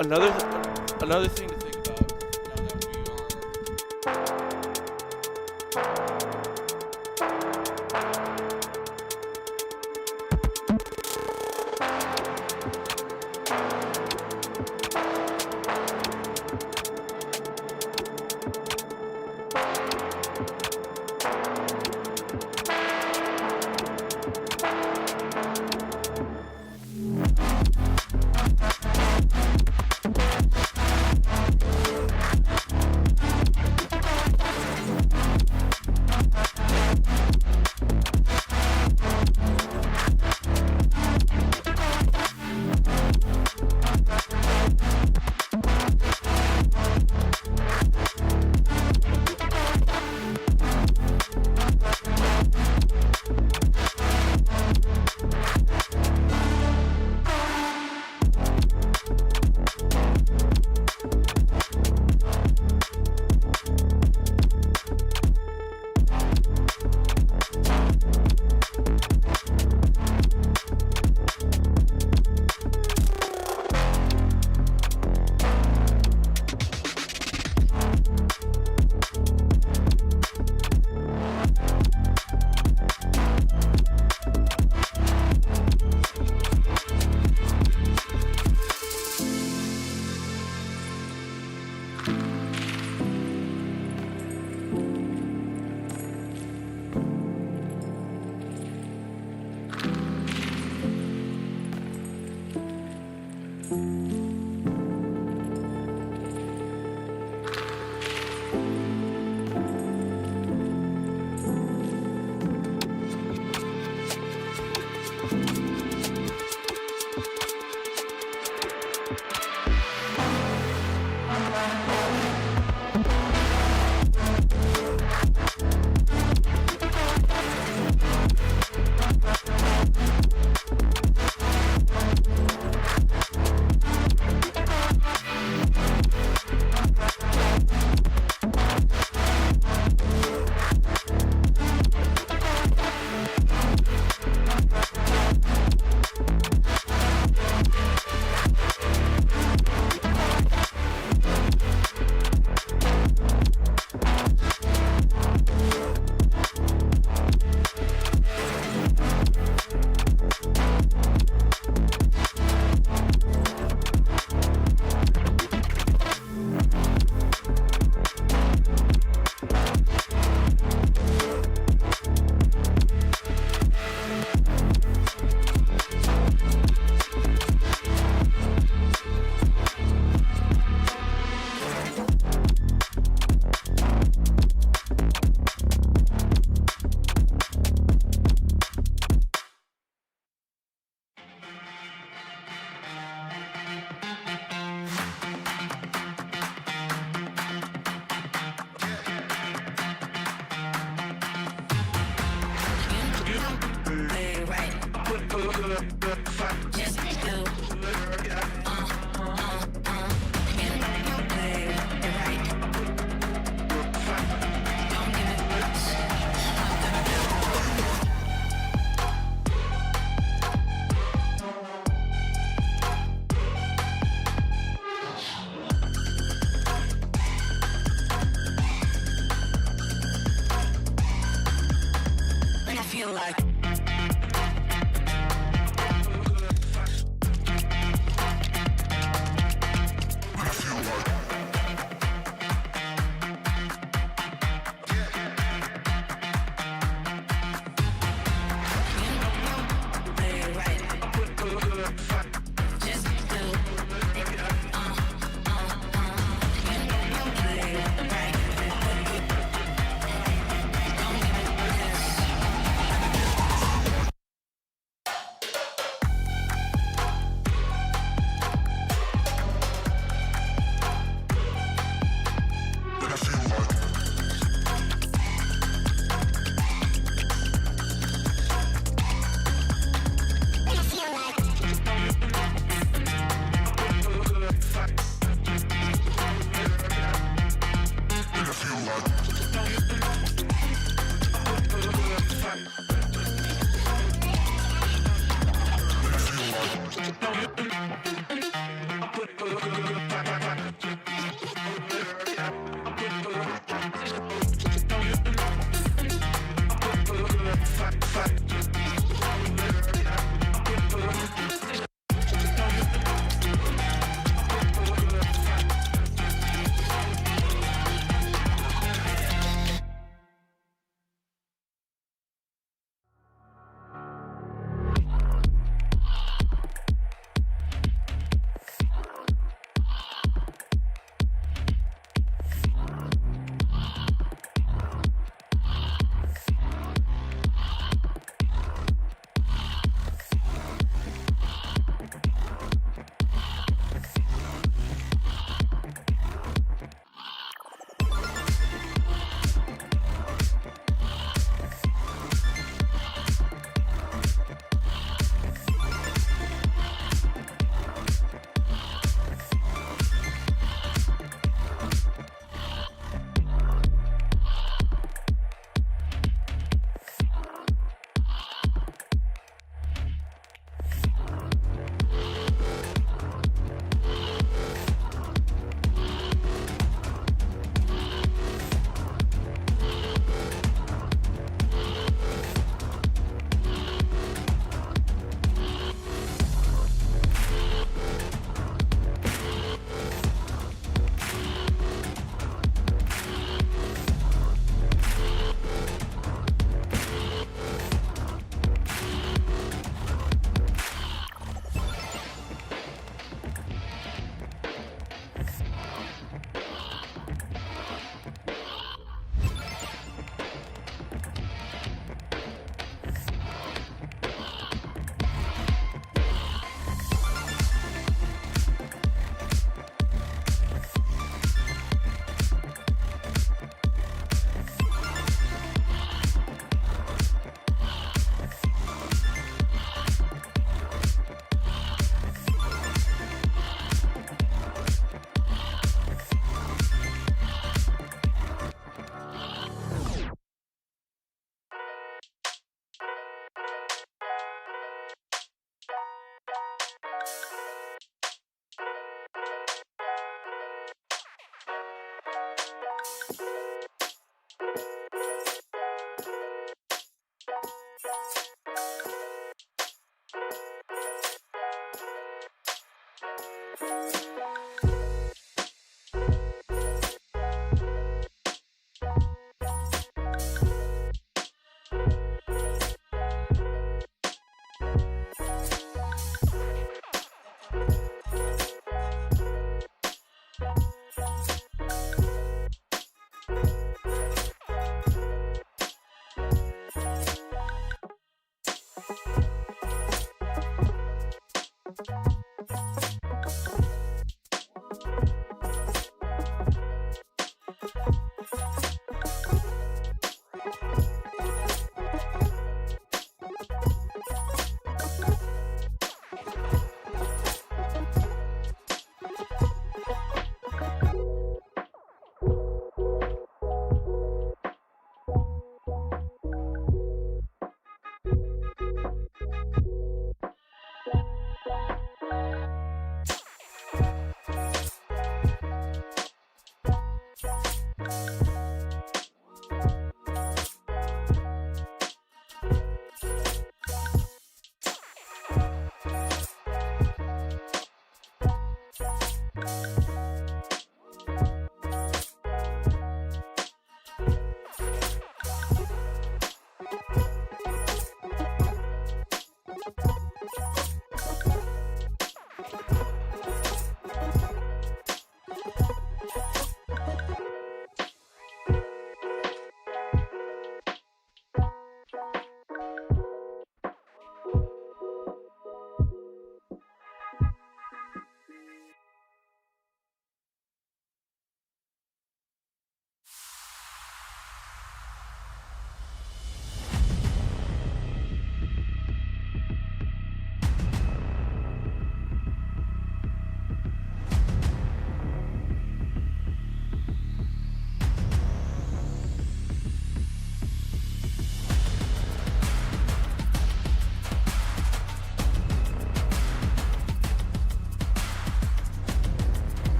Another thing to think about now that we are.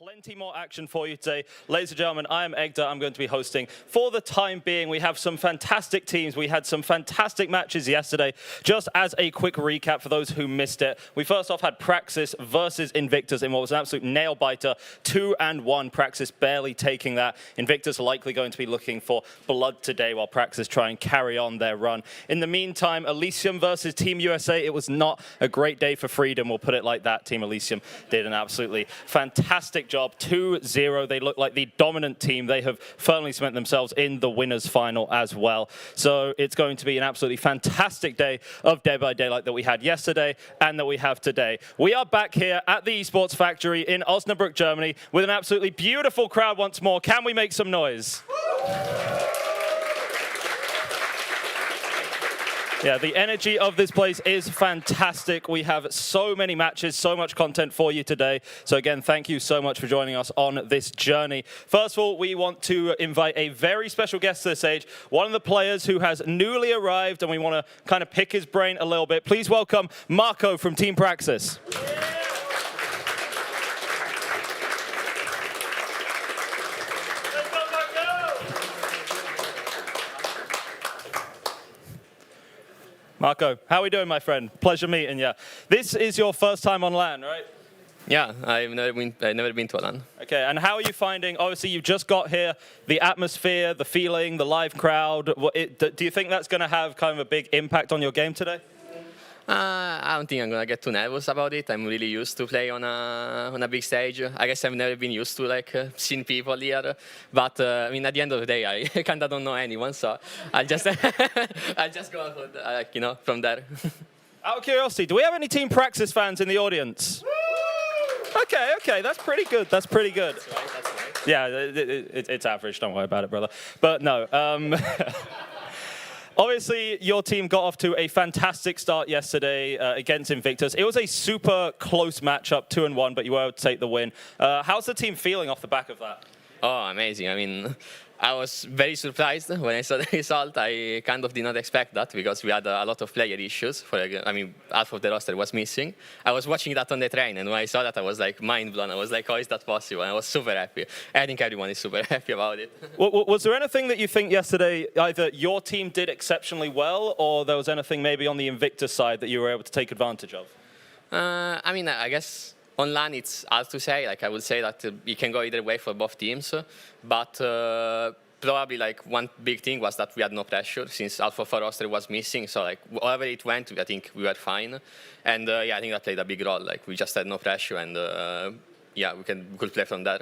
plenty more action for you today. Ladies and gentlemen, I am Egda. I'm going to be hosting. For the time being, we have some fantastic teams. We had some fantastic matches yesterday. Just as a quick recap for those who missed it, we first off had Praxis versus Invictus in what was an absolute nail-biter, 2-1. Praxis barely taking that. Invictus likely going to be looking for blood today while Praxis try and carry on their run. In the meantime, Elysium versus Team USA. It was not a great day for freedom, we'll put it like that. Team Elysium did an absolutely fantastic job. 2-0. They look like the dominant team. They have firmly cemented themselves in the winners final as well. So it's going to be an absolutely fantastic day of Dead by Daylight that we had yesterday and that we have today. We are back here at the Esports Factory in Osnabrück, Germany with an absolutely beautiful crowd once more. Can we make some noise? Yeah, the energy of this place is fantastic. We have so many matches, so much content for you today. So again, thank you so much for joining us on this journey. First of all, we want to invite a very special guest to the stage, one of the players who has newly arrived, and we want to kind of pick his brain a little bit. Please welcome Marco from Team Praxis. Marco, how are we doing, my friend? Pleasure meeting you. This is your first time on LAN, right? Yeah, I've never been to a LAN. Okay, and how are you finding, obviously you've just got here, the atmosphere, the feeling, the live crowd. Do you think that's going to have kind of a big impact on your game today? I don't think I'm gonna get too nervous about it. I'm really used to play on a big stage. I guess I've never been used to seeing people here. But I mean, at the end of the day, I kind of don't know anyone, so I'll just I'll just go from there. Out of curiosity, do we have any Team Praxis fans in the audience? Okay, that's pretty good. That's pretty good. That's right. Yeah, it's average. Don't worry about it, brother. But no. Obviously, your team got off to a fantastic start yesterday against Invictus. It was a super close matchup, 2-1, but you were able to take the win. How's the team feeling off the back of that? Oh, amazing. I mean, I was very surprised when I saw the result. I kind of did not expect that because we had a lot of player issues. I mean, half of the roster was missing. I was watching that on the train, and when I saw that, I was like mind blown. I was like, how is that possible? And I was super happy. I think everyone is super happy about it. Was there anything that you think yesterday either your team did exceptionally well, or there was anything maybe on the Invictus side that you were able to take advantage of? I mean, I guess on LAN it's hard to say. I would say that you can go either way for both teams, but probably one big thing was that we had no pressure since half of our roster was missing. So wherever it went, I think we were fine. And yeah, I think that played a big role. We just had no pressure, and yeah, we could play from there.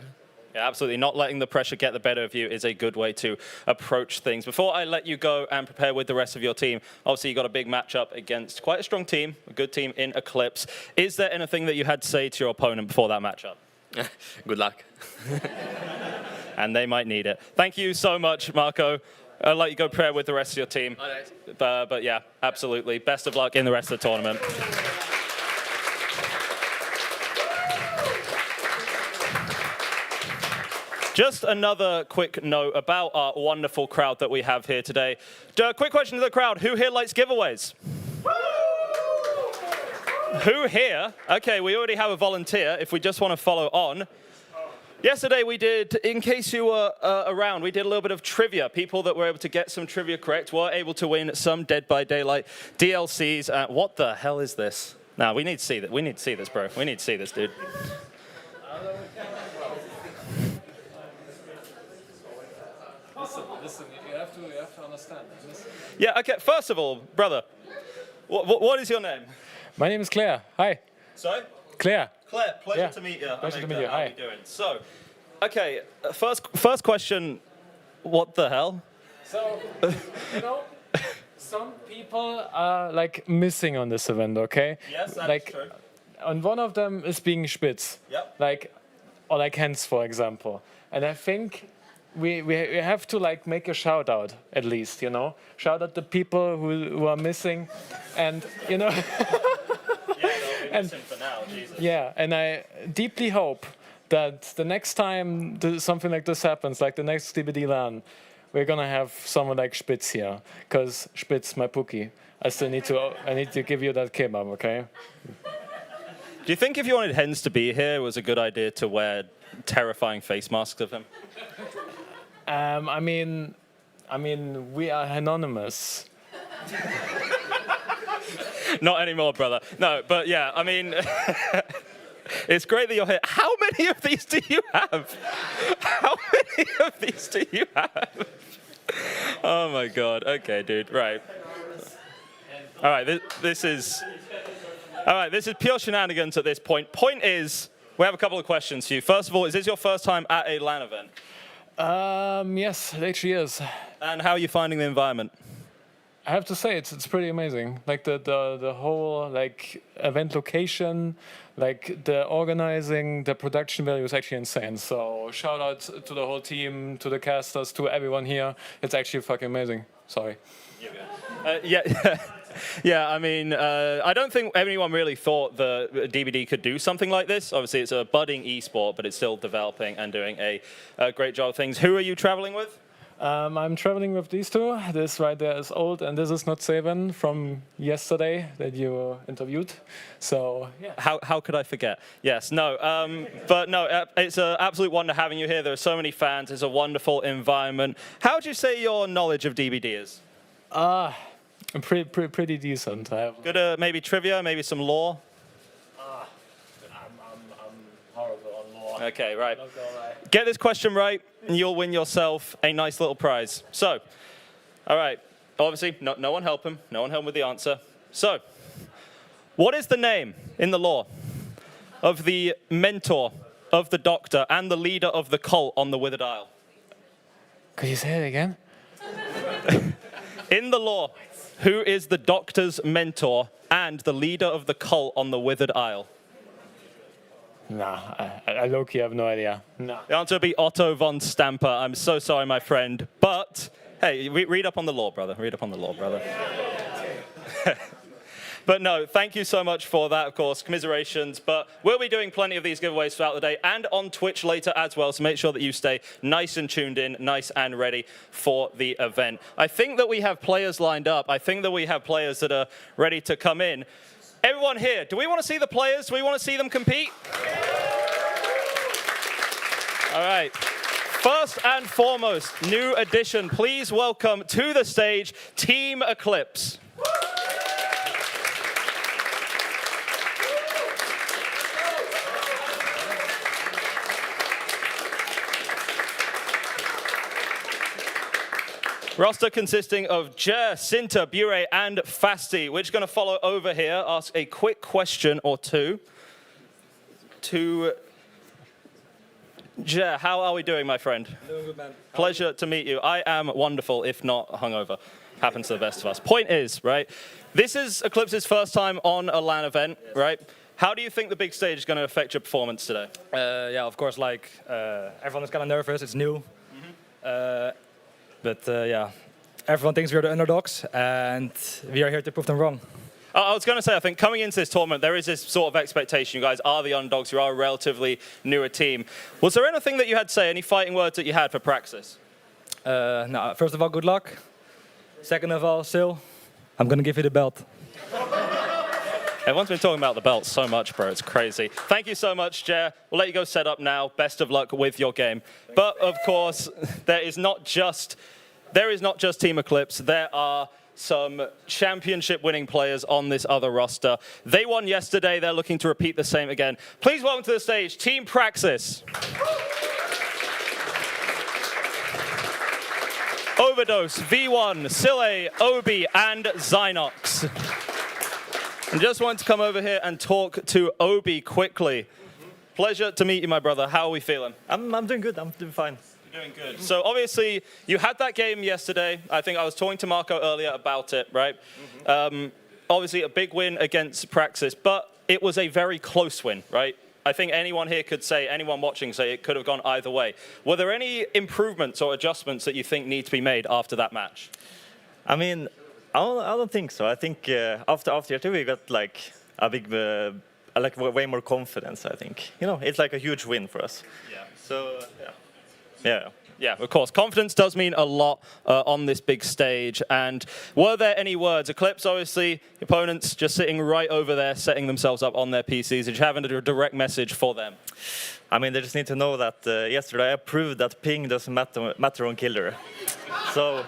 Yeah, absolutely. Not letting the pressure get the better of you is a good way to approach things. Before I let you go and prepare with the rest of your team, obviously you got a big matchup against quite a strong team, a good team in Eclipse. Is there anything that you had to say to your opponent before that matchup? Good luck. And they might need it. Thank you so much, Marco. I'll let you go prepare with the rest of your team. All right. But yeah, absolutely. Best of luck in the rest of the tournament. Just another quick note about our wonderful crowd that we have here today. Quick question to the crowd. Who here likes giveaways? Who here? Okay, we already have a volunteer if we just want to follow on. Yesterday we did, in case you were around, we did a little bit of trivia. People that were able to get some trivia correct were able to win some Dead by Daylight DLCs. What the hell is this? Now, we need to see that. We need to see this, bro. We need to see this, dude. Listen, you have to understand. Listen. Yeah, okay, first of all, brother, what is your name? My name is Claire. Hi. Sorry? Claire. Claire, pleasure Yeah. to meet you. Pleasure to meet you. How are Hi. you doing? So, okay, first question, what the hell? So, you know, some people are missing on this event, okay? Yes, that's true. And one of them is being Spitz. Yep. Or Hens, for example. And I think we have to make a shout out at least, you know, shout out the people who are missing, and you know. Yeah, no, missing for now, Jesus. Yeah, and I deeply hope that the next time something like this happens, like the next DBD LAN, we're gonna have someone like Spitz here, because Spitz, my pookie. I need to give you that kebab, okay? Do you think if you wanted Hens to be here, it was a good idea to wear terrifying face masks of him? I mean, we are anonymous. Not anymore, brother. No, but yeah, I mean, it's great that you're here. How many of these do you have? How many of these do you have? Oh my God. Okay, dude. Right. All right. This is pure shenanigans at this point. Point is, we have a couple of questions for you. First of all, is this your first time at a LAN event? Yes, it actually is. And how are you finding the environment? I have to say it's pretty amazing. Like the whole like event location, like the organizing, the production value is actually insane. So shout out to the whole team, to the casters, to everyone here. It's actually fucking amazing. Sorry. Yeah, I mean, I don't think anyone really thought the DBD could do something like this. Obviously, it's a budding esport, but it's still developing and doing a great job of things. Who are you traveling with? I'm traveling with these two. This right there is Old, and this is not Saban from yesterday that you interviewed. So, yeah. How could I forget? Yes, no. But no, it's an absolute wonder having you here. There are so many fans. It's a wonderful environment. How would you say your knowledge of DBD is? Pretty decent. Good, maybe trivia, maybe some lore? I'm horrible on lore. Okay, right. Get this question right, and you'll win yourself a nice little prize. So, all right. Obviously, no one help him. No one help him with the answer. So, what is the name in the lore of the mentor of the Doctor and the leader of the cult on the Withered Isle? Could you say it again? In the lore, who is the Doctor's mentor and the leader of the cult on the Withered Isle? Nah, I low-key have no idea. Nah. The answer would be Otto von Stamper. I'm so sorry, my friend. But, hey, read up on the lore, brother. Read up on the lore, brother. But no, thank you so much for that, of course. Commiserations. But we'll be doing plenty of these giveaways throughout the day and on Twitch later as well. So make sure that you stay nice and tuned in, nice and ready for the event. I think that we have players lined up. I think that we have players that are ready to come in. Everyone here, do we want to see the players? Do we want to see them compete? All right. First and foremost, new addition. Please welcome to the stage Team Eclipse. Roster consisting of Jer, Sinter, Bure, and Fasti. We're just going to follow over here, ask a quick question or two to Jer. How are we doing, my friend? Doing good, man. Pleasure to meet you. I am wonderful, if not hungover. Happens to the best of us. Point is, right, this is Eclipse's first time on a LAN event, right? How do you think the big stage is going to affect your performance today? Yeah, of course, like, everyone is kind of nervous. It's new. But yeah, everyone thinks we're the underdogs, and we are here to prove them wrong. I was going to say, I think coming into this tournament, there is this sort of expectation. You guys are the underdogs. You are a relatively newer team. Was there anything that you had to say, any fighting words that you had for Praxis? No, first of all, good luck. Second of all, Sil, I'm going to give you the belt. Everyone's been talking about the belt so much, bro. It's crazy. Thank you so much, Jer. We'll let you go set up now. Best of luck with your game. But, of course, there is not just Team Eclipse. There are some championship-winning players on this other roster. They won yesterday. They're looking to repeat the same again. Please welcome to the stage Team Praxis. Overdose, V1, Sile, Obi, and Zynox. And just wanted to come over here and talk to Obi quickly. Pleasure to meet you, my brother. How are we feeling? I'm doing good. I'm doing fine. You're doing good. So obviously, you had that game yesterday. I think I was talking to Marco earlier about it, right? Obviously, a big win against Praxis, but it was a very close win, right? I think anyone here could say, anyone watching say it could have gone either way. Were there any improvements or adjustments that you think need to be made after that match? I mean, I don't think so. I think after year 2 we got like a big, like way more confidence. I think it's like a huge win for us. Yeah. So yeah. Yeah. Yeah, of course. Confidence does mean a lot on this big stage. And were there any words? Eclipse, obviously, opponents just sitting right over there, setting themselves up on their PCs. Did you have a direct message for them? I mean, they just need to know that yesterday I proved that ping doesn't matter on Killer. So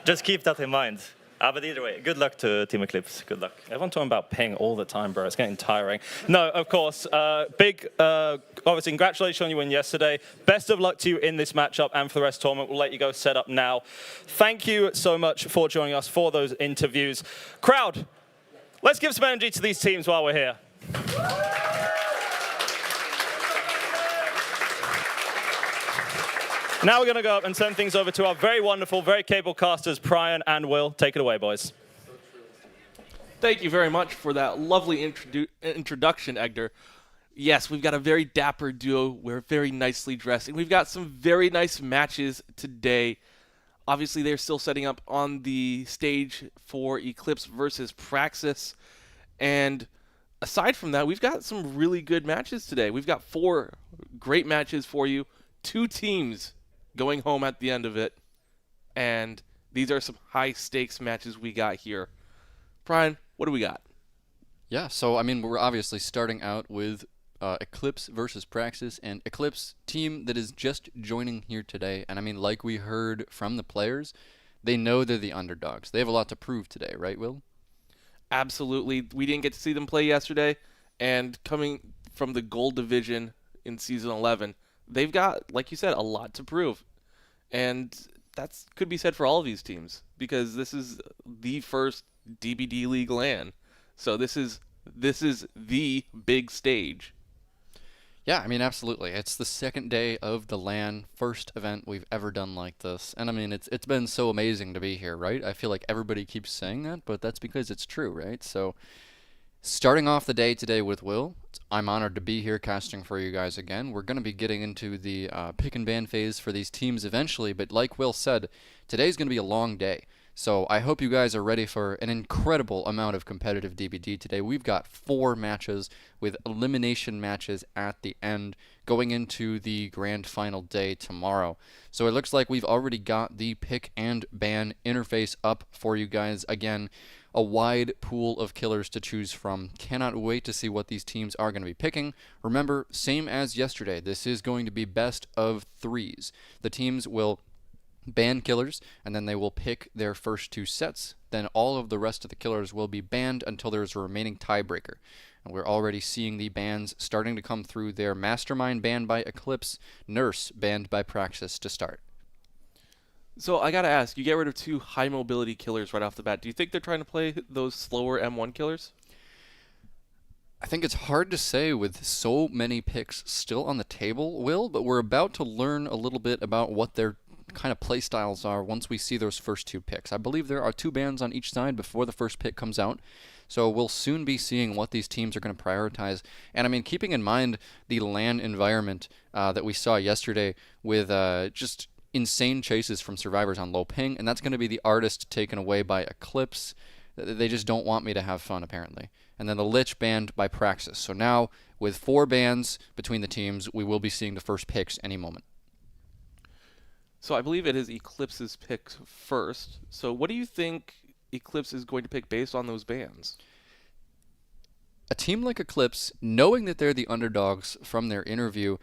just keep that in mind. But either way, good luck to Team Eclipse. Good luck. Everyone's talking about ping all the time, bro. It's getting tiring. No, of course. Obviously, congratulations on your win yesterday. Best of luck to you in this matchup and for the rest of the tournament. We'll let you go set up now. Thank you so much for joining us for those interviews. Crowd, let's give some energy to these teams while we're here. Now we're going to go up and send things over to our very wonderful, very capable casters, Brian and Will. Take it away, boys. Thank you very much for that lovely introduction, Egder. Yes, we've got a very dapper duo. We're very nicely dressed, and we've got some very nice matches today. Obviously, they're still setting up on the stage for Eclipse versus Praxis. And aside from that, we've got some really good matches today. We've got 4 great matches for you. 2 teams going home at the end of it. And these are some high-stakes matches we got here. Brian, what do we got? Yeah, so, I mean, we're obviously starting out with Eclipse versus Praxis, and Eclipse, team that is just joining here today. And, I mean, like we heard from the players, they know they're the underdogs. They have a lot to prove today, right, Will? Absolutely. We didn't get to see them play yesterday, and coming from the Gold Division in Season 11, they've got, like you said, a lot to prove. And that could be said for all of these teams, because this is the first DBD League LAN. So this is the big stage. Yeah, I mean, absolutely. It's the second day of the LAN, first event we've ever done like this. And I mean, it's been so amazing to be here, right? I feel like everybody keeps saying that, but that's because it's true, right? So starting off the day today with Will, I'm honored to be here casting for you guys again. We're going to be getting into the pick and ban phase for these teams eventually, but like Will said, today's going to be a long day. So I hope you guys are ready for an incredible amount of competitive DBD today. We've got 4 matches with elimination matches at the end going into the grand final day tomorrow. So it looks like we've already got the pick and ban interface up for you guys. Again, a wide pool of killers to choose from. Cannot wait to see what these teams are going to be picking. Remember, same as yesterday, this is going to be best of 3s. The teams will ban killers, and then they will pick their first 2 sets. Then all of the rest of the killers will be banned until there is a remaining tiebreaker. And we're already seeing the bans starting to come through there. Mastermind banned by Eclipse, Nurse banned by Praxis to start. So I gotta ask, you get rid of 2 high mobility killers right off the bat. Do you think they're trying to play those slower M1 killers? I think it's hard to say with so many picks still on the table, Will, but we're about to learn a little bit about what their kind of play styles are once we see those first 2 picks. I believe there are 2 bans on each side before the first pick comes out. So we'll soon be seeing what these teams are going to prioritize. And I mean, keeping in mind the LAN environment that we saw yesterday with just insane chases from survivors on low ping, and that's going to be the artist taken away by Eclipse. They just don't want me to have fun, apparently. And then the Lich banned by Praxis. So now, with 4 bans between the teams, we will be seeing the first picks any moment. So I believe it is Eclipse's pick first. So what do you think Eclipse is going to pick based on those bans? A team like Eclipse, knowing that they're the underdogs from their interview,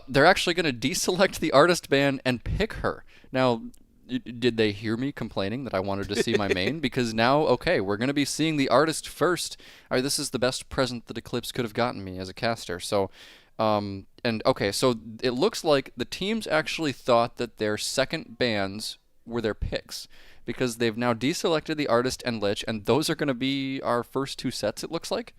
they're actually going to deselect the artist ban and pick her. Now, did they hear me complaining that I wanted to see my main? Because now, okay, we're going to be seeing the artist first. All right, this is the best present that Eclipse could have gotten me as a caster. So, and okay, so it looks like the teams actually thought that their second bans were their picks, because they've now deselected the artist and Lich, and those are going to be our first 2 sets, it looks like.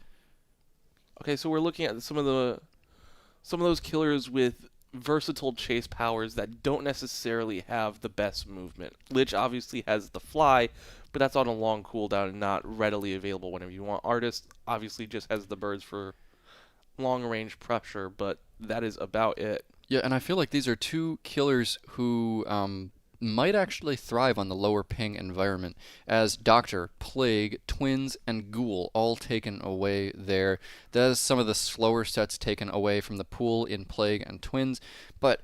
Okay, so we're looking at some of those killers with versatile chase powers that don't necessarily have the best movement. Lich obviously has the fly, but that's on a long cooldown and not readily available whenever you want. Artist obviously just has the birds for long range pressure, but that is about it. Yeah, and I feel like these are 2 killers who might actually thrive on the lower ping environment, as Doctor, Plague, Twins, and Ghoul all taken away there. That is some of the slower sets taken away from the pool in Plague and Twins, but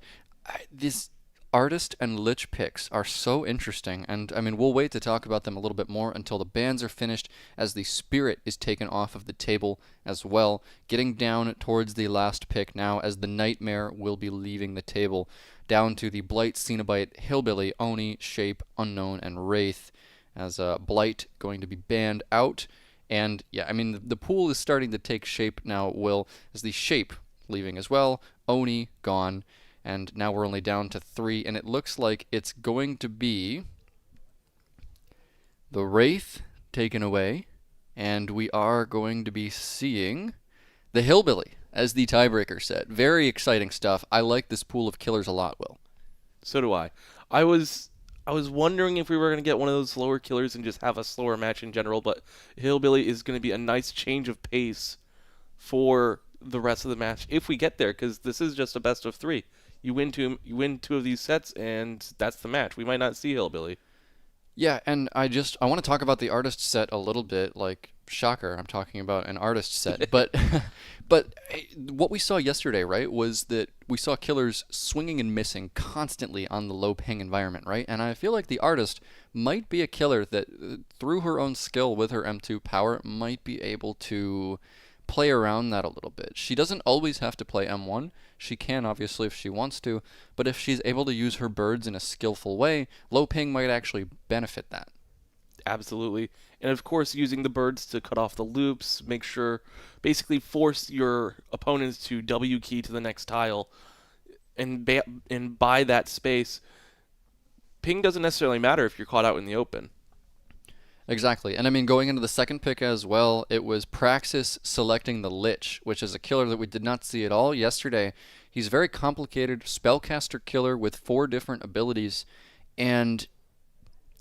This artist and lich picks are so interesting, and I mean, we'll wait to talk about them a little bit more until the bans are finished, as the spirit is taken off of the table as well, getting down towards the last pick now, as the nightmare will be leaving the table, down to the blight, cenobite, hillbilly, oni, shape, unknown, and wraith, as blight going to be banned out. And yeah, I mean, the pool is starting to take shape now, Will, as the shape leaving as well, oni gone, and now we're only down to 3, and it looks like it's going to be the Wraith taken away, and we are going to be seeing the Hillbilly as the tiebreaker set. Very exciting stuff. I like this pool of killers a lot, Will. So do I. I was wondering if we were going to get one of those slower killers and just have a slower match in general, but Hillbilly is going to be a nice change of pace for the rest of the match if we get there, because this is just a best of 3. You win 2 of these sets, and that's the match. We might not see Hillbilly. Yeah, and I want to talk about the artist set a little bit. Like, shocker, I'm talking about an artist set. But what we saw yesterday, right, was that we saw killers swinging and missing constantly on the low ping environment, right? And I feel like the artist might be a killer that, through her own skill with her M2 power, might be able to play around that a little bit. She doesn't always have to play M1. She can, obviously, if she wants to, but if she's able to use her birds in a skillful way, low ping might actually benefit that. Absolutely. And of course, using the birds to cut off the loops, make sure, basically force your opponents to W key to the next tile, and buy that space. Ping doesn't necessarily matter if you're caught out in the open. Exactly. And I mean, going into the second pick as well, it was Praxis selecting the Lich, which is a killer that we did not see at all yesterday. He's a very complicated spellcaster killer with 4 different abilities, and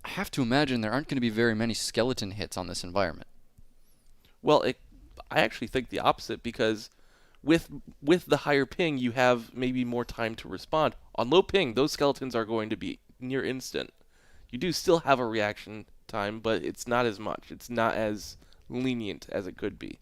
I have to imagine there aren't going to be very many skeleton hits on this environment. Well, I actually think the opposite, because with the higher ping, you have maybe more time to respond. On low ping, those skeletons are going to be near instant. You do still have a reaction time, but it's not as much. It's not as lenient as it could be.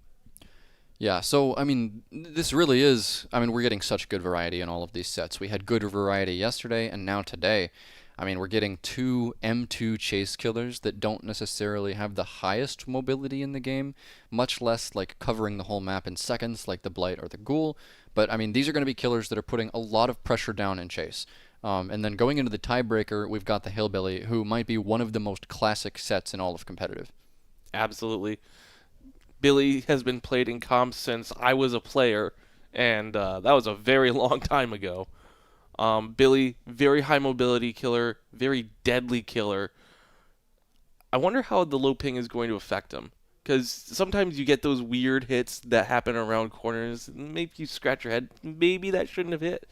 Yeah, so, I mean, this really is, I mean, we're getting such good variety in all of these sets. We had good variety yesterday, and now today, I mean, we're getting 2 M2 chase killers that don't necessarily have the highest mobility in the game, much less, like, covering the whole map in seconds, like the Blight or the Ghoul. But, I mean, these are going to be killers that are putting a lot of pressure down in chase. And then going into the tiebreaker, we've got the Hillbilly, who might be one of the most classic sets in all of competitive. Absolutely. Billy has been played in comms since I was a player, and that was a very long time ago. Billy, very high mobility killer, very deadly killer. I wonder how the low ping is going to affect him, because sometimes you get those weird hits that happen around corners. Maybe you scratch your head. Maybe that shouldn't have hit.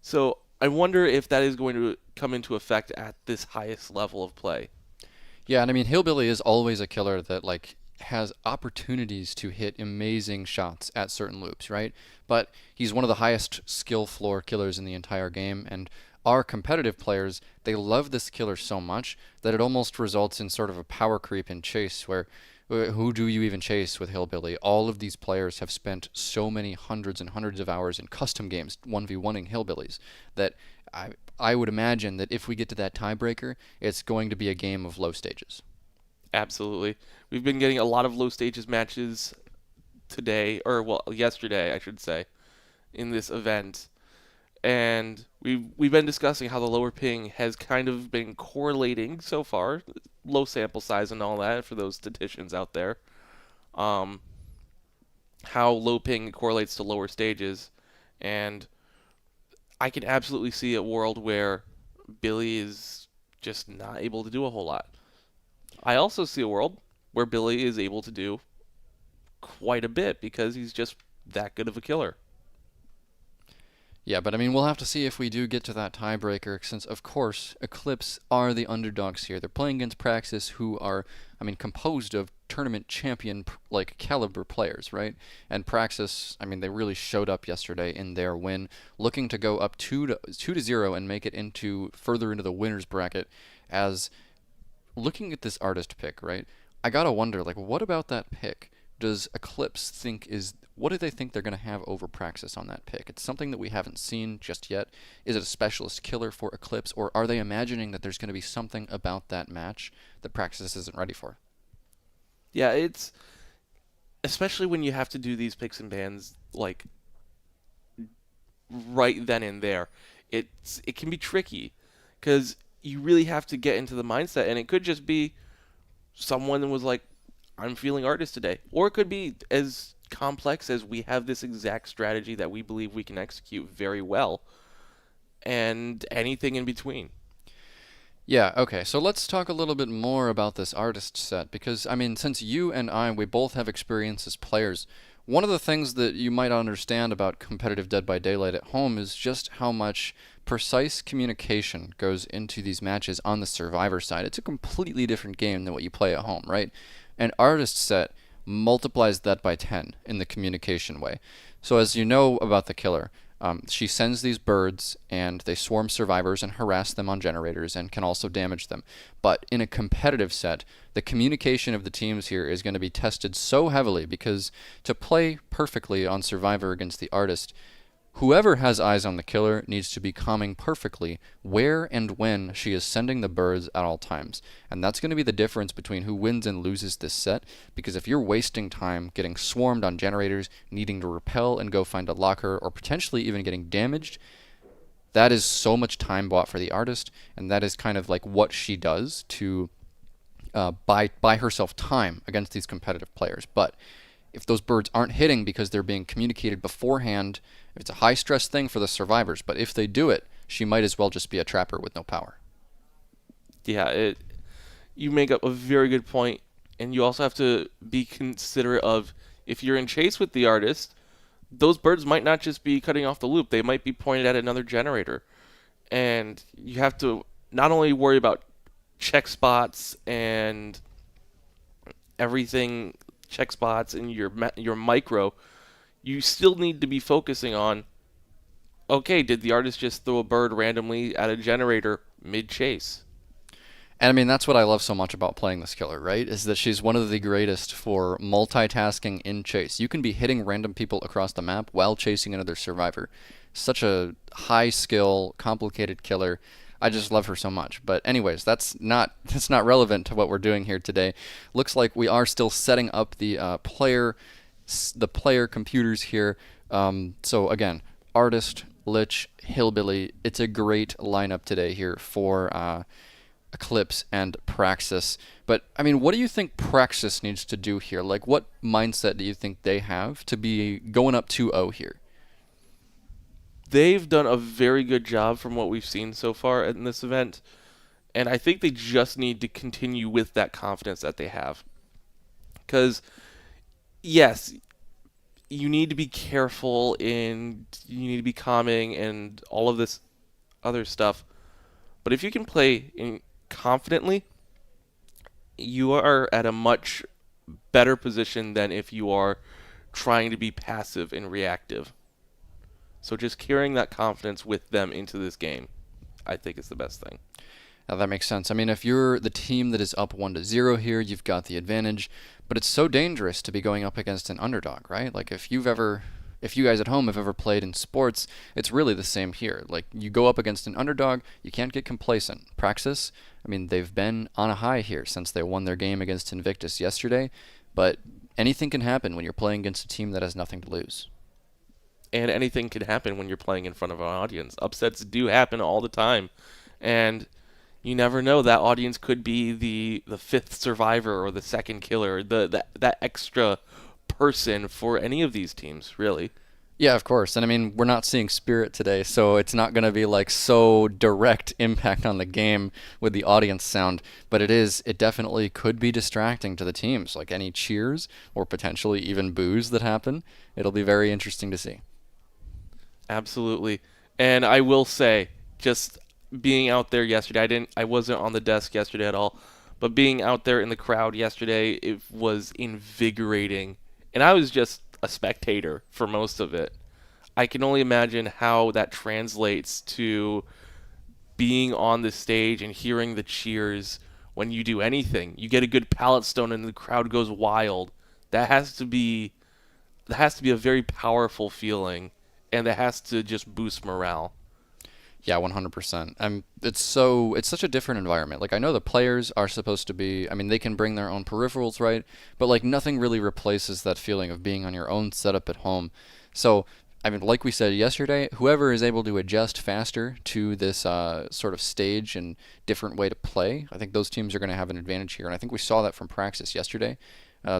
So I wonder if that is going to come into effect at this highest level of play. Yeah, and I mean, Hillbilly is always a killer that, like, has opportunities to hit amazing shots at certain loops, right? But he's one of the highest skill floor killers in the entire game, and our competitive players, they love this killer so much that it almost results in sort of a power creep in chase, where who do you even chase with Hillbilly? All of these players have spent so many hundreds and hundreds of hours in custom games 1v1ing Hillbillies that I would imagine that if we get to that tiebreaker, it's going to be a game of low stages. We've been getting a lot of low stages matches today, or well, yesterday, I should say, in this event. And we've been discussing how the lower ping has kind of been correlating so far, low sample size and all that for those statisticians out there. How low ping correlates to lower stages, and I can absolutely see a world where Billy is just not able to do a whole lot. I also see a world where Billy is able to do quite a bit because he's just that good of a killer. Yeah, but I mean, we'll have to see if we do get to that tiebreaker, since, of course, Eclipse are the underdogs here. They're playing against Praxis, who are, I mean, composed of tournament champion, like, caliber players, right? And Praxis, I mean, they really showed up yesterday in their win, looking to go up 2-0 and make it further into the winner's bracket. As looking at this artist pick, right, I gotta wonder, like, what about that pick? does Eclipse think is, what do they think they're going to have over Praxis on that pick? It's something that we haven't seen just yet. Is it a specialist killer for Eclipse, or are they imagining that there's going to be something about that match that Praxis isn't ready for? Yeah, it's especially when you have to do these picks and bans like right then and there. It can be tricky because you really have to get into the mindset, and it could just be someone was like, I'm feeling artist today, or it could be as complex as we have this exact strategy that we believe we can execute very well, and anything in between. Yeah, okay, so let's talk a little bit more about this artist set, because, I mean, since you and I, we both have experience as players, one of the things that you might understand about competitive Dead by Daylight at home is just how much precise communication goes into these matches on the Survivor side. It's a completely different game than what you play at home, right? An artist set multiplies that by 10 in the communication way. So as you know about the killer, she sends these birds, and they swarm survivors and harass them on generators and can also damage them. But in a competitive set, the communication of the teams here is going to be tested so heavily, because to play perfectly on Survivor against the artist, whoever has eyes on the killer needs to be calming perfectly where and when she is sending the birds at all times. And that's going to be the difference between who wins and loses this set, because if you're wasting time getting swarmed on generators, needing to repel and go find a locker, or potentially even getting damaged, that is so much time bought for the artist, and that is kind of like what she does to buy herself time against these competitive players. But if those birds aren't hitting because they're being communicated beforehand, it's a high-stress thing for the survivors, but if they do it, she might as well just be a trapper with no power. Yeah, you make up a very good point, and you also have to be considerate of, if you're in chase with the artist, those birds might not just be cutting off the loop, they might be pointed at another generator. And you have to not only worry about check spots and everything, check spots and your micro, you still need to be focusing on, okay, did the artist just throw a bird randomly at a generator mid-chase? And I mean, that's what I love so much about playing this killer, right? Is that she's one of the greatest for multitasking in chase. You can be hitting random people across the map while chasing another survivor. Such a high skill, complicated killer. I just love her so much. But anyways, that's not relevant to what we're doing here today. Looks like we are still setting up the player computers here. So again, artist, lich, hillbilly. It's a great lineup today here for Eclipse and Praxis. But I mean, what do you think Praxis needs to do here? Like, what mindset do you think they have to be going up 2-0 here? They've done a very good job from what we've seen so far in this event, and I think they just need to continue with that confidence that they have. Because, yes, you need to be careful and you need to be calming and all of this other stuff, but if you can play confidently, you are at a much better position than if you are trying to be passive and reactive. So just carrying that confidence with them into this game, I think is the best thing. Now that makes sense. I mean, if you're the team that is up 1-0 here, you've got the advantage, but it's so dangerous to be going up against an underdog, right? Like if you guys at home have ever played in sports, it's really the same here. Like you go up against an underdog, you can't get complacent. Praxis, I mean, they've been on a high here since they won their game against Invictus yesterday, but anything can happen when you're playing against a team that has nothing to lose. And anything can happen when you're playing in front of an audience. Upsets do happen all the time. And you never know, that audience could be the fifth survivor or the second killer, that extra person for any of these teams, really. Yeah, of course. And I mean, we're not seeing Spirit today, so it's not going to be like so direct impact on the game with the audience sound, but it definitely could be distracting to the teams, like any cheers or potentially even boos that happen. It'll be very interesting to see. Absolutely. And I will say, just being out there yesterday, I wasn't on the desk yesterday at all, but being out there in the crowd yesterday, it was invigorating. And I was just a spectator for most of it. I can only imagine how that translates to being on the stage and hearing the cheers when you do anything. You get a good pallet stone and the crowd goes wild. that has to be a very powerful feeling, and that has to just boost morale. Yeah, 100%. It's such a different environment. Like I know the players are supposed to be, I mean, they can bring their own peripherals, right? But like nothing really replaces that feeling of being on your own setup at home. So, I mean, like we said yesterday, whoever is able to adjust faster to this sort of stage and different way to play, I think those teams are going to have an advantage here. And I think we saw that from Praxis yesterday.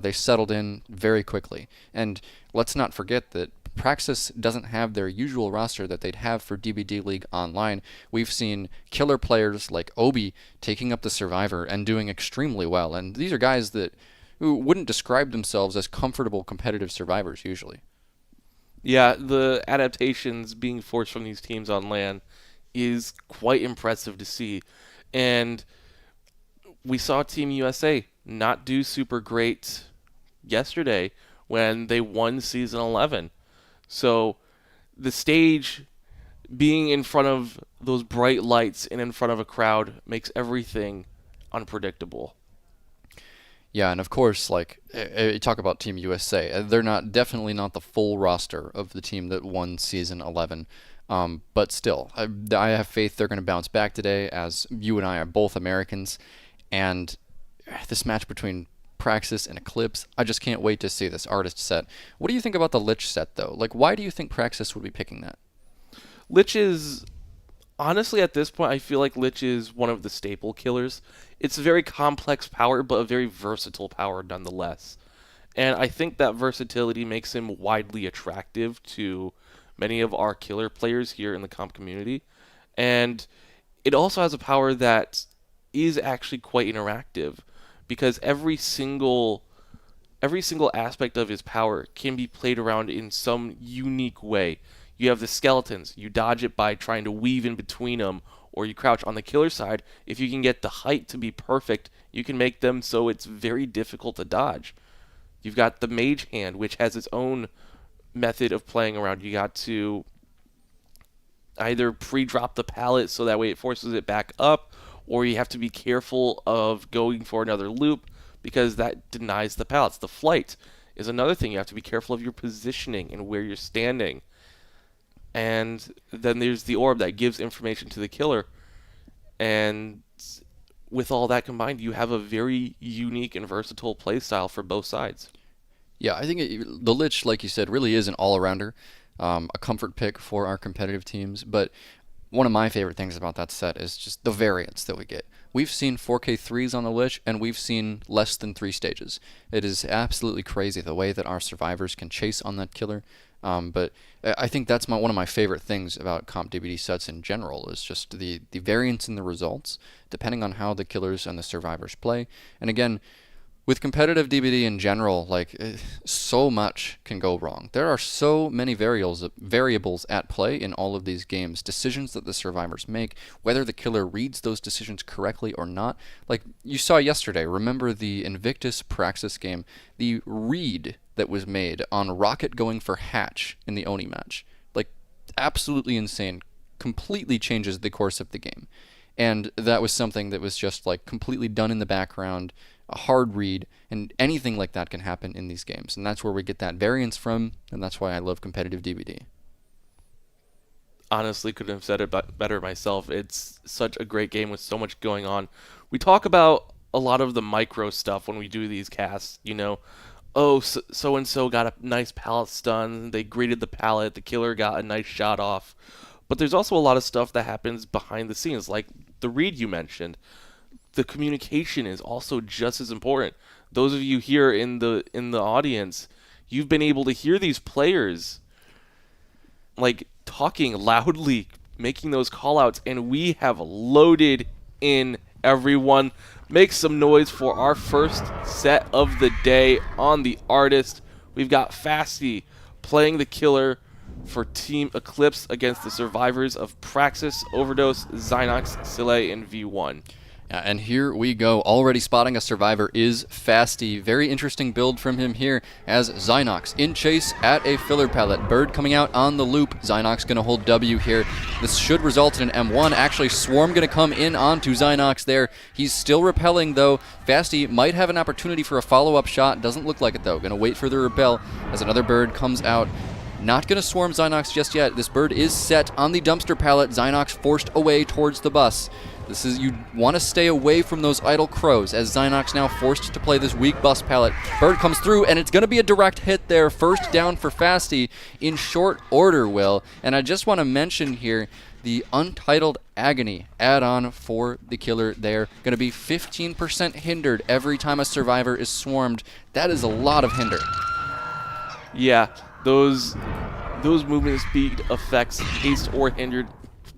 They settled in very quickly. And let's not forget that Praxis doesn't have their usual roster that they'd have for DBD League Online. We've seen killer players like Obi taking up the Survivor and doing extremely well. And these are guys that who wouldn't describe themselves as comfortable competitive survivors usually. Yeah, the adaptations being forced from these teams on LAN is quite impressive to see. And we saw Team USA not do super great yesterday when they won Season 11. So the stage being in front of those bright lights and in front of a crowd makes everything unpredictable. Yeah, and of course, like you talk about Team USA, they're definitely not the full roster of the team that won Season 11. But still, I have faith they're going to bounce back today, as you and I are both Americans. And this match between Praxis and Eclipse, I just can't wait to see this artist set. What do you think about the Lich set, though? Like, why do you think Praxis would be picking that? Lich is, honestly, at this point, I feel like Lich is one of the staple killers. It's a very complex power, but a very versatile power nonetheless. And I think that versatility makes him widely attractive to many of our killer players here in the comp community. And it also has a power that is actually quite interactive, because every single aspect of his power can be played around in some unique way. You have the skeletons. You dodge it by trying to weave in between them, or you crouch. On the killer side, if you can get the height to be perfect, you can make them so it's very difficult to dodge. You've got the mage hand, which has its own method of playing around. You got to either pre-drop the pallet so that way it forces it back up, or you have to be careful of going for another loop because that denies the pallets. The flight is another thing. You have to be careful of your positioning and where you're standing. And then there's the orb that gives information to the killer. And with all that combined, you have a very unique and versatile playstyle for both sides. Yeah, I think the Lich, like you said, really is an all-arounder, a comfort pick for our competitive teams. But one of my favorite things about that set is just the variance that we get. We've seen 4K 3s on the Lich, and we've seen less than 3 stages. It is absolutely crazy the way that our survivors can chase on that killer. But I think that's one of my favorite things about comp DBD sets in general, is just the variance in the results, depending on how the killers and the survivors play. And again, with competitive DBD in general, like, so much can go wrong. There are so many variables at play in all of these games. Decisions that the survivors make, whether the killer reads those decisions correctly or not. Like, you saw yesterday, remember the Invictus Praxis game? The read that was made on Rocket going for Hatch in the Oni match. Like, absolutely insane. Completely changes the course of the game. And that was something that was just, like, completely done in the background, a hard read, and anything like that can happen in these games. And that's where we get that variance from, and that's why I love competitive DBD. Honestly, couldn't have said it better myself. It's such a great game with so much going on. We talk about a lot of the micro stuff when we do these casts, you know. Oh, so-and-so got a nice pallet stun, they greeted the pallet, the killer got a nice shot off. But there's also a lot of stuff that happens behind the scenes, like the read you mentioned. The communication is also just as important. Those of you here in the audience, you've been able to hear these players like talking loudly, making those call outs, and we have loaded in everyone. Make some noise for our first set of the day on the artist. We've got Fasty playing the killer for Team Eclipse against the survivors of Praxis, Overdose, Zynox, Sile, and V1. And here we go. Already spotting a survivor is Fasty. Very interesting build from him here as Zynox in chase at a filler pallet. Bird coming out on the loop. Zynox going to hold W here. This should result in an M1. Actually, Swarm going to come in onto Zynox there. He's still repelling, though. Fasty might have an opportunity for a follow-up shot. Doesn't look like it, though. Going to wait for the repel as another bird comes out. Not going to swarm Zynox just yet. This bird is set on the dumpster pallet. Zynox forced away towards the bus. This is, you want to stay away from those idle crows as Zynox now forced to play this weak bus pallet. Bird comes through and it's going to be a direct hit there. First down for Fasty in short order, Will. And I just want to mention here the Untitled Agony add-on for the killer there. Going to be 15% hindered every time a survivor is swarmed. That is a lot of hinder. Yeah, those movement speed effects, haste or hindered,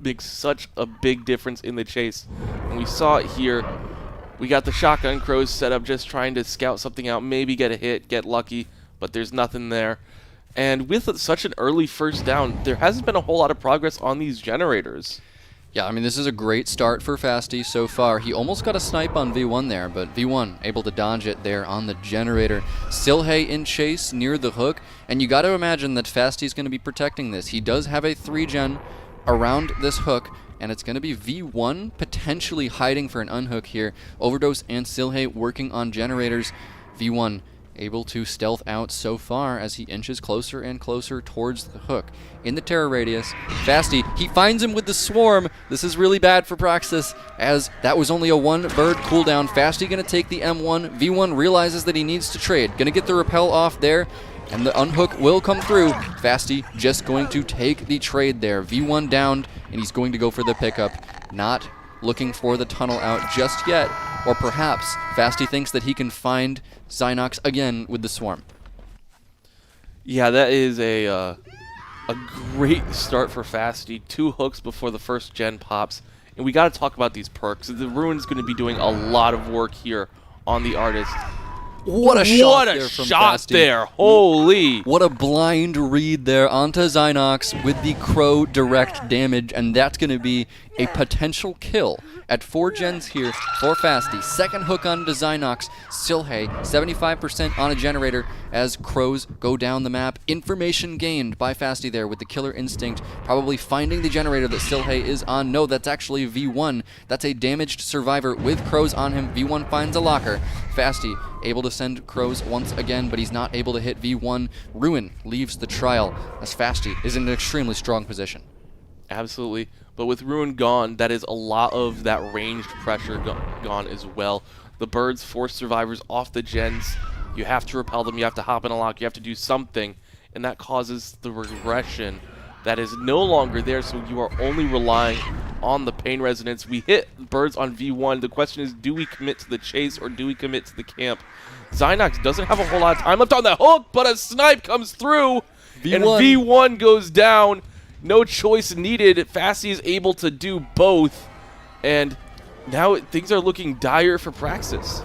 makes such a big difference in the chase. And we saw it here. We got the shotgun crows set up just trying to scout something out, maybe get a hit, get lucky, but there's nothing there. And with such an early first down, there hasn't been a whole lot of progress on these generators. Yeah, I mean, this is a great start for Fasty so far. He almost got a snipe on V1 there, but V1 able to dodge it there on the generator. Silhey in chase near the hook, and you got to imagine that Fasty's going to be protecting this. He does have a 3-gen around this hook, and it's going to be V1 potentially hiding for an unhook here. Overdose and Silhey working on generators. V1 able to stealth out so far as he inches closer and closer towards the hook. In the terror radius, Fasty, he finds him with the swarm. This is really bad for Praxis as that was only a 1-bird cooldown. Fasty going to take the M1. V1 realizes that he needs to trade. Going to get the repel off there. And the unhook will come through. Fasty just going to take the trade there. V1 downed, and he's going to go for the pickup. Not looking for the tunnel out just yet. Or perhaps Fasty thinks that he can find Zynox again with the swarm. Yeah, that is a great start for Fasty. 2 hooks before the first gen pops. And we got to talk about these perks. The Ruin's going to be doing a lot of work here on the artist. What a shot there from Fasty. There. Holy. What a blind read there onto Zynox with the Crow direct damage, and that's going to be a potential kill at 4 gens here for Fasty. Second hook onto Zynox. Silhey, 75% on a generator as Crows go down the map. Information gained by Fasty there with the killer instinct, probably finding the generator that Silhey is on. No, that's actually V1. That's a damaged survivor with Crows on him. V1 finds a locker. Fasty able to send Crows once again, but he's not able to hit V1. Ruin leaves the trial as Fasty is in an extremely strong position. Absolutely. But with Ruin gone, that is a lot of that ranged pressure gone as well. The birds force survivors off the gens. You have to repel them. You have to hop in a lock. You have to do something. And that causes the regression that is no longer there. So you are only relying on the pain resonance. We hit birds on V1. The question is, do we commit to the chase or do we commit to the camp? Zynox doesn't have a whole lot of time left on that hook, but a snipe comes through. And V1 goes down. No choice needed. Fasty is able to do both. And now things are looking dire for Praxis.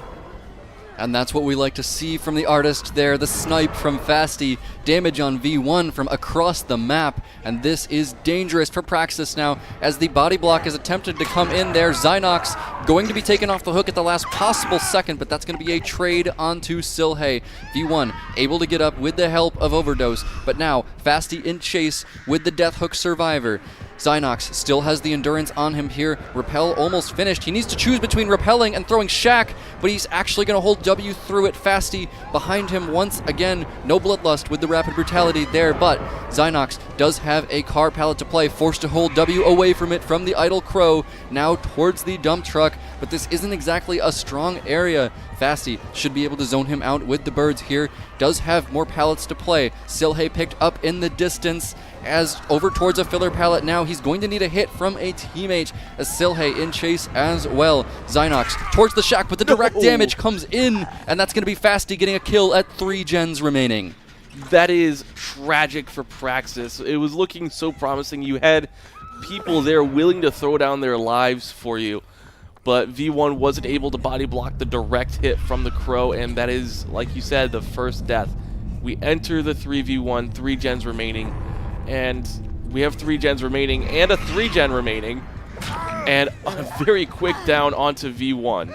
And that's what we like to see from the artist there. The snipe from Fasty. Damage on V1 from across the map. And this is dangerous for Praxis now as the body block is attempted to come in there. Zynox going to be taken off the hook at the last possible second, but that's going to be a trade onto Silhey. V1 able to get up with the help of Overdose, but now Fasty in chase with the death hook survivor. Zynox still has the endurance on him here. Repel almost finished. He needs to choose between repelling and throwing Shack, but he's actually going to hold W through it. Fasty behind him once again. No Bloodlust with the rapid brutality there, but Zynox does have a car pallet to play, forced to hold W away from it from the idle Crow, now towards the dump truck, but this isn't exactly a strong area. Fasty should be able to zone him out with the birds here. Does have more pallets to play. Silhey picked up in the distance as over towards a filler pallet now. He's going to need a hit from a teammate as Silhey in chase as well. Zynox towards the shack, but the direct damage comes in, and that's going to be Fasty getting a kill at 3 gens remaining. That is tragic for Praxis. It was looking so promising. You had people there willing to throw down their lives for you, but V1 wasn't able to body block the direct hit from the Crow, and that is, like you said, the first death. We enter the 3v1, 3 gens remaining, and we have 3 gens remaining and a 3 gen remaining, And a very quick down onto V1.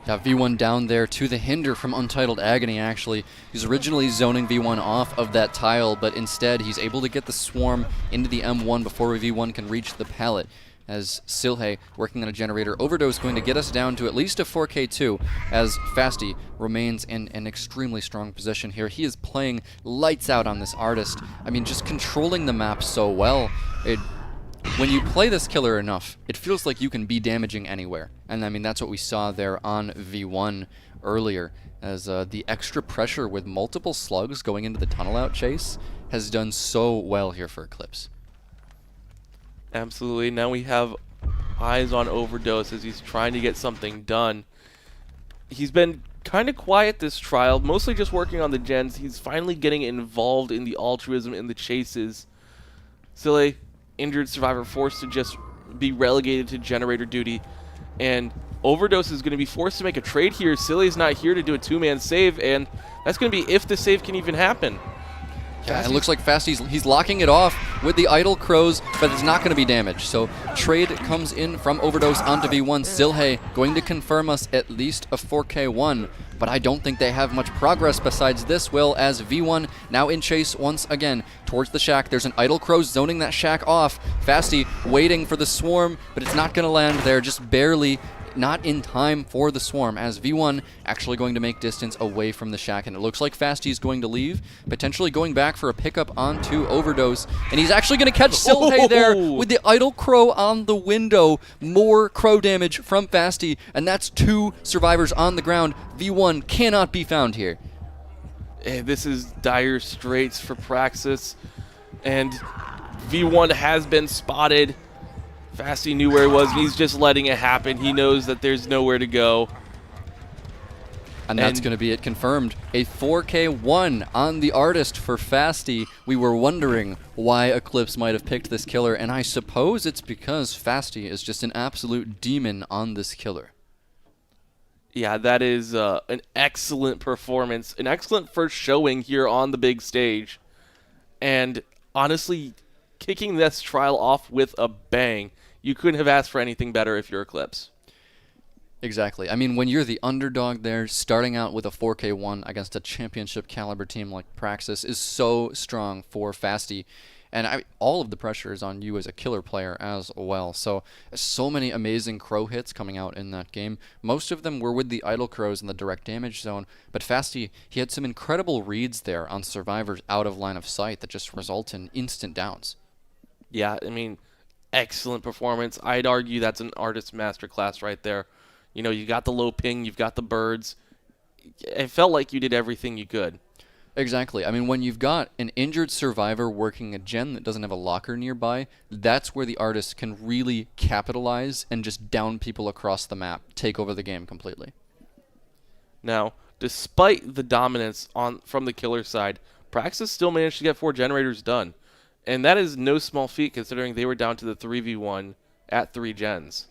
Yeah, V1 down there to the hinder from Untitled Agony, actually. He's originally zoning V1 off of that tile, but instead he's able to get the swarm into the M1 before V1 can reach the pallet. As Silhe, working on a generator overdose, going to get us down to at least a 4K2, as Fasty remains in an extremely strong position here. He is playing lights out on this artist. I mean, just controlling the map so well. When you play this killer enough, it feels like you can be damaging anywhere. And I mean, that's what we saw there on V1 earlier, as the extra pressure with multiple slugs going into the tunnel out chase has done so well here for Eclipse. Absolutely. Now we have eyes on Overdose as he's trying to get something done. He's been kind of quiet this trial, mostly just working on the gens. He's finally getting involved in the altruism in the chases. Silly, injured survivor, forced to just be relegated to generator duty. And Overdose is going to be forced to make a trade here. Silly's not here to do a two-man save, and that's going to be if the save can even happen. Yeah, it looks like he's locking it off with the Idle Crows, but it's not going to be damaged. So trade comes in from Overdose onto V1. Silhe going to confirm us at least a 4K1, but I don't think they have much progress besides this, Will, as V1 now in chase once again towards the shack. There's an Idle Crow zoning that shack off. Fasty waiting for the swarm, but it's not going to land there, just barely. Not in time for the swarm, as V1 actually going to make distance away from the shack, and it looks like Fasty's going to leave, potentially going back for a pickup onto Overdose, and he's actually going to catch Silhe there with the Idle Crow on the window. More crow damage from Fasty, and that's 2 survivors on the ground. V1 cannot be found here. This is dire straits for Praxis, and V1 has been spotted. Fasty knew where he was, and he's just letting it happen. He knows that there's nowhere to go. And that's going to be it confirmed. A 4K1 on the artist for Fasty. We were wondering why Eclipse might have picked this killer, and I suppose it's because Fasty is just an absolute demon on this killer. Yeah, that is an excellent performance, an excellent first showing here on the big stage. And honestly, kicking this trial off with a bang. You couldn't have asked for anything better if you're Eclipse. Exactly. I mean, when you're the underdog there, starting out with a 4K1 against a championship caliber team like Praxis is so strong for Fasty. And all of the pressure is on you as a killer player as well. So many amazing crow hits coming out in that game. Most of them were with the Idle Crows in the direct damage zone. But Fasty, he had some incredible reads there on survivors out of line of sight that just result in instant downs. Yeah, I mean, excellent performance. I'd argue that's an artist masterclass right there. You know, you got the low ping, you've got the birds. It felt like you did everything you could. Exactly. I mean, when you've got an injured survivor working a gen that doesn't have a locker nearby, that's where the artist can really capitalize and just down people across the map, take over the game completely. Now, despite the dominance from the killer side, Praxis still managed to get 4 generators done. And that is no small feat considering they were down to the 3v1 at 3 gens.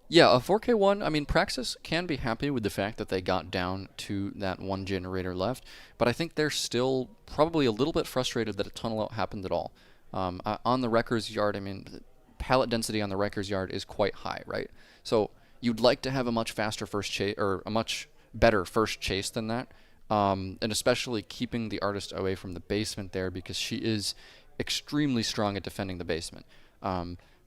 Yeah, a 4K1, I mean, Praxis can be happy with the fact that they got down to that 1 generator left, but I think they're still probably a little bit frustrated that a tunnel out happened at all. On the Wrecker's Yard, I mean, pallet density on the Wrecker's Yard is quite high, right? So you'd like to have a much faster first chase, or a much better first chase than that. And especially keeping the artist away from the basement there, because she is extremely strong at defending the basement.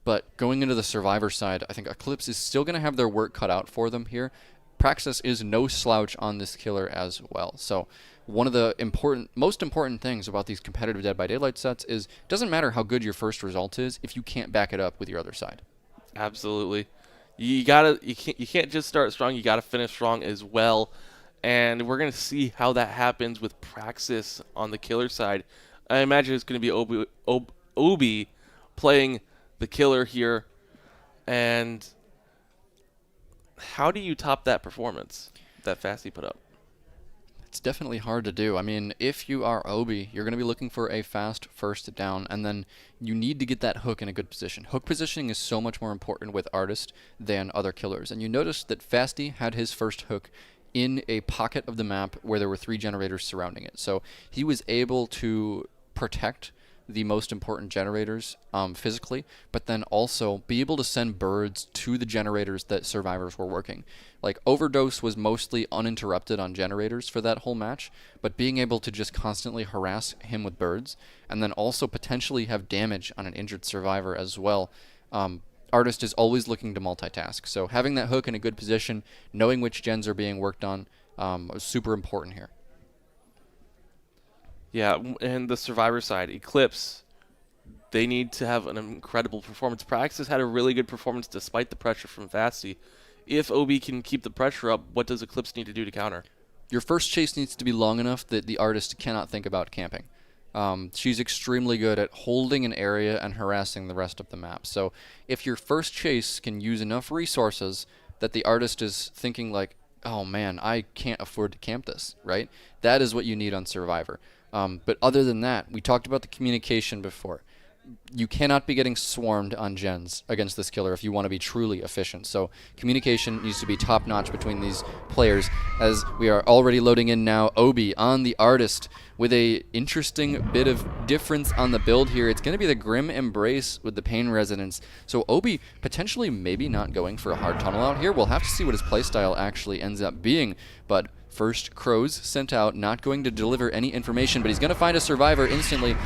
But going into the survivor side, I think Eclipse is still going to have their work cut out for them here. Praxis is no slouch on this killer as well. So one of the most important things about these competitive Dead by Daylight sets is it doesn't matter how good your first result is if you can't back it up with your other side. Absolutely. You can't just start strong, you gotta finish strong as well. And we're going to see how that happens with Praxis on the killer side. I imagine it's going to be Obi playing the killer here. And how do you top that performance that Fasty put up? It's definitely hard to do. I mean, if you are Obi, you're going to be looking for a fast first down, and then you need to get that hook in a good position. Hook positioning is so much more important with Artist than other killers. And you notice that Fasty had his first hook in a pocket of the map where there were 3 generators surrounding it. So he was able to protect the most important generators physically, but then also be able to send birds to the generators that survivors were working. Like, Overdose was mostly uninterrupted on generators for that whole match, but being able to just constantly harass him with birds, and then also potentially have damage on an injured survivor as well. Artist is always looking to multitask, so having that hook in a good position, knowing which gens are being worked on, was super important here. Yeah, and the survivor side, Eclipse, they need to have an incredible performance. Praxis had a really good performance despite the pressure from Vasty. If OB can keep the pressure up, what does Eclipse need to do to counter? Your first chase needs to be long enough that the artist cannot think about camping. She's extremely good at holding an area and harassing the rest of the map. So if your first chase can use enough resources that the artist is thinking like, oh man, I can't afford to camp this, right? That is what you need on Survivor. But other than that, we talked about the communication before. You cannot be getting swarmed on gens against this killer if you want to be truly efficient. So communication needs to be top-notch between these players, as we are already loading in now Obi on the artist with a interesting bit of difference on the build here. It's going to be the Grim Embrace with the Pain Resonance. So Obi potentially maybe not going for a hard tunnel out here. We'll have to see what his playstyle actually ends up being, but first Crows sent out, not going to deliver any information, but he's going to find a survivor instantly.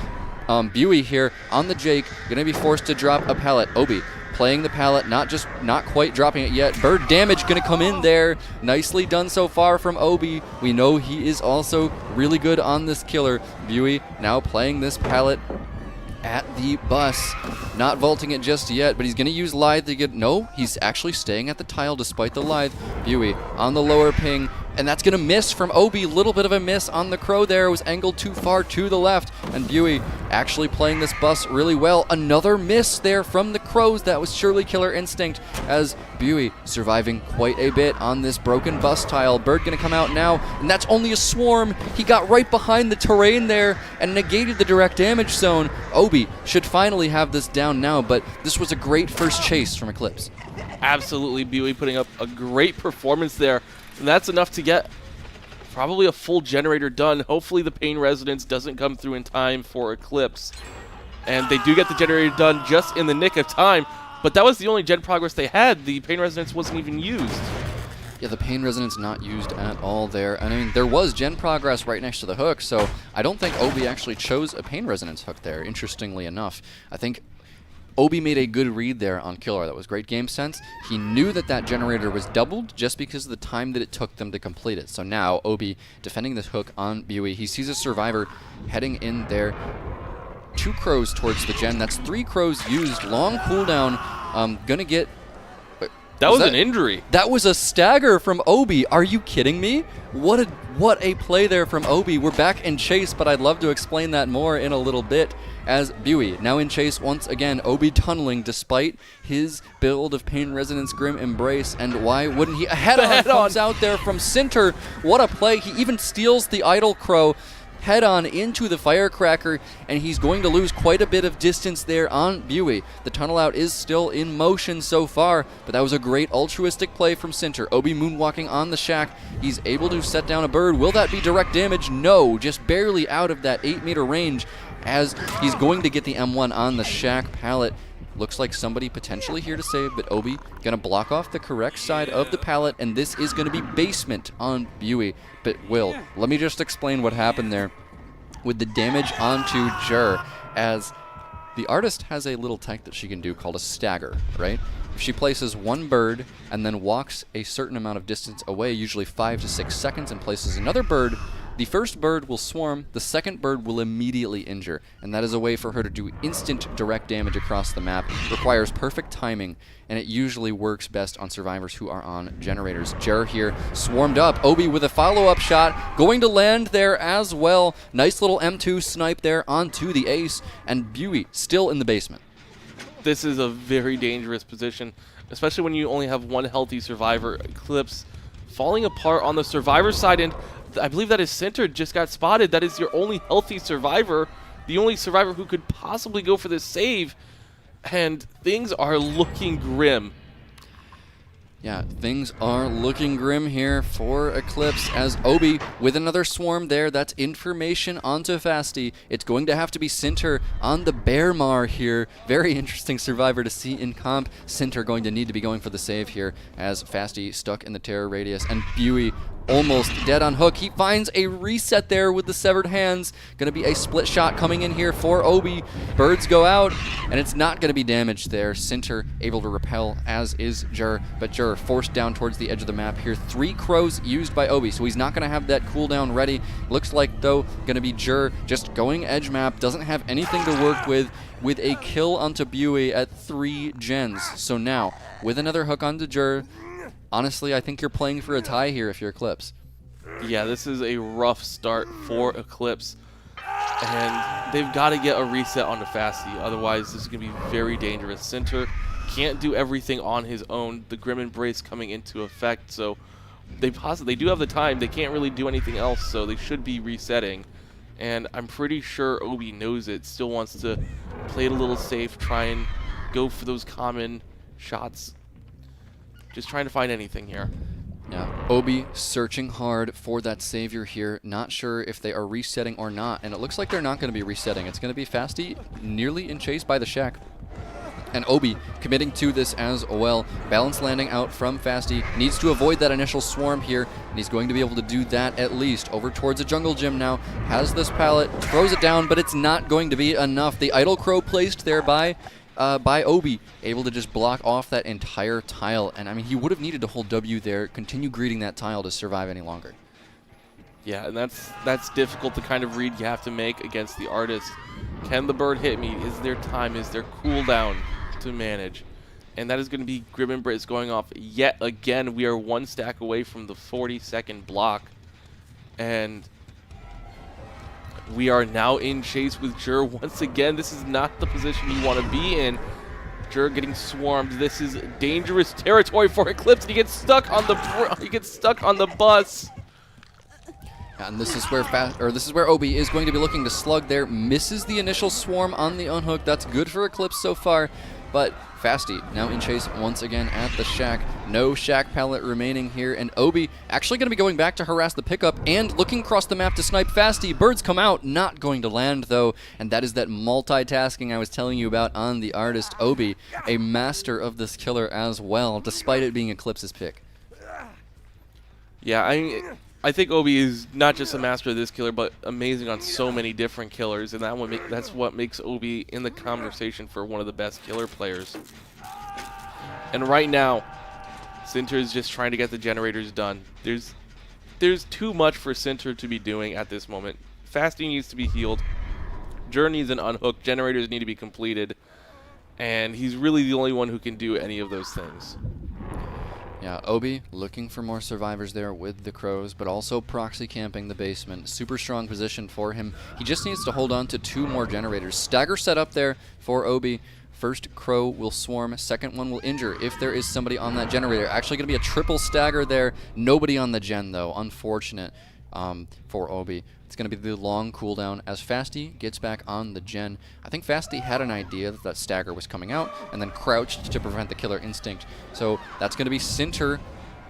Buey here on the Jake, going to be forced to drop a pallet. Obi playing the pallet, not quite dropping it yet. Bird damage going to come in there. Nicely done so far from Obi. We know he is also really good on this killer. Buey now playing this pallet at the bus. Not vaulting it just yet, but he's going to use Lithe to get... No, he's actually staying at the tile despite the Lithe. Buey on the lower ping, and that's going to miss from Obi. Little bit of a miss on the Crow there. It was angled too far to the left, and Buey actually playing this bus really well. Another miss there from the Crows. That was surely Killer Instinct, as Buey surviving quite a bit on this broken bus tile. Bird going to come out now, and that's only a swarm. He got right behind the terrain there and negated the direct damage zone. Obi should finally have this down now, but this was a great first chase from Eclipse. Absolutely, Buey putting up a great performance there. And that's enough to get probably a full generator done. Hopefully the Pain Resonance doesn't come through in time for Eclipse. And they do get the generator done just in the nick of time. But that was the only gen progress they had. The Pain Resonance wasn't even used. Yeah, the Pain Resonance not used at all there. I mean, there was gen progress right next to the hook, so I don't think Obi actually chose a Pain Resonance hook there, interestingly enough. I think Obi made a good read there on Killer. That was great game sense. He knew that that generator was doubled just because of the time that it took them to complete it. So now Obi defending this hook on Buey. He sees a survivor heading in there. 2 Crows towards the gen. That's 3 Crows used. Long cooldown. Gonna get... That was an injury. That was a stagger from Obi. Are you kidding me? What a play there from Obi. We're back in chase, but I'd love to explain that more in a little bit. As Buey now in chase once again. Obi tunneling despite his build of Pain Resonance Grim Embrace. And why wouldn't he? A head-on comes out there from Sinter. What a play. He even steals the Idle Crow head-on into the Firecracker, and he's going to lose quite a bit of distance there on Buey. The tunnel out is still in motion so far, but that was a great altruistic play from Sinter. Obi moonwalking on the shack. He's able to set down a bird. Will that be direct damage? No, just barely out of that 8-meter range, as he's going to get the M1 on the shack pallet. Looks like somebody potentially here to save, but Obi gonna block off the correct side of the pallet, and this is gonna be basement on Buey. But Will, let me just explain what happened there with the damage onto Jur, as the artist has a little tech that she can do called a stagger, right? If she places one bird and then walks a certain amount of distance away, usually 5 to 6 seconds, and places another bird, the first bird will swarm, the second bird will immediately injure, and that is a way for her to do instant direct damage across the map. It requires perfect timing, and it usually works best on survivors who are on generators. Jer here swarmed up. Obi with a follow-up shot, going to land there as well. Nice little M2 snipe there onto the ace, and Buey still in the basement. This is a very dangerous position, especially when you only have one healthy survivor. Eclipse falling apart on the survivor side, and I believe that his center just got spotted. That is your only healthy survivor, the only survivor who could possibly go for this save, and things are looking grim. Yeah, things are looking grim here for Eclipse as Obi with another swarm there. That's information onto Fasti. It's going to have to be Sinter on the Bearmar here. Very interesting survivor to see in comp. Sinter going to need to be going for the save here as Fasti stuck in the terror radius and Buey almost dead on hook. He finds a reset there with the severed hands. Going to be a split shot coming in here for Obi. Birds go out, and it's not going to be damaged there. Sinter able to repel, as is Jur, but Jur forced down towards the edge of the map here. 3 crows used by Obi, so he's not going to have that cooldown ready. Looks like, though, going to be Jur just going edge map. Doesn't have anything to work with a kill onto Buey at 3 gens. So now, with another hook onto Jur, honestly, I think you're playing for a tie here if you're Eclipse. Yeah, this is a rough start for Eclipse. And they've got to get a reset onto Fasti. Otherwise, this is going to be very dangerous. Sinter can't do everything on his own. The Grim Embrace coming into effect. So they do have the time. They can't really do anything else. So they should be resetting. And I'm pretty sure Obi knows it. Still wants to play it a little safe. Try and go for those common shots. Just trying to find anything here. Yeah, Obi searching hard for that savior here. Not sure if they are resetting or not. And it looks like they're not going to be resetting. It's going to be Fasti nearly in chase by the shack. And Obi committing to this as well. Balance landing out from Fasti. Needs to avoid that initial swarm here. And he's going to be able to do that at least. Over towards a jungle gym now. Has this pallet. Throws it down, but it's not going to be enough. The idle crow placed there by Obi, able to just block off that entire tile. And I mean, he would have needed to hold W there, continue greeting that tile to survive any longer. Yeah, and that's difficult to kind of read. You have to make against the artist. Can the bird hit me? Is there time? Is there cooldown to manage? And that is going to be Grim Embrace going off yet again. We are 1 stack away from the 40-second block. And we are now in chase with Jur once again. This is not the position you want to be in. Jur getting swarmed. This is dangerous territory for Eclipse. He gets stuck on the bus. And this is where Obi is going to be looking to slug there. Misses the initial swarm on the unhook. That's good for Eclipse so far. But Fasti now in chase once again at the shack. No shack pallet remaining here. And Obi actually going to be going back to harass the pickup and looking across the map to snipe Fasti. Birds come out. Not going to land, though. And that is that multitasking I was telling you about on the artist. Obi, a master of this killer as well, despite it being Eclipse's pick. Yeah, I think Obi is not just a master of this killer, but amazing on so many different killers, and that's what makes Obi in the conversation for one of the best killer players. And right now, Sinter is just trying to get the generators done. There's too much for Sinter to be doing at this moment. Fasti needs to be healed. Jur needs an unhook. Generators need to be completed. And he's really the only one who can do any of those things. Yeah, Obi looking for more survivors there with the crows, but also proxy camping the basement. Super strong position for him. He just needs to hold on to 2 more generators. Stagger set up there for Obi. First crow will swarm, second one will injure if there is somebody on that generator. Actually going to be a triple stagger there. Nobody on the gen, though. Unfortunate for Obi. It's going to be the long cooldown as Fasti gets back on the gen. I think Fasti had an idea that that stagger was coming out and then crouched to prevent the killer instinct. So that's going to be Sinter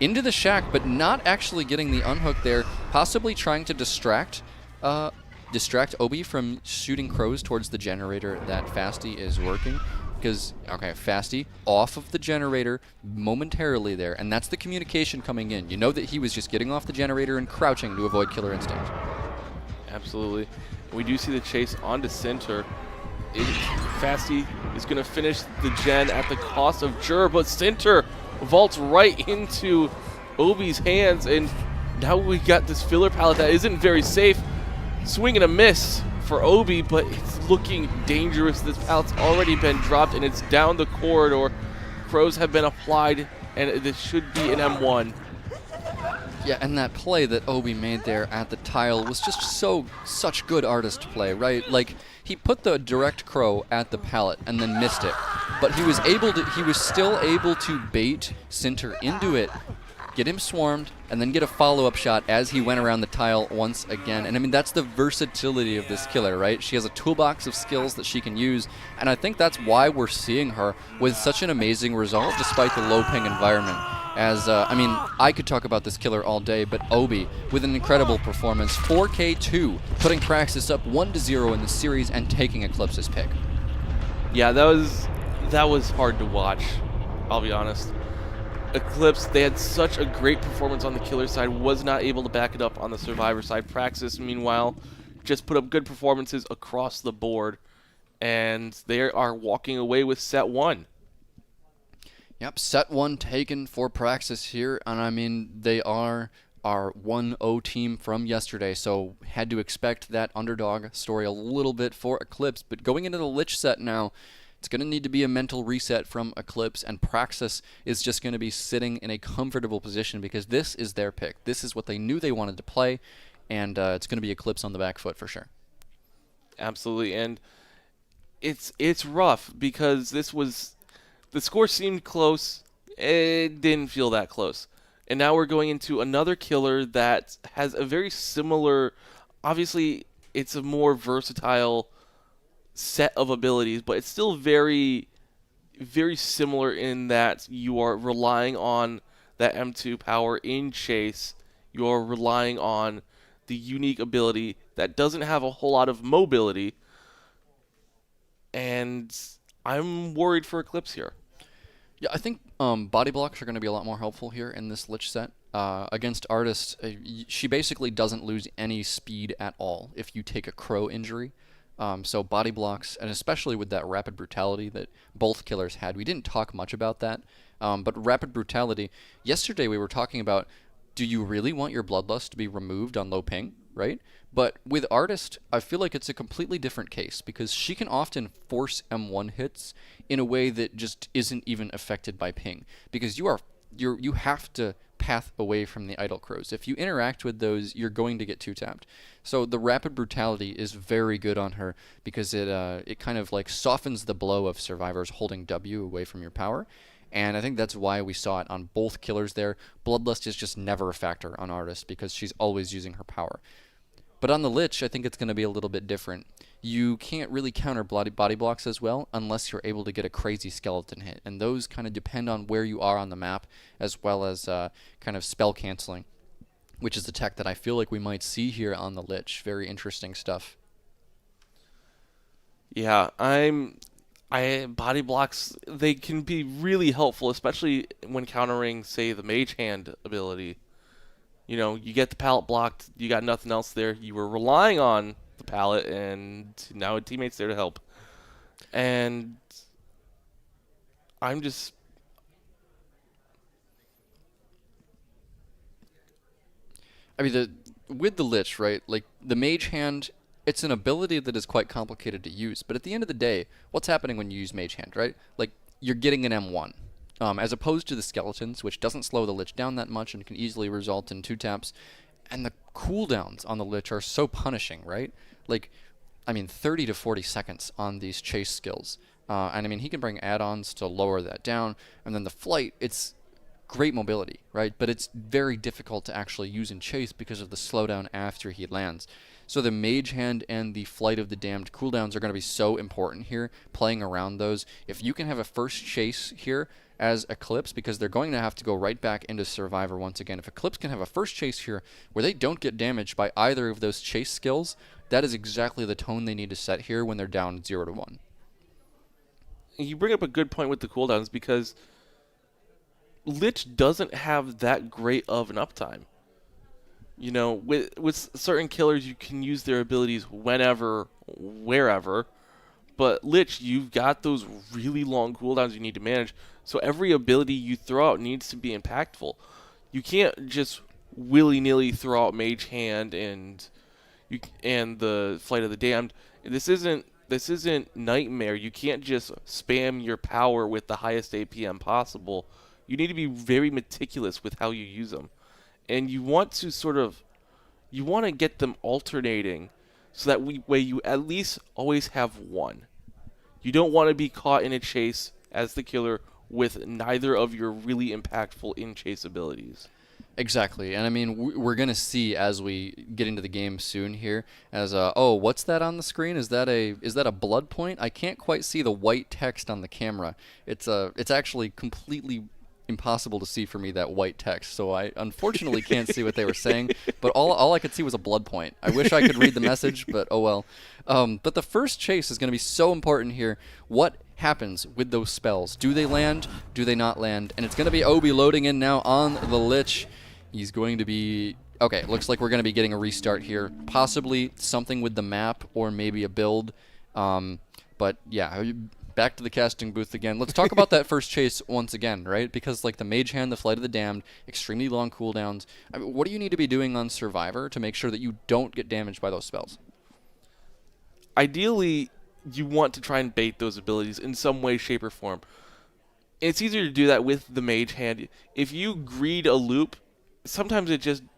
into the shack, but not actually getting the unhook there, possibly trying to distract Obi from shooting crows towards the generator that Fasti is working. Because, okay, Fasti off of the generator momentarily there, and that's the communication coming in. You know that he was just getting off the generator and crouching to avoid killer instinct. Absolutely. We do see the chase onto Sinter. Fasti is going to finish the gen at the cost of Jur, but Sinter vaults right into Obi's hands, and now we got this filler pallet that isn't very safe. Swing and a miss for Obi, but it's looking dangerous. This pallet's already been dropped, and it's down the corridor. Crows have been applied, and this should be an M1. Yeah, and that play that Obi made there at the tile was just such good artist play, right? Like, he put the direct crow at the pallet and then missed it. But he was still able to bait Sinter into it, get him swarmed, and then get a follow-up shot as he went around the tile once again. And I mean, that's the versatility of this killer, right? She has a toolbox of skills that she can use, and I think that's why we're seeing her with such an amazing result despite the low ping environment. As, I mean, I could talk about this killer all day, but Obi, with an incredible performance, 4K2, putting Praxis up 1-0 in the series and taking Eclipse's pick. Yeah, that was hard to watch, I'll be honest. Eclipse, they had such a great performance on the killer side, was not able to back it up on the survivor side. Praxis, meanwhile, just put up good performances across the board, and they are walking away with set 1. Yep, set 1 taken for Praxis here, and I mean, they are our 1-0 team from yesterday, so had to expect that underdog story a little bit for Eclipse, but going into the Lich set now, it's going to need to be a mental reset from Eclipse, and Praxis is just going to be sitting in a comfortable position because this is their pick. This is what they knew they wanted to play, and it's going to be Eclipse on the back foot for sure. Absolutely, and it's rough because the score seemed close. It didn't feel that close. And now we're going into another killer that has a very similar, obviously it's a more versatile set of abilities, but it's still very, very similar in that you are relying on that M2 power in chase. You're relying on the unique ability that doesn't have a whole lot of mobility. And I'm worried for Eclipse here. Yeah, I think body blocks are going to be a lot more helpful here in this Lich set. Against Artist, she basically doesn't lose any speed at all if you take a crow injury. So body blocks, and especially with that rapid brutality that both killers had, we didn't talk much about that, but rapid brutality, yesterday we were talking about, do you really want your Bloodlust to be removed on low ping, right? But with Artist, I feel like it's a completely different case because she can often force M1 hits in a way that just isn't even affected by ping because you have to path away from the idle crows. If you interact with those, you're going to get two-tapped. So the rapid brutality is very good on her because it kind of like softens the blow of survivors holding W away from your power. And I think that's why we saw it on both killers there. Bloodlust is just never a factor on Artist because she's always using her power. But on the Lich, I think it's going to be a little bit different. You can't really counter body blocks as well unless you're able to get a crazy skeleton hit. And those kind of depend on where you are on the map as well as kind of spell canceling, which is the tech that I feel like we might see here on the Lich. Very interesting stuff. Yeah, body blocks, they can be really helpful, especially when countering, say, the Mage Hand ability. You know, you get the pallet blocked, you got nothing else there. You were relying on the pallet, and now a teammate's there to help. And I'm just... I mean, with the Lich, right, like, the Mage Hand, it's an ability that is quite complicated to use. But at the end of the day, what's happening when you use Mage Hand, right? Like, you're getting an M1. As opposed to the Skeletons, which doesn't slow the Lich down that much and can easily result in two taps. And the cooldowns on the Lich are so punishing, right? Like, I mean, 30 to 40 seconds on these chase skills. And I mean, he can bring add-ons to lower that down. And then the flight, it's great mobility, right? But it's very difficult to actually use in chase because of the slowdown after he lands. So the Mage Hand and the Flight of the Damned cooldowns are going to be so important here, playing around those. If you can have a first chase here as Eclipse, because they're going to have to go right back into Survivor once again. If Eclipse can have a first chase here where they don't get damaged by either of those chase skills, that is exactly the tone they need to set here when they're down 0-1. You bring up a good point with the cooldowns because Lich doesn't have that great of an uptime. You know, with certain killers, you can use their abilities whenever, wherever. But Lich, you've got those really long cooldowns you need to manage. So every ability you throw out needs to be impactful. You can't just willy-nilly throw out Mage Hand and the Flight of the Damned. This isn't Nightmare. You can't just spam your power with the highest APM possible. You need to be very meticulous with how you use them. And you want to get them alternating so that way you at least always have one. You don't want to be caught in a chase as the killer with neither of your really impactful in-chase abilities. Exactly, and I mean, we're going to see as we get into the game soon here, as, oh, what's that on the screen? Is that a blood point? I can't quite see the white text on the camera. It's actually completely impossible to see for me that white text, so I unfortunately can't see what they were saying, but all I could see was a blood point. I wish I could read the message, but oh well. But the first chase is going to be so important here. What happens with those spells? Do they land? Do they not land? And it's going to be Obi loading in now on the Lich. He's going to be... Okay, looks like we're going to be getting a restart here. Possibly something with the map or maybe a build. But yeah, back to the casting booth again. Let's talk about that first chase once again, right? Because like the Mage Hand, the Flight of the Damned, extremely long cooldowns. I mean, what do you need to be doing on Survivor to make sure that you don't get damaged by those spells? Ideally, you want to try and bait those abilities in some way, shape, or form. It's easier to do that with the Mage Hand. If you greed a loop, sometimes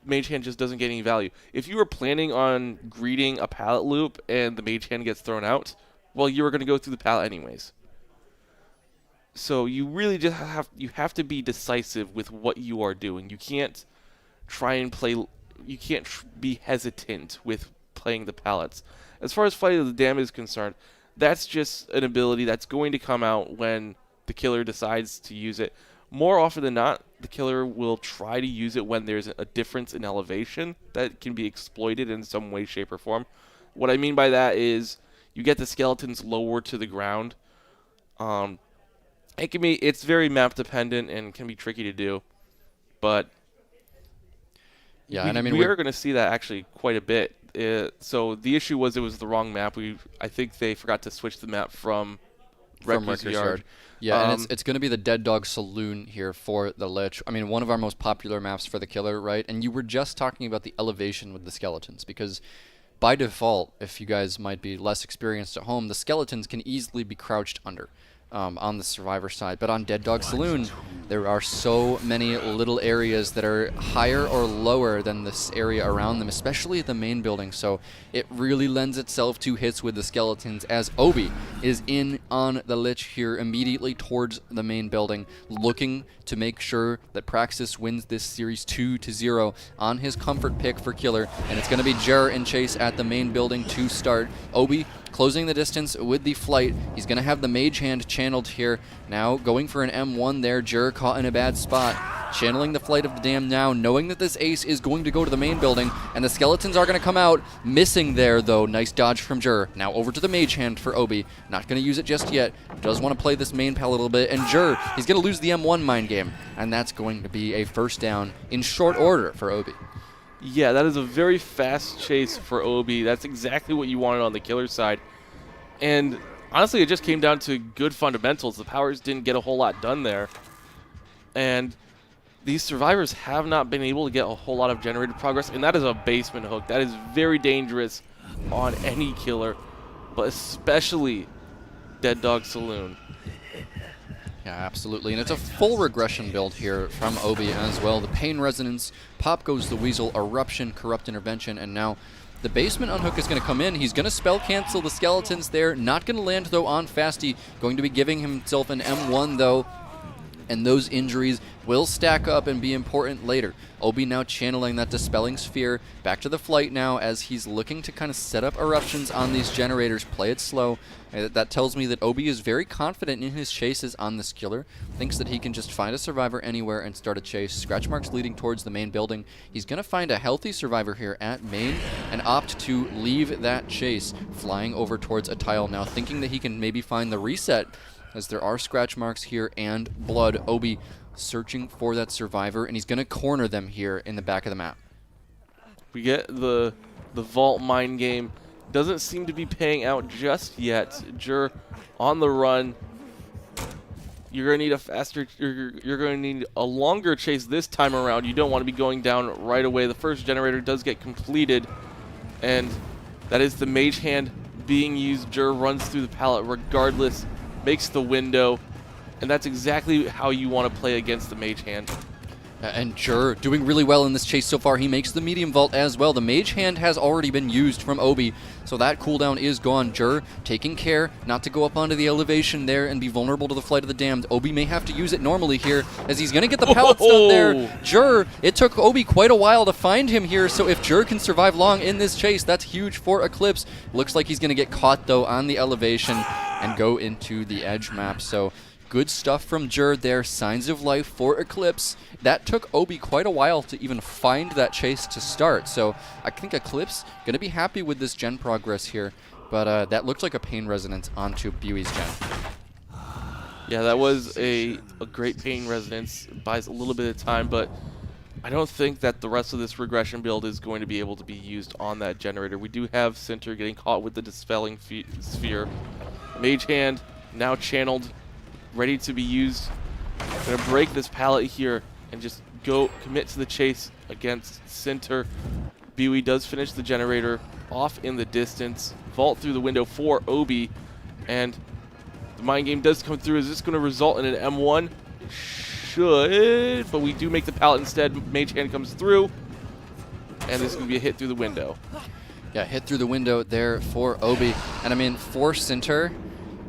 Mage Hand just doesn't get any value. If you were planning on greeting a pallet loop and the Mage Hand gets thrown out, well, you were going to go through the pallet anyways. So you really just have to be decisive with what you are doing. You can't try and play. You can't be hesitant with playing the pallets. As far as Flight of the Damned is concerned, that's just an ability that's going to come out when the killer decides to use it. More often than not, the killer will try to use it when there's a difference in elevation that can be exploited in some way, shape, or form. What I mean by that is you get the skeletons lower to the ground. It's very map dependent and can be tricky to do, but yeah, and I mean we are going to see that actually quite a bit. So the issue was it was the wrong map. I think they forgot to switch the map from Wrecker's Yard. Yeah, and it's going to be the Dead Dog Saloon here for the Lich. I mean, one of our most popular maps for the killer, right? And you were just talking about the elevation with the skeletons, because by default, if you guys might be less experienced at home, the skeletons can easily be crouched under on the Survivor side. But on Dead Dog Saloon, there are so many little areas that are higher or lower than this area around them, especially the main building. So it really lends itself to hits with the skeletons, as Obi is in on the Lich here immediately towards the main building, looking to make sure that Praxis wins this series 2-0 on his comfort pick for killer. And it's going to be Jer in chase at the main building to start. Obi closing the distance with the flight. He's going to have the Mage Hand channeled here. Now going for an M1 there. Jer caught in a bad spot. Channeling the Flight of the Damned now, knowing that this ace is going to go to the main building, and the skeletons are going to come out. Missing there, though. Nice dodge from Jer. Now over to the Mage Hand for Obi. Not going to use it just yet. Does want to play this main pal a little bit. And Jer, he's going to lose the M1 mind game. And that's going to be a first down in short order for Obi. Yeah, that is a very fast chase for Obi. That's exactly what you wanted on the killer side. And honestly, it just came down to good fundamentals. The powers didn't get a whole lot done there. And these survivors have not been able to get a whole lot of generated progress, and that is a basement hook. That is very dangerous on any killer, but especially Dead Dog Saloon. Yeah, absolutely. And it's a full regression build here from Obi as well. The Pain Resonance, Pop Goes the Weasel, Eruption, Corrupt Intervention, and now the basement unhook is going to come in. He's going to spell cancel the skeletons there. Not going to land, though, on Fasty. Going to be giving himself an M1, though. And those injuries will stack up and be important later. Obi now channeling that Dispelling Sphere back to the flight now as he's looking to kind of set up eruptions on these generators, play it slow. That tells me that Obi is very confident in his chases on this killer, thinks that he can just find a survivor anywhere and start a chase. Scratch marks leading towards the main building. He's going to find a healthy survivor here at main and opt to leave that chase, flying over towards a tile now, thinking that he can maybe find the reset, as there are scratch marks here and blood. Obi searching for that survivor, and he's going to corner them here in the back of the map. We get the vault mind game. Doesn't seem to be paying out just yet. Jer on the run. You're going to need a faster, you're going to need a longer chase this time around. You don't want to be going down right away. The first generator does get completed, and that is the Mage Hand being used. Jer runs through the pallet regardless, makes the window, and that's exactly how you want to play against the Mage Hand. And Jer doing really well in this chase so far. He makes the medium vault as well. The Mage Hand has already been used from Obi, so that cooldown is gone. Jer taking care not to go up onto the elevation there and be vulnerable to the Flight of the Damned. Obi may have to use it normally here, as he's going to get the pallets done there. Jer, it took Obi quite a while to find him here, so if Jer can survive long in this chase, that's huge for Eclipse. Looks like he's going to get caught, though, on the elevation and go into the edge map. So Good stuff from Jur there. Signs of life for Eclipse. That took Obi quite a while to even find that chase to start. So I think Eclipse going to be happy with this gen progress here. But that looked like a pain resonance onto Bui's gen. Yeah, that was a great pain resonance. It buys a little bit of time, but I don't think that the rest of this regression build is going to be able to be used on that generator. We do have Center getting caught with the Dispelling Sphere. Mage Hand now channeled, ready to be used. Gonna break this pallet here and just go commit to the chase against Center. Bui does finish the generator off in the distance. Vault through the window for Obi, and the mind game does come through. Is this going to result in an M1? It should, but we do make the pallet instead. Mage Hand comes through, and this is going to be a hit through the window. Yeah, hit through the window there for Obi. And I mean, for Center,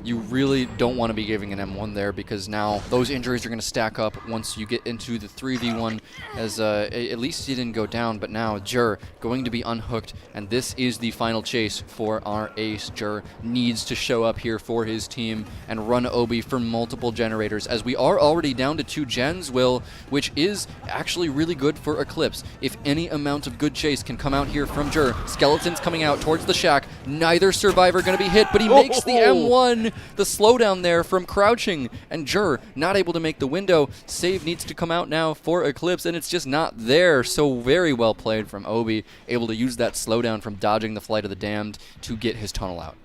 you really don't want to be giving an M1 there, because now those injuries are going to stack up once you get into the 3v1, as at least he didn't go down, but now Jur going to be unhooked, and this is the final chase for our ace. Jur needs to show up here for his team and run Obi for multiple generators, as we are already down to 2 gens, Will, which is actually really good for Eclipse. If any amount of good chase can come out here from Jur, Skeletons coming out towards the shack, neither survivor going to be hit, but he makes the M1. The slowdown there from crouching, and Jur not able to make the window. Save needs to come out now for Eclipse, and it's just not there. So very well played from Obi, able to use that slowdown from dodging the Flight of the Damned to get his tunnel out.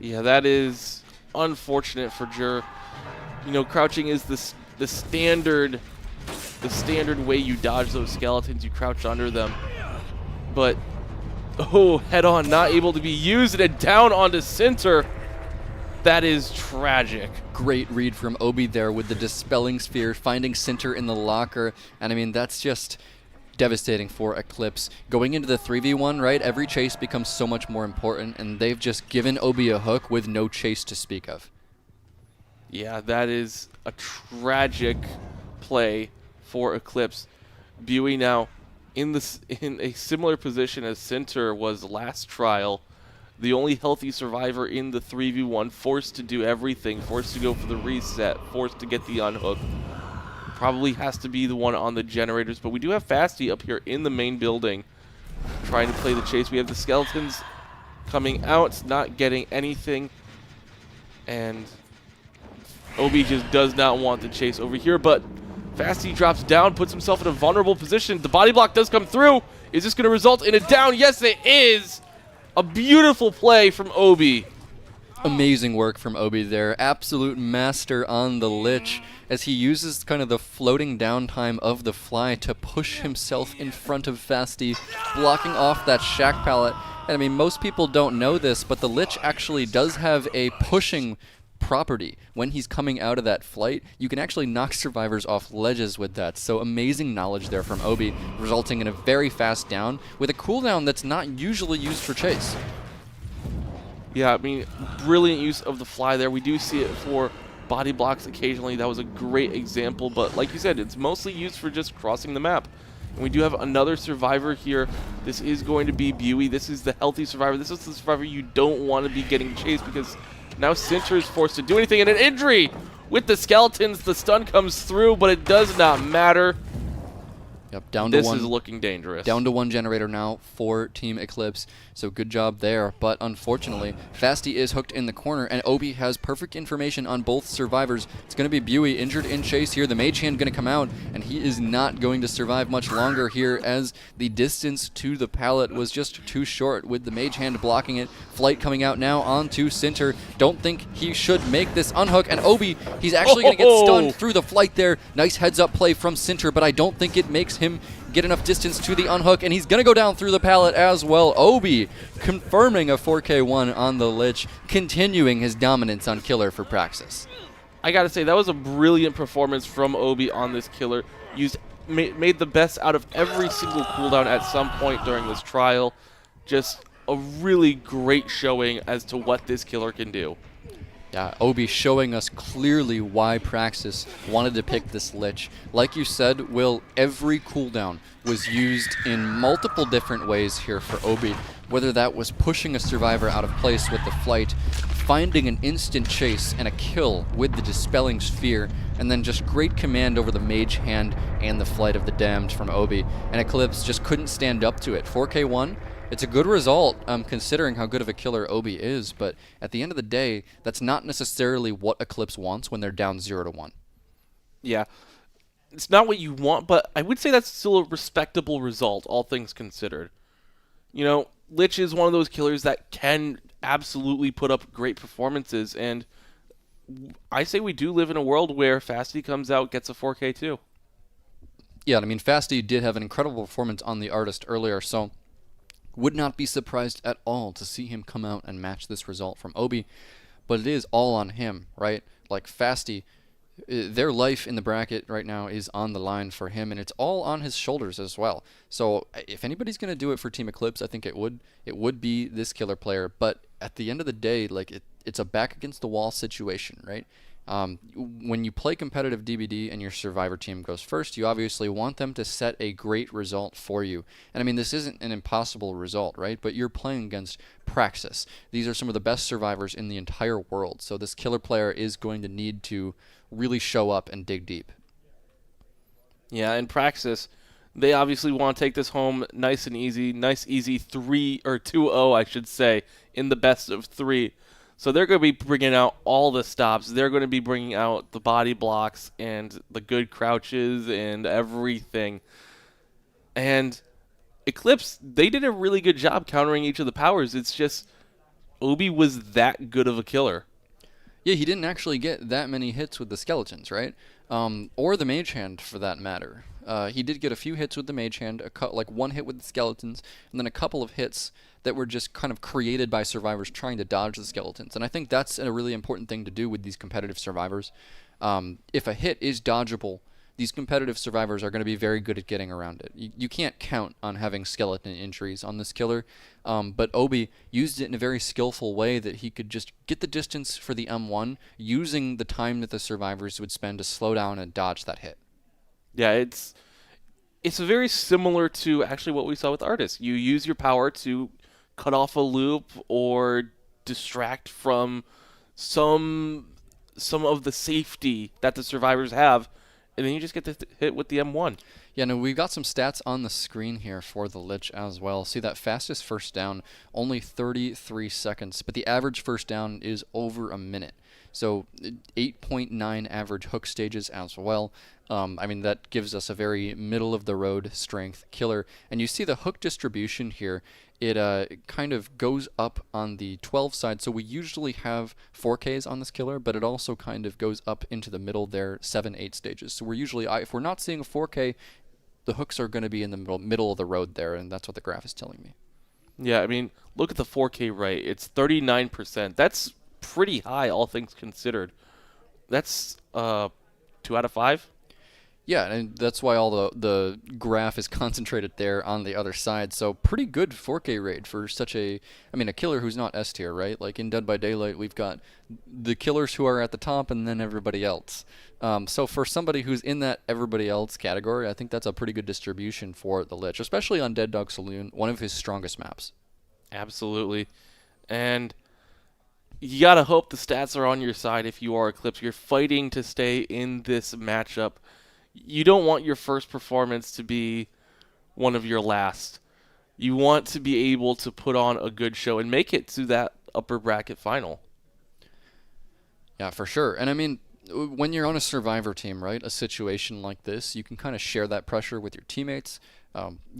Yeah, that is unfortunate for Jur. You know, crouching is the standard way you dodge those skeletons. You crouch under them, but head on, not able to be used, and a down onto Center. That is tragic. Great read from Obi there with the Dispelling Sphere, finding Center in the locker. And I mean, that's just devastating for Eclipse. Going into the 3v1, right, every chase becomes so much more important, and they've just given Obi a hook with no chase to speak of. Yeah, that is a tragic play for Eclipse. Bui now in a similar position as Center was last trial. The only healthy survivor in the 3v1, forced to do everything, forced to go for the reset, forced to get the unhook. Probably has to be the one on the generators, but we do have Fasty up here in the main building trying to play the chase. We have the Skeletons coming out, not getting anything, and Obi just does not want the chase over here, but Fasty drops down, puts himself in a vulnerable position. The body block does come through. Is this going to result in a down? Yes, it is! A beautiful play from Obi. Amazing work from Obi there. Absolute master on the Lich, as he uses kind of the floating downtime of the fly to push himself in front of Fasty, blocking off that shack pallet. And I mean, most people don't know this, but the Lich actually does have a pushing property. When he's coming out of that flight, you can actually knock survivors off ledges with that. So amazing knowledge there from Obi, resulting in a very fast down with a cooldown that's not usually used for chase. Yeah, I mean, brilliant use of the fly there. We do see it for body blocks occasionally. That was a great example, but like you said, it's mostly used for just crossing the map. And we do have another survivor here. This is going to be Bui. This is the healthy survivor. This is the survivor you don't want to be getting chased, because now Center is forced to do anything, and an injury with the Skeletons. The stun comes through, but it does not matter. Yep, down to this one. This is looking dangerous. Down to 1 generator now for Team Eclipse, so good job there. But unfortunately, Fasty is hooked in the corner, and Obi has perfect information on both survivors. It's going to be Bui injured in chase here. The Mage Hand going to come out, and he is not going to survive much longer here, as the distance to the pallet was just too short with the Mage Hand blocking it. Flight coming out now onto Center. Don't think he should make this unhook, and Obi, he's actually going to get stunned through the flight there. Nice heads-up play from Center, but I don't think it makes him get enough distance to the unhook, and he's going to go down through the pallet as well. Obi confirming a 4K1 on the Lich, continuing his dominance on Killer for Praxis. I got to say, that was a brilliant performance from Obi on this Killer. Made the best out of every single cooldown at some point during this trial. Just a really great showing as to what this Killer can do. Yeah, Obi showing us clearly why Praxis wanted to pick this Lich. Like you said, Will, every cooldown was used in multiple different ways here for Obi, whether that was pushing a survivor out of place with the flight, finding an instant chase and a kill with the Dispelling Sphere, and then just great command over the Mage Hand and the Flight of the Damned from Obi, and Eclipse just couldn't stand up to it. 4K1, it's a good result considering how good of a killer Obi is, but at the end of the day, that's not necessarily what Eclipse wants when they're down 0-1. Yeah. It's not what you want, but I would say that's still a respectable result, all things considered. You know, Lich is one of those killers that can absolutely put up great performances, and I say we do live in a world where Fasty comes out, gets a 4K too. Yeah, I mean, Fasty did have an incredible performance on the Artist earlier, so would not be surprised at all to see him come out and match this result from Obi, but it is all on him, right? Like, Fasty, their life in the bracket right now is on the line for him, and it's all on his shoulders as well. So if anybody's going to do it for Team Eclipse, I think it would be this killer player. But at the end of the day, like it's a back against the wall situation, right? When you play competitive DBD and your survivor team goes first, you obviously want them to set a great result for you. And I mean, this isn't an impossible result, right? But you're playing against Praxis. These are some of the best survivors in the entire world. So this killer player is going to need to really show up and dig deep. Yeah, and Praxis, they obviously want to take this home nice and easy. Nice, easy 2-0, I should say, in the best of 3. So they're going to be bringing out all the stops. They're going to be bringing out the body blocks and the good crouches and everything. And Eclipse, they did a really good job countering each of the powers. It's just Obi was that good of a killer. Yeah, he didn't actually get that many hits with the skeletons, right? Or the Mage Hand, for that matter. He did get a few hits with the Mage Hand, like one hit with the skeletons, and then a couple of hits that were just kind of created by survivors trying to dodge the skeletons. And I think that's a really important thing to do with these competitive survivors. If a hit is dodgeable, these competitive survivors are going to be very good at getting around it. You can't count on having skeleton injuries on this killer, but Obi used it in a very skillful way that he could just get the distance for the M1 using the time that the survivors would spend to slow down and dodge that hit. Yeah, it's very similar to actually what we saw with Artis. You use your power to cut off a loop or distract from some of the safety that the survivors have, and then you just get to hit with the M1. Yeah, no, we've got some stats on the screen here for the Lich as well. See that fastest first down, only 33 seconds, but the average first down is over a minute. So 8.9 average hook stages as well. I mean, that gives us a very middle-of-the-road strength killer. And you see the hook distribution here. It kind of goes up on the 12 side. So we usually have 4Ks on this killer, but it also kind of goes up into the middle there, 7, 8 stages. So we're usually, if we're not seeing a 4K, the hooks are going to be in the middle of the road there, and that's what the graph is telling me. Yeah, I mean, look at the 4K rate. It's 39%. That's pretty high, all things considered. That's 2 out of 5. Yeah, and that's why all the graph is concentrated there on the other side. So pretty good 4K rate for such a killer who's not S tier, right? Like in Dead by Daylight, we've got the killers who are at the top and then everybody else. So for somebody who's in that everybody else category, I think that's a pretty good distribution for the Lich, especially on Dead Dog Saloon, one of his strongest maps. Absolutely. And you got to hope the stats are on your side if you are Eclipse. You're fighting to stay in this matchup. You don't want your first performance to be one of your last. You want to be able to put on a good show and make it to that upper bracket final. Yeah, for sure. And I mean, when you're on a survivor team, right, a situation like this, you can kind of share that pressure with your teammates,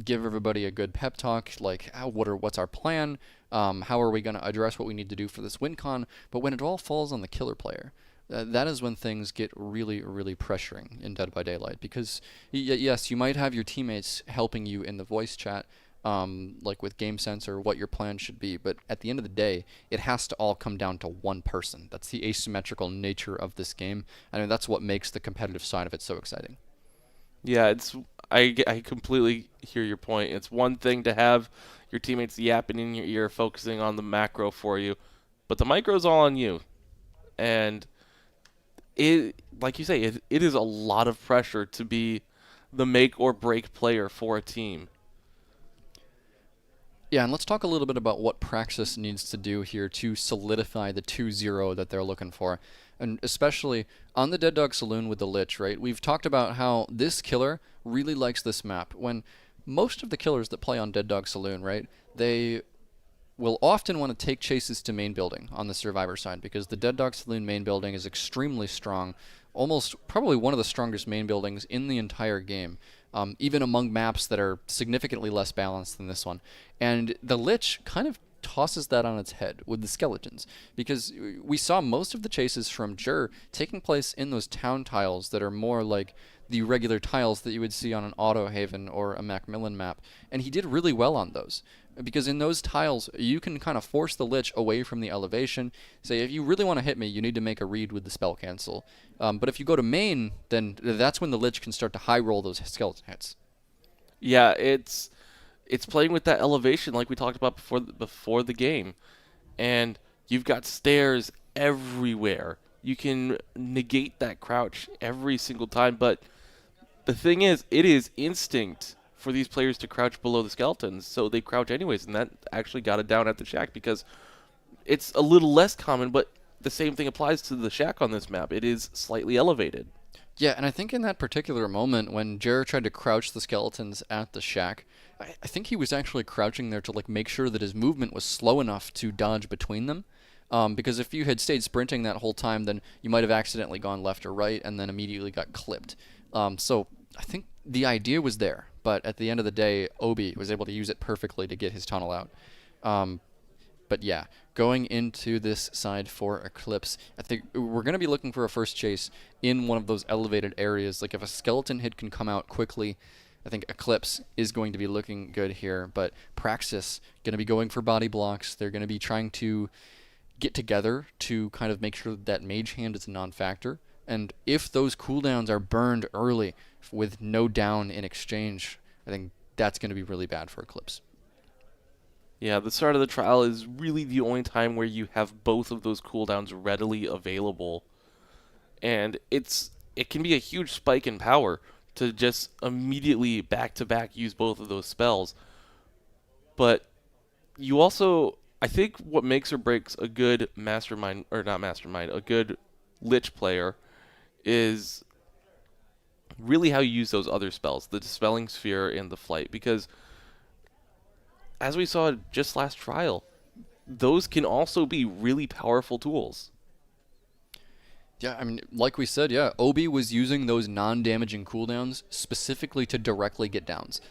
give everybody a good pep talk, like what's our plan, how are we going to address what we need to do for this win con. But when it all falls on the killer player, that is when things get really, really pressuring in Dead by Daylight, because yes, you might have your teammates helping you in the voice chat, like with Game Sense or what your plan should be, but at the end of the day, it has to all come down to one person. That's the asymmetrical nature of this game. I mean, that's what makes the competitive side of it so exciting. Yeah, I completely hear your point. It's one thing to have your teammates yapping in your ear, focusing on the macro for you, but the micro's all on you. And it, like you say, it is a lot of pressure to be the make or break player for a team. Yeah, and let's talk a little bit about what Praxis needs to do here to solidify the 2-0 that they're looking for. And especially on the Dead Dog Saloon with the Lich, right? We've talked about how this killer really likes this map. When most of the killers that play on Dead Dog Saloon, right, they will often want to take chases to main building on the Survivor side, because the Dead Dog Saloon main building is extremely strong, almost probably one of the strongest main buildings in the entire game. Even among maps that are significantly less balanced than this one. And the Lich kind of tosses that on its head with the skeletons, because we saw most of the chases from Jur taking place in those town tiles that are more like the regular tiles that you would see on an Auto Haven or a Macmillan map, and he did really well on those. Because in those tiles, you can kind of force the Lich away from the elevation. Say, if you really want to hit me, you need to make a read with the spell cancel. But if you go to main, then that's when the Lich can start to high roll those skeleton hits. Yeah, it's playing with that elevation like we talked about before the game. And you've got stairs everywhere. You can negate that crouch every single time, but the thing is, it is instinct for these players to crouch below the skeletons, so they crouch anyways, and that actually got it down at the shack, because it's a little less common, but the same thing applies to the shack on this map. It is slightly elevated. Yeah, and I think in that particular moment when Jared tried to crouch the skeletons at the shack, I think he was actually crouching there to like make sure that his movement was slow enough to dodge between them. Because if you had stayed sprinting that whole time, then you might have accidentally gone left or right and then immediately got clipped. So I think the idea was there, but at the end of the day, Obi was able to use it perfectly to get his tunnel out. But yeah, going into this side for Eclipse, I think we're going to be looking for a first chase in one of those elevated areas. Like if a skeleton hit can come out quickly, I think Eclipse is going to be looking good here. But Praxis going to be going for body blocks. They're going to be trying to get together to kind of make sure that Mage Hand is a non-factor. And if those cooldowns are burned early with no down in exchange, I think that's going to be really bad for Eclipse. Yeah, the start of the trial is really the only time where you have both of those cooldowns readily available. And it can be a huge spike in power to just immediately back-to-back use both of those spells. But you also, I think what makes or breaks a good mastermind, or not mastermind, a good Lich player is really how you use those other spells, the Dispelling Sphere and the Flight, because as we saw just last trial, those can also be really powerful tools. Yeah, I mean, like we said, yeah, Obi was using those non-damaging cooldowns specifically to directly get downs.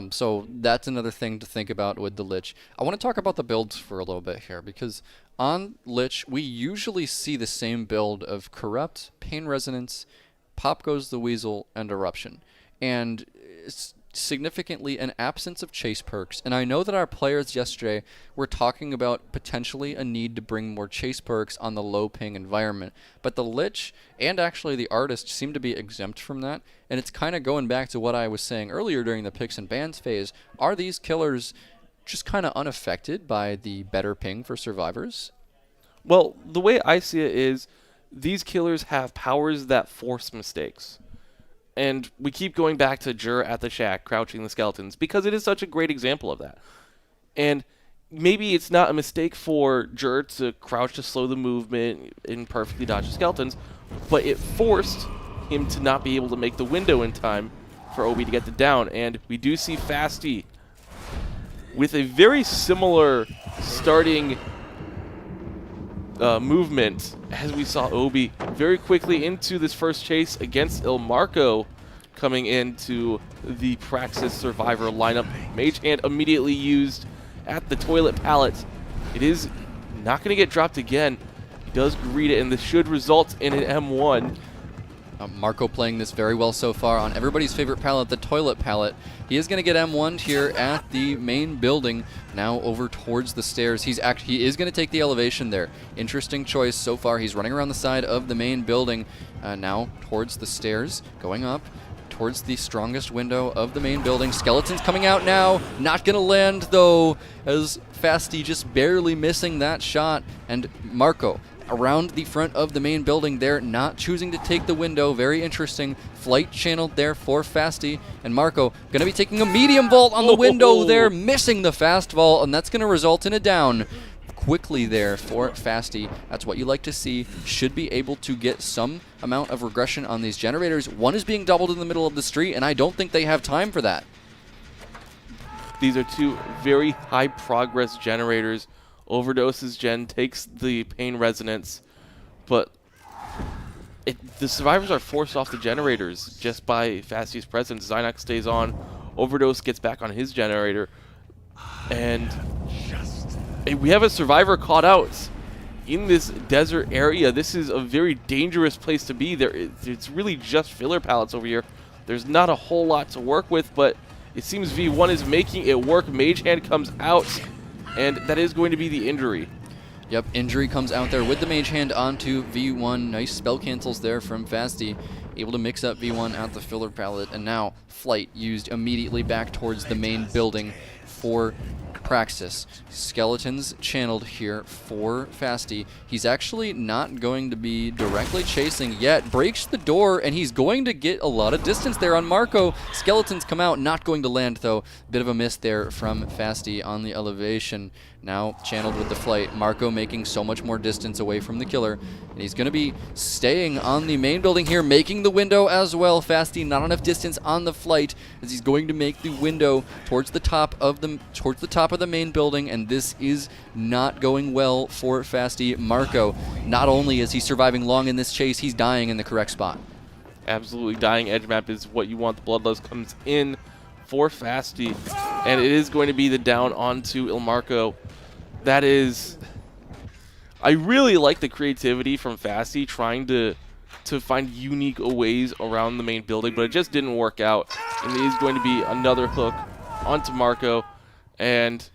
So that's another thing to think about with the Lich. I want to talk about the builds for a little bit here, because on Lich, we usually see the same build of Corrupt, Pain Resonance, Pop Goes the Weasel, and Eruption. And it's significantly an absence of chase perks, and I know that our players yesterday were talking about potentially a need to bring more chase perks on the low ping environment, but the Lich and actually the Artist seem to be exempt from that, and it's kind of going back to what I was saying earlier during the picks and bans phase. Are these killers just kind of unaffected by the better ping for survivors? Well, the way I see it is these killers have powers that force mistakes. And we keep going back to Jur at the shack, crouching the skeletons, because it is such a great example of that. And maybe it's not a mistake for Jur to crouch to slow the movement and perfectly dodge the skeletons, but it forced him to not be able to make the window in time for Obi to get the down. And we do see Fasty with a very similar starting movement as we saw Obi very quickly into this first chase against Il Marco, coming into the Praxis Survivor lineup. Mage Hand immediately used at the toilet pallet. It is not going to get dropped again. He does greet it, and this should result in an M1. Marco playing this very well so far on everybody's favorite pallet, the toilet pallet. He is going to get M1'd here at the main building, now over towards the stairs. He is going to take the elevation there. Interesting choice so far. He's running around the side of the main building, now towards the stairs, going up towards the strongest window of the main building. Skeletons coming out now. Not going to land, though, as Fasty just barely missing that shot. And Marco around the front of the main building there, not choosing to take the window. Very interesting. Flight channeled there for Fasty, and Marco going to be taking a medium vault on the window there, missing the fast vault, and that's going to result in a down quickly there for Fasty. That's what you like to see. Should be able to get some amount of regression on these generators. One is being doubled in the middle of the street, and I don't think they have time for that. These are two very high progress generators. Overdoses gen takes the pain resonance, but the survivors are forced off the generators just by Fasty's presence. Zynox stays on, Overdose gets back on his generator, and we have a survivor caught out in this desert area. This is a very dangerous place to be. It's really just filler pallets over here. There's not a whole lot to work with, but it seems V1 is making it work. Mage Hand comes out, and that is going to be the injury. Yep, injury comes out there with the Mage Hand onto V1. Nice spell cancels there from Fasty. Able to mix up V1 at the filler pallet, and now Flight used immediately back towards the main building for Praxis. Skeletons channeled here for Fasty. He's actually not going to be directly chasing yet. Breaks the door, and he's going to get a lot of distance there on Marco. Skeletons come out, not going to land though. Bit of a miss there from Fasty on the elevation. Now channeled with the Flight. Marco making so much more distance away from the killer. And he's going to be staying on the main building here, making the window as well. Fasty not enough distance on the Flight, as he's going to make the window towards the top of the main building, and this is not going well for Fasty. Marco, not only is he surviving long in this chase, he's dying in the correct spot. Absolutely, dying edge map is what you want. The Bloodlust comes in for Fasty, and it is going to be the down onto Ilmarco. That is, I really like the creativity from Fasty trying to find unique ways around the main building, but it just didn't work out. And it is going to be another hook onto Marco, and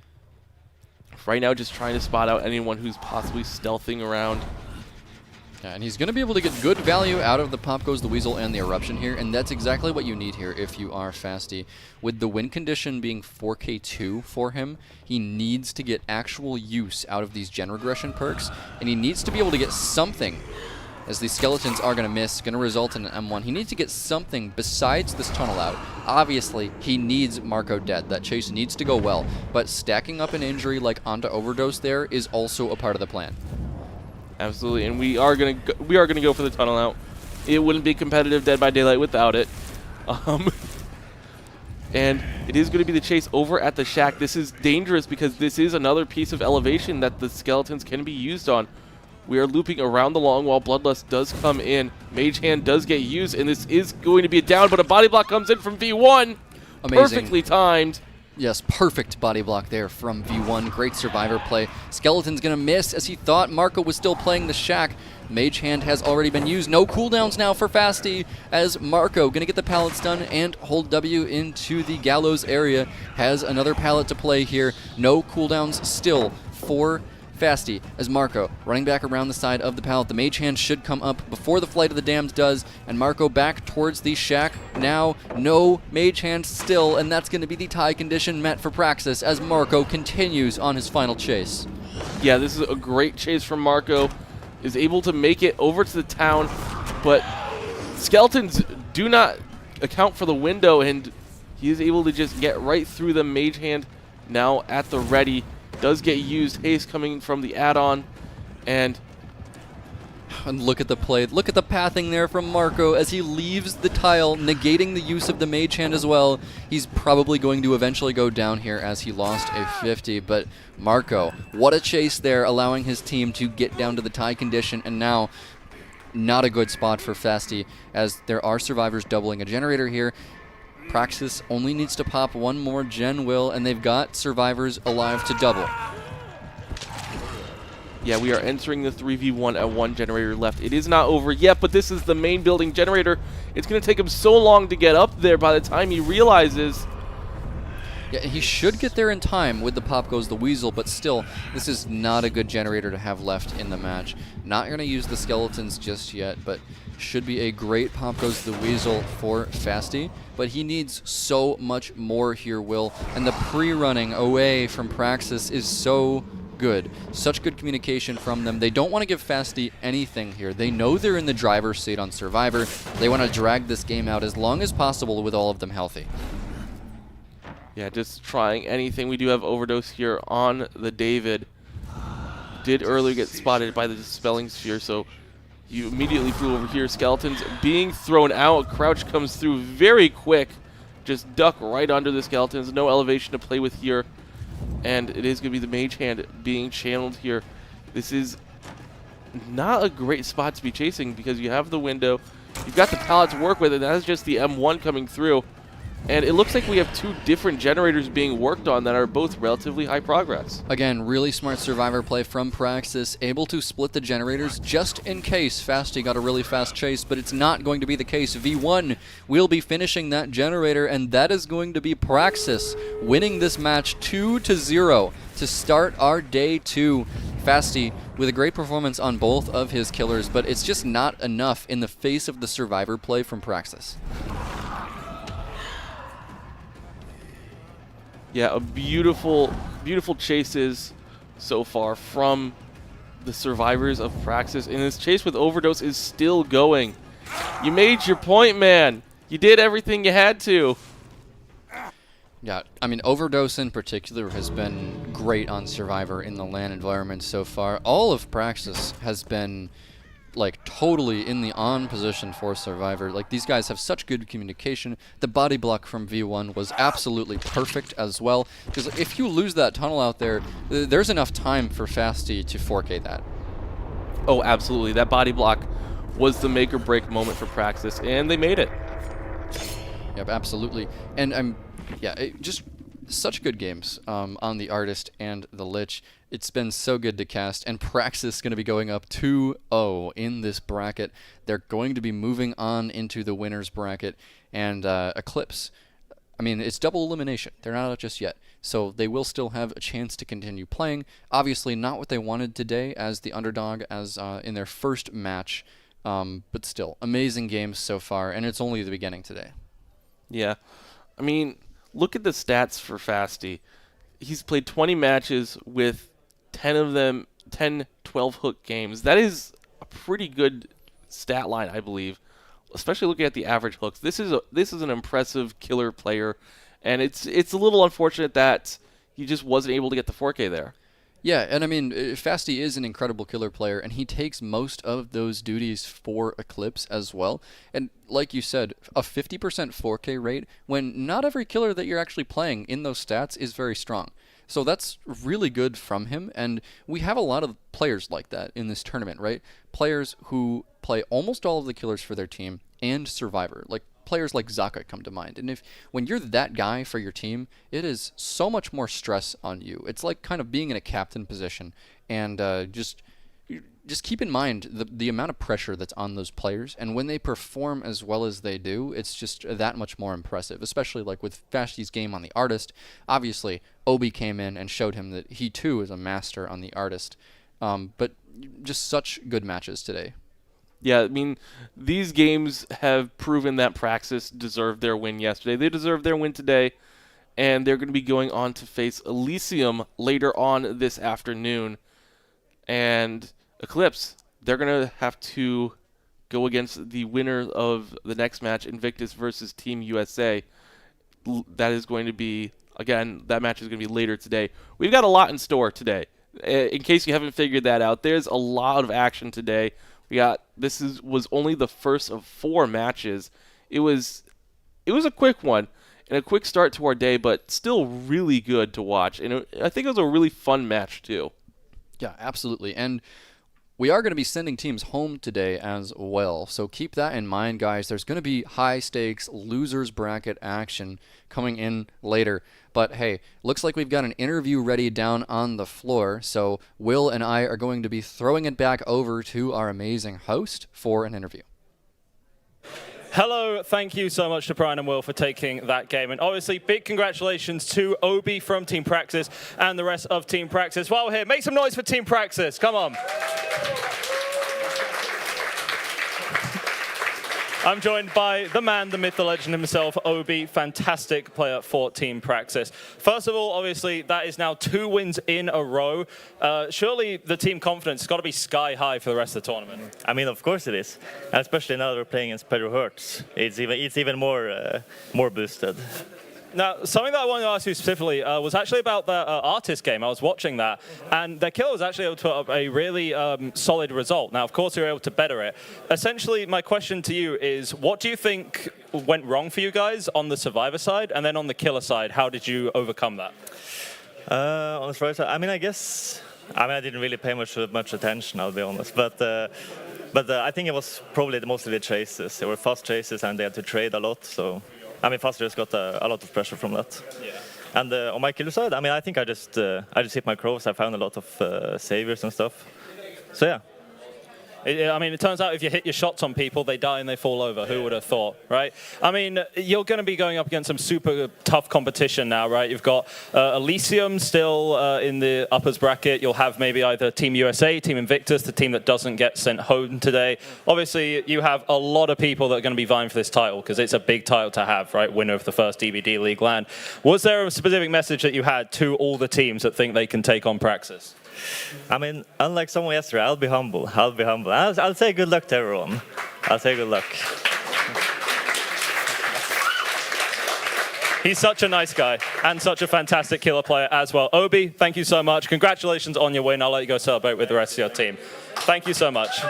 right now just trying to spot out anyone who's possibly stealthing around. Yeah, and he's going to be able to get good value out of the Pop Goes the Weasel and the Eruption here, and that's exactly what you need here if you are Fasty. With the win condition being 4K2 for him, he needs to get actual use out of these gen regression perks, and he needs to be able to get something, as these Skeletons are going to miss, going to result in an M1. He needs to get something besides this tunnel out. Obviously, he needs Marco dead. That chase needs to go well, but stacking up an injury like onto Overdose there is also a part of the plan. Absolutely, and we are gonna go for the tunnel out. It wouldn't be competitive Dead by Daylight without it. And it is going to be the chase over at the shack. This is dangerous because this is another piece of elevation that the Skeletons can be used on. We are looping around the long wall. Bloodlust does come in. Mage Hand does get used, and this is going to be a down, but a body block comes in from V1. Amazing. Perfectly timed. Yes, perfect body block there from V1. Great survivor play. Skeleton's going to miss as he thought Marco was still playing the shack. Mage Hand has already been used. No cooldowns now for Fasty, as Marco going to get the pallets done and hold W into the gallows area. Has another pallet to play here. No cooldowns still for Fasty, as Marco running back around the side of the pallet. The Mage Hand should come up before the Flight of the Damned does, and Marco back towards the shack. Now, no Mage Hand still, and that's going to be the tie condition met for Praxis as Marco continues on his final chase. Yeah, this is a great chase from Marco. Is able to make it over to the town, but Skeletons do not account for the window, and he is able to just get right through the Mage Hand now at the ready. Does get used. Haste coming from the add-on, and look at the play. Look at the pathing there from Marco as he leaves the tile, negating the use of the Mage Hand as well. He's probably going to eventually go down here as he lost a 50, but Marco, what a chase there, allowing his team to get down to the tie condition, and now not a good spot for Fasty as there are survivors doubling a generator here. Praxis only needs to pop one more gen will, and they've got survivors alive to double. Yeah, we are entering the 3v1 at one generator left. It is not over yet, but this is the main building generator. It's going to take him so long to get up there by the time he realizes. Yeah, he should get there in time with the Pop Goes the Weasel, but still, this is not a good generator to have left in the match. Not going to use the Skeletons just yet, but should be a great Pop Goes the Weasel for Fasty. But he needs so much more here, Will. And the pre-running away from Praxis is so good. Such good communication from them. They don't want to give Fasty anything here. They know they're in the driver's seat on Survivor. They want to drag this game out as long as possible with all of them healthy. Yeah, just trying anything. We do have Overdose here on the David. Did earlier get spotted by the Dispelling Sphere, so you immediately flew over here. Skeletons being thrown out. Crouch comes through very quick. Just duck right under the Skeletons. No elevation to play with here. And it is going to be the Mage Hand being channeled here. This is not a great spot to be chasing because you have the window. You've got the pallet to work with, and that is just the M1 coming through. And it looks like we have two different generators being worked on that are both relatively high progress. Again, really smart Survivor play from Praxis, able to split the generators just in case Fasty got a really fast chase, but it's not going to be the case. V1 will be finishing that generator, and that is going to be Praxis winning this match 2-0 to start our day 2. Fasty with a great performance on both of his killers, but it's just not enough in the face of the Survivor play from Praxis. Yeah, a beautiful, beautiful chases so far from the survivors of Praxis. And this chase with Overdose is still going. You made your point, man. You did everything you had to. Yeah, I mean, Overdose in particular has been great on Survivor in the LAN environment so far. All of Praxis has been like totally in the on position for Survivor. Like, these guys have such good communication. The body block from V1 was absolutely perfect as well, because if you lose that tunnel out there, there's enough time for Fasty to 4K that. Oh, absolutely. That body block was the make or break moment for Praxis, and they made it. Yep, absolutely. And just such good games on the Artist and the Lich. It's been so good to cast, and Praxis going to be going up 2-0 in this bracket. They're going to be moving on into the winner's bracket, and Eclipse, I mean, it's double elimination. They're not out just yet, so they will still have a chance to continue playing. Obviously not what they wanted today as the underdog as in their first match, but still, amazing games so far, and it's only the beginning today. Yeah. I mean, look at the stats for Fasty. He's played 20 matches with 10 of them, 10 12-hook games. That is a pretty good stat line, I believe, especially looking at the average hooks. This is an impressive killer player, and it's a little unfortunate that he just wasn't able to get the 4K there. Yeah, and I mean, Fasty is an incredible killer player, and he takes most of those duties for Eclipse as well. And like you said, a 50% 4K rate, when not every killer that you're actually playing in those stats is very strong. So that's really good from him, and we have a lot of players like that in this tournament, right? Players who play almost all of the killers for their team and Survivor. Like, players like Zaka come to mind. And when you're that guy for your team, it is so much more stress on you. It's like kind of being in a captain position, and just keep in mind the amount of pressure that's on those players, and when they perform as well as they do, it's just that much more impressive, especially like with Fasty's game on the Artist. Obviously, Obi came in and showed him that he too is a master on the Artist, but just such good matches today. Yeah, I mean, these games have proven that Praxis deserved their win yesterday. They deserve their win today, and they're going to be going on to face Elysium later on this afternoon. And Eclipse, they're going to have to go against the winner of the next match, Invictus versus Team USA. That is going to be, again, that match is going to be later today. We've got a lot in store today. In case you haven't figured that out, there's a lot of action today. Was only the first of 4 matches. It was a quick one and a quick start to our day, but still really good to watch. And I think it was a really fun match too. Yeah, absolutely. And we are going to be sending teams home today as well, so keep that in mind, guys. There's going to be high-stakes losers bracket action coming in later. But hey, looks like we've got an interview ready down on the floor, so Will and I are going to be throwing it back over to our amazing host for an interview. Hello, thank you so much to Brian and Will for taking that game. And obviously, big congratulations to Obi from Team Praxis and the rest of Team Praxis. While we're here, make some noise for Team Praxis. Come on. I'm joined by the man, the myth, the legend himself, Obi. Fantastic player for Team Praxis. First of all, obviously, that is now 2 wins in a row. Surely the team confidence has got to be sky high for the rest of the tournament. I mean, of course it is, and especially now we're playing against Pedro Hertz. It's even more boosted. Now, something that I wanted to ask you specifically was actually about the artist game. I was watching that, and their killer was actually able to put up a really solid result. Now, of course, you were able to better it. Essentially, my question to you is, what do you think went wrong for you guys on the survivor side, and then on the killer side, how did you overcome that? On the survivor side, I mean, I didn't really pay much attention, I'll be honest, but I think it was probably mostly the chases. They were fast chases, and they had to trade a lot, so. I mean, Fasters got a lot of pressure from that. Yeah. And on my killer side, I mean, I think I just hit my crows. I found a lot of saviors and stuff. So yeah. I mean, it turns out if you hit your shots on people, they die and they fall over. Who would have thought, right? I mean, you're going to be going up against some super tough competition now, right? You've got Elysium still in the uppers bracket. You'll have maybe either Team USA, Team Invictus, the team that doesn't get sent home today. Obviously, you have a lot of people that are going to be vying for this title because it's a big title to have, right? Winner of the first DVD League LAN. Was there a specific message that you had to all the teams that think they can take on Praxis? I mean, unlike someone yesterday, I'll be humble. I'll say good luck to everyone. I'll say good luck. He's such a nice guy and such a fantastic killer player as well. Obi, thank you so much. Congratulations on your win. I'll let you go celebrate with the rest of your team. Thank you so much.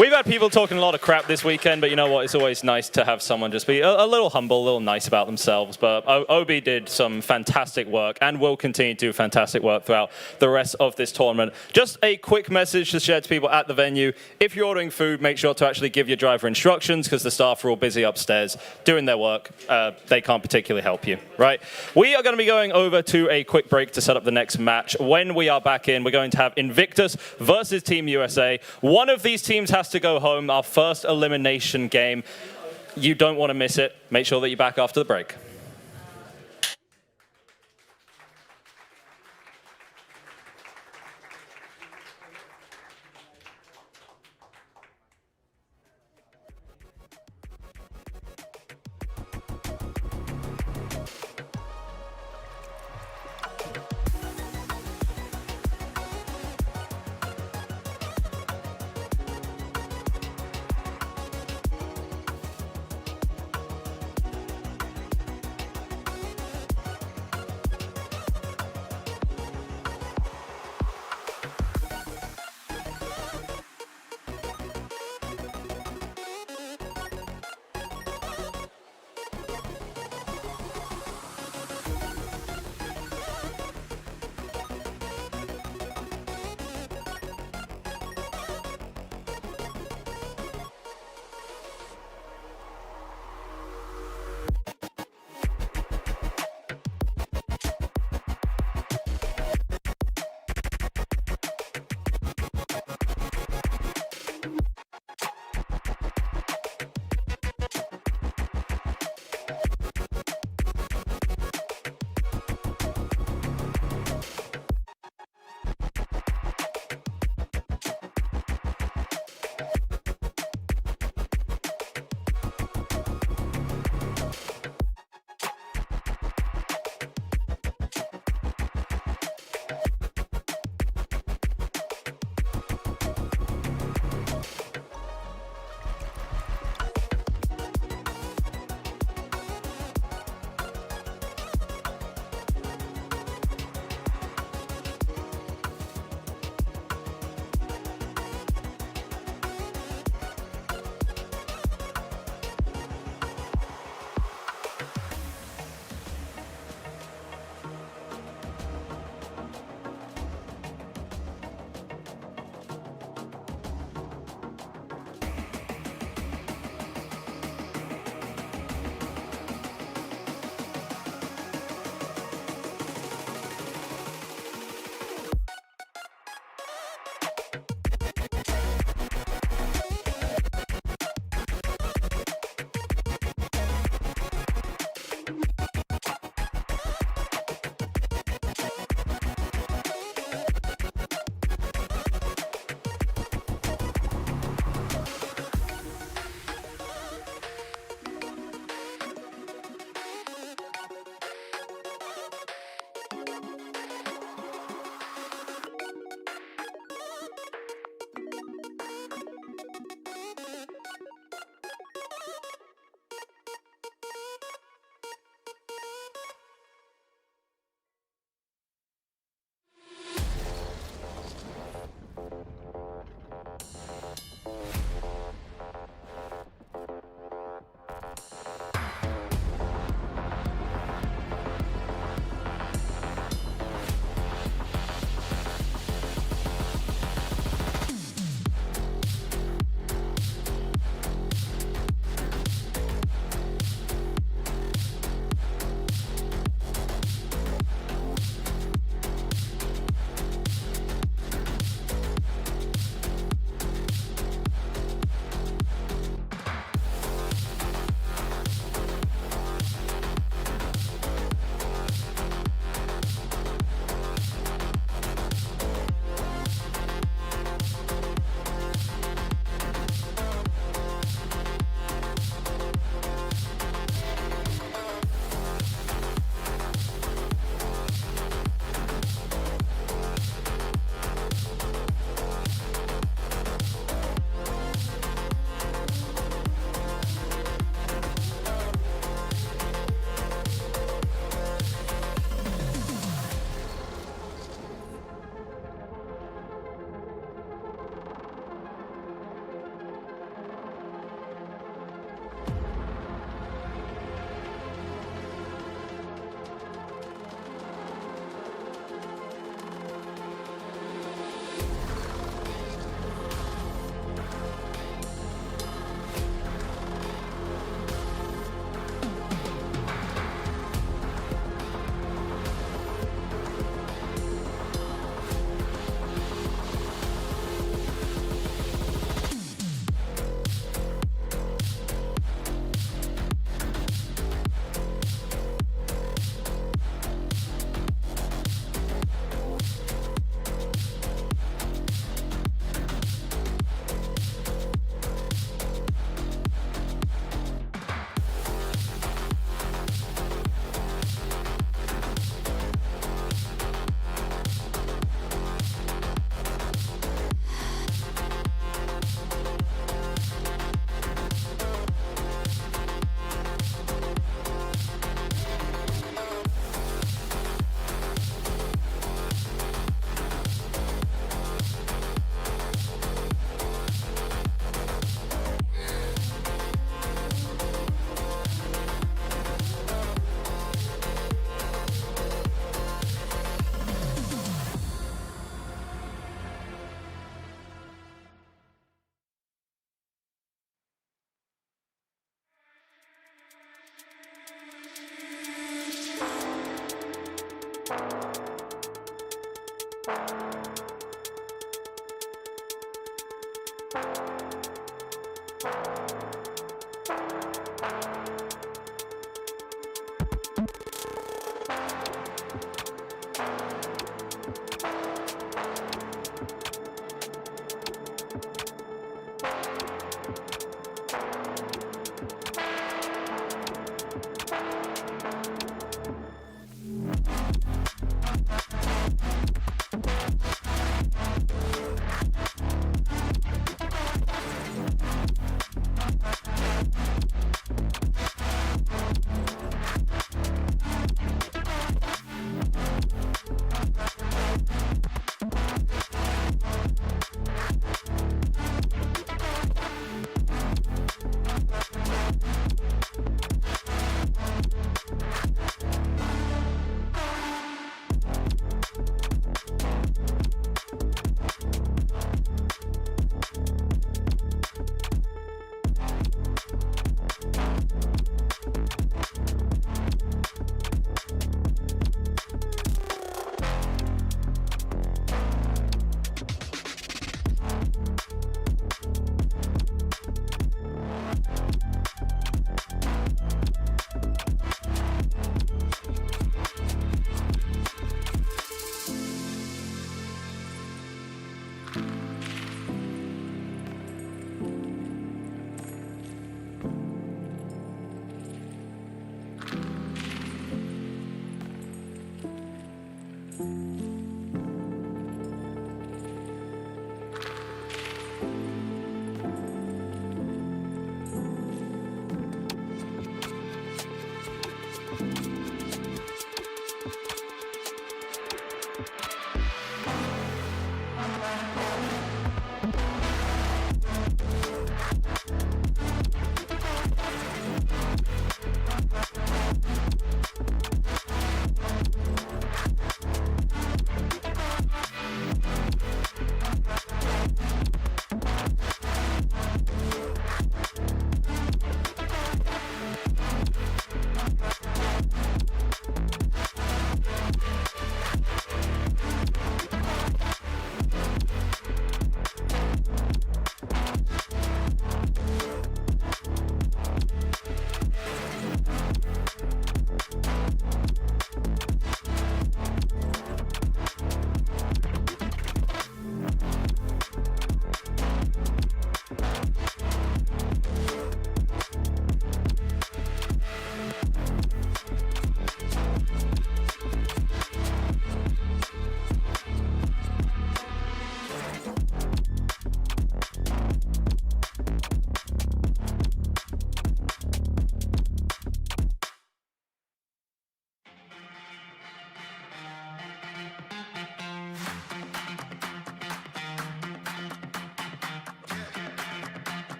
We've had people talking a lot of crap this weekend, but you know what? It's always nice to have someone just be a little humble, a little nice about themselves. But Obi did some fantastic work and will continue to do fantastic work throughout the rest of this tournament. Just a quick message to share to people at the venue. If you're ordering food, make sure to actually give your driver instructions because the staff are all busy upstairs doing their work. They can't particularly help you, right? We are going to be going over to a quick break to set up the next match. When we are back in, we're going to have Invictus versus Team USA. One of these teams has to go home, our first elimination game. You don't want to miss it. Make sure that you're back after the break.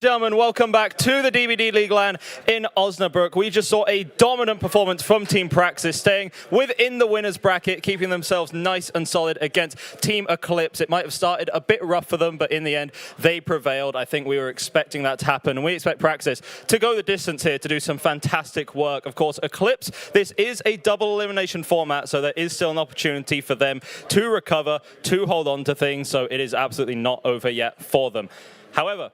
Gentlemen, welcome back to the DVD League LAN in Osnabrück. We just saw a dominant performance from Team Praxis, staying within the winners bracket, keeping themselves nice and solid against Team Eclipse. It might have started a bit rough for them, but in the end, they prevailed. I think we were expecting that to happen, and we expect Praxis to go the distance here to do some fantastic work. Of course, Eclipse, this is a double elimination format, so there is still an opportunity for them to recover, to hold on to things, so it is absolutely not over yet for them. However,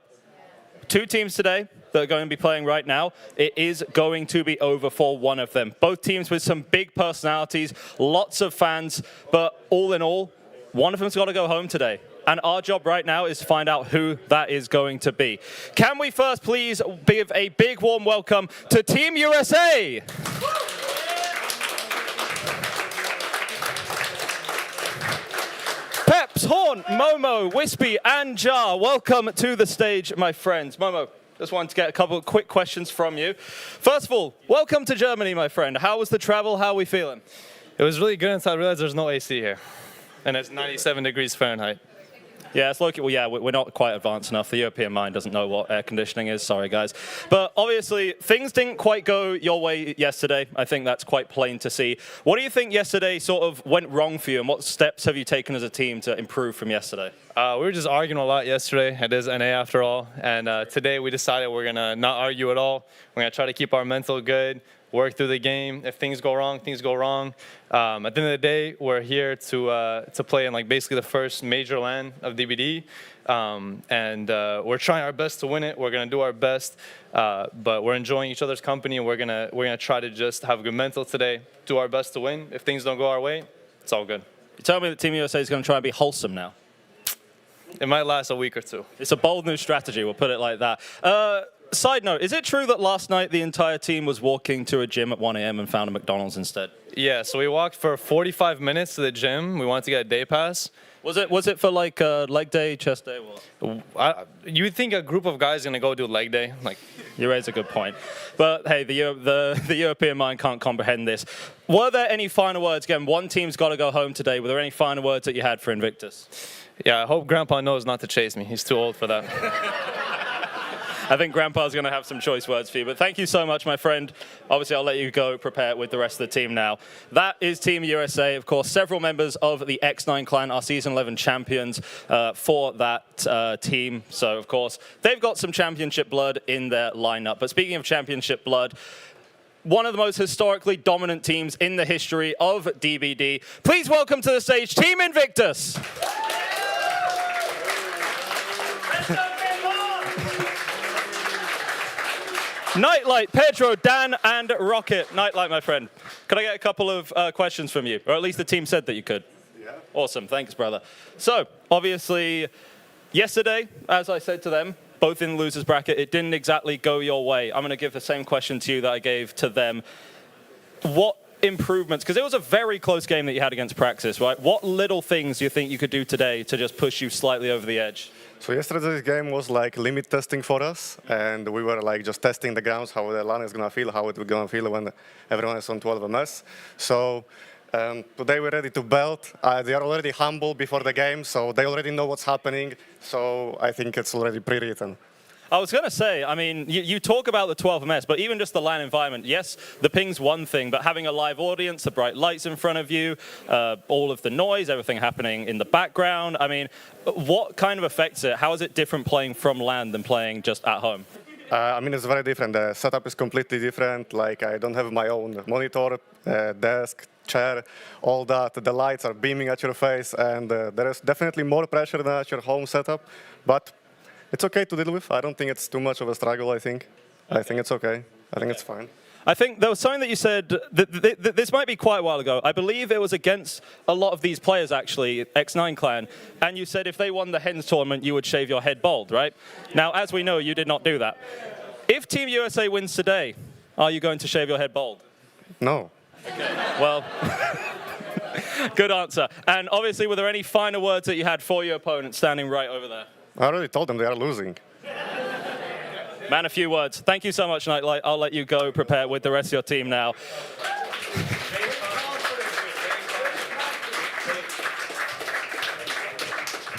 two teams today that are going to be playing right now, it is going to be over for one of them. Both teams with some big personalities, lots of fans, but all in all, one of them's got to go home today. And our job right now is to find out who that is going to be. Can we first please give a big warm welcome to Team USA? Peps, Horn, Momo, Wispy, and Jar, welcome to the stage, my friends. Momo, just wanted to get a couple of quick questions from you. First of all, welcome to Germany, my friend. How was the travel? How are we feeling? It was really good until I realized there's no AC here. And it's 97 degrees Fahrenheit. Yeah, it's local. Well, yeah, we're not quite advanced enough. The European mind doesn't know what air conditioning is. Sorry, guys. But obviously, things didn't quite go your way yesterday. I think that's quite plain to see. What do you think yesterday sort of went wrong for you, and what steps have you taken as a team to improve from yesterday? We were just arguing a lot yesterday. It is NA after all. And today we decided we're going to not argue at all. We're going to try to keep our mental good, work through the game. If things go wrong, things go wrong. At the end of the day, we're here to play in like basically the first major LAN of DBD, and we're trying our best to win it. We're gonna do our best, but we're enjoying each other's company, and we're gonna try to just have a good mental today. Do our best to win. If things don't go our way, it's all good. You tell me that Team USA is going to try and be wholesome now. It might last a week or two. It's a bold new strategy. We'll put it like that. Side note, is it true that last night the entire team was walking to a gym at 1 a.m. and found a McDonald's instead? Yeah, so we walked for 45 minutes to the gym. We wanted to get a day pass. Was it for like leg day, chest day? What? You would think a group of guys going to go do leg day? Like, you raise a good point. But hey, the European mind can't comprehend this. Were there any final words? Again, one team's got to go home today. Were there any final words that you had for Invictus? Yeah, I hope Grandpa knows not to chase me. He's too old for that. I think Grandpa's going to have some choice words for you. But thank you so much, my friend. Obviously, I'll let you go prepare with the rest of the team now. That is Team USA. Of course, several members of the X9 clan are Season 11 champions for that team. So, of course, they've got some championship blood in their lineup. But speaking of championship blood, one of the most historically dominant teams in the history of DBD. Please welcome to the stage Team Invictus. Nightlight, Pedro, Dan, and Rocket. Nightlight, my friend. Could I get a couple of questions from you? Or at least the team said that you could. Yeah. Awesome. Thanks, brother. So, obviously, yesterday, as I said to them, both in the losers bracket, it didn't exactly go your way. I'm going to give the same question to you that I gave to them. What improvements, because it was a very close game that you had against Praxis, right? What little things do you think you could do today to just push you slightly over the edge? So yesterday's game was like limit testing for us, and we were like just testing the grounds, how the LAN is gonna feel, how it will gonna feel when everyone is on 12 MS. So today we're ready to belt. They are already humble before the game, so they already know what's happening. So I think it's already pre-written. I was going to say, I mean, you talk about the 12 MS, but even just the LAN environment, yes, the ping's one thing, but having a live audience, the bright lights in front of you, all of the noise, everything happening in the background, I mean, what kind of affects it? How is it different playing from LAN than playing just at home? I mean, it's very different. The setup is completely different. Like, I don't have my own monitor, desk, chair, all that. The lights are beaming at your face, and there is definitely more pressure than at your home setup, but it's okay to deal with. I don't think it's too much of a struggle, I think. I think it's okay. I think it's fine. I think there was something that you said, this might be quite a while ago. I believe it was against a lot of these players, actually, X9 clan, and you said if they won the Hens tournament, you would shave your head bald, right? Now, as we know, you did not do that. If Team USA wins today, are you going to shave your head bald? No. Okay. Well, good answer. And obviously, were there any final words that you had for your opponent standing right over there? I already told them they are losing. Man, a few words. Thank you so much, Nightlight. I'll let you go prepare with the rest of your team now.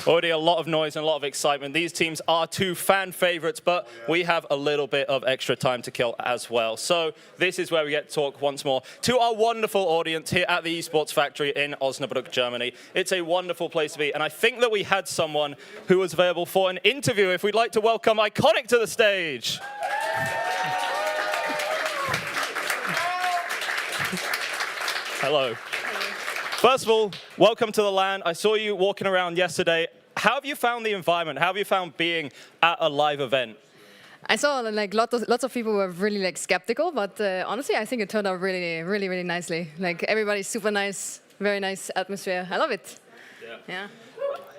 Already a lot of noise and a lot of excitement. These teams are two fan favorites, but we have a little bit of extra time to kill as well. So this is where we get to talk once more to our wonderful audience here at the Esports Factory in Osnabrück, Germany. It's a wonderful place to be, and I think that we had someone who was available for an interview. If we'd like to welcome Iconic to the stage. Hello. First of all, welcome to the LAN. I saw you walking around yesterday. How have you found the environment? How have you found being at a live event? I saw like lots of people were really like skeptical, but honestly, I think it turned out really nicely. Like everybody's super nice, very nice atmosphere. I love it. Yeah.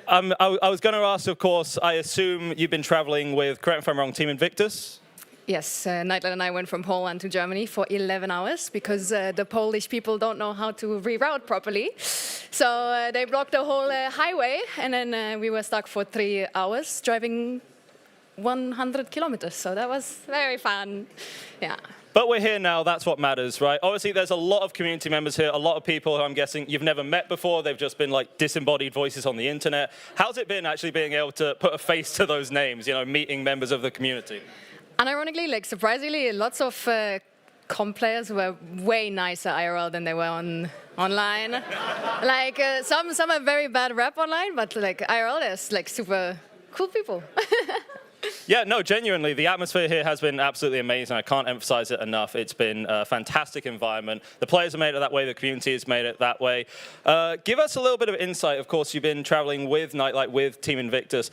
I was going to ask, of course, I assume you've been traveling with, correct me if I'm wrong, Team Invictus? Yes, Nightlight and I went from Poland to Germany for 11 hours because the Polish people don't know how to reroute properly. So they blocked the whole highway, and then we were stuck for 3 hours driving 100 kilometers. So that was very fun. Yeah. But we're here now, that's what matters, right? Obviously, there's a lot of community members here, a lot of people who I'm guessing you've never met before. They've just been like disembodied voices on the internet. How's it been actually being able to put a face to those names, you know, meeting members of the community? Unironically, like surprisingly, lots of comp players were way nicer IRL than they were online. Like some have very bad rap online, but like IRL, there's like super cool people. Yeah, no, genuinely, the atmosphere here has been absolutely amazing. I can't emphasize it enough. It's been a fantastic environment. The players have made it that way. The community has made it that way. Give us a little bit of insight. Of course, you've been traveling with Nightlight, with Team Invictus.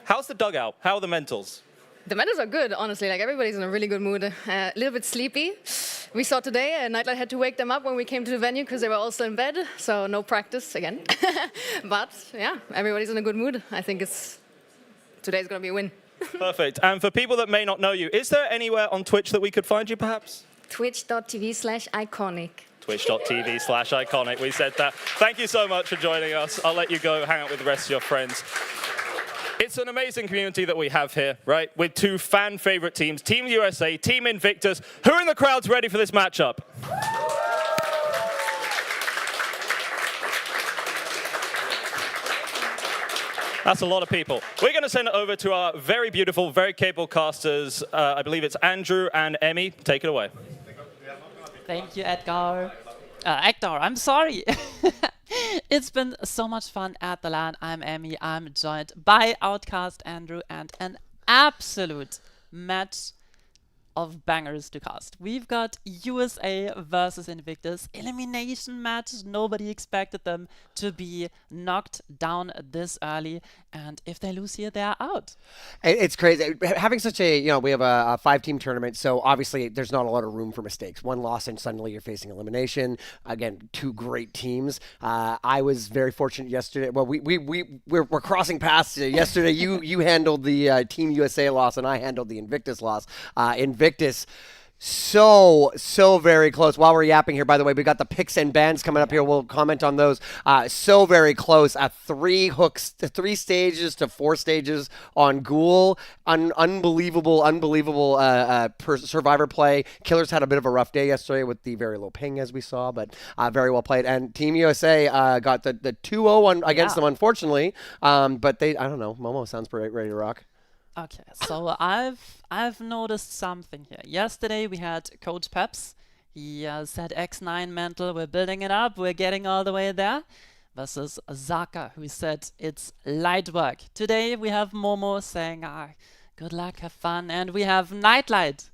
How's the dugout? How are the mentals? The mentors are good, honestly. Like everybody's in a really good mood. A little bit sleepy. We saw today, Nightlight had to wake them up when we came to the venue because they were also in bed. So no practice again. But yeah, everybody's in a good mood. I think today's going to be a win. Perfect. And for people that may not know you, is there anywhere on Twitch that we could find you, perhaps? Twitch.tv/iconic. Twitch.tv/iconic. We said that. Thank you so much for joining us. I'll let you go hang out with the rest of your friends. It's an amazing community that we have here, right? With two fan favorite teams, Team USA, Team Invictus. Who in the crowd's ready for this matchup? That's a lot of people. We're going to send it over to our very beautiful, very capable casters. I believe it's Andrew and Emmy. Take it away. Thank you, Edgar. Edgar, I'm sorry. It's been so much fun at the LAN. I'm Emmy. I'm joined by Outcast Andrew and an absolute match of bangers to cast. We've got USA versus Invictus. Elimination match. Nobody expected them to be knocked down this early. And if they lose here, they're out. It's crazy. Having such a, we have a 5-team tournament, so obviously there's not a lot of room for mistakes. One loss and suddenly you're facing elimination. Again, two great teams. I was very fortunate yesterday. Well, we're crossing paths yesterday. You handled the Team USA loss and I handled the Invictus loss. Invictus, so very close. While we're yapping here, by the way, we got the picks and bans coming up here. We'll comment on those. So very close. 3 stages to 4 stages on Ghoul. Unbelievable survivor play. Killers had a bit of a rough day yesterday with the very low ping, as we saw, but very well played. And Team USA got the 2-0 against them, unfortunately. But I don't know. Momo sounds pretty ready to rock. Okay, so I've noticed something here. Yesterday we had Coach Peps. He said X9 mental, we're building it up, we're getting all the way there. Versus Zaka, who said it's light work. Today we have Momo saying, good luck, have fun. And we have Nightlight.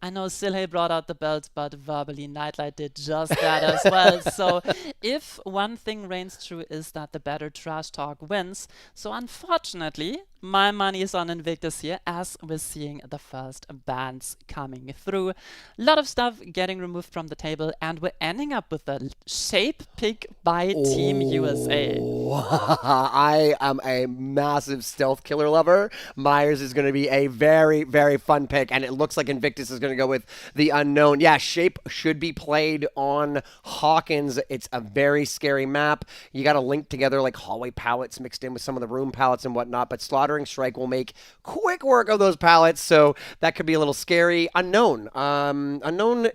I know Silhe brought out the belt, but verbally Nightlight did just that as well. So if one thing reigns true is that the better trash talk wins. So unfortunately, my money is on Invictus here, as we're seeing the first bans coming through. A lot of stuff getting removed from the table, and we're ending up with a shape pick by Team USA. I am a massive stealth killer lover. Myers is going to be a very, very fun pick, and it looks like Invictus is going going to go with the unknown. Yeah, Shape should be played on Hawkins. It's a very scary map. You got to link together like hallway pallets mixed in with some of the room pallets and whatnot, but Slaughtering Strike will make quick work of those pallets, so that could be a little scary. Unknown. Unknown,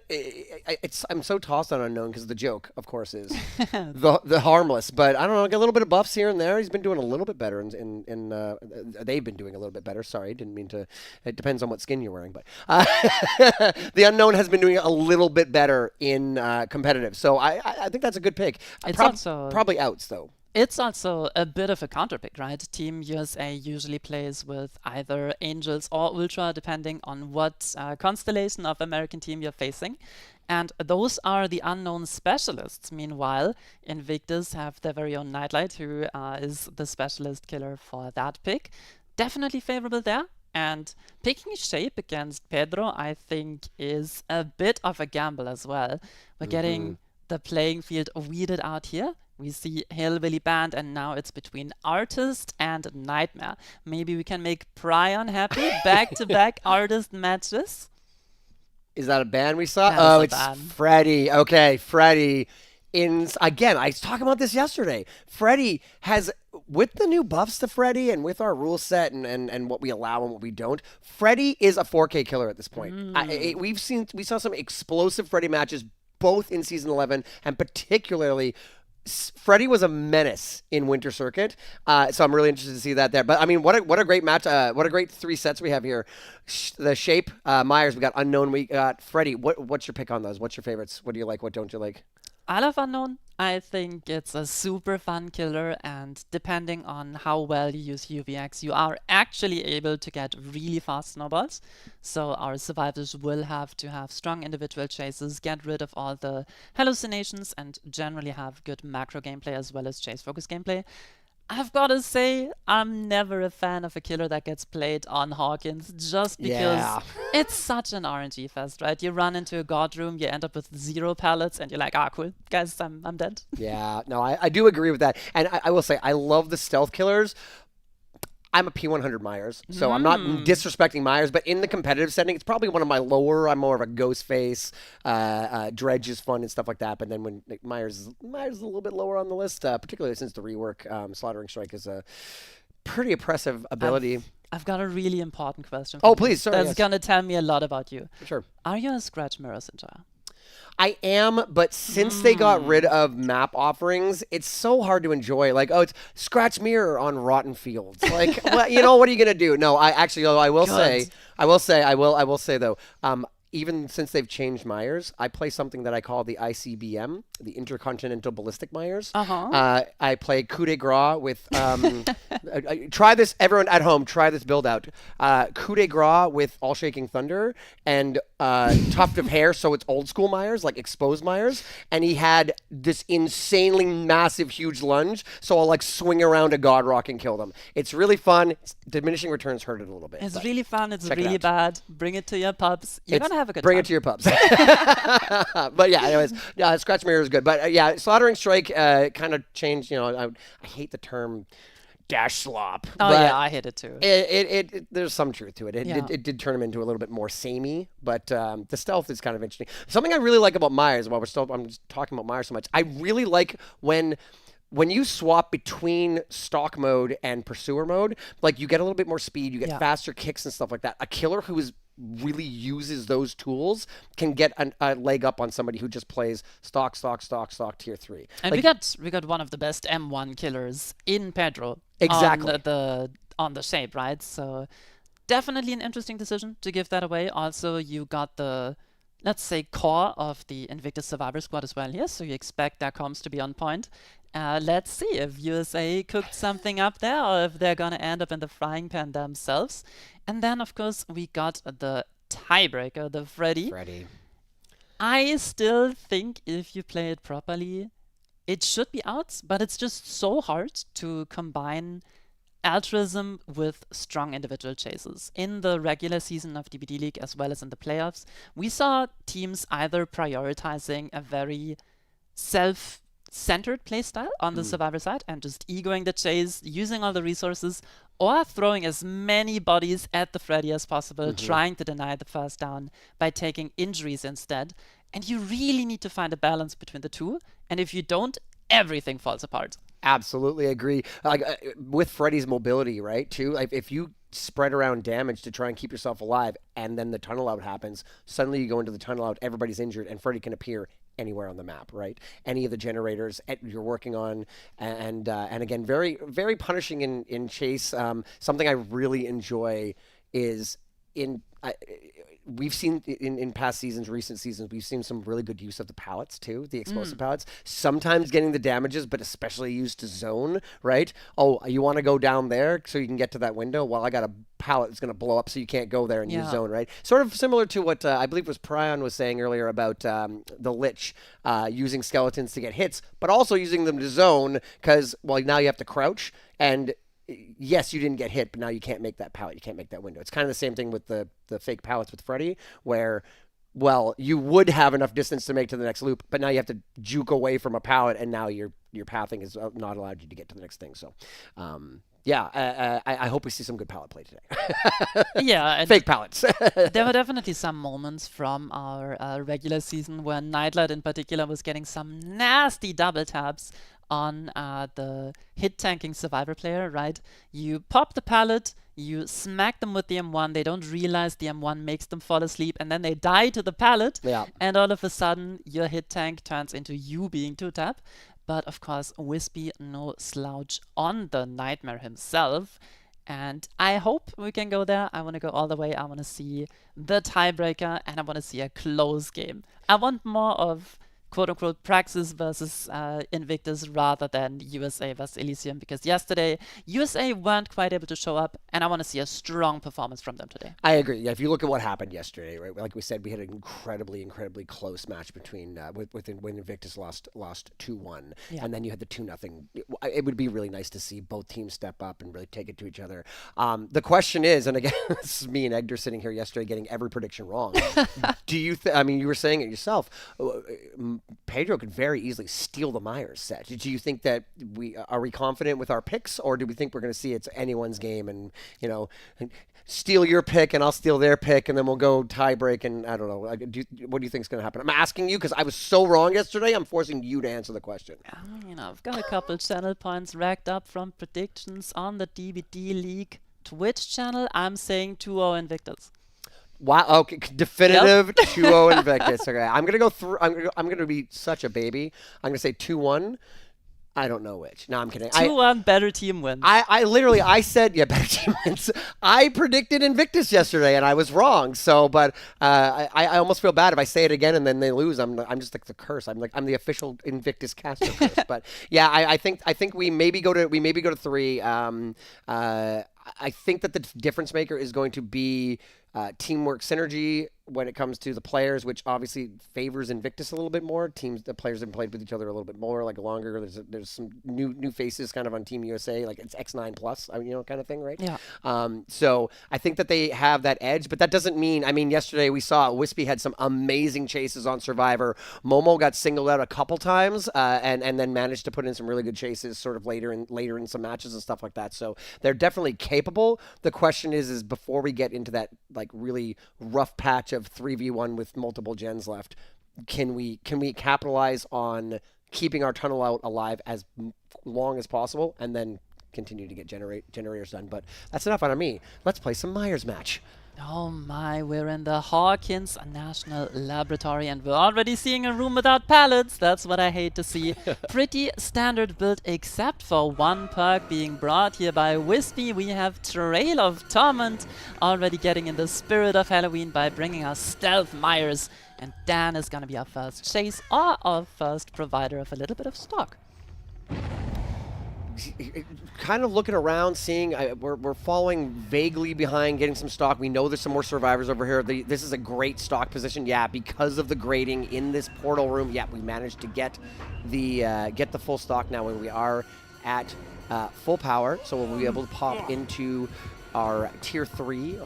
I'm so tossed on Unknown because the joke, of course, is the harmless, but I don't know, like a little bit of buffs here and there. He's been doing a little bit better they've been doing a little bit better. Sorry, didn't mean to. It depends on what skin you're wearing, but the Unknown has been doing a little bit better in competitive. So I think that's a good pick. It's also probably outs though. It's also a bit of a counter pick, right? Team USA usually plays with either Angels or Ultra, depending on what constellation of American team you're facing. And those are the unknown specialists. Meanwhile, Invictus have their very own Nightlight, who is the specialist killer for that pick. Definitely favorable there. And picking Shape against Pedro, I think, is a bit of a gamble as well. We're getting the playing field weeded out here. We see Hillbilly Band, and now it's between Artist and Nightmare. Maybe we can make Prion happy. Back-to-back Artist matches. Is that a ban we saw? That is it's ban. Freddy. Okay, Freddy. Again, I was talking about this yesterday. Freddy has, with the new buffs to Freddy and with our rule set and what we allow and what we don't, Freddy is a 4K killer at this point. We saw some explosive Freddy matches both in Season 11 and particularly Freddy was a menace in Winter Circuit, so I'm really interested to see that there. But I mean, what a great match! What a great 3 sets we have here. The Shape, Myers, we got Unknown, we got Freddy. What's your pick on those? What's your favorites? What do you like? What don't you like? I love Unknown. I think it's a super fun killer, and depending on how well you use UVX, you are actually able to get really fast snowballs. So our survivors will have to have strong individual chases, get rid of all the hallucinations, and generally have good macro gameplay as well as chase focus gameplay. I've got to say, I'm never a fan of a killer that gets played on Hawkins, just because it's such an RNG fest, right? You run into a god room, you end up with 0 pallets, and you're like, cool, guys, I'm dead. Yeah, no, I do agree with that. And I will say, I love the stealth killers. I'm a P100 Myers, so I'm not disrespecting Myers, but in the competitive setting, it's probably one of my lower. I'm more of a Ghostface. Dredge is fun and stuff like that, but then when Myers is a little bit lower on the list, particularly since the rework, Slaughtering Strike is a pretty oppressive ability. I've got a really important question. Oh, please, sorry. That's gonna tell me a lot about you. Sure. Are you a Scratch Mirrors enjoyer? I am, but since they got rid of map offerings, it's so hard to enjoy. Like, it's Scratch Mirror on Rotten Fields. Like, well, what are you gonna do? No, I will say though, even since they've changed Myers, I play something that I call the ICBM, the Intercontinental Ballistic Myers. I play Coup de Grace with, try this, everyone at home, try this build out. Coup de Grace with All Shaking Thunder and tuft of hair, so it's old school Myers, like exposed Myers. And he had this insanely massive, huge lunge, so I'll like swing around a God Rock and kill them. It's really fun. Diminishing returns hurt it a little bit. It's really fun. It's really bad. Bring it to your pubs. You're gonna have a good Bring time. it to your pubs. But yeah, anyways, Scratch Mirror is good. But yeah, Slaughtering Strike kind of changed. I hate the term dash slop. Oh yeah, I hate it too. There's some truth to it. Yeah. It did turn him into a little bit more samey, but the stealth is kind of interesting. Something I really like about Myers, while I'm just talking about Myers so much, I really like when you swap between stock mode and pursuer mode, like you get a little bit more speed, you get faster kicks and stuff like that. A killer who really uses those tools can get a leg up on somebody who just plays stock tier 3. And like, we got one of the best M1 killers in Pedro. Exactly. On the Shape, right? So definitely an interesting decision to give that away. Also, you got the, let's say, core of the Invictus Survivor Squad as well here, so you expect their comms to be on point. Let's see if USA cooked something up there or if they're gonna end up in the frying pan themselves. And then, of course, we got the tiebreaker, the Freddy. I still think if you play it properly, it should be out, but it's just so hard to combine altruism with strong individual chases. In the regular season of DBD League as well as in the playoffs, we saw teams either prioritizing a very centered playstyle on the survivor side and just egoing the chase, using all the resources, or throwing as many bodies at the Freddy as possible, trying to deny the first down by taking injuries instead. And you really need to find a balance between the two. And if you don't, everything falls apart. Absolutely agree. Like with Freddy's mobility, right? Too. Like if you spread around damage to try and keep yourself alive, and then the tunnel out happens, suddenly you go into the tunnel out, everybody's injured, and Freddy can appear anywhere on the map, right? Any of the generators you're working on, and again, very very punishing in chase. Something I really enjoy is we've seen in past seasons, recent seasons, we've seen some really good use of the pallets too, the explosive pallets. Sometimes getting the damages, but especially used to zone, right? Oh, you want to go down there so you can get to that window? Well, I got a pallet that's going to blow up so you can't go there and use zone, right? Sort of similar to what I believe was Pryon was saying earlier about the Lich using skeletons to get hits, but also using them to zone because, well, now you have to crouch and yes, you didn't get hit, but now you can't make that pallet. You can't make that window. It's kind of the same thing with the fake pallets with Freddy, where, well, you would have enough distance to make to the next loop, but now you have to juke away from a pallet, and now your pathing is not allowed you to get to the next thing. So, I hope we see some good pallet play today. Yeah. Fake pallets. There were definitely some moments from our regular season where Nightlight in particular was getting some nasty double taps on the hit tanking survivor player, right? You pop the pallet, you smack them with the M1, they don't realize the M1 makes them fall asleep, and then they die to the pallet, and all of a sudden your hit tank turns into you being 2-tap. But of course, Wispy no slouch on the Nightmare himself. And I hope we can go there. I want to go all the way. I want to see the tiebreaker, and I want to see a close game. I want more of quote-unquote Praxis versus Invictus rather than USA versus Elysium, because yesterday USA weren't quite able to show up, and I want to see a strong performance from them today. I agree. Yeah, if you look at what happened yesterday, right? Like we said, we had an incredibly close match between when Invictus lost 2-1, and then you had the 2-0. It would be really nice to see both teams step up and really take it to each other. The question is, and again, this is me and Egder sitting here yesterday getting every prediction wrong. Do you? I mean, you were saying it yourself. Pedro could very easily steal the Myers set. Do you think that are we confident with our picks, or do we think we're going to see it's anyone's game and steal your pick and I'll steal their pick and then we'll go tie break and I don't know. What do you think is going to happen? I'm asking you because I was so wrong yesterday. I'm forcing you to answer the question. I've got a couple channel points racked up from predictions on the DBD League Twitch channel. I'm saying 2-0 Invictus. Wow. Okay. Definitive 2-0 Invictus. Okay. I'm gonna go through. I'm gonna be such a baby. I'm gonna say 2-1. I don't know which. No, I'm kidding. 2-1. Better team wins. I said better team wins. I predicted Invictus yesterday and I was wrong. So, but I almost feel bad if I say it again and then they lose. I'm just like the curse. I'm the official Invictus caster curse. But yeah, I think we maybe go to 3. I think that the difference maker is going to be teamwork synergy when it comes to the players, which obviously favors Invictus a little bit more. The players have played with each other a little bit more, like longer. There's some new faces kind of on Team USA, like it's X9 plus, kind of thing, right? Yeah. So I think that they have that edge, but that doesn't mean. I mean, yesterday we saw Wispy had some amazing chases on Survivor. Momo got singled out a couple times, and then managed to put in some really good chases, sort of later in some matches and stuff like that. So they're definitely capable. The question is before we get into that like really rough patch of 3v1 with multiple gens left, can we capitalize on keeping our tunnel out alive as long as possible and then continue to get generators done? But that's enough out of me. Let's play some Myers match. Oh my, we're in the Hawkins National Laboratory and we're already seeing a room without pallets. That's what I hate to see. Pretty standard build except for one perk being brought here by Wispy. We have Trail of Torment already getting in the spirit of Halloween by bringing us Stealth Myers. And Dan is gonna be our first chase or our first provider of a little bit of stock. Kind of looking around, seeing we're following vaguely behind, getting some stock. We know there's some more survivors over here. This is a great stock position, because of the grading in this portal room. We managed to get the full stock now when we are at full power, so we'll be able to pop into our tier 3.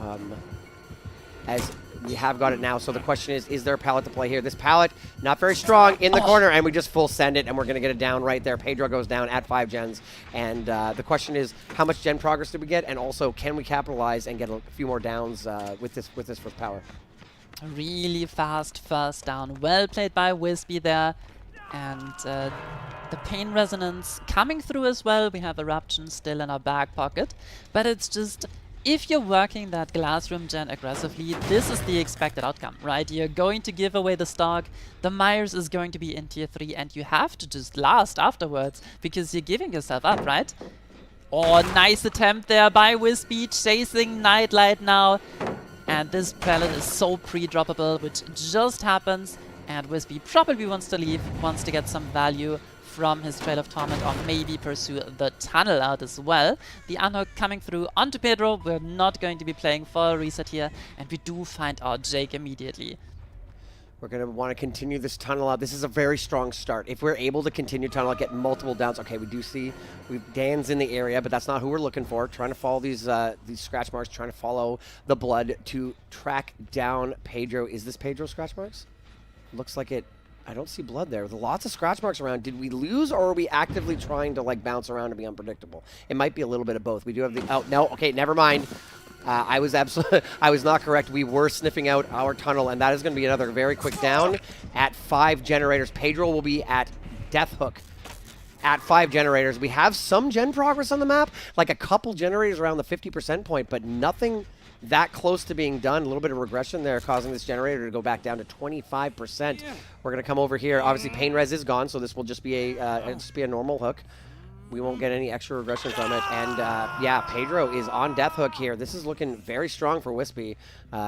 as we have got it now. So the question is there a pallet to play here? This pallet, not very strong in the corner, and we just full send it, and we're going to get it down right there. Pedro goes down at 5 gens, and the question is, how much gen progress did we get, and also, can we capitalize and get a few more downs with this first power? Really fast first down. Well played by Wispy there. And the Pain Resonance coming through as well. We have Eruption still in our back pocket. But it's just, if you're working that glass room gen aggressively, this is the expected outcome, right? You're going to give away the stock. The Myers is going to be in tier 3, and you have to just last afterwards because you're giving yourself up, right? Oh, nice attempt there by Wispy, chasing Nightlight now. And this pallet is so pre-droppable, which just happens. And Wispy probably wants to leave, wants to get some value from his Trail of Torment, or maybe pursue the tunnel out as well. The unhook coming through onto Pedro. We're not going to be playing for a reset here, and we do find our Jake immediately. We're going to want to continue this tunnel out. This is a very strong start. If we're able to continue tunnel out, get multiple downs. Okay, we do see Dan's in the area, but that's not who we're looking for. Trying to follow these scratch marks, trying to follow the blood to track down Pedro. Is this Pedro scratch marks? Looks like it. I don't see blood there. With lots of scratch marks around. Did we lose, or are we actively trying to like bounce around and be unpredictable? It might be a little bit of both. We do have the... Oh, no. Okay, never mind. I was not correct. We were sniffing out our tunnel, and that is going to be another very quick down at 5 generators. Pedro will be at Death Hook at 5 generators. We have some gen progress on the map, like a couple generators around the 50% point, but nothing that close to being done. A little bit of regression there, causing this generator to go back down to 25%. We're going to come over here. Obviously, Pain Res is gone, so this will just be a normal hook. We won't get any extra regression from it. And yeah, Pedro is on Death Hook here. This is looking very strong for Wispy.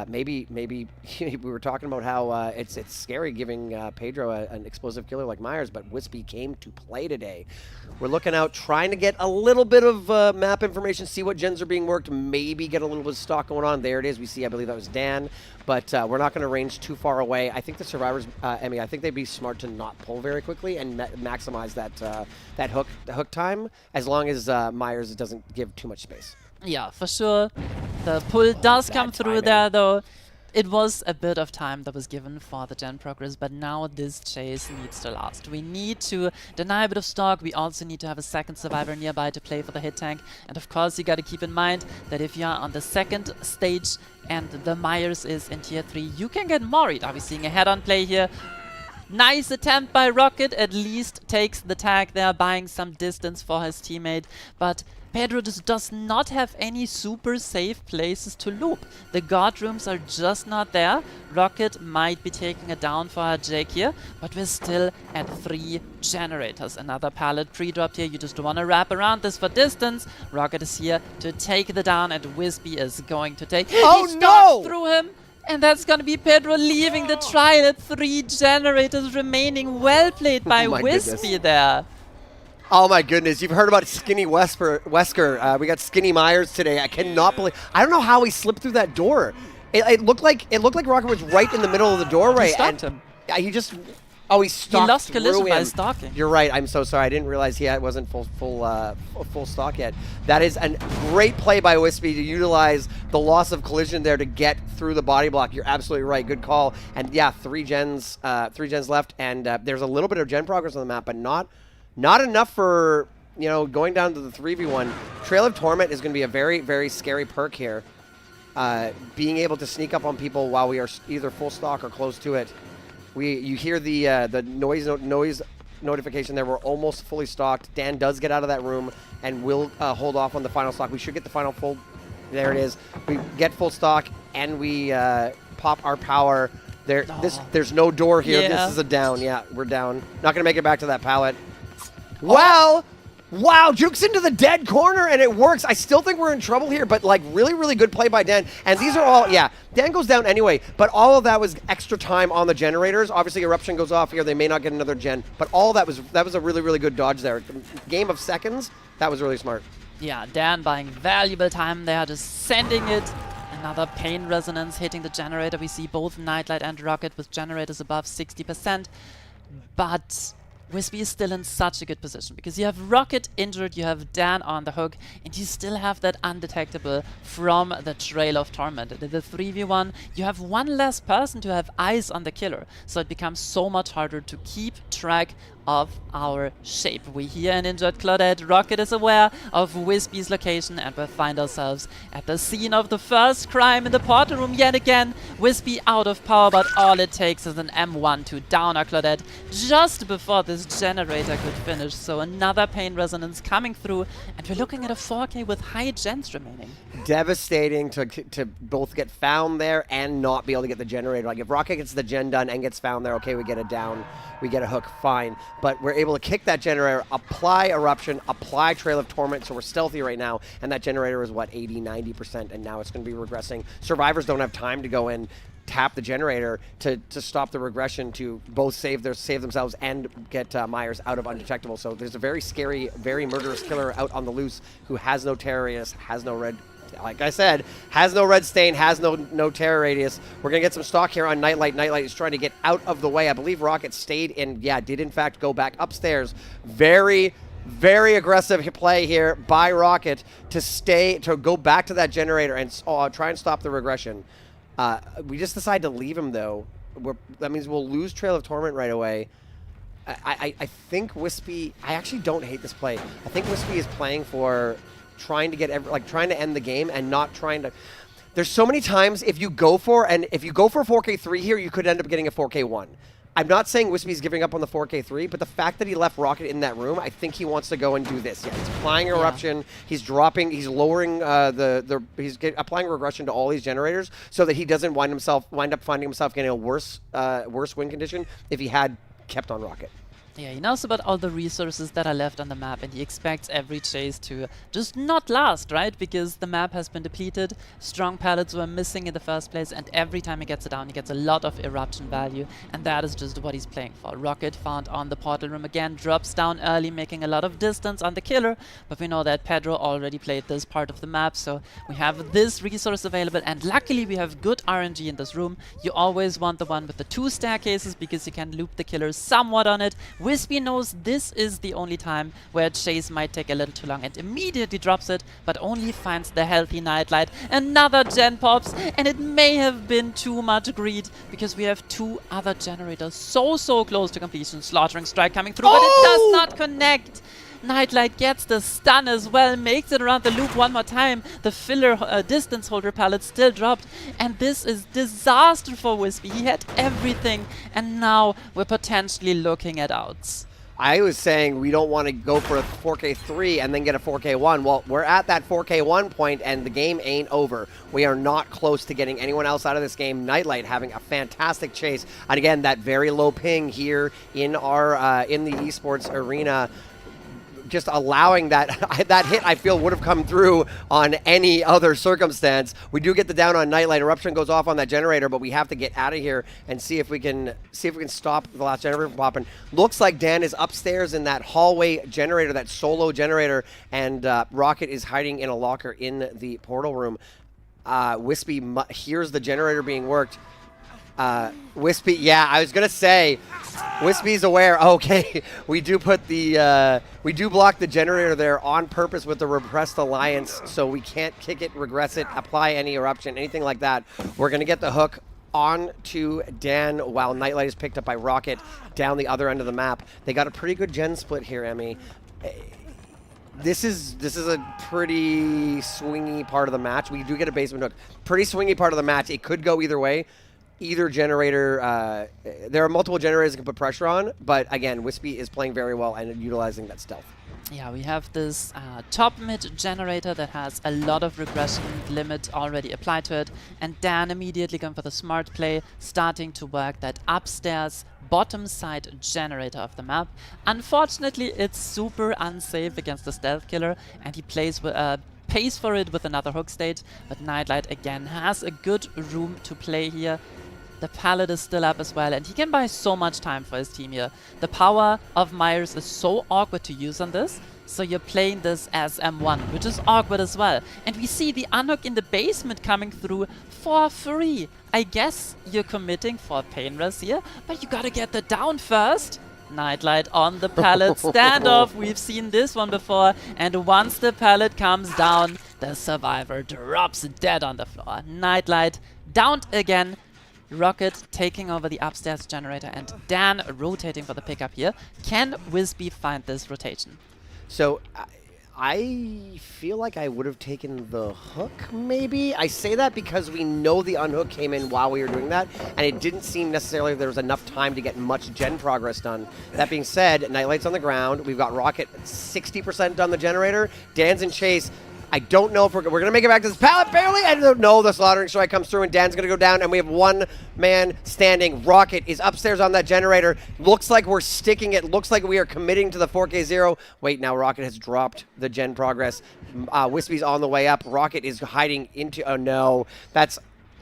Maybe we were talking about how it's scary giving Pedro an explosive killer like Myers, but Wispy came to play today. We're looking out, trying to get a little bit of map information, see what gens are being worked, maybe get a little bit of stock going on. There it is. We see, I believe that was Dan, but we're not going to range too far away. I think the survivors, Emmy, I think they'd be smart to not pull very quickly and maximize that hook time, as long as Myers doesn't give too much space. Yeah, for sure. The pull does come through there, though. It was a bit of time that was given for the gen progress, but now this chase needs to last. We need to deny a bit of stock. We also need to have a second survivor nearby to play for the hit tank. And of course, you got to keep in mind that if you're on the second stage and the Myers is in tier 3, you can get Moried. Are we seeing a head-on play here? Nice attempt by Rocket, at least takes the tag there, buying some distance for his teammate. But Pedro just does not have any super safe places to loop. The guard rooms are just not there. Rocket might be taking a down for Jake here, but we're still at 3 generators. Another pallet pre-dropped here. You just want to wrap around this for distance. Rocket is here to take the down, and Wispy is going to take... Oh, he no! through him. And that's going to be Pedro leaving the trial at 3 generators remaining. Well played by Wispy there. Oh my goodness, you've heard about Skinny Wesker. We got Skinny Myers today. I cannot believe... I don't know how he slipped through that door. It looked like Rocket was right in the middle of the doorway. He stopped him. He just... Oh, he stalked He lost collision him. by stalking. You're right. I'm so sorry. I didn't realize he wasn't full stock yet. That is a great play by Wispy to utilize the loss of collision there to get through the body block. You're absolutely right. Good call. And yeah, 3 gens left, and there's a little bit of gen progress on the map, but not enough for, going down to the 3v1. Trail of Torment is going to be a very, very scary perk here. Being able to sneak up on people while we are either full stock or close to it. You hear the noise notification there. We're almost fully stocked. Dan does get out of that room and will hold off on the final stock. We should get the final full. There it is. We get full stock and we pop our power. There's no door here. Yeah. This is a down. Yeah, we're down. Not going to make it back to that pallet. Well, wow, jukes into the dead corner, and it works. I still think we're in trouble here, but like really, really good play by Dan. And these are all, yeah, Dan goes down anyway, but all of that was extra time on the generators. Obviously, Eruption goes off here. They may not get another gen, but all that was a really, really good dodge there. Game of seconds, that was really smart. Yeah, Dan buying valuable time there, just sending it. Another Pain Resonance hitting the generator. We see both Nightlight and Rocket with generators above 60%. But Wispy is still in such a good position because you have Rocket injured, you have Dan on the hook, and you still have that undetectable from the Trail of Torment. In the 3v1, you have one less person to have eyes on the killer, so it becomes so much harder to keep track of our shape. We hear an injured Claudette. Rocket is aware of Wispy's location, and we'll find ourselves at the scene of the first crime in the portal room yet again. Wispy out of power, but all it takes is an M1 to down our Claudette just before this generator could finish. So another pain resonance coming through, and we're looking at a 4K with high gens remaining. Devastating to both get found there and not be able to get the generator. Like, if Rocket gets the gen done and gets found there, okay, we get a down, we get a hook, fine. But we're able to kick that generator, apply Eruption, apply Trail of Torment, so we're stealthy right now, and that generator is, what, 80, 90%, and now it's going to be regressing. Survivors don't have time to go in, tap the generator to stop the regression, to both save themselves and get Myers out of undetectable. So there's a very scary, very murderous killer out on the loose who has no terror radius, has no red, like I said, has no red stain, has no terror radius. We're going to get some stock here on Nightlight. Nightlight is trying to get out of the way. I believe Rocket stayed and, yeah, did in fact go back upstairs. Very, very aggressive play here by Rocket to go back to that generator and try and stop the regression. We just decide to leave him, though. That means we'll lose Trail of Torment right away. I think Wispy, I actually don't hate this play. I think Wispy is playing for trying to get trying to end the game and not trying to. There's so many times if you go for a 4K3 here, you could end up getting a 4K1. I'm not saying Wispy's giving up on the 4K3, but the fact that he left Rocket in that room, I think he wants to go and do this. Yeah, he's applying Eruption, he's lowering he's applying regression to all these generators so that he doesn't wind up finding himself getting a worse win condition if he had kept on Rocket. Yeah, he knows about all the resources that are left on the map, and he expects every chase to just not last, right? Because the map has been depleted, strong pallets were missing in the first place, and every time he gets it down, he gets a lot of eruption value, and that is just what he's playing for. Rocket found on the portal room again, drops down early, making a lot of distance on the killer, but we know that Pedro already played this part of the map, so we have this resource available, and luckily we have good RNG in this room. You always want the one with the 2 staircases because you can loop the killer somewhat on it. Wispy knows this is the only time where chase might take a little too long and immediately drops it, but only finds the healthy Nightlight. Another gen pops, and it may have been too much greed because we have 2 other generators so close to completion. Slaughtering Strike coming through, but it does not connect. Nightlight gets the stun as well, makes it around the loop one more time. The filler distance holder pallet still dropped, and this is disaster for Wispy. He had everything, and now we're potentially looking at outs. I was saying we don't want to go for a 4K3 and then get a 4K1. Well, we're at that 4K1 point, and the game ain't over. We are not close to getting anyone else out of this game. Nightlight having a fantastic chase, and again, that very low ping here in our in the esports arena, just allowing that hit, I feel, would have come through on any other circumstance. We do get the down on Nightlight. Eruption goes off on that generator, but we have to get out of here and see if we can stop the last generator from popping. Looks like Dan is upstairs in that hallway generator, that solo generator, and Rocket is hiding in a locker in the portal room. Wispy hears the generator being worked. Wispy, yeah, I was gonna say, Wispy's aware. Okay, we do block the generator there on purpose with the Repressed Alliance, so we can't kick it, regress it, apply any eruption, anything like that. We're gonna get the hook on to Dan while Nightlight is picked up by Rocket down the other end of the map. They got a pretty good gen split here, Emmy. This is a pretty swingy part of the match. We do get a basement hook. Pretty swingy part of the match. It could go either way. Either generator, there are multiple generators that can put pressure on, but again, Wispy is playing very well and utilizing that stealth. Yeah, we have this top mid generator that has a lot of regression limit already applied to it, and Dan immediately going for the smart play, starting to work that upstairs bottom side generator of the map. Unfortunately, it's super unsafe against the stealth killer, and he pays for it with another hook stage, but Nightlight again has a good room to play here. The pallet is still up as well, and he can buy so much time for his team here. The power of Myers is so awkward to use on this, so you're playing this as M1, which is awkward as well. And we see the unhook in the basement coming through for free. I guess you're committing for pain res here, but you gotta get the down first. Nightlight on the pallet standoff. We've seen this one before. And once the pallet comes down, the survivor drops dead on the floor. Nightlight downed again. Rocket taking over the upstairs generator and Dan rotating for the pickup here. Can Wispy find this rotation? So I feel like I would have taken the hook, maybe. I say that because we know the unhook came in while we were doing that, and it didn't seem necessarily there was enough time to get much gen progress done. That being said, Nightlight's on the ground. We've got Rocket 60% done the generator. Dan's in chase. I don't know if we're going to make it back to this pallet, barely. I don't know. The slaughtering strike comes through, and Dan's going to go down, and we have one man standing. Rocket is upstairs on that generator. Looks like we're sticking it. Looks like we are committing to the 4K0. Wait, now Rocket has dropped the gen progress. Wispy's on the way up. Rocket is hiding into... Oh, no.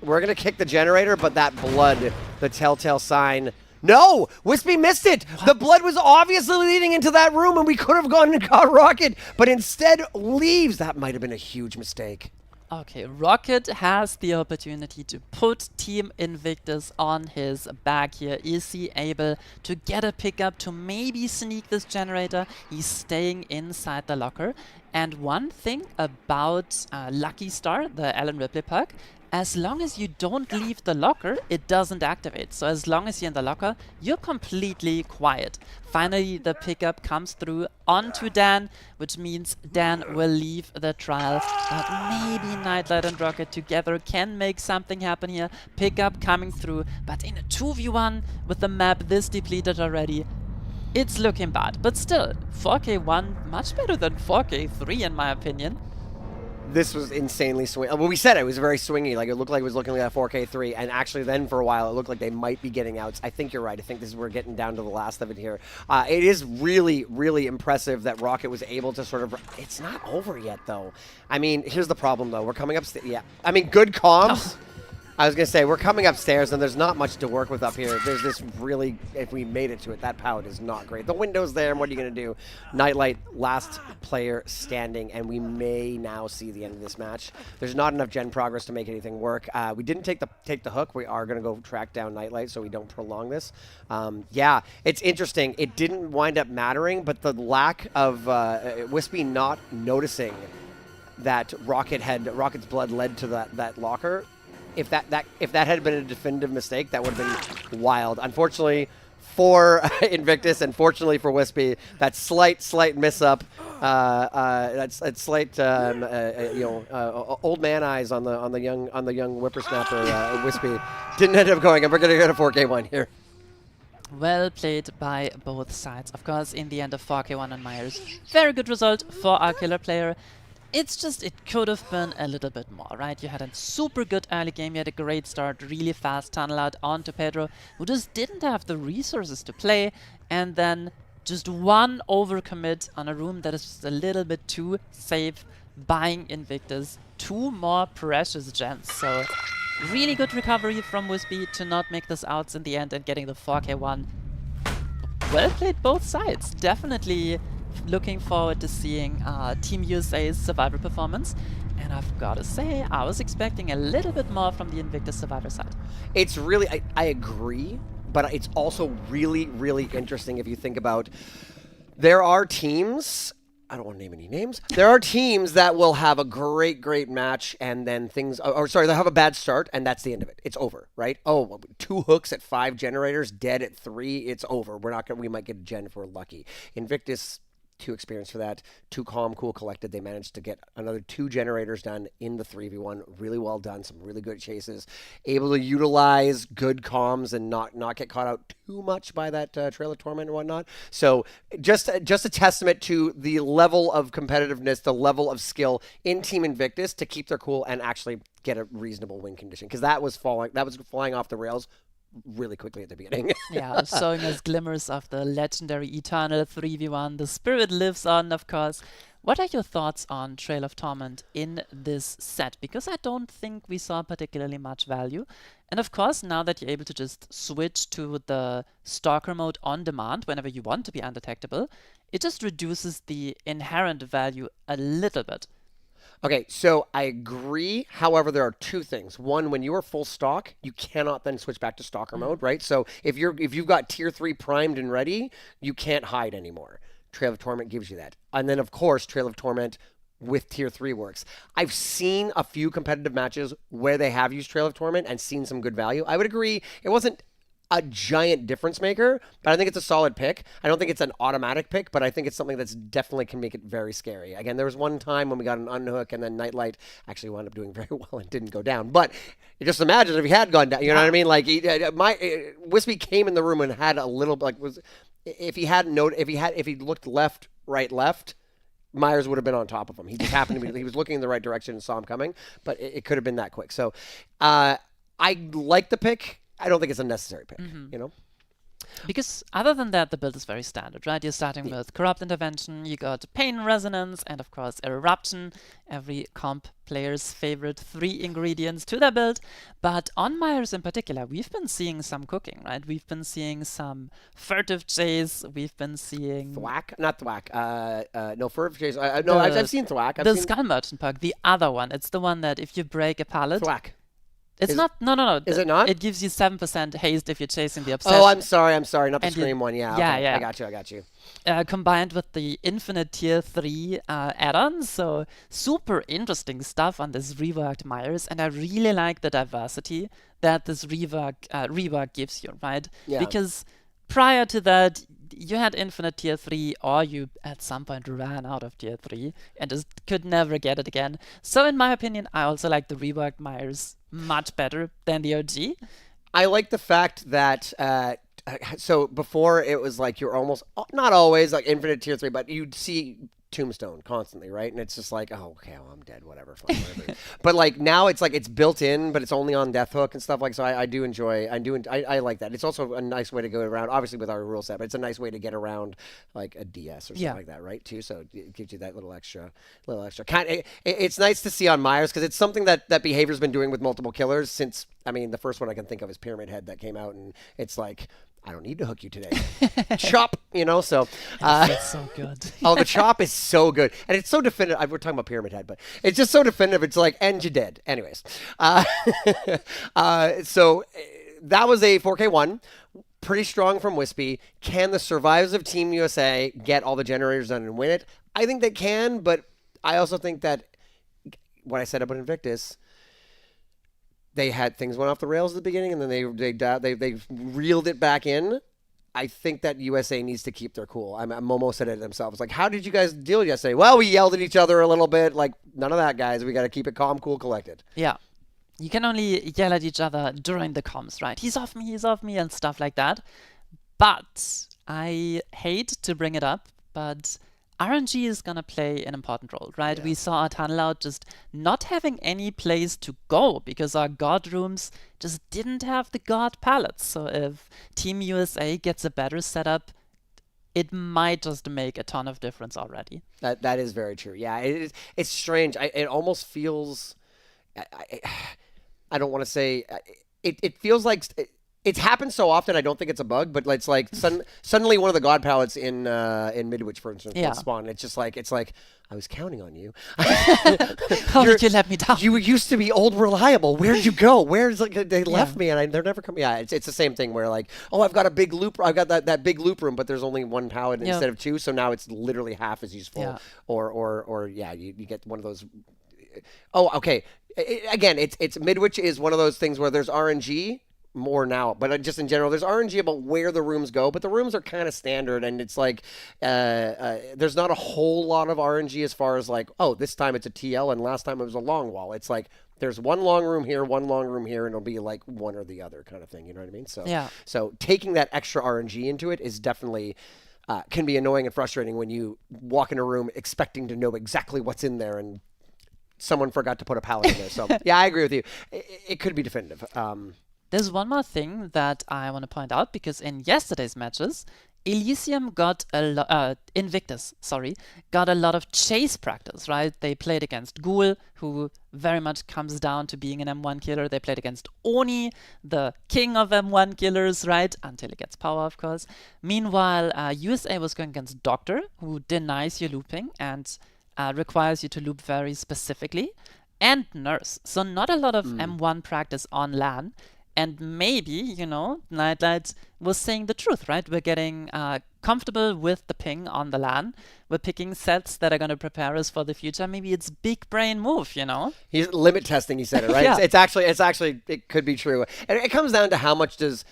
We're going to kick the generator, but that blood, the telltale sign... No! Wispy missed it! What? The blood was obviously leading into that room, and we could have gone and got Rocket, but instead leaves. That might have been a huge mistake. Okay, Rocket has the opportunity to put Team Invictus on his back here. Is he able to get a pickup to maybe sneak this generator? He's staying inside the locker. And one thing about Lucky Star, the Alan Ripley perk, as long as you don't leave the locker, it doesn't activate. So as long as you're in the locker, you're completely quiet. Finally, the pickup comes through onto Dan, which means Dan will leave the trial. But maybe Nightlight and Rocket together can make something happen here. Pickup coming through, but in a 2v1 with the map this depleted already, it's looking bad. But still, 4K1 much better than 4K3 in my opinion. This was insanely swingy. Well, we said it was very swingy. Like, it looked like it was looking like a 4K3. And actually then for a while, it looked like they might be getting outs. I think you're right. I think we're getting down to the last of it here. It is really, really impressive that Rocket was able to sort of... It's not over yet, though. I mean, here's the problem, though. We're coming upstairs. Yeah. I mean, good comms. I was going to say, we're coming upstairs, and there's not much to work with up here. There's this really, if we made it to it, that pallet is not great. The window's there, and what are you going to do? Nightlight, last player standing, and we may now see the end of this match. There's not enough gen progress to make anything work. We didn't take the hook. We are going to go track down Nightlight so we don't prolong this. Yeah, it's interesting. It didn't wind up mattering, but the lack of Wispy not noticing that Rocket's blood led to that locker. If that had been a definitive mistake, that would have been wild. Unfortunately for Invictus, and fortunately for Wispy, that slight miss up, that slight old man eyes on the young whippersnapper Wispy didn't end up going, and we're gonna go to 4K1 here. Well played by both sides. Of course, in the end of 4K1 and Myers, very good result for our killer player. It's just, it could have been a little bit more, right? You had a super good early game, you had a great start, really fast tunnel out onto Pedro, who just didn't have the resources to play, and then just one overcommit on a room that is just a little bit too safe, buying Invictus 2 more precious gens. So, really good recovery from Wispy to not make this outs in the end and getting the 4K1. Well played both sides, definitely. Looking forward to seeing Team USA's Survivor performance. And I've got to say, I was expecting a little bit more from the Invictus Survivor side. It's really, I agree, but it's also really, really interesting if you think about, there are teams, I don't want to name any names, there are teams that will have a great match and then things, they'll have a bad start and that's the end of it. It's over, right? Oh, 2 hooks at 5 generators, dead at 3, it's over. We might get a gen if we're lucky. Invictus, too experienced for that, too calm, cool, collected. They managed to get another 2 generators done in the 3v1. Really well done, some really good chases. Able to utilize good comms and not get caught out too much by that Trail of Torment and whatnot. So just a testament to the level of competitiveness, the level of skill in Team Invictus to keep their cool and actually get a reasonable win condition. Because that was flying off the rails really quickly at the beginning. Yeah, showing us glimmers of the legendary Eternal 3v1. The spirit lives on, of course. What are your thoughts on Trail of Torment in this set? Because I don't think we saw particularly much value. And of course, now that you're able to just switch to the Stalker mode on demand whenever you want to be undetectable, it just reduces the inherent value a little bit. Okay, so I agree. However, there are two things. One, when you are full stock, you cannot then switch back to stalker mode, right? So if you've got tier 3 primed and ready, you can't hide anymore. Trail of Torment gives you that. And then of course, Trail of Torment with tier 3 works. I've seen a few competitive matches where they have used Trail of Torment and seen some good value. I would agree it wasn't a giant difference maker, but I think it's a solid pick. I don't think it's an automatic pick, but I think it's something that's definitely can make it very scary. Again, there was one time when we got an unhook and then Nightlight actually wound up doing very well and didn't go down. But you just imagine if he had gone down, you know what I mean? Like Wispy came in the room and had a little if he looked left, right, left, Myers would have been on top of him. He just happened to be he was looking in the right direction and saw him coming, but it could have been that quick. So I like the pick. I don't think it's a necessary pick, you know? Because other than that, the build is very standard, right? You're starting with Corrupt Intervention, you got Pain Resonance, and of course Eruption, every comp player's favorite 3 ingredients to their build. But on Myers in particular, we've been seeing some cooking, right? We've been seeing some Furtive Chase, we've been seeing... Thwack? Not Thwack. No, Furtive Chase. No, I've seen Thwack. The Skull Merchant perk, the other one. It's the one that if you break a pallet... Thwack. It's not. No. Is it not? It gives you 7% haste if you're chasing the obsession. Oh, I'm sorry. Not the Scream one. Yeah. Yeah, okay. yeah. I got you. Combined with the infinite tier 3 add-ons, so super interesting stuff on this reworked Myers, and I really like the diversity that this rework gives you, right? Yeah. Because prior to that, you had infinite tier 3, or you at some point ran out of tier 3 and just could never get it again. So in my opinion, I also like the reworked Myers much better than the OG. I like the fact that so before it was like you're almost not always like infinite tier 3, but you'd see Tombstone constantly, right? And it's just like, oh, okay, well, I'm dead, whatever. Fine, whatever. But like now it's like it's built in, but it's only on Death Hook and stuff like. So I like that. It's also a nice way to go around, obviously with our rule set, but it's a nice way to get around like a DS or something like that, right? Too. So it gives you that little extra. It's nice to see on Myers because it's something that behavior's been doing with multiple killers since. I mean, the first one I can think of is Pyramid Head that came out, and it's like, I don't need to hook you today. Chop, you know, so. It's so good. Oh, the chop is so good. And it's so definitive. We're talking about Pyramid Head, but it's just so definitive. It's like, and you're dead. Anyways. So that was a 4K1. Pretty strong from Wispy. Can the survivors of Team USA get all the generators done and win it? I think they can, but I also think that what I said about Invictus, they had things went off the rails at the beginning, and then they reeled it back in. I think that USA needs to keep their cool. Momo said it themselves. Like, how did you guys deal yesterday? Well, we yelled at each other a little bit. Like, none of that, guys. We got to keep it calm, cool, collected. Yeah. You can only yell at each other during the comms, right? He's off me, and stuff like that. But I hate to bring it up, but RNG is going to play an important role, right? Yeah. We saw our tunnel out just not having any place to go because our god rooms just didn't have the god pallets. So if Team USA gets a better setup, it might just make a ton of difference already. That is very true. Yeah, it's strange. It almost feels... I don't want to say... It feels like... It's happened so often, I don't think it's a bug, but it's like suddenly one of the god palettes in Midwich, for instance, will spawn. It's just like, I was counting on you. How did you let me down? You used to be old reliable. Where'd you go? They left me and they're never coming. Yeah, it's the same thing where like, oh, I've got a big loop. I've got that big loop room, but there's only one pallet instead of 2. So now it's literally half as useful. Yeah. Or you get one of those. Oh, okay. Again, it's Midwich is one of those things where there's RNG. More now, but just in general, there's RNG about where the rooms go, but the rooms are kind of standard, and it's like there's not a whole lot of RNG as far as like, oh, this time it's a TL, and last time it was a long wall. It's like there's one long room here, and it'll be like one or the other kind of thing. You know what I mean? So yeah. So taking that extra RNG into it is definitely can be annoying and frustrating when you walk in a room expecting to know exactly what's in there and someone forgot to put a pallet in there. So yeah, I agree with you. It could be definitive. There's one more thing that I want to point out, because in yesterday's matches, Elysium got Invictus, got a lot of chase practice, right? They played against Ghoul, who very much comes down to being an M1 killer. They played against Oni, the king of M1 killers, right? Until it gets power, of course. Meanwhile, USA was going against Doctor, who denies you looping, and requires you to loop very specifically, and nurse. So not a lot of M1 practice on LAN. And maybe, you know, Nightlight was saying the truth, right? We're getting comfortable with the ping on the LAN. We're picking sets that are going to prepare us for the future. Maybe it's big brain move, you know? He's limit testing, he said it, right? Yeah. It's actually, it could be true. And it comes down to how much does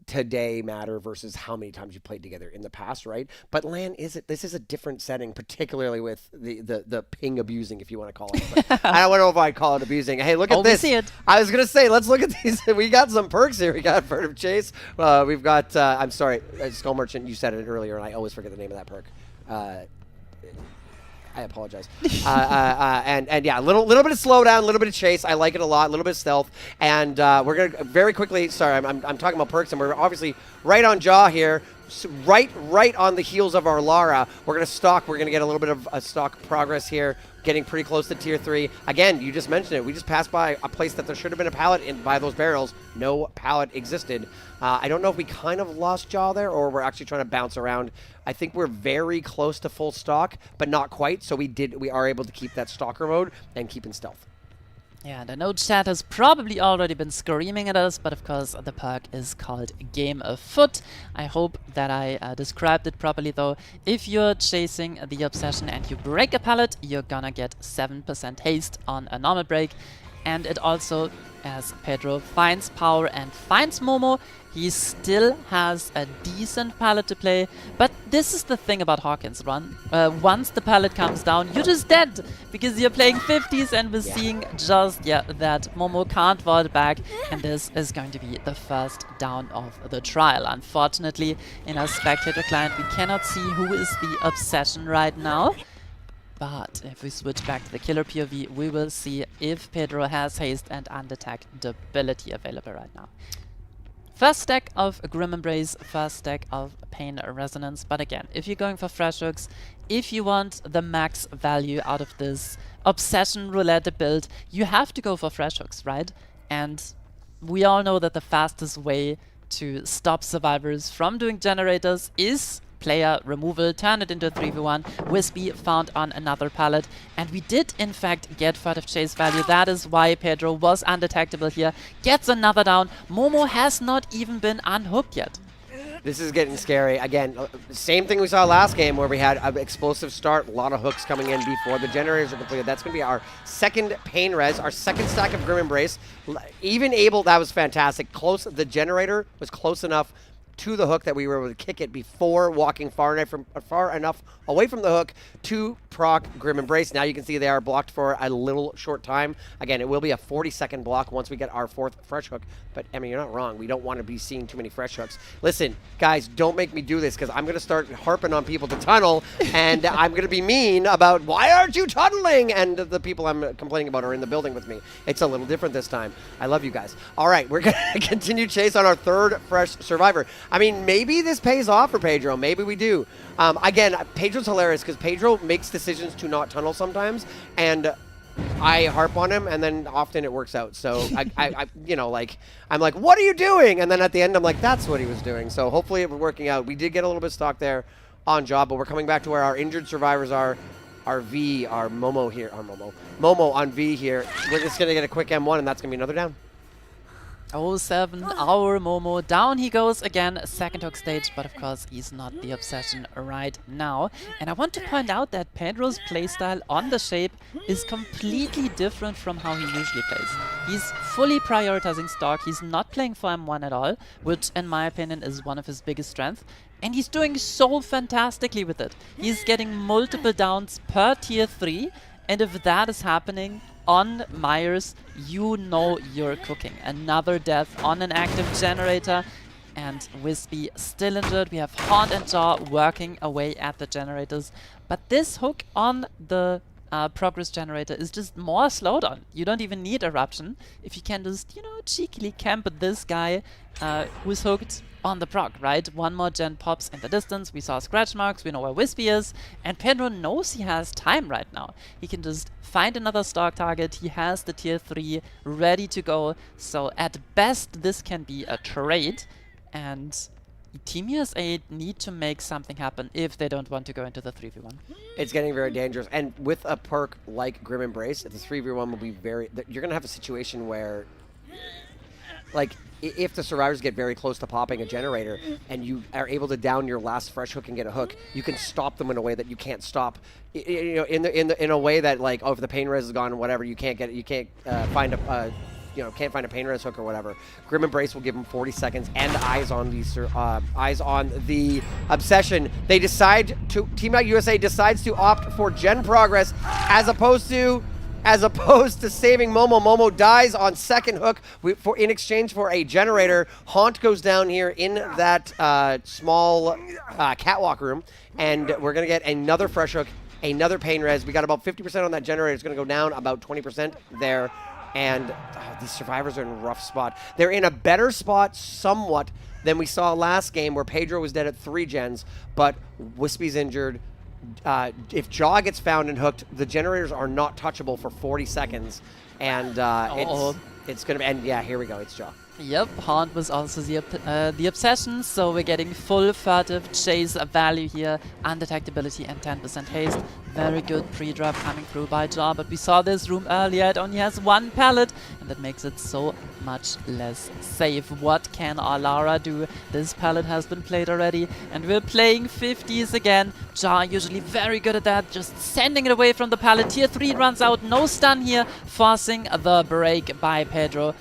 today matter versus how many times you played together in the past, right? But LAN this is a different setting, particularly with the ping abusing, if you want to call it. But I don't know if I'd call it abusing. Hey, look at this. We see it. I was gonna say, let's look at these. We got some perks here. We got Furtive Chase. We've got I'm sorry, Skull Merchant. You said it earlier, and I always forget the name of that perk. I apologize. And yeah, a little bit of slowdown, a little bit of chase. I like it a lot. A little bit of stealth. And we're gonna very quickly. Sorry, I'm talking about perks, and we're obviously right on jaw here, right on the heels of our Lara. We're gonna stock. We're gonna get a little bit of a stock progress here. Getting pretty close to tier 3. Again, you just mentioned it. We just passed by a place that there should have been a pallet by those barrels. No pallet existed. I don't know if we kind of lost jaw there or we're actually trying to bounce around. I think we're very close to full stock, but not quite. So we are able to keep that stalker mode and keep in stealth. Yeah, and I know chat has probably already been screaming at us, but of course the perk is called Game Afoot. I hope that I described it properly though. If you're chasing the obsession and you break a pallet, you're gonna get 7% haste on a normal break. And it also, as Pedro finds power and finds Momo, he still has a decent pallet to play. But this is the thing about Hawkins run. Once the pallet comes down, you're just dead because you're playing 50s and we're seeing just that Momo can't vault back. And this is going to be the first down of the trial. Unfortunately, in our spectator client, we cannot see who is the obsession right now. But if we switch back to the killer POV, we will see if Pedro has haste and undetectability available right now. First stack of Grim Embrace, first stack of Pain Resonance. But again, if you're going for fresh hooks, if you want the max value out of this Obsession Roulette build, you have to go for fresh hooks, right? And we all know that the fastest way to stop survivors from doing generators is player removal, turn it into a 3v1. Wispy found on another pallet, and we did in fact get furtive chase value. That is why Pedro was undetectable here. Gets another down. Momo has not even been unhooked yet. This is getting scary. Again, same thing we saw last game where we had an explosive start, a lot of hooks coming in before the generators are completed. That's going to be our second Pain Res, our second stack of Grim Embrace. Even able, that was fantastic. The generator was close enough to the hook that we were able to kick it before walking far enough away from the hook to proc Grim Embrace. Now you can see they are blocked for a little short time. Again, it will be a 40-second block once we get our 4th fresh hook. But, I mean, you're not wrong. We don't want to be seeing too many fresh hooks. Listen, guys, don't make me do this because I'm going to start harping on people to tunnel, and I'm going to be mean about, why aren't you tunneling? And the people I'm complaining about are in the building with me. It's a little different this time. I love you guys. All right, we're going to continue chase on our 3rd fresh survivor. I mean, maybe this pays off for Pedro. Maybe we do. Again, Pedro's hilarious because Pedro makes decisions to not tunnel sometimes, and I harp on him, and then often it works out. So I you know, like, I'm like, what are you doing? And then at the end, I'm like, that's what he was doing. So hopefully it's working out. We did get a little bit of stock there on job, but we're coming back to where our injured survivors are. Our V, our Momo here, Momo on V here. We're just gonna get a quick M1, and that's gonna be another down. 07, our Momo, down he goes again, second hook stage, but of course he's not the obsession right now. And I want to point out that Pedro's playstyle on the shape is completely different from how he usually plays. He's fully prioritizing stock, he's not playing for M1 at all, which in my opinion is one of his biggest strengths. And he's doing so fantastically with it. He's getting multiple downs per tier 3, and if that is happening on Myers, you know you're cooking. Another death on an active generator, and Wispy still injured. We have Haunt and Jaw working away at the generators, but this hook on the progress generator is just more slowdown. You don't even need Eruption if you can just, you know, cheekily camp this guy who's hooked on the proc, right? One more gen pops in the distance. We saw scratch marks. We know where Wispy is. And Pedro knows he has time right now. He can just find another stock target. He has the tier 3 ready to go. So at best, this can be a trade. And Team USA need to make something happen if they don't want to go into the 3v1. It's getting very dangerous. And with a perk like Grim Embrace, the 3v1 will be very... You're going to have a situation where, like, if the survivors get very close to popping a generator and you are able to down your last fresh hook and get a hook, you can stop them in a way that you can't stop. You know, in a way that, like, oh, if the pain res is gone or whatever, you can't find a... can't find a pain res hook or whatever. Grim Embrace will give him 40 seconds and eyes on the obsession. They decide to Team USA decides to opt for gen progress as opposed to saving Momo. Momo dies on second hook in exchange for a generator. Haunt goes down here in that small catwalk room, and we're gonna get another fresh hook, another pain res. We got about 50% on that generator. It's gonna go down about 20% there. And these survivors are in a rough spot. They're in a better spot somewhat than we saw last game where Pedro was dead at 3 gens, but Wispy's injured. If Jaw gets found and hooked, the generators are not touchable for 40 seconds. And it's going to be, and yeah, here we go, it's Jaw. Yep, Haunt was also the obsession, so we're getting full furtive chase value here, undetectability and 10% haste. Very good pre-drop coming through by Jaw, but we saw this room earlier, it only has 1 pallet, and that makes it so much less safe. What can Alara do? This pallet has been played already, and we're playing 50s again. Jaw usually very good at that, just sending it away from the pallet. Tier 3 runs out, no stun here, forcing the break by Pedro.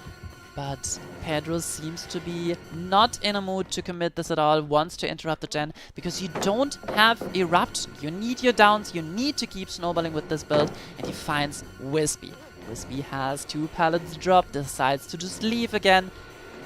But Pedro seems to be not in a mood to commit this at all, wants to interrupt the gen, because you don't have Eruption. You need your downs, you need to keep snowballing with this build, and he finds Wispy. Wispy has 2 pallets dropped, decides to just leave again.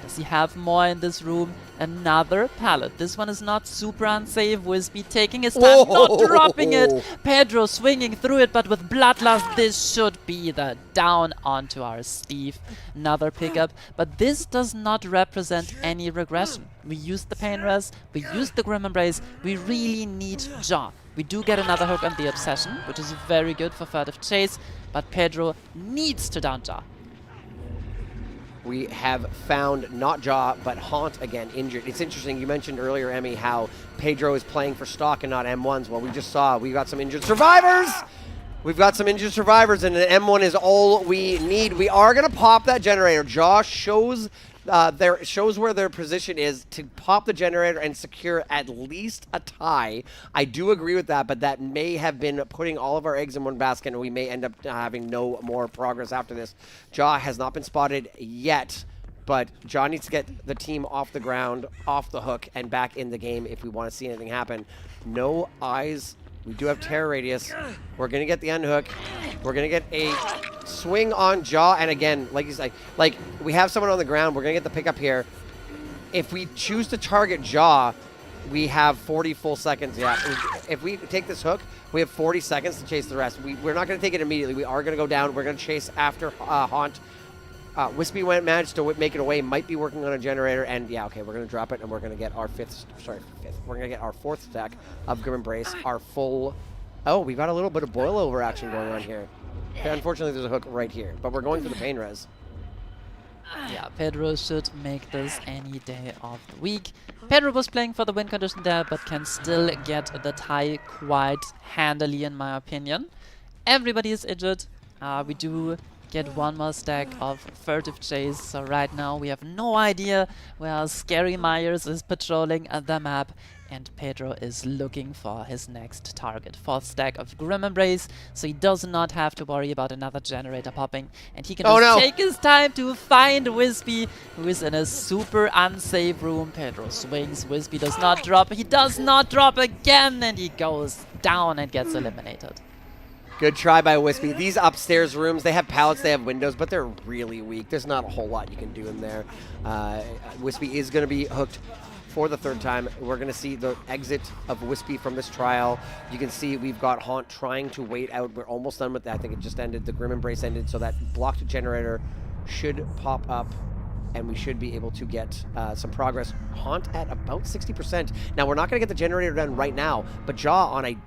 Does he have more in this room? Another pallet. This one is not super unsafe. Wispy taking his time, not dropping it. Pedro swinging through it, but with Bloodlust, this should be the down onto our Steve. Another pickup, but this does not represent any regression. We used the Pain Res, we used the Grim Embrace, we really need Jaw. We do get another hook on the Obsession, which is very good for furtive chase, but Pedro needs to down Jaw. We have found not Jaw, but Haunt again injured. It's interesting, you mentioned earlier, Emmy, how Pedro is playing for stock and not M1s. Well, we just saw we got some injured survivors! We've got some injured survivors, and an M1 is all we need. We are going to pop that generator. Jaw shows where their position is to pop the generator and secure at least a tie. I do agree with that, but that may have been putting all of our eggs in one basket, and we may end up having no more progress after this. Jaw has not been spotted yet, but Jaw needs to get the team off the ground, off the hook, and back in the game if we want to see anything happen. No eyes. We do have Terror Radius. We're going to get the unhook. We're going to get a swing on Jaw. And again, like you said, like we have someone on the ground. We're going to get the pickup here. If we choose to target Jaw, we have 40 full seconds. Yeah. If we take this hook, we have 40 seconds to chase the rest. We're not going to take it immediately. We are going to go down. We're going to chase after Haunt. Wispy managed to make it away, might be working on a generator, and yeah, okay, we're going to drop it, and we're going to get our we're going to get our 4th stack of Grim Embrace, our full, oh, we've got a little bit of boil over action going on here. Okay, unfortunately, there's a hook right here, but we're going for the pain res. Yeah, Pedro should make this any day of the week. Pedro was playing for the win condition there, but can still get the tie quite handily, in my opinion. Everybody is injured. We do get one more stack of furtive chase, so right now we have no idea where Scary Myers is patrolling the map, and Pedro is looking for his next target. 4th stack of Grim Embrace, so he does not have to worry about another generator popping, and he can take his time to find Wispy, who is in a super unsafe room. Pedro swings, Wispy does not drop, he does not drop again, and he goes down and gets eliminated. Good try by Wispy. These upstairs rooms, they have pallets, they have windows, but they're really weak. There's not a whole lot you can do in there. Wispy is going to be hooked for the 3rd time. We're going to see the exit of Wispy from this trial. You can see we've got Haunt trying to wait out. We're almost done with that. I think it just ended. The Grim Embrace ended, so that blocked generator should pop up, and we should be able to get some progress. Haunt at about 60%. Now, we're not going to get the generator done right now, but Jaw on a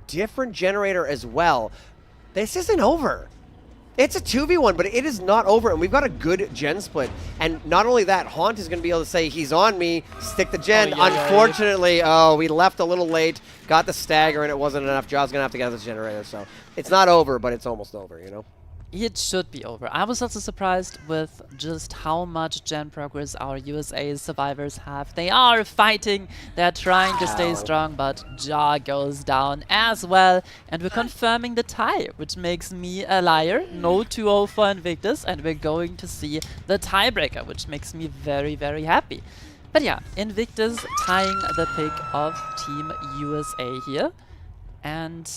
different generator as well. This isn't over. It's a 2v1, but it is not over, and we've got a good gen split. And not only that, Haunt is going to be able to say, he's on me, stick the gen. Unfortunately, we left a little late, got the stagger, and it wasn't enough. Jaw's going to have to get this generator, so it's not over, but it's almost over, you know? It should be over. I was also surprised with just how much gen progress our USA survivors have. They are fighting, they're trying to stay strong, but Jaw goes down as well. And we're confirming the tie, which makes me a liar. No 2-0 for Invictus, and we're going to see the tiebreaker, which makes me very, very happy. But yeah, Invictus tying the pick of Team USA here. And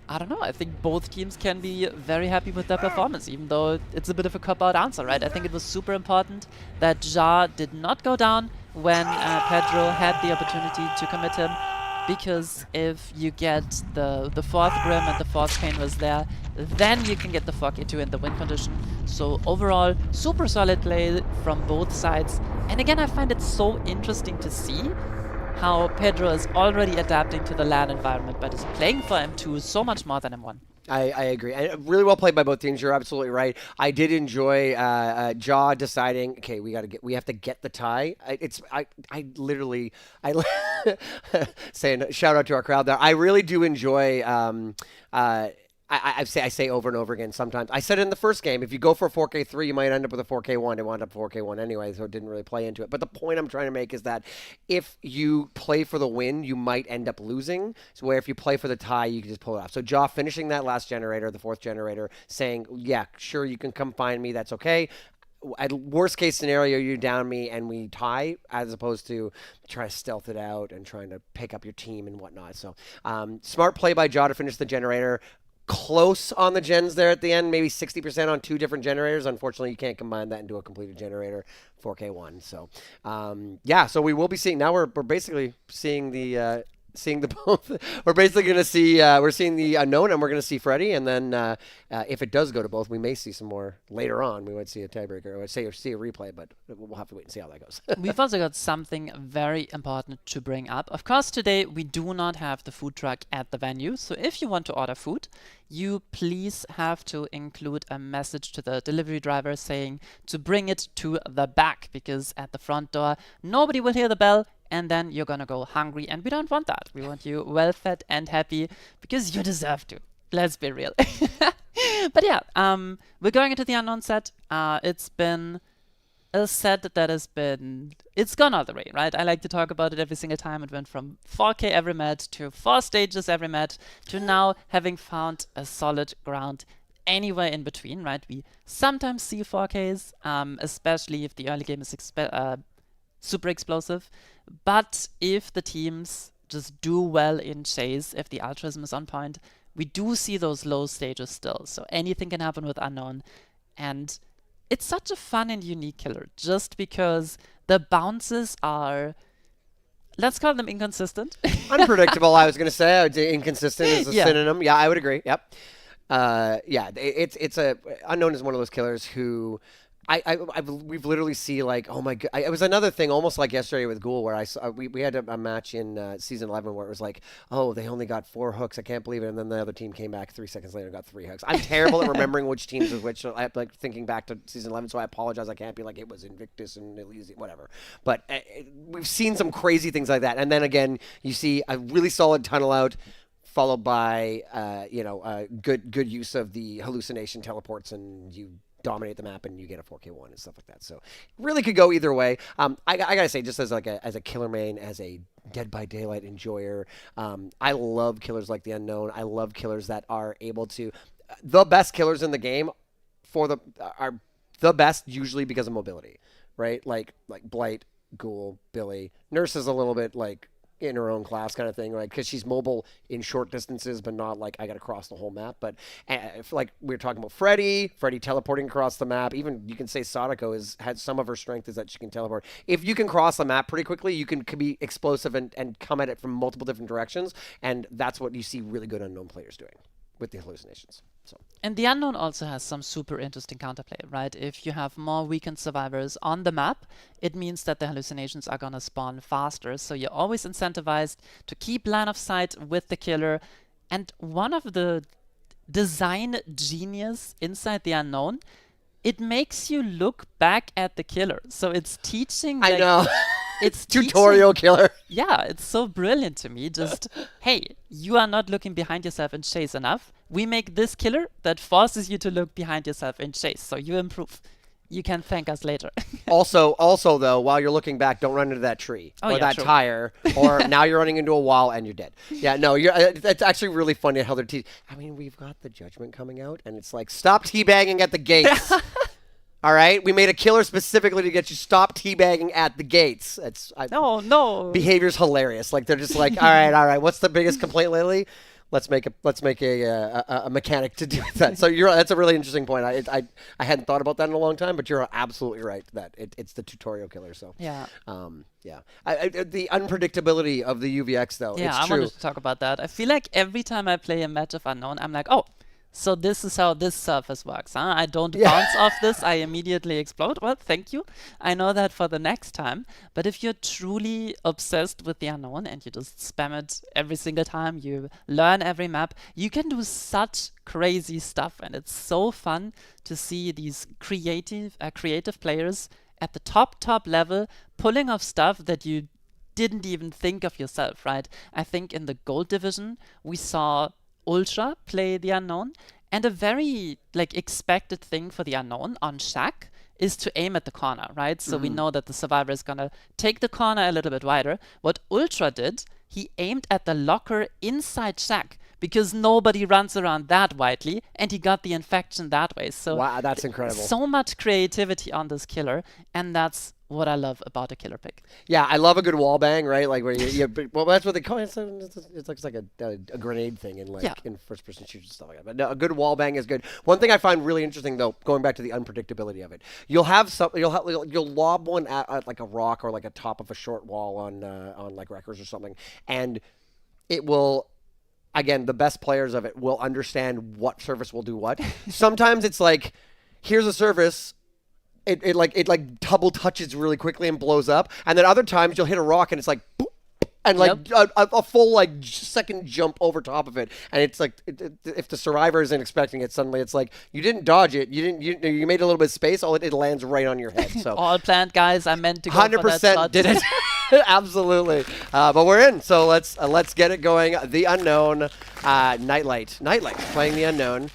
I don't know, I think both teams can be very happy with their performance, even though it's a bit of a cop-out answer, right? I think it was super important that Ja did not go down when Pedro had the opportunity to commit him, because if you get the 4th Grim and the 4th Pain was there, then you can get the 4K2 in the win condition. So overall, super solid play from both sides. And again, I find it so interesting to see how Pedro is already adapting to the LAN environment, but is playing for M2 so much more than M1. I agree. And really well played by both teams. You're absolutely right. I did enjoy Jaw deciding, okay, we have to get the tie. I literally saying shout out to our crowd there. I really do enjoy. I say over and over again sometimes. I said it in the first game, if you go for a 4K3, you might end up with a 4K1. It wound up 4K1 anyway, so it didn't really play into it. But the point I'm trying to make is that if you play for the win, you might end up losing. So where if you play for the tie, you can just pull it off. So Jaw finishing that last generator, the 4th generator, saying, yeah, sure, you can come find me. That's okay. At worst case scenario, you down me and we tie, as opposed to try to stealth it out and trying to pick up your team and whatnot. So smart play by Jaw to finish the generator. Close on the gens there at the end, maybe 60% on 2 different generators. Unfortunately, you can't combine that into a completed generator, 4K1. So, yeah, so we will be seeing, now we're basically seeing the both. We're basically going to see, we're seeing the unknown, and we're going to see Freddy, and then if it does go to both, we may see some more later on. We would see a tiebreaker, or see a replay, but we'll have to wait and see how that goes. We've also got something very important to bring up. Of course, today we do not have the food truck at the venue, so if you want to order food, you please have to include a message to the delivery driver saying to bring it to the back, because at the front door, nobody will hear the bell, and then you're gonna go hungry, and we don't want that. We want you well fed and happy, because you deserve to. Let's be real. But yeah, we're going into the unknown set. It's been a set that has been, it's gone all the way, right? I like to talk about it every single time. It went from 4K every match to 4 stages every match to now having found a solid ground anywhere in between, right? We sometimes see 4Ks, especially if the early game is super explosive. But if the teams just do well in chase, if the altruism is on point, we do see those low stages still. So anything can happen with Unknown. And it's such a fun and unique killer, just because the bounces are, let's call them inconsistent. Unpredictable, I was going to say. I would say inconsistent is a synonym. Yeah, I would agree. Yep. Yeah, it's a Unknown is one of those killers who we've literally see like, oh my god, it was another thing almost like yesterday with Ghoul, where I saw we had a match in season 11 where it was like, oh, they only got 4 hooks, I can't believe it, and then the other team came back 3 seconds later and got 3 hooks. I'm terrible at remembering which teams was which, so I like thinking back to season 11, so I apologize. I can't be like it was Invictus and Elysium, whatever. But we've seen some crazy things like that, and then again you see a really solid tunnel out, followed by good use of the hallucination teleports, and you dominate the map and you get a 4K1 and stuff like that. So really could go either way. I gotta say, just as a killer main, as a Dead by Daylight enjoyer, I love killers like the Unknown. I love killers that are able to, the best killers in the game are the best usually because of mobility, right? Like Blight, Ghoul, Billy. Nurse is a little bit like in her own class kind of thing, right? Because she's mobile in short distances, but not like I got to cross the whole map. But like we were talking about Freddy teleporting across the map. Even you can say Sadako has some of her strength is that she can teleport. If you can cross the map pretty quickly, you can be explosive and come at it from multiple different directions. And that's what you see really good Unknown players doing with the hallucinations. So. And the Unknown also has some super interesting counterplay, right? If you have more weakened survivors on the map, it means that the hallucinations are gonna spawn faster, so you're always incentivized to keep line of sight with the killer. And one of the design genius inside the unknown. It makes you look back at the killer. So it's teaching. I like, know. It's Tutorial teaching, killer. Yeah, it's so brilliant to me. Just, hey, you are not looking behind yourself in chase enough. We make this killer that forces you to look behind yourself in chase. So you improve. You can thank us later. Also, though, while you're looking back, don't run into that tree or that true. tire, or now you're running into a wall and you're dead. Yeah, no, it's actually really funny how they're teaching. I mean, we've got the judgment coming out, and it's like, stop teabagging at the gates. All right, we made a killer specifically to get you stop teabagging at the gates. No. Behavior's hilarious. Like they're just like, all right. What's the biggest complaint lately? Let's make a mechanic to do that. So that's a really interesting point. I hadn't thought about that in a long time, but you're absolutely right that it's the tutorial killer. So Yeah. The unpredictability of the UVX though. Yeah, it's I true. wanted to talk about that. I feel like every time I play a match of Unknown, I'm like, oh, so this is how this surface works, huh? I don't bounce off this, I immediately explode. Well, thank you. I know that for the next time. But if you're truly obsessed with the Unknown and you just spam it every single time, you learn every map, you can do such crazy stuff. And it's so fun to see these creative players at the top level pulling off stuff that you didn't even think of yourself, right? I think in the gold division, we saw Ultra play the Unknown, and a very expected thing for the Unknown on Shack is to aim at the corner, right? So we know that the survivor is gonna take the corner a little bit wider. What Ultra did, he aimed at the locker inside Shack because nobody runs around that widely, and he got the infection that way. So wow, that's incredible. So much creativity on this killer, and that's what I love about a killer pick. Yeah, I love a good wall bang, right? Like where well, that's what they call it. It's like a grenade thing in in first person shooters and stuff like that. But no, a good wall bang is good. One thing I find really interesting though, going back to the unpredictability of it, you'll lob one at like a rock or like a top of a short wall on like wreckers or something, and it will. Again, the best players of it will understand what surface will do what. Sometimes it's like, here's a surface. It double touches really quickly and blows up, and then other times you'll hit a rock and it's like, boop, and a full second jump over top of it, and it's like if the survivor isn't expecting it, suddenly it's like you didn't dodge it, you made a little bit of space, it lands right on your head. So all planned, guys. I meant to go 100% for that shot. Did it. Absolutely, but we're in. So let's get it going. The Unknown, Nightlight playing the Unknown.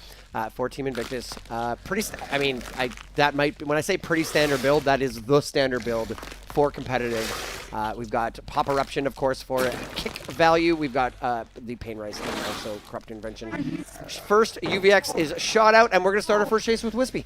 For Team Invictus, that might be, when I say pretty standard build, that is the standard build for competitive. We've got Pop Eruption, of course, for kick value. We've got the Pain Rise and also Corrupt Invention. First, UVX is shot out, and we're going to start our first chase with Wispy.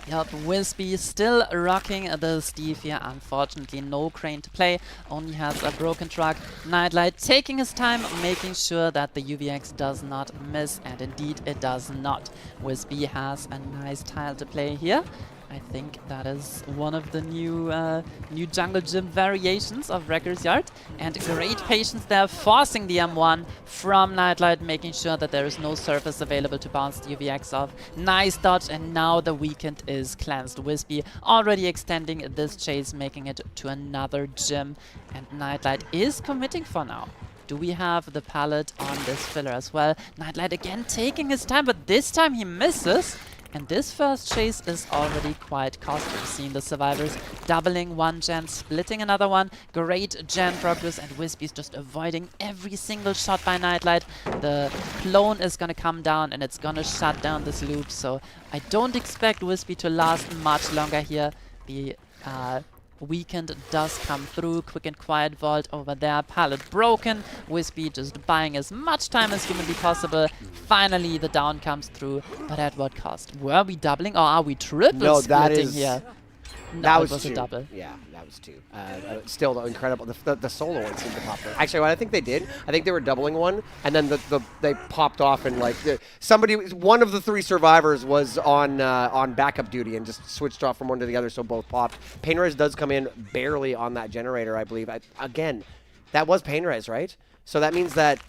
Yep, Wispy still rocking the Steve here. Unfortunately, no crane to play. Only has a broken truck. Nightlight taking his time, making sure that the UVX does not miss. And indeed, it does not. Wispy has a nice tile to play here. I think that is one of the new jungle gym variations of Wrecker's Yard. And great patience there, forcing the M1 from Nightlight, making sure that there is no surface available to bounce the UVX off. Nice dodge, and now the weekend is cleansed. Wispy already extending this chase, making it to another gym. And Nightlight is committing for now. Do we have the pallet on this filler as well? Nightlight again taking his time, but this time he misses. And this first chase is already quite costly. We've seen the survivors doubling one gen, splitting another one. Great gen progress, and Wispy's just avoiding every single shot by Nightlight. The clone is going to come down, and it's going to shut down this loop. So I don't expect Wispy to last much longer here. The weekend does come through. Quick and quiet vault over there. Pallet broken. Wispy just buying as much time as humanly possible. Finally, the down comes through, but at what cost? Were we doubling or are we triple splitting here? No, that was a double. Yeah, that was two. Still, though, incredible. The solo one seemed to pop through. Actually, what I think they did, I think they were doubling one, and then they popped off, and one of the three survivors was on backup duty and just switched off from one to the other, so both popped. Painrise does come in barely on that generator, I believe. Again, that was Painrise, right? So that means that,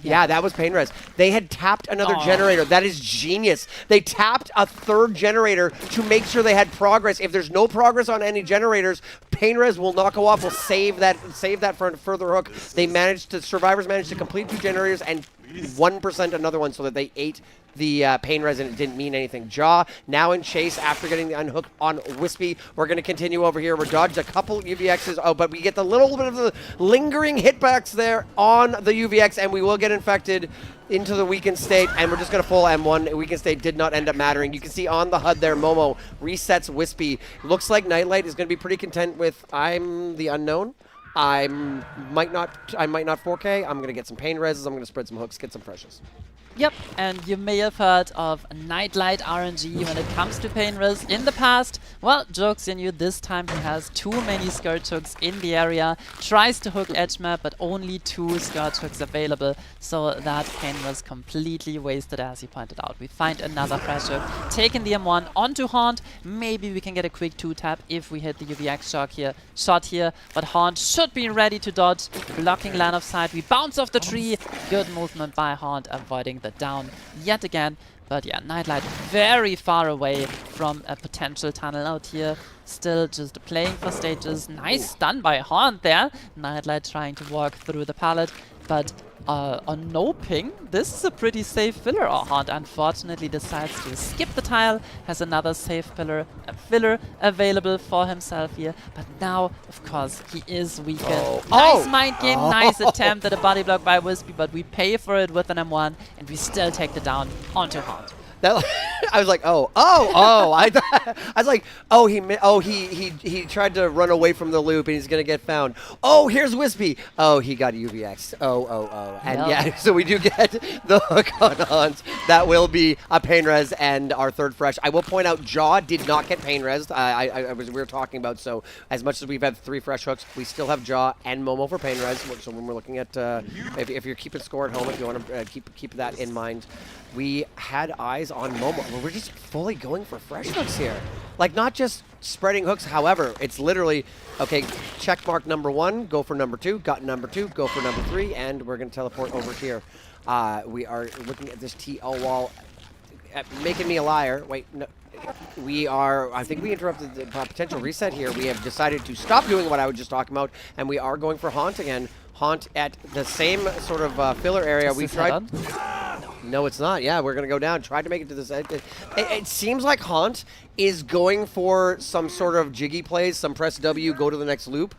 yeah, that was Painrise. They had tapped another generator. That is genius. They tapped a third generator to make sure they had progress. If there's no progress on any generators, Painrise will not go off. Will save that for a further hook. Survivors managed to complete two generators and 1% another one so that they ate the pain res and it didn't mean anything. Jaw now in chase after getting the unhook on Wispy. We're going to continue over here. We're dodged a couple UVXs. Oh, but we get the little bit of the lingering hitbacks there on the UVX, and we will get infected into the weakened state, and we're just going to full M1. Weakened state did not end up mattering. You can see on the HUD there, Momo resets Wispy. Looks like Nightlight is going to be pretty content with I'm the unknown. I might not 4K. I'm going to get some pain reses. I'm going to spread some hooks, get some freshes. Yep, and you may have heard of Nightlight RNG when it comes to pain res in the past. Well, joke's on you, this time he has too many skirt hooks in the area, tries to hook edge map, but only 2 skirt hooks available, so that pain was completely wasted, as he pointed out. We find another fresh hook, taking the M1 onto Haunt. Maybe we can get a quick 2-tap if we hit the UVX shot here, but Haunt should be ready to dodge, blocking line of sight. We bounce off the tree, good movement by Haunt, avoiding the down yet again. But yeah, Nightlight very far away from a potential tunnel out here. Still just playing for stages. Nice stun by Haunt there. Nightlight trying to walk through the pallet, but on no ping, this is a pretty safe filler. Haunt unfortunately decides to skip the tile, has another safe filler available for himself here, but now, of course, he is weakened. Nice mind game, nice attempt at a body block by Wispy, but we pay for it with an M1, and we still take the down onto Haunt. I was like, I was like, he tried to run away from the loop and he's gonna get found. Oh, here's Wispy. Oh, he got UVX. And yeah, so we do get the hook on Haunt. That will be a pain res and our third fresh. I will point out, Jaw did not get pain res. We were talking about, so as much as we've had 3 fresh hooks, we still have Jaw and Momo for pain res. So when we're looking at, if you're keeping score at home, if you want to keep that in mind. We had eyes on Momo. We're just fully going for fresh hooks here. Like, not just spreading hooks. However, it's literally, okay, check mark number 1, go for number 2, got number 2, go for number 3, and we're going to teleport over here. We are looking at this TL wall, making me a liar. Wait, no. I think we interrupted the potential reset here. We have decided to stop doing what I was just talking about, and we are going for Haunt again. Haunt at the same sort of filler area. We tried. No, it's not. Yeah, we're going to go down. Tried to make it to this. It seems like Haunt is going for some sort of jiggy plays, some press W, go to the next loop,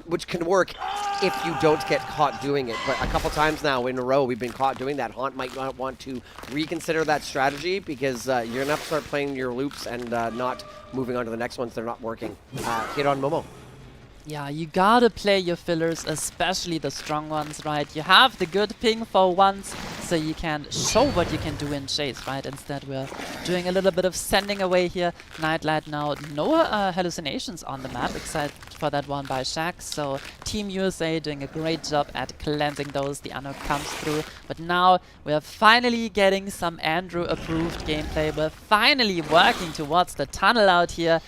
which can work if you don't get caught doing it. But a couple times now in a row, we've been caught doing that. Haunt might not want to reconsider that strategy because you're going to have to start playing your loops and not moving on to the next ones. They're not working. Hit on Momo. Yeah, you gotta play your fillers, especially the strong ones, right? You have the good ping for once, so you can show what you can do in chase, right? Instead, we're doing a little bit of sending away here. Nightlight now, no hallucinations on the map, except for that one by Shaq. So Team USA doing a great job at cleansing those. The unhook comes through, but now we're finally getting some Andrew-approved gameplay. We're finally working towards the tunnel out here.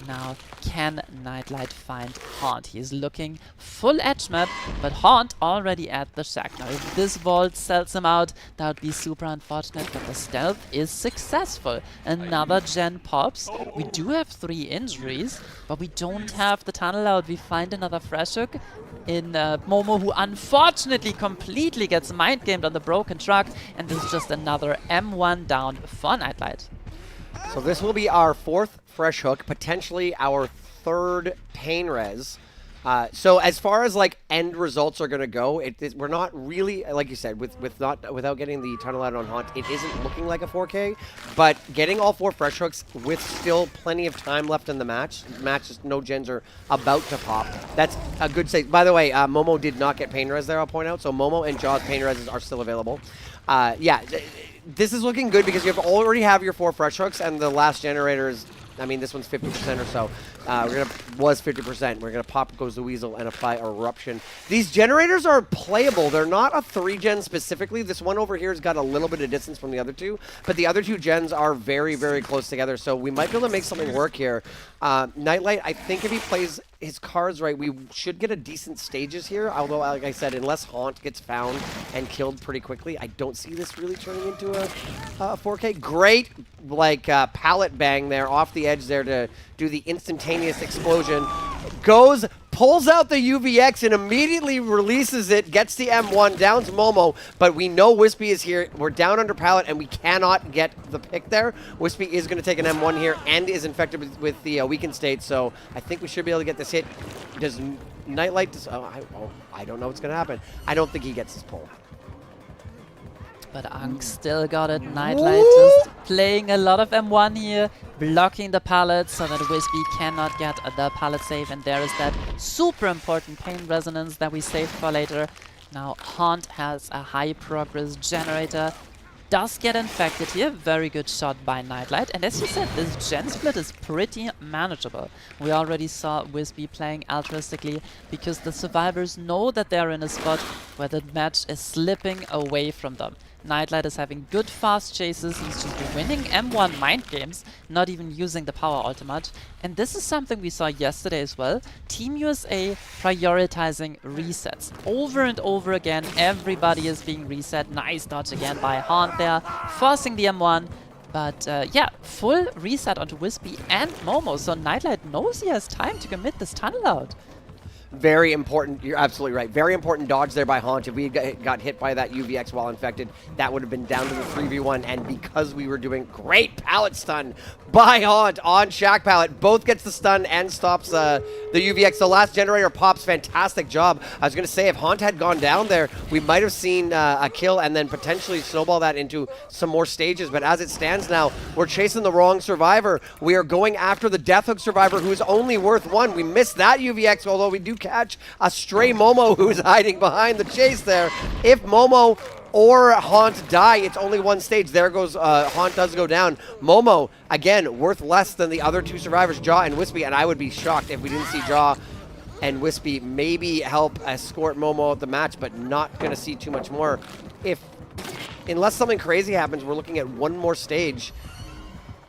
Now, can Nightlight find Haunt? He's looking full edge map, but Haunt already at the shack. Now, if this vault sells him out, that would be super unfortunate, but the stealth is successful. Another gen pops. We do have 3 injuries, but we don't have the tunnel out. We find another fresh hook in Momo, who unfortunately completely gets mind gamed on the broken truck, and this is just another M1 down for Nightlight. So this will be our 4th fresh hook, potentially our 3rd pain res. So as far as like end results are going to go, we're not really, like you said, without getting the tunnel out on Haunt, it isn't looking like a 4K. But getting all 4 fresh hooks with still plenty of time left in the match, no gens are about to pop. That's a good save. By the way, Momo did not get pain res there, I'll point out. So Momo and Jaw's pain reses are still available. Yeah, this is looking good because you already have your 4 fresh hooks, and the last generator is, I mean, this one's 50% or so. Was 50%. We're gonna pop goes the weasel and apply eruption. These generators are playable. They're not a 3-gen specifically. This one over here has got a little bit of distance from the other 2, but the other 2 gens are very, very close together. So we might be able to make something work here. Nightlight, I think if he plays his cards right, we should get a decent stages here. Although, like I said, unless Haunt gets found and killed pretty quickly, I don't see this really turning into a 4K. Great, like, pallet bang there off the edge there to do the instantaneous explosion. pulls out the UVX and immediately releases it, gets the M1, downs Momo, but we know Wispy is here. We're down under pallet, and we cannot get the pick there. Wispy is going to take an M1 here and is infected with the weakened state, so I think we should be able to get this hit. Does Nightlight... I don't know what's going to happen. I don't think he gets this pull. But Ankh still got it. Nightlight just playing a lot of M1 here, blocking the pallet so that Wispy cannot get the pallet save. And there is that super important pain resonance that we saved for later. Now Haunt has a high progress generator. Does get infected here. Very good shot by Nightlight. And as you said, this gen split is pretty manageable. We already saw Wispy playing altruistically because the survivors know that they're in a spot where the match is slipping away from them. Nightlight is having good fast chases, he's just winning M1 mind games, not even using the power ultimate. And this is something we saw yesterday as well. Team USA prioritizing resets. Over and over again, everybody is being reset. Nice dodge again by Haunt there, forcing the M1. But yeah, full reset onto Wispy and Momo, so Nightlight knows he has time to commit this tunnel out. Very important. You're absolutely right. Very important dodge there by Haunt. If we got hit by that UVX while infected, that would have been down to the 3v1. And because we were doing great pallet stun by Haunt on Shack Pallet, both gets the stun and stops the UVX. The last generator pops. Fantastic job. I was going to say, if Haunt had gone down there, we might have seen a kill and then potentially snowball that into some more stages. But as it stands now, we're chasing the wrong survivor. We are going after the Death Hook survivor, who is only worth 1. We missed that UVX, although we do catch a stray Momo who's hiding behind the chase there. If Momo or Haunt die, it's only 1 stage. There goes, Haunt does go down. Momo, again, worth less than the other 2 survivors, Jaw and Wispy, and I would be shocked if we didn't see Jaw and Wispy maybe help escort Momo out the match, but not going to see too much more. Unless something crazy happens, we're looking at 1 more stage.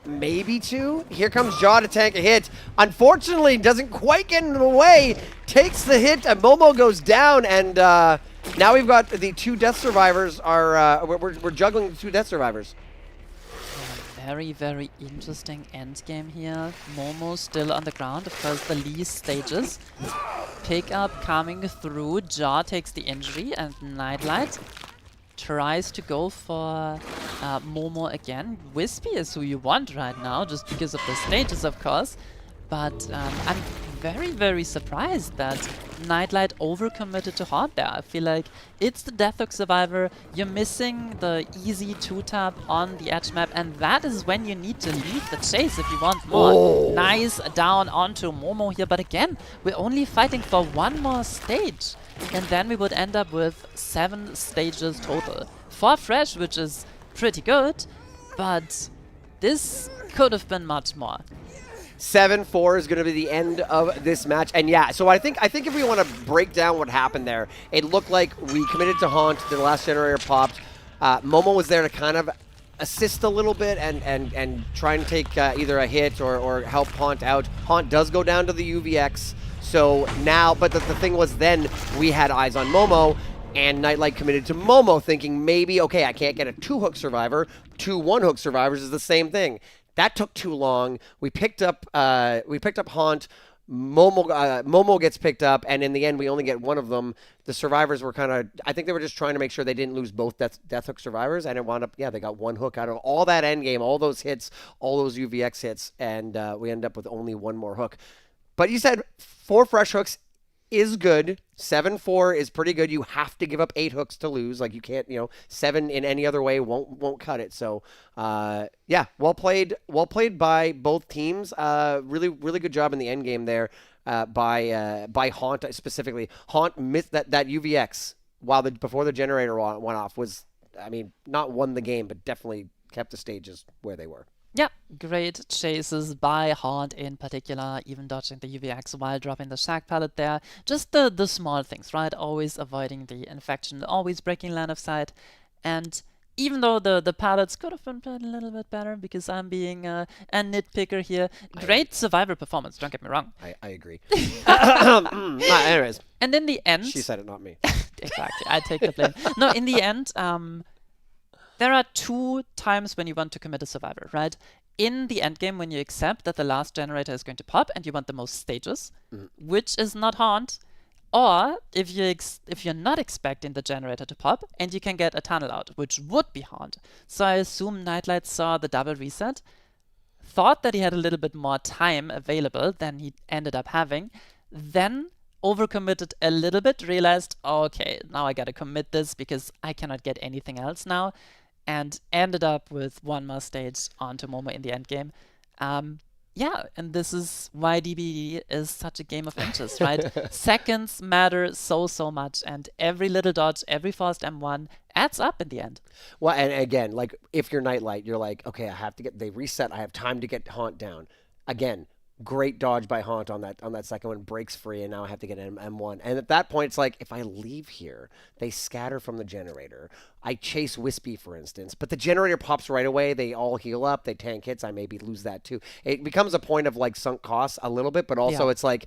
Maybe 2. Here comes Jaw to tank a hit. Unfortunately, doesn't quite get in the way. Takes the hit, and Momo goes down, and now we've got the 2 death survivors. We're juggling the 2 death survivors. Very, very interesting end game here. Momo still on the ground, of course, the least stages. Pick up coming through. Jaw takes the injury, and Nightlight tries to go for Momo again. Wispy is who you want right now, just because of the stages, of course. But I'm very, very surprised that Nightlight overcommitted to Haunt there. I feel like it's the Death Hook survivor. You're missing the easy 2-tap on the edge map, and that is when you need to leave the chase if you want more. Oh. Nice down onto Momo here, but again, we're only fighting for 1 more stage. And then we would end up with 7 stages total. 4 fresh, which is pretty good, but this could have been much more. 7-4 is going to be the end of this match. And yeah, so I think if we want to break down what happened there, it looked like we committed to Haunt, the last generator popped. Momo was there to kind of assist a little bit and try and take either a hit or help Haunt out. Haunt does go down to the UVX. So now, but the thing was then we had eyes on Momo, and Nightlight committed to Momo, thinking maybe, okay, I can't get a 2-hook survivor. 2 1-hook survivors is the same thing. That took too long. We picked up Haunt. Momo gets picked up, and in the end, we only get 1 of them. The survivors were kind of, I think they were just trying to make sure they didn't lose both Death Hook survivors, and it wound up, yeah, they got 1 hook out of all that end game, all those hits, all those UVX hits, and we end up with only 1 more hook. But you said 4 fresh hooks is good. 7-4 is pretty good. You have to give up 8 hooks to lose. Like, you can't, 7 in any other way won't cut it. So, yeah, well played by both teams. Really, really good job in the end game there by Haunt specifically. Haunt missed that UVX before the generator went off was, I mean, not won the game, but definitely kept the stages where they were. Yeah, great chases by Haunt in particular, even dodging the UVX while dropping the Shack Pallet there. Just the small things, right? Always avoiding the infection, always breaking line of sight. And even though the pallets could have been played a little bit better, because I'm being a nitpicker here, great survivor performance, don't get me wrong. I agree. Anyways. And in the end... She said it, not me. Exactly, I take the blame. No, in the end... there are 2 times when you want to commit a survivor, right? in the endgame when you accept that the last generator is going to pop and you want the most stages, which is not Haunt, or if you're not expecting the generator to pop and you can get a tunnel out, which would be Haunt. So I assume Nightlight saw the double reset, thought that he had a little bit more time available than he ended up having, then overcommitted a little bit, realized, okay, now I gotta commit this because I cannot get anything else now, and ended up with one more stage onto Momo in the end game. Yeah, and this is why DBD is such a game of inches, right? Seconds matter so much, and every little dodge, every fast M1 adds up in the end. Well, and again, like if you're Nightlight, you're like, okay, I have to get, they reset, I have time to get Haunt down. Again, great dodge by Haunt on that second one, breaks free, and now I have to get an M1. And at that point, it's like, if I leave here, they scatter from the generator. I chase Wispy, for instance, but the generator pops right away. They all heal up. They tank hits. I maybe lose that too. It becomes a point of like sunk costs a little bit, but also it's like,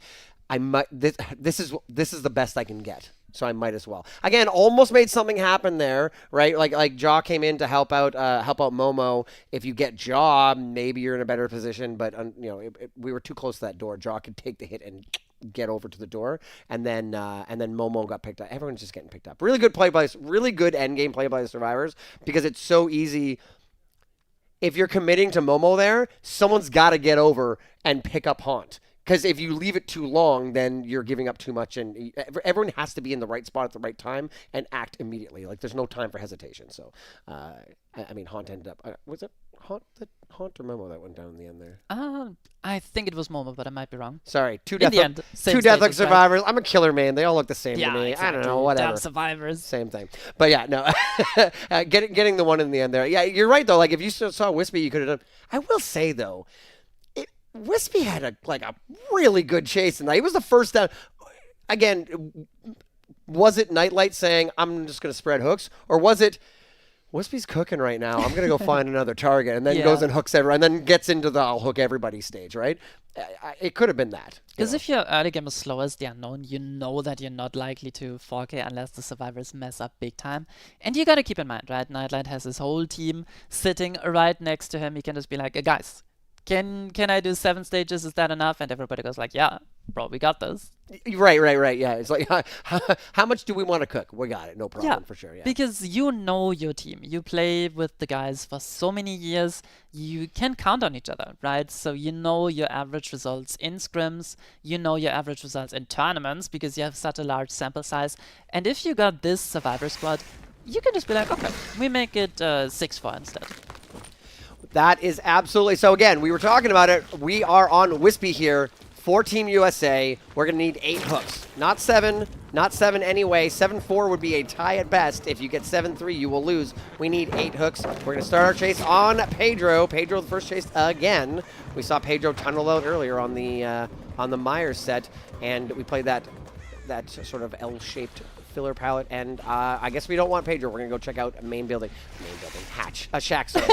I might. This is the best I can get. So I might as well. Again, almost made something happen there, right? Like Jaw came in to help out Momo. If you get Jaw, maybe you're in a better position. But you know, we were too close to that door. Jaw could take the hit and get over to the door, and then Momo got picked up. Everyone's just getting picked up. Really good play by, really good end game play by the survivors, because it's so easy. If you're committing to Momo there, someone's got to get over and pick up Haunt. Because if you leave it too long, then you're giving up too much, and everyone has to be in the right spot at the right time and act immediately. Like, there's no time for hesitation. So, I mean, Haunt ended up. Was it Haunt or Momo that went down in the end there? I think it was Momo, but I might be wrong. Sorry, two Deathlock survivors. I'm a killer, man. They all look the same to me. Exactly. I don't know, whatever. Damn survivors. Same thing. But yeah, no. Getting the one in the end there. Yeah, you're right though. Like if you saw Wispy, you could have done. I will say though, Wispy had a really good chase, and he was the first down. Again, was it Nightlight saying, I'm just going to spread hooks? Or was it, Wispy's cooking right now, I'm going to go find another target, and then goes and hooks everyone, and then gets into the I'll hook everybody stage, right? It could have been that. Because if your early game is slow as the unknown, you know that you're not likely to 4K unless the survivors mess up big time. And you got to keep in mind, right? Nightlight has his whole team sitting right next to him. He can just be like, guys, Can I do 7 stages? Is that enough? And everybody goes like, yeah, bro, we got this. Right. Yeah, it's like, how much do we want to cook? We got it, no problem, for sure. Yeah. Because you know your team. You play with the guys for so many years. You can count on each other, right? So you know your average results in scrims. You know your average results in tournaments because you have such a large sample size. And if you got this survivor squad, you can just be like, okay, we make it 6-4 instead. That is absolutely... So again, we were talking about it. We are on Wispy here for Team USA. We're going to need 8 hooks. Not 7. Not 7 anyway. 7-4 would be a tie at best. If you get 7-3, you will lose. We need 8 hooks. We're going to start our chase on Pedro. Pedro, the first chase again. We saw Pedro tunnel out earlier on the Myers set, and we played that sort of L-shaped filler palette, and I guess we don't want Pedro. We're gonna go check out main building. Hatch. Shack, sorry.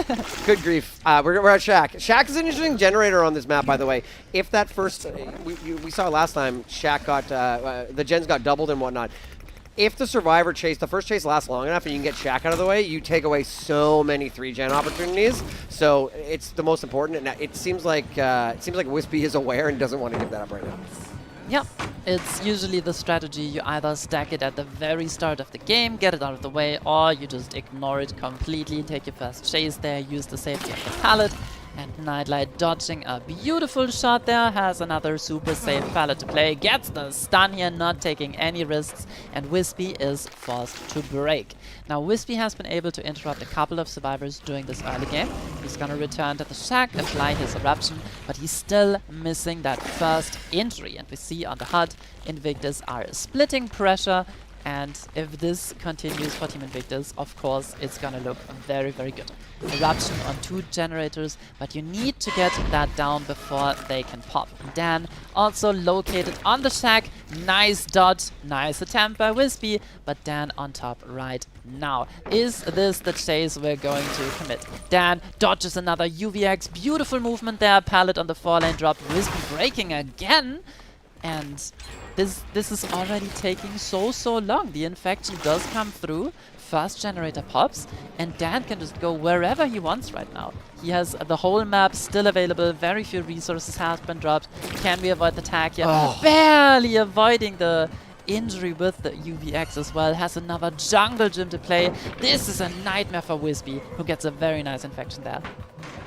Good grief. We're at Shack. Shack is an interesting generator on this map, by the way. If that first, we saw last time, Shack got, the gens got doubled and whatnot. If the survivor chase, the first chase lasts long enough and you can get Shack out of the way, you take away so many 3-gen opportunities. So it's the most important, and it seems like Wispy is aware and doesn't want to give that up right now. Yep, it's usually the strategy. You either stack it at the very start of the game, get it out of the way, or you just ignore it completely, take your first chase there, use the safety of the pallet, and Nightlight dodging a beautiful shot there, has another super safe pallet to play, gets the stun here, not taking any risks, and Wispy is forced to break. Now Wispy has been able to interrupt a couple of survivors during this early game. He's gonna return to the Shack, apply his eruption, but he's still missing that first injury. And we see on the HUD, Invictus are splitting pressure, and if this continues for Team Invictus, of course, it's gonna look very, very good. Eruption on 2 generators, but you need to get that down before they can pop. Dan also located on the Shack. Nice dodge, nice attempt by Wispy, but Dan on top right now. Is this the chase we're going to commit? Dan dodges another UVX, beautiful movement there, pallet on the 4-lane drop, Wispy breaking again, and this is already taking so long. The infection does come through first generator pops, and Dan can just go wherever he wants right now. He has the whole map still available, very few resources have been dropped. Can we avoid the tag here? Barely avoiding the injury with the UVX as well. Has another jungle gym to play. This is a nightmare for Wispy, who gets a very nice infection there.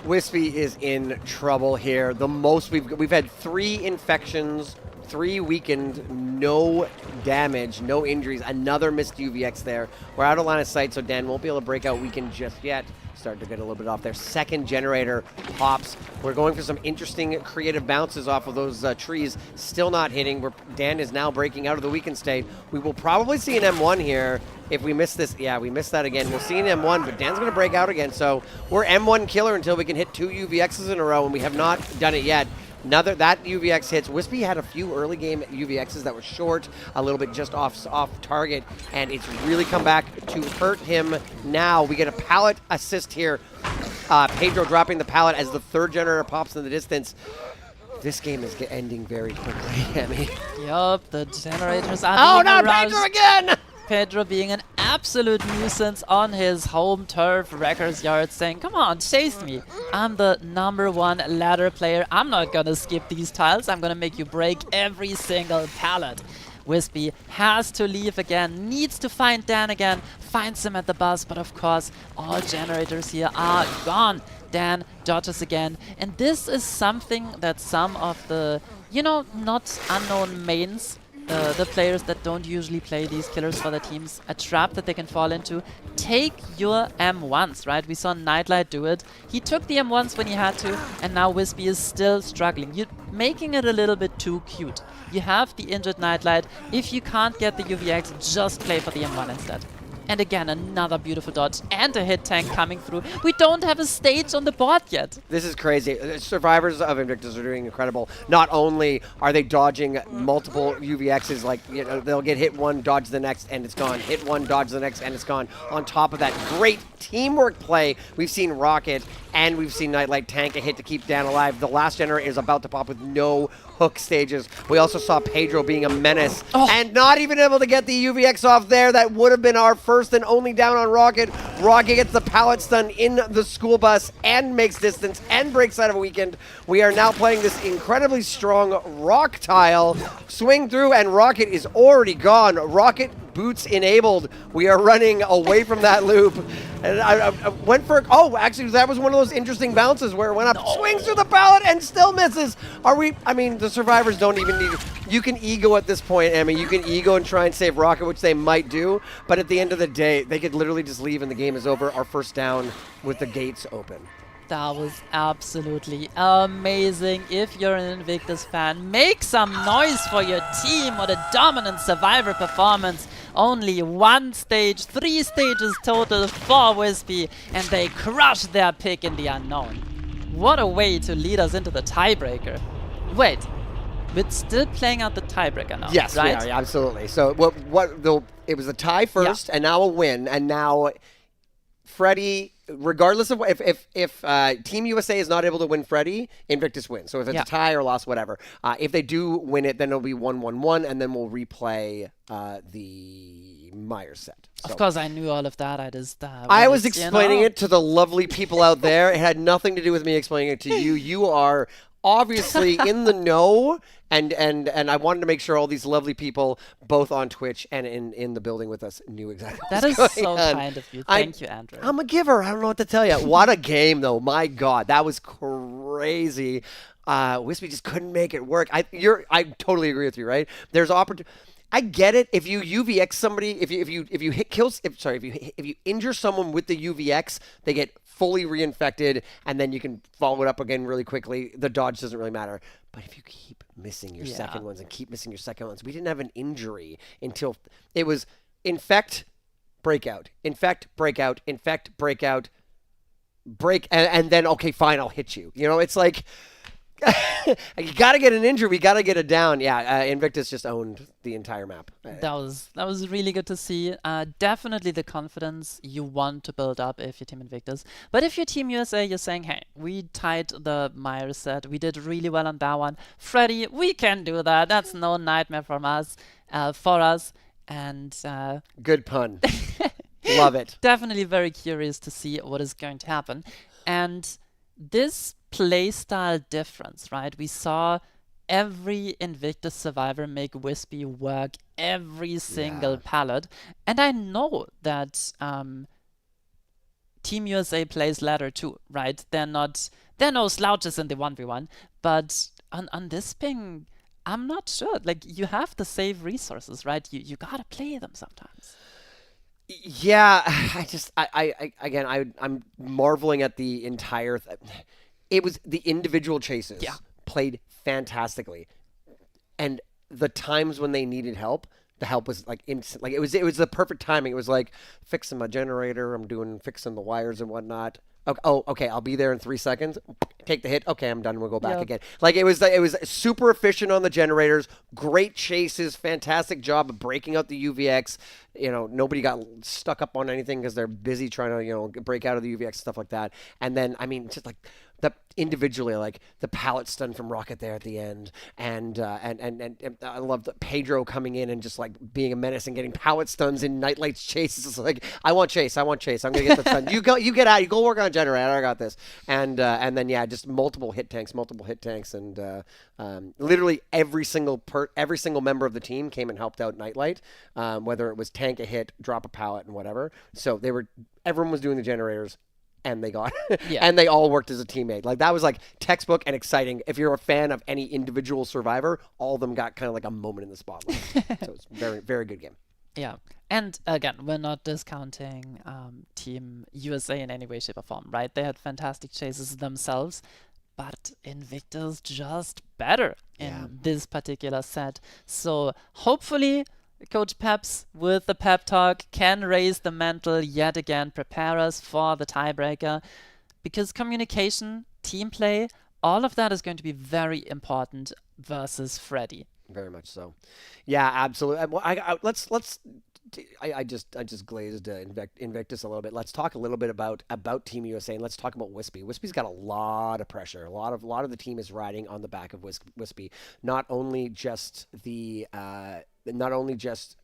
Wispy is in trouble here. The most we've had 3 infections, 3 weakened, no damage, no injuries. Another missed UVX there. We're out of line of sight, so Dan won't be able to break out weakened just yet. Starting to get a little bit off there. Second generator pops. We're going for some interesting creative bounces off of those trees. Still not hitting. Dan is now breaking out of the weakened state. We will probably see an M1 here if we miss this. Yeah, we missed that again. We'll see an M1, but Dan's going to break out again. So we're M1 killer until we can hit 2 UVXs in a row, and we have not done it yet. That UVX hits. Wispy had a few early game UVXs that were short, a little bit just off target, and it's really come back to hurt him now. We get a pallet assist here. Pedro dropping the pallet as the 3rd generator pops in the distance. This game is ending very quickly, Emmy. Yup, the generators are being aroused. Pedro again! Pedro being an absolute nuisance on his home turf, Wrecker's Yard, saying, come on, chase me. I'm the #1 ladder player. I'm not gonna skip these tiles. I'm gonna make you break every single pallet. Wispy has to leave again, needs to find Dan again, finds him at the bus, but of course, all generators here are gone. Dan dodges again, and this is something that some of the, not unknown mains, the players that don't usually play these killers for their teams, a trap that they can fall into. Take your M1s, right? We saw Nightlight do it. He took the M1s when he had to, and now Wispy is still struggling. You're making it a little bit too cute. You have the injured Nightlight. If you can't get the UVX, just play for the M1 instead. And again, another beautiful dodge and a hit tank coming through. We don't have a stage on the board yet. This is crazy. The survivors of Invictus are doing incredible. Not only are they dodging multiple UVXs, like they'll get hit one, dodge the next, and it's gone. Hit one, dodge the next, and it's gone. On top of that, great teamwork play. We've seen Rocket and we've seen Nightlight tank a hit to keep Dan alive. The last generator is about to pop with no hook stages. We also saw Pedro being a menace and not even able to get the UVX off there. That would have been our first and only down on Rocket. Rocket gets the pallet stun in the school bus and makes distance and breaks out of a weekend. We are now playing this incredibly strong rock tile. Swing through and Rocket is already gone. Rocket boots enabled. We are running away from that loop. And I went for, actually that was one of those interesting bounces where it went up, swings through the pallet and still misses. The survivors don't even need, you can ego at this point, Emmy. You can ego and try and save Rocket, which they might do, but at the end of the day, they could literally just leave and the game is over. Our first down with the gates open. That was absolutely amazing. If you're an Invictus fan, make some noise for your team. What a dominant survivor performance. Only 1 stage, 3 stages total for Wispy, and they crush their pick in the unknown. What a way to lead us into the tiebreaker. Wait, we're still playing out the tiebreaker now, yes, right? Yeah, absolutely. So it was a tie first, and now a win, and now Freddy, regardless of if Team USA is not able to win Freddy, Invictus wins. So if it's a tie or loss, whatever. If they do win it, then it'll be 1-1-1, and then we'll replay the Myers set. So, of course, I knew all of that. I was explaining it to the lovely people out there. It had nothing to do with me explaining it to you. You are obviously in the know, and I wanted to make sure all these lovely people, both on Twitch and in the building with us, knew exactly what was going on. That is so kind of you. Thank you, Andrew. I'm a giver. I don't know what to tell you. What a game, though. My God, that was crazy. Wispy just couldn't make it work. I totally agree with you. Right? There's opportunity. I get it. If you UVX somebody, if you hit kills, if you injure someone with the UVX, they get fully reinfected, and then you can follow it up again really quickly. The dodge doesn't really matter. But if you keep missing your second ones and keep missing your second ones, we didn't have an injury until it was infect, breakout, infect, breakout, infect, breakout, break, and then okay, fine, I'll hit you. It's like. You gotta get an injury. We gotta get it down. Yeah, Invictus just owned the entire map. That was really good to see. Definitely the confidence you want to build up if you're Team Invictus. But if you're Team USA, you're saying, hey, we tied the Myers set. We did really well on that one. Freddy, we can do that. That's no nightmare for us. And good pun. Love it. Definitely very curious to see what is going to happen. And this playstyle difference, right? We saw every Invictus survivor make Wispy work every single pallet. And I know that Team USA plays ladder too, right? They're no slouches in the 1v1, but on this ping, I'm not sure. Like, you have to save resources, right? You gotta play them sometimes. Yeah, I'm marveling at the entire. It was the individual chases played fantastically, and the times when they needed help, the help was like instant. Like it was the perfect timing. It was like fixing my generator. Fixing the wires and whatnot. Okay, I'll be there in 3 seconds. Take the hit. Okay, I'm done. We'll go back again. Like it was super efficient on the generators. Great chases. Fantastic job of breaking out the UVX. Nobody got stuck up on anything because they're busy trying to break out of the UVX, stuff like that. And then just like the individually, like the pallet stun from Rocket there at the end, and I love the Pedro coming in and just like being a menace and getting pallet stuns in Nightlight's chases. It's like I want chase. I'm gonna get the stun. You get out. You go work on a generator. I got this. And then just multiple hit tanks, and literally every single member of the team came and helped out Nightlight, whether it was tank a hit, drop a pallet, and whatever. So everyone was doing the generators. And they got, and they all worked as a teammate. Like that was like textbook and exciting. If you're a fan of any individual survivor, all of them got kind of like a moment in the spotlight. So it's very, very good game. Yeah, and again, we're not discounting Team USA in any way, shape, or form, right? They had fantastic chases themselves, but Invictus just better in this particular set. So hopefully, Coach Peps, with the pep talk, can raise the mantle yet again, prepare us for the tiebreaker, because communication, team play, all of that is going to be very important versus Freddy. Very much so. Yeah, absolutely. I just glazed Invictus a little bit. Let's talk a little bit about Team USA, and let's talk about Wispy. Wispy's got a lot of pressure. A lot of the team is riding on the back of Wispy. Not only just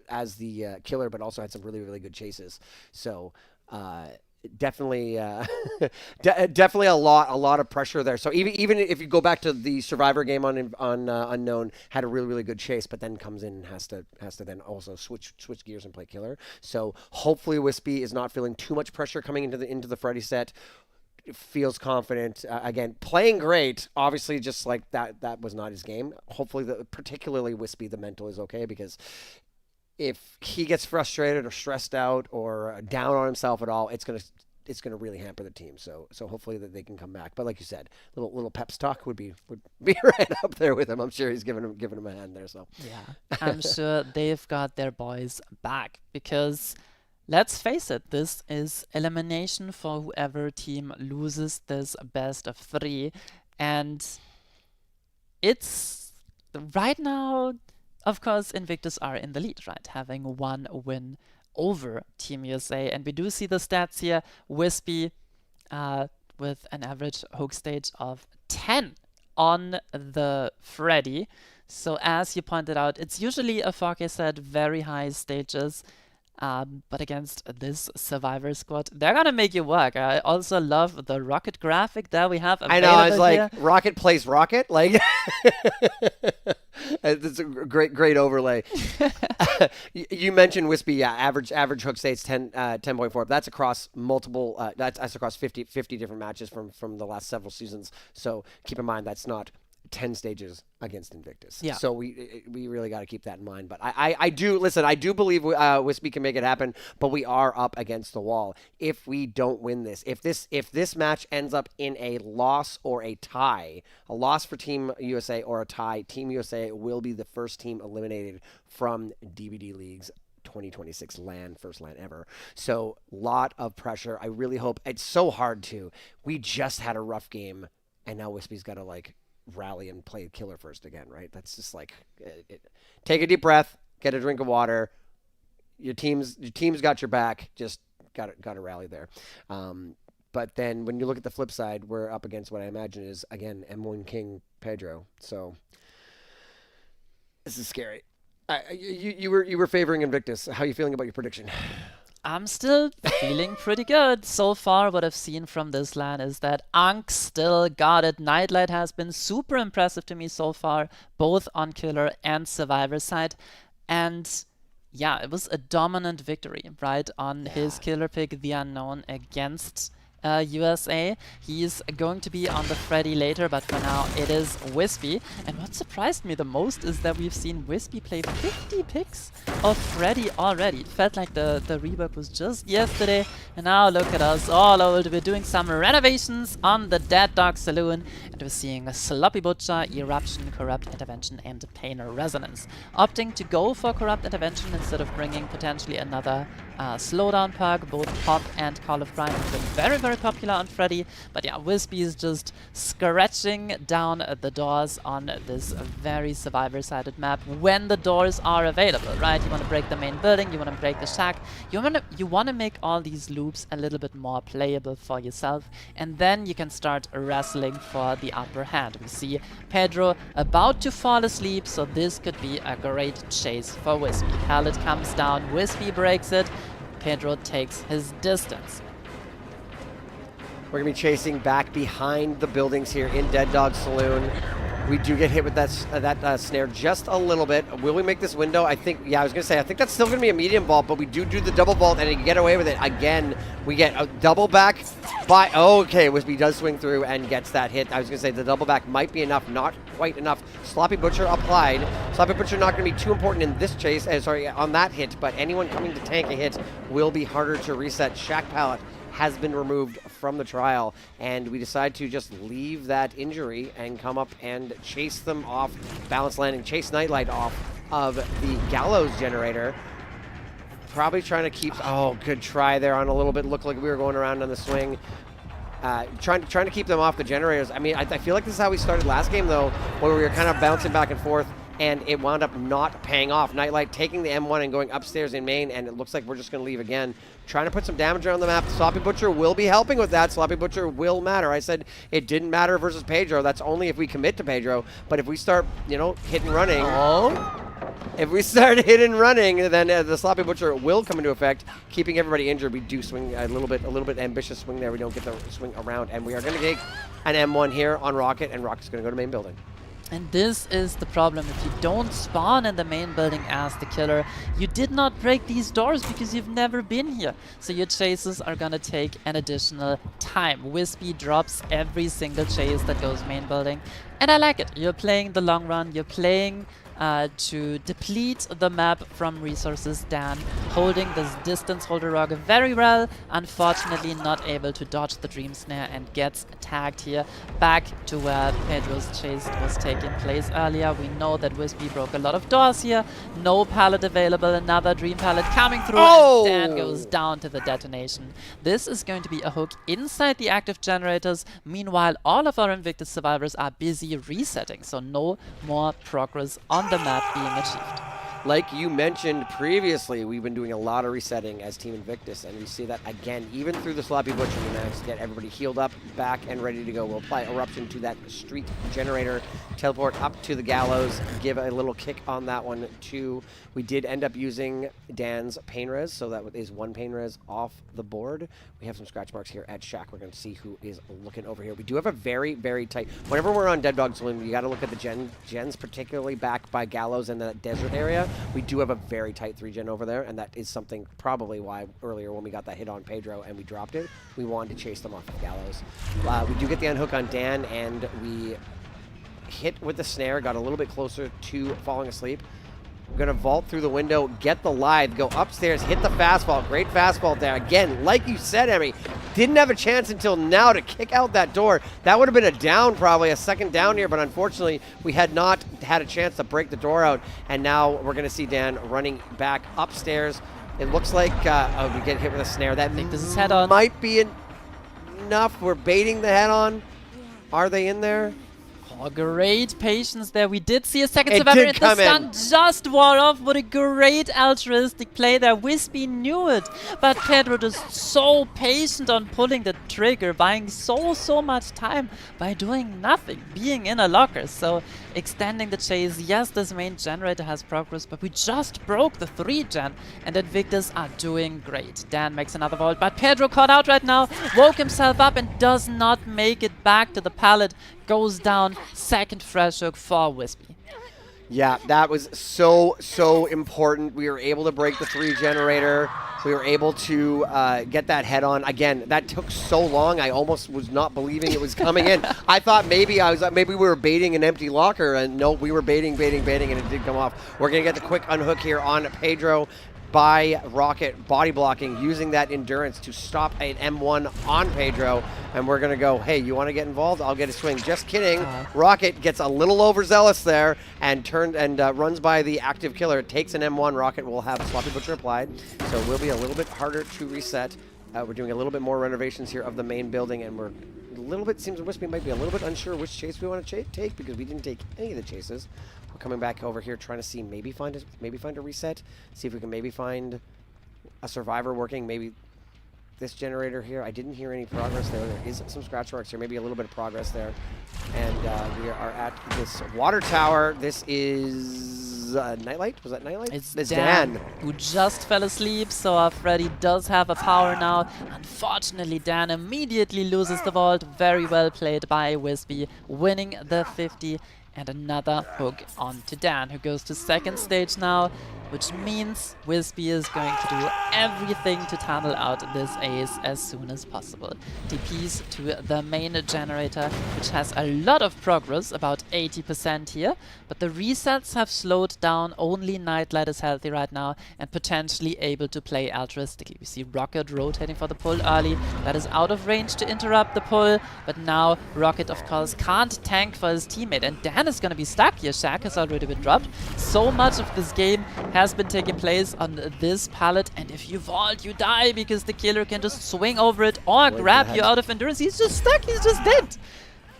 as the killer, but also had some really, really good chases. So definitely definitely a lot of pressure there. So even if you go back to the Survivor game on Unknown, had a really, really good chase, but then comes in and has to then also switch gears and play killer. So hopefully Wispy is not feeling too much pressure coming into the Freddy set. Feels confident, again, playing great. Obviously, just like that was not his game. Hopefully, particularly Wispy, the mental is okay, because if he gets frustrated or stressed out or down on himself at all, it's gonna really hamper the team. So hopefully that they can come back. But like you said, little Peps talk would be right up there with him. I'm sure he's giving him a hand there. So yeah, I'm sure they've got their boys back, because let's face it, this is elimination for whoever team loses this best of 3. And it's right now, of course, Invictus are in the lead, right? Having 1 win over Team USA. And we do see the stats here. Wispy with an average hook stage of 10 on the Freddy. So as you pointed out, it's usually a 4K set, very high stages. But against this Survivor squad, they're gonna make you work. I also love the Rocket graphic that we have available. I know, it's like here. Rocket plays Rocket, like it's a great overlay. You mentioned Wispy, average hook states 10.4. That's across multiple. That's across 50 different matches from the last several seasons. So keep in mind that's not 10 stages against Invictus. Yeah. So we really got to keep that in mind. But I do believe Wispy can make it happen, but we are up against the wall. If we don't win this, if this match ends up in a loss or a tie, a loss for Team USA or a tie, Team USA will be the first team eliminated from DBD League's 2026 LAN, first LAN ever. So lot of pressure. I really hope. It's so hard to. We just had a rough game, and now Wispy's got to rally and play killer first again, right? That's just take a deep breath, get a drink of water. Your team's got your back. Just got to rally there. But then when you look at the flip side, we're up against what I imagine is again M1 King Pedro. So this is scary. You were favoring Invictus. How are you feeling about your prediction? I'm still feeling pretty good. So far, what I've seen from this LAN is that Ankh still got it. Nightlight has been super impressive to me so far, both on Killer and Survivor side. And yeah, it was a dominant victory, right, on his Killer pick, The Unknown, against USA. He's going to be on the Freddy later, but for now it is Wispy. And what surprised me the most is that we've seen Wispy play 50 picks of Freddy already. It felt like the rework was just yesterday, and now look at us, all old. We're doing some renovations on the Dead Dog Saloon, and we're seeing Sloppy Butcher, Eruption, Corrupt Intervention, and Painter Resonance. Opting to go for Corrupt Intervention instead of bringing potentially another slowdown perk. Both Pop and Call of Crime have been very, very popular on Freddy, but yeah, Wispy is just scratching down the doors on this very survivor-sided map when the doors are available, right? You want to break the main building, you want to break the shack, you want to make all these loops a little bit more playable for yourself, and then you can start wrestling for the upper hand. We see Pedro about to fall asleep, so this could be a great chase for Wispy. Pallet comes down, Wispy breaks it, Pedro takes his distance. We're going to be chasing back behind the buildings here in Dead Dog Saloon. We do get hit with that snare just a little bit. Will we make this window? I think, yeah, I was going to say, I think that's still going to be a medium vault, but we do the double vault and you get away with it. Again, we get a double back by, okay, Wispy does swing through and gets that hit. I was going to say the double back might be enough, not quite enough. Sloppy Butcher applied. Sloppy Butcher not going to be too important in this chase, sorry, on that hit, but anyone coming to tank a hit will be harder to reset. Shack Pallet has been removed from the trial, and we decide to just leave that injury and come up and chase them off, balance landing, chase Nightlight off of the Gallows generator. Probably trying to keep, oh, good try there on a little bit, looked like we were going around on the swing. Trying to keep them off the generators. I mean, I feel like this is how we started last game, though, where we were kind of bouncing back and forth, and it wound up not paying off. Nightlight taking the M1 and going upstairs in main, and it looks like we're just going to leave again. Trying to put some damage around the map. Sloppy Butcher will be helping with that. Sloppy Butcher will matter. I said it didn't matter versus Pedro. That's only if we commit to Pedro. But if we start, you know, hit and running, if we start hit and running, then the Sloppy Butcher will come into effect, keeping everybody injured. We do swing a little bit ambitious swing there. We don't get the swing around, and we are going to get an M1 here on Rocket, and Rocket's going to go to main building. And this is the problem. If you don't spawn in the main building as the killer, you did not break these doors because you've never been here. So your chases are gonna take an additional time. Wispy drops every single chase that goes main building. And I like it. You're playing the long run. You're playing to deplete the map from resources. Dan holding this distance holder rock very well. Unfortunately not able to dodge the dream snare and gets tagged here back to where Pedro's chase was taking place earlier. We know that Wispy broke a lot of doors here. No pallet available. Another dream pallet coming through, and Dan goes down to the detonation. This is going to be a hook inside the active generators. Meanwhile, all of our Invictus survivors are busy resetting, so no more progress on the map being achieved. Like you mentioned previously, we've been doing a lot of resetting as Team Invictus, and we see that again, even through the Sloppy Butcher, we managed to get everybody healed up, back, and ready to go. We'll apply Eruption to that street generator, teleport up to the Gallows, give a little kick on that one too. We did end up using Dan's Pain Res, so that is one Pain Res off the board. We have some scratch marks here at Shack. We're going to see who is looking over here. We do have a very, very tight... Whenever we're on Dead Dog Saloon, you got to look at the gens, particularly back by Gallows in that desert area. We do have a very tight 3-gen over there, and that is something probably why earlier when we got that hit on Pedro and we dropped it, we wanted to chase them off the Gallows. We do get the unhook on Dan, and we hit with the snare, got a little bit closer to falling asleep. We're going to vault through the window, get the live, go upstairs, hit the fastball. Great fastball there. Again, like you said, Emmy, didn't have a chance until now to kick out that door. That would have been a down, probably a second down here, but unfortunately, we had not had a chance to break the door out, and now we're going to see Dan running back upstairs. It looks like we get hit with a snare. That I think this is head-on. Might be enough. We're baiting the head-on. Are they in there? Oh, great patience there. We did see a second It survivor, did and the come stun in. just wore off. What a great altruistic play there. Wispy knew it, but Pedro just so patient on pulling the trigger, buying so much time by doing nothing, being in a locker. So extending the chase. Yes, this main generator has progress, but we just broke the 3-gen, and Invictus are doing great. Dan makes another vault, but Pedro caught out right now, woke himself up and does not make it back to the pallet. Goes down, second fresh hook for Wispy. Yeah, that was so important. We were able to break the 3 generator. We were able to get that head on. Again, that took so long. I almost was not believing it was coming in. I thought maybe we were baiting an empty locker, and no, we were baiting, and it did come off. We're gonna get the quick unhook here on Pedro by Rocket, body blocking, using that endurance to stop an M1 on Pedro. And we're going to go, hey, you want to get involved? I'll get a swing. Just kidding. Rocket gets a little overzealous there and runs by the active killer. Takes an M1. Rocket will have Sloppy Butcher applied. So it will be a little bit harder to reset. We're doing a little bit more renovations here of the main building, and we're a little bit, seems Wispy might be a little bit unsure which chase we want to take, because we didn't take any of the chases. We're coming back over here trying to see, maybe find a reset, see if we can maybe find a survivor working, maybe this generator here. I didn't hear any progress there. There is some scratch marks here, maybe a little bit of progress there. And we are at this water tower. This is Nightlight? Was that Nightlight? It's Dan, who just fell asleep, so Freddy does have a power now. Unfortunately, Dan immediately loses the vault. Very well played by Wispy, winning the 50. And another hook onto Dan, who goes to second stage now, which means Wispy is going to do everything to tunnel out this ace as soon as possible. TPs to the main generator, which has a lot of progress, about 80% here, but the resets have slowed down. Only Nightlight is healthy right now and potentially able to play altruistically. We see Rocket rotating for the pull early. That is out of range to interrupt the pull, but now Rocket, of course, can't tank for his teammate, and Dan is going to be stuck here. Shaq has already been dropped. So much of this game has been taking place on this pallet, and if you vault, you die, because the killer can just swing over it or grab you out of endurance. He's just stuck. He's just dead.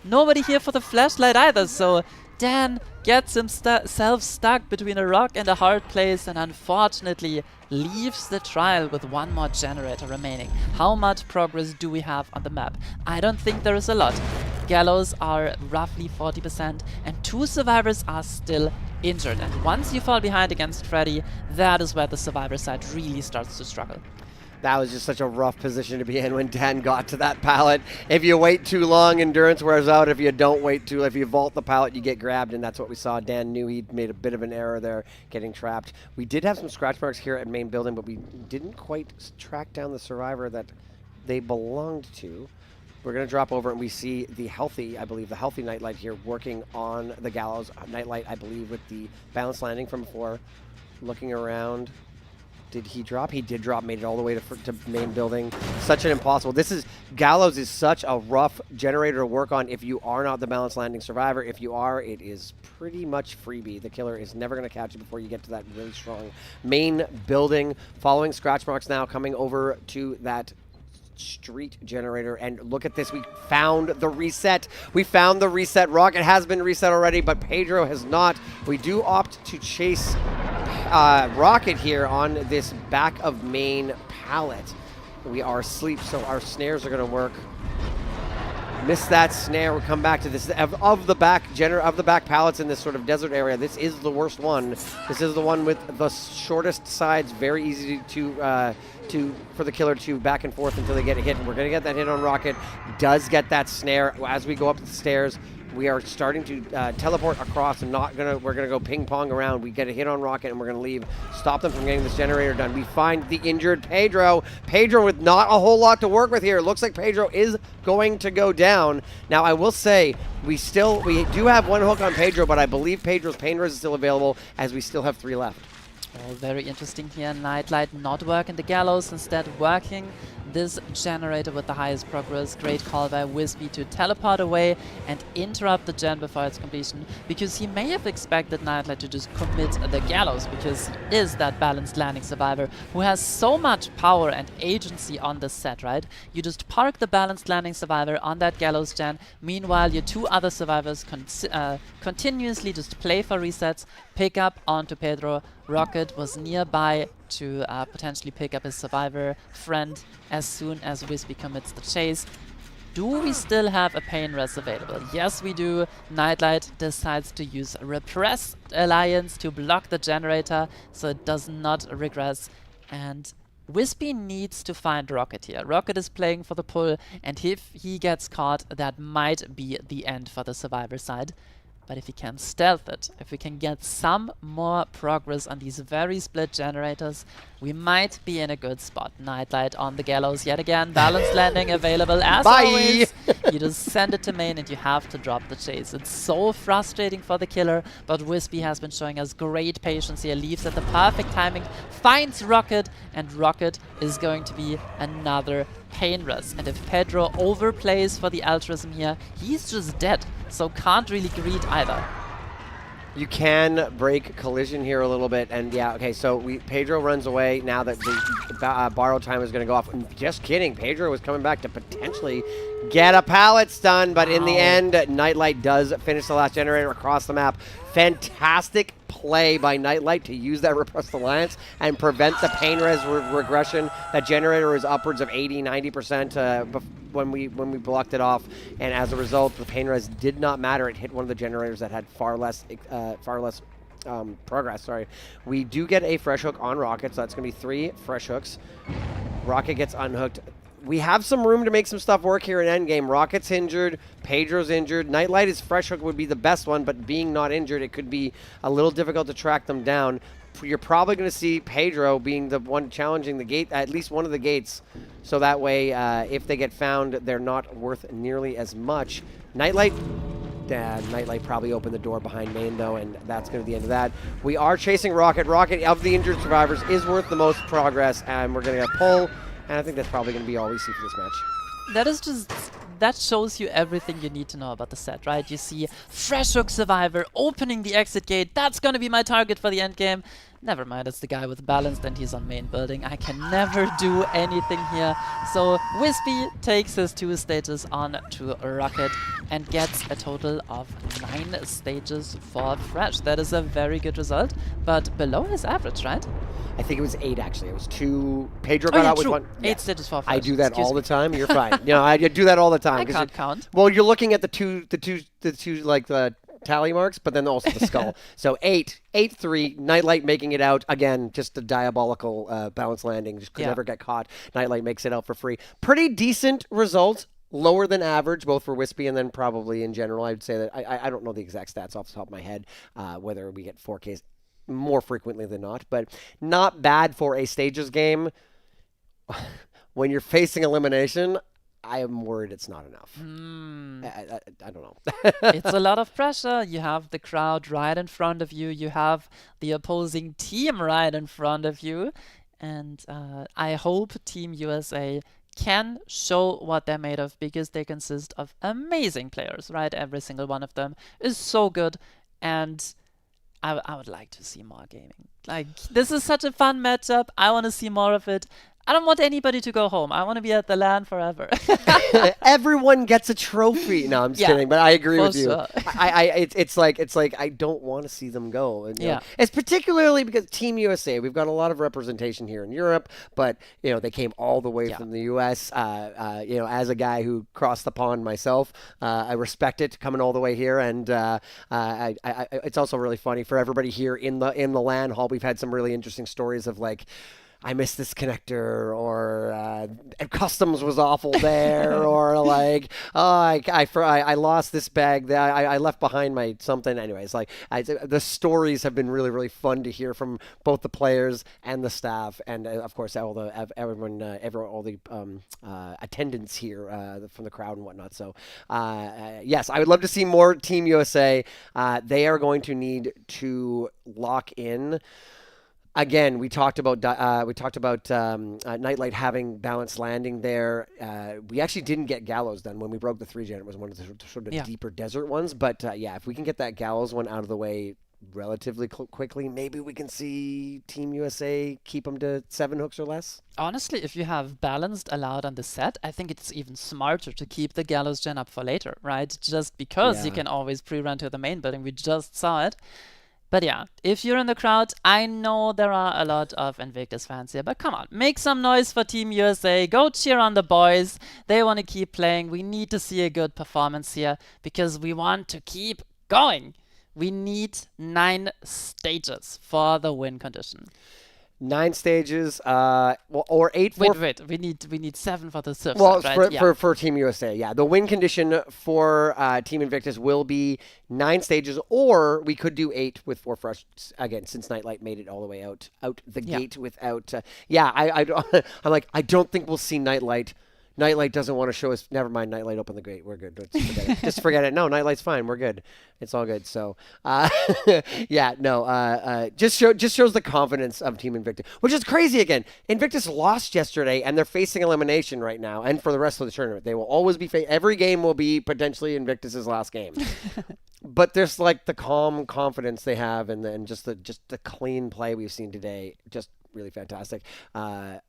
Nobody here for the flashlight either, so Dan gets himself stuck between a rock and a hard place, and unfortunately leaves the trial with one more generator remaining. How much progress do we have on the map? I don't think there is a lot. Gallows are roughly 40%, and 2 survivors are still injured. And once you fall behind against Freddy, that is where the survivor side really starts to struggle. That was just such a rough position to be in when Dan got to that pallet. If you wait too long, endurance wears out. If you don't wait if you vault the pallet, you get grabbed, and that's what we saw. Dan knew he'd made a bit of an error there, getting trapped. We did have some scratch marks here at main building, but we didn't quite track down the survivor that they belonged to. We're going to drop over, and we see the healthy Nightlight here working on the Gallows. Nightlight, I believe, with the balance landing from before. Looking around. Did he drop? He did drop, made it all the way to main building. Such an impossible. Gallows is such a rough generator to work on if you are not the balance landing survivor. If you are, it is pretty much freebie. The killer is never going to catch you before you get to that really strong main building. Following scratch marks now, coming over to that street generator, and look at this. We found the reset. Rocket has been reset already, but Pedro has not. We do opt to chase Rocket here on this back of main pallet. We are asleep, so our snares are going to work. Miss that snare. We'll come back to this. Of the back pallets in this sort of desert area, this is the worst one. This is the one with the shortest sides. Very easy for the killer to back and forth until they get a hit. And we're going to get that hit on Rocket. Does get that snare. As we go up the stairs, we are starting to teleport across, and we're gonna go ping pong around. We get a hit on Rocket, and we're gonna leave. Stop them from getting this generator done. We find the injured Pedro. Pedro with not a whole lot to work with here. Looks like Pedro is going to go down. Now I will say we do have 1 hook on Pedro, but I believe Pedro's pain res is still available, as we still have 3 left. Oh, very interesting here. Nightlight not working the Gallows, instead working this generator with the highest progress. Great call by Wispy to teleport away and interrupt the gen before its completion, because he may have expected Nightlight to just commit the gallows, because he is that balanced landing survivor who has so much power and agency on this set, right? You just park the balanced landing survivor on that gallows gen. Meanwhile, your two other survivors continuously just play for resets, pick up onto Pedro. Rocket was nearby to potentially pick up his survivor friend as soon as Wispy commits the chase. Do we still have a Pain Res available? Yes, we do. Nightlight decides to use Repressed Alliance to block the generator so it does not regress. And Wispy needs to find Rocket here. Rocket is playing for the pull, and if he gets caught, that might be the end for the survivor side. But if he can stealth it, if we can get some more progress on these very split generators, we might be in a good spot. Nightlight on the gallows yet again. Balanced landing available as always. You just send it to main and you have to drop the chase. It's so frustrating for the killer, but Wispy has been showing us great patience here. Leaves at the perfect timing, finds Rocket, and Rocket is going to be another Pain Res. And if Pedro overplays for the altruism here, he's just dead. So can't really greet either. You can break collision here a little bit, and yeah, okay, so Pedro runs away now that the borrow time is going to go off. And just kidding, Pedro was coming back to potentially get a pallet stun, but in the end, Nightlight does finish the last generator across the map. Fantastic play by Nightlight to use that Repressed Alliance and prevent the Pain Res regression. That generator was upwards of 80-90% when we blocked it off, and as a result, the Pain Res did not matter. It hit one of the generators that had far less progress. Sorry. We do get a fresh hook on Rocket, so that's going to be 3 fresh hooks. Rocket gets unhooked. We have some room to make some stuff work here in endgame. Rocket's injured, Pedro's injured. Nightlight is fresh hook would be the best one, but being not injured, it could be a little difficult to track them down. You're probably going to see Pedro being the one challenging the gate, at least one of the gates, so that way if they get found, they're not worth nearly as much. Nightlight probably opened the door behind main, though, and that's going to be the end of that. We are chasing Rocket. Rocket, of the injured survivors, is worth the most progress, and we're going to get a pull, and I think that's probably going to be all we see for this match. That shows you everything you need to know about the set, right? You see fresh hook survivor opening the exit gate. That's going to be my target for the end game. Never mind, it's the guy with balanced and he's on main building. I can never do anything here. So Wispy takes his 2 stages on to Rocket and gets a total of 9 stages for Fresh. That is a very good result, but below his average, right? I think it was 8, actually. It was 2. Pedro got out with 1. 8 stages for Fresh. I do that all the time. You're fine. You know, I do that all the time. I can't count. Well, you're looking at the two like the tally marks, but then also the skull. So 8, 8-3, Nightlight making it out. Again, just a diabolical bounce landing. Just could never get caught. Nightlight makes it out for free. Pretty decent result. Lower than average, both for Wispy and then probably in general. I'd say that I don't know the exact stats off the top of my head, whether we get 4Ks more frequently than not, but not bad for a stages game. When you're facing elimination, I am worried it's not enough. I don't know. It's a lot of pressure. You have the crowd right in front of you. You have the opposing team right in front of you. And I hope Team USA can show what they're made of, because they consist of amazing players, right? Every single one of them is so good. And I would like to see more gaming. Like, this is such a fun matchup. I want to see more of it. I don't want anybody to go home. I want to be at the LAN forever. Everyone gets a trophy. No, I'm just kidding, but I agree with you. Sure. It's like I don't want to see them go. And, you know, it's particularly because Team USA, we've got a lot of representation here in Europe, but you know they came all the way from the US. You know, as a guy who crossed the pond myself, I respect it coming all the way here, and it's also really funny for everybody here in the LAN hall. We've had some really interesting stories of like, I missed this connector, or customs was awful there, or like, oh, I lost this bag that I left behind my something. Anyways, like the stories have been really, really fun to hear from both the players and the staff, and of course all the attendants here from the crowd and whatnot. So yes, I would love to see more Team USA. They are going to need to lock in Again, we talked about Nightlight having balanced landing there. We actually didn't get Gallows done when we broke the 3-gen. It was one of the sort of deeper desert ones. But yeah, if we can get that Gallows one out of the way relatively quickly, maybe we can see Team USA keep them to 7 hooks or less. Honestly, if you have balanced allowed on the set, I think it's even smarter to keep the Gallows gen up for later, right? Just because you can always pre-run to the main building. We just saw it. But yeah, if you're in the crowd, I know there are a lot of Invictus fans here, but come on, make some noise for Team USA. Go cheer on the boys. They want to keep playing. We need to see a good performance here because we want to keep going. We need 9 stages for the win condition. 9 stages, or 8 for... Wait, we need 7 for the surf Well, side, right? for Team USA, yeah. The win condition for Team Invictus will be 9 stages, or we could do 8 with 4 fresh, again, since Nightlight made it all the way out the gate without... I'm like, I don't think we'll see Nightlight. Nightlight doesn't want to show us. Never mind. Nightlight opened the gate. We're good. Just forget it. Just forget it. No, Nightlight's fine. We're good. It's all good. So, just shows the confidence of Team Invictus, which is crazy. Again, Invictus lost yesterday, and they're facing elimination right now, and for the rest of the tournament, they will always be. Every game will be potentially Invictus's last game. But there's like the calm confidence they have, and just the clean play we've seen today. Just really fantastic. I'm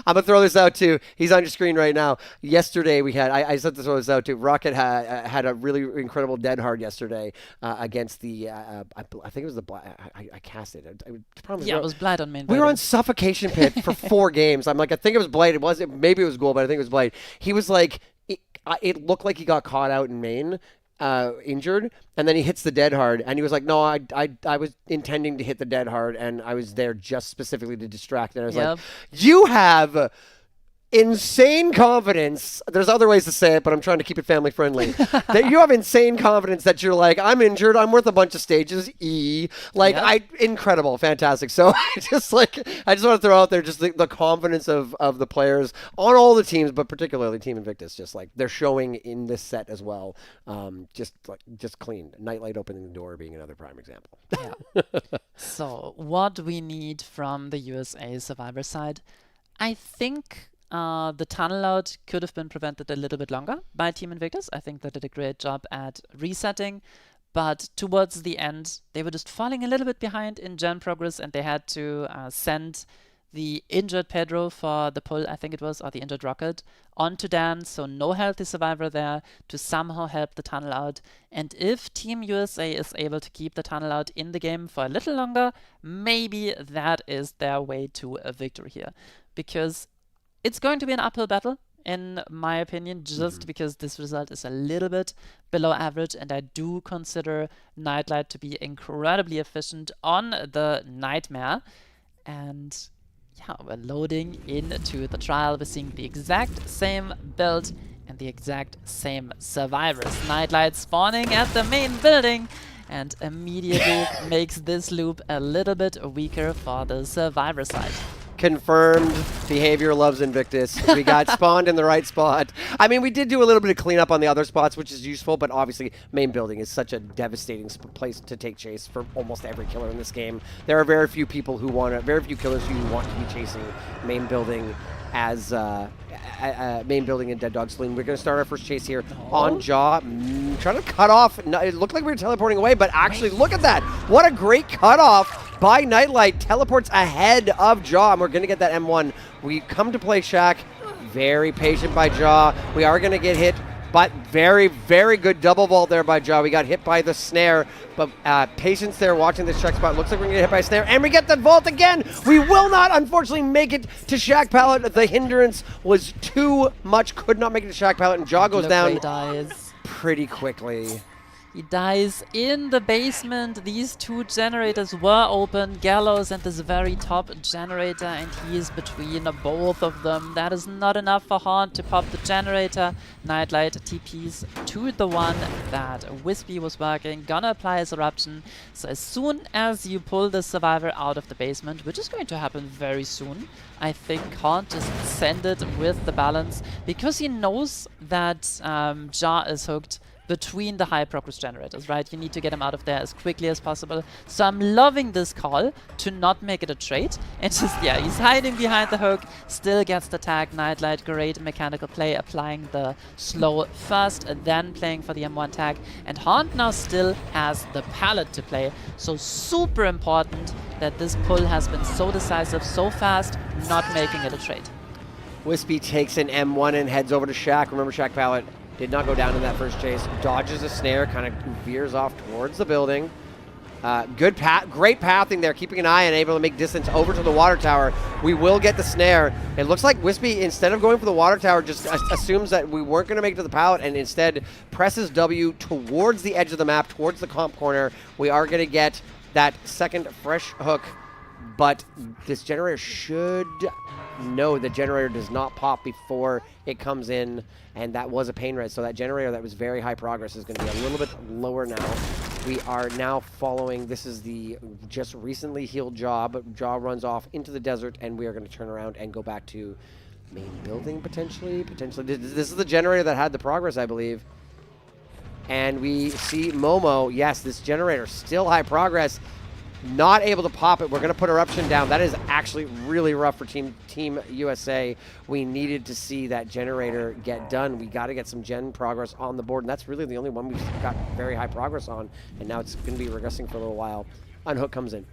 gonna throw this out too. He's on your screen right now. Yesterday we had. I said to throw this out too. Rocket had a really incredible dead hard yesterday against the. I think it was the Blade. I cast it. It was Blade on main. We were on Suffocation Pit for 4 games. I'm like, I think it was Blade. Maybe it was Ghoul, but I think it was Blade. He was like, it looked like he got caught out in main. Injured, and then he hits the dead hard, and he was like, no, I was intending to hit the dead hard, and I was there just specifically to distract. And I was like, you have insane confidence. There's other ways to say it, but I'm trying to keep it family friendly. That you have insane confidence that you're like, I'm injured, I'm worth a bunch of stages. Incredible, fantastic. So I just want to throw out there just the confidence of the players on all the teams, but particularly Team Invictus. Just like they're showing in this set as well. Just clean. Nightlight opening the door being another prime example. So what we need from the USA Survivor side, I think. The tunnel out could have been prevented a little bit longer by Team Invictus. I think they did a great job at resetting, but towards the end, they were just falling a little bit behind in gen progress, and they had to send the injured Pedro for the pull, I think it was, or the injured Rocket, onto Dan, so no healthy survivor there to somehow help the tunnel out. And if Team USA is able to keep the tunnel out in the game for a little longer, maybe that is their way to a victory here. Because it's going to be an uphill battle, in my opinion, just because this result is a little bit below average, and I do consider Nightlight to be incredibly efficient on the Nightmare. And yeah, we're loading into the trial. We're seeing the exact same build and the exact same survivors. Nightlight spawning at the main building and immediately makes this loop a little bit weaker for the survivor side. Confirmed. Behavior loves Invictus. We got spawned in the right spot. I mean, we did do a little bit of cleanup on the other spots, which is useful, but obviously main building is such a devastating place to take chase for almost every killer in this game. There are very few killers who want to be chasing main building as main building in Dead Dog Saloon. We're going to start our first chase here on Jaw. Trying to cut off. It looked like we were teleporting away, but actually look at that. What a great cutoff by Nightlight. Teleports ahead of Jaw, and we're going to get that M1. We come to play Shaq. Very patient by Jaw. We are going to get hit, but very, very good double vault there by Jaw. We got hit by the snare, but patience there watching this Shaq spot. Looks like we're going to get hit by a snare, and we get the vault again. We will not, unfortunately, make it to Shaq Pallet. The hindrance was too much. Could not make it to Shaq Pallet, and Jaw goes down pretty quickly. He dies in the basement. These 2 generators were open, Gallows and this very top generator, and he is between both of them. That is not enough for Haunt to pop the generator. Nightlight TPs to the one that Wispy was working, gonna apply his eruption. So as soon as you pull the survivor out of the basement, which is going to happen very soon, I think Haunt just send it with the balance, because he knows that Jaw is hooked between the high progress generators, right? You need to get them out of there as quickly as possible. So I'm loving this call to not make it a trade. And just, yeah, he's hiding behind the hook, still gets the tag. Nightlight, great mechanical play, applying the slow first, then playing for the M1 tag. And Haunt now still has the pallet to play. So super important that this pull has been so decisive, so fast, not making it a trade. Wispy takes an M1 and heads over to Shaq. Remember, Shaq Pallet did not go down in that first chase. Dodges a snare, kind of veers off towards the building. Great pathing there, keeping an eye and able to make distance over to the water tower. We will get the snare. It looks like Wispy, instead of going for the water tower, just assumes that we weren't going to make it to the pallet and instead presses W towards the edge of the map, towards the comp corner. We are going to get that second fresh hook, but this generator should... No, the generator does not pop before it comes in, and that was a pain res. So that generator that was very high progress is going to be a little bit lower now. We are now following, this is the just recently healed Jaw, but Jaw runs off into the desert, and we are going to turn around and go back to main building potentially. This is the generator that had the progress, I believe. And we see Momo, yes, this generator still high progress. Not able to pop it. We're going to put Eruption down. That is actually really rough for Team USA. We needed to see that generator get done. We got to get some gen progress on the board, and that's really the only one we've got very high progress on, and now it's going to be regressing for a little while. Unhook comes in.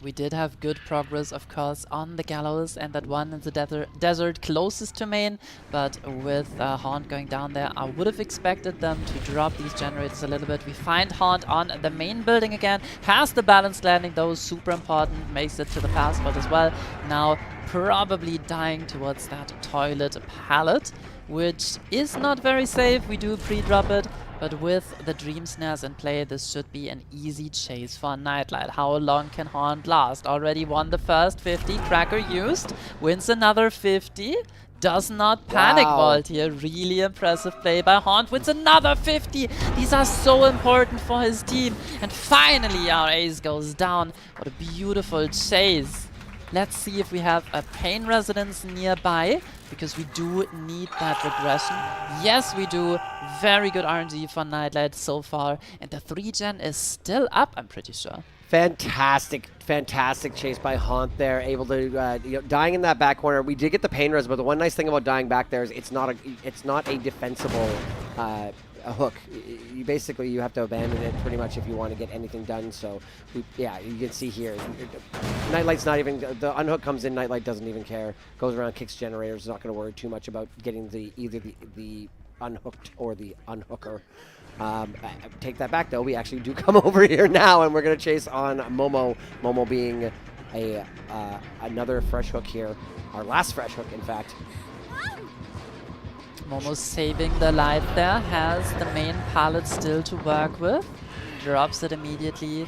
We did have good progress, of course, on the Gallows and that one in the desert closest to main, but with Haunt going down there, I would have expected them to drop these generators a little bit. We find Haunt on the main building again, has the balanced landing, though super important, makes it to the passport as well. Now probably dying towards that toilet pallet, which is not very safe. We do pre-drop it. But with the Dream Snares in play, this should be an easy chase for Nightlight. How long can Haunt last? Already won the first 50, Cracker used, wins another 50, does not panic vault here. Really impressive play by Haunt, wins another 50. These are so important for his team. And finally our ace goes down. What a beautiful chase. Let's see if we have a Pain Residence nearby, because we do need that regression. Yes, we do. Very good RNG for Nightlight so far. And the 3-gen is still up, I'm pretty sure. Fantastic chase by Haunt there, able to dying in that back corner. We did get the pain res, but the one nice thing about dying back there is it's not a defensible hook. You have to abandon it pretty much if you want to get anything done. So yeah, you can see here, Nightlight's not even, the unhook comes in, Nightlight doesn't even care, goes around, kicks generators, not going to worry too much about getting either the unhooked or the unhooker. Take that back though, we actually do come over here now and we're going to chase on Momo. Momo being another fresh hook here, our last fresh hook in fact. Momo's saving the life there, has the main pallet still to work with, drops it immediately,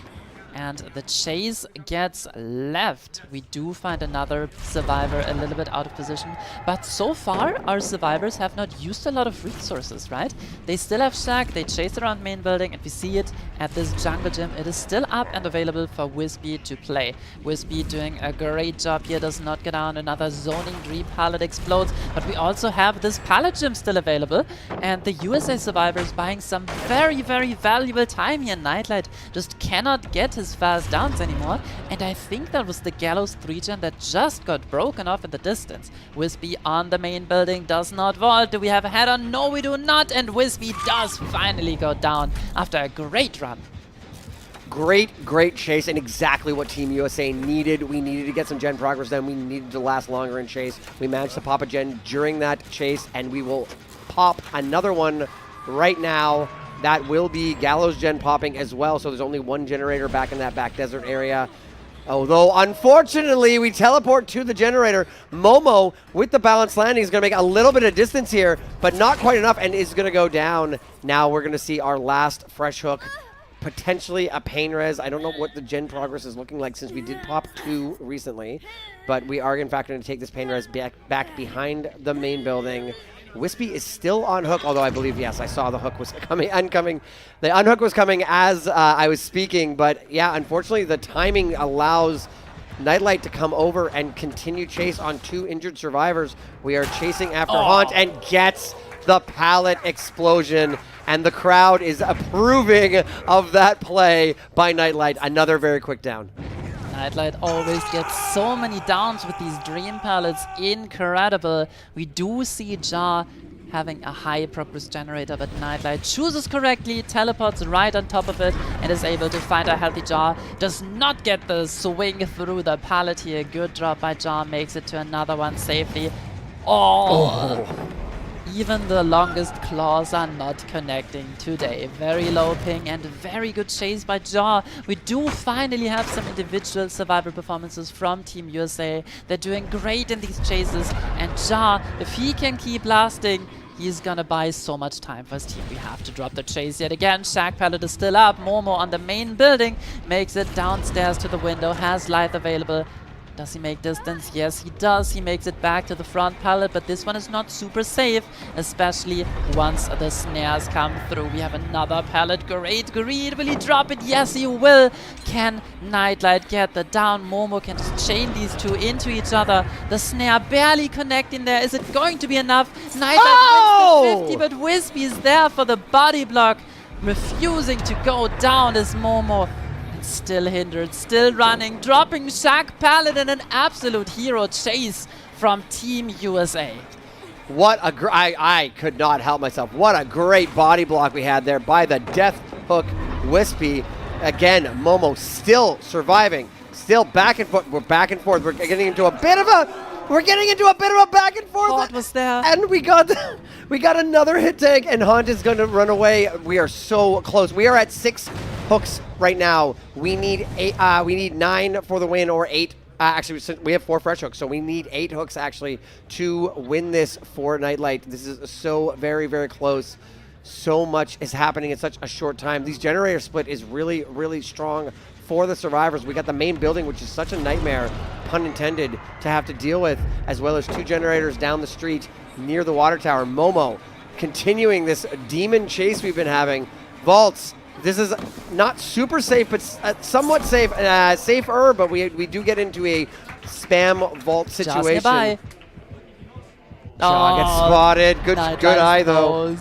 and the chase gets left. We do find another survivor a little bit out of position, but so far our survivors have not used a lot of resources, right? They still have Shaq, they chase around main building, and we see it at this jungle gym. It is still up and available for Wispy to play. Wispy doing a great job here, does not get down. Another zoning dream pallet explodes, but we also have this pallet gym still available, and the USA survivors buying some very, very valuable time here. Nightlight just cannot get his fast downs anymore, and I think that was the Gallows 3-gen that just got broken off in the distance. Wispy on the main building, does not vault. Do we have a head-on? No, we do not, and Wispy does finally go down after a great run. Great chase, and exactly what Team USA needed. We needed to get some gen progress then. We needed to last longer in chase. We managed to pop a gen during that chase, and we will pop another one right now. That will be Gallows gen popping as well, so there's only one generator back in that back desert area. Although, unfortunately, we teleport to the generator. Momo, with the balanced landing, is going to make a little bit of distance here, but not quite enough, and is going to go down. Now we're going to see our last fresh hook, potentially a pain res. I don't know what the gen progress is looking like since we did pop 2 recently, but we are, in fact, going to take this pain res back behind the main building. Wispy is still on hook, although I believe, yes, I saw the hook was coming. The unhook was coming as I was speaking, but yeah, unfortunately, the timing allows Nightlight to come over and continue chase on 2 injured survivors. We are chasing after Haunt and gets the pallet explosion, and the crowd is approving of that play by Nightlight. Another very quick down. Nightlight always gets so many downs with these dream pallets. Incredible. We do see Jar having a high progress generator, but Nightlight chooses correctly, teleports right on top of it, and is able to find a healthy Jar. Does not get the swing through the pallet here. Good drop by Jar, makes it to another one safely. Oh! Even the longest claws are not connecting today. Very low ping and very good chase by Jar. We do finally have some individual survival performances from Team USA. They're doing great in these chases, and Jar, if he can keep lasting, he's gonna buy so much time for his team. We have to drop the chase yet again. Shaq pallet is still up. Momo on the main building makes it downstairs to the window, has light available. Does he make distance? Yes, he does. He makes it back to the front pallet, but this one is not super safe, especially once the snares come through. We have another pallet. Great greed. Will he drop it? Yes, he will. Can Nightlight get the down? Momo can just chain these two into each other. The snare barely connecting there. Is it going to be enough? Nightlight wins the 50, but Wispy is there for the body block. Refusing to go down is Momo. Still hindered, still running, dropping Shaq pallet, and an absolute hero chase from Team USA. What a I could not help myself. What a great body block we had there by the Death Hook Wispy. Again, Momo still surviving, still back and forth. We're back and forth. We're getting into a bit of a back and forth. Hunt was there, and we got another hit tag, and Hunt is going to run away. We are so close. We are at 6 hooks right now. We need 8. We need 9 for the win, or 8. Actually, we have 4 fresh hooks, so we need 8 hooks actually to win this for Nightlight. This is so very, very close. So much is happening in such a short time. These generator split is really, really strong for the survivors. We got the main building, which is such a nightmare, pun intended, to have to deal with, as well as 2 generators down the street near the water tower. Momo continuing this demon chase we've been having. Vaults. This is not super safe, but somewhat safe, safer, but we do get into a spam vault situation. Shaw gets spotted. Good eye, though.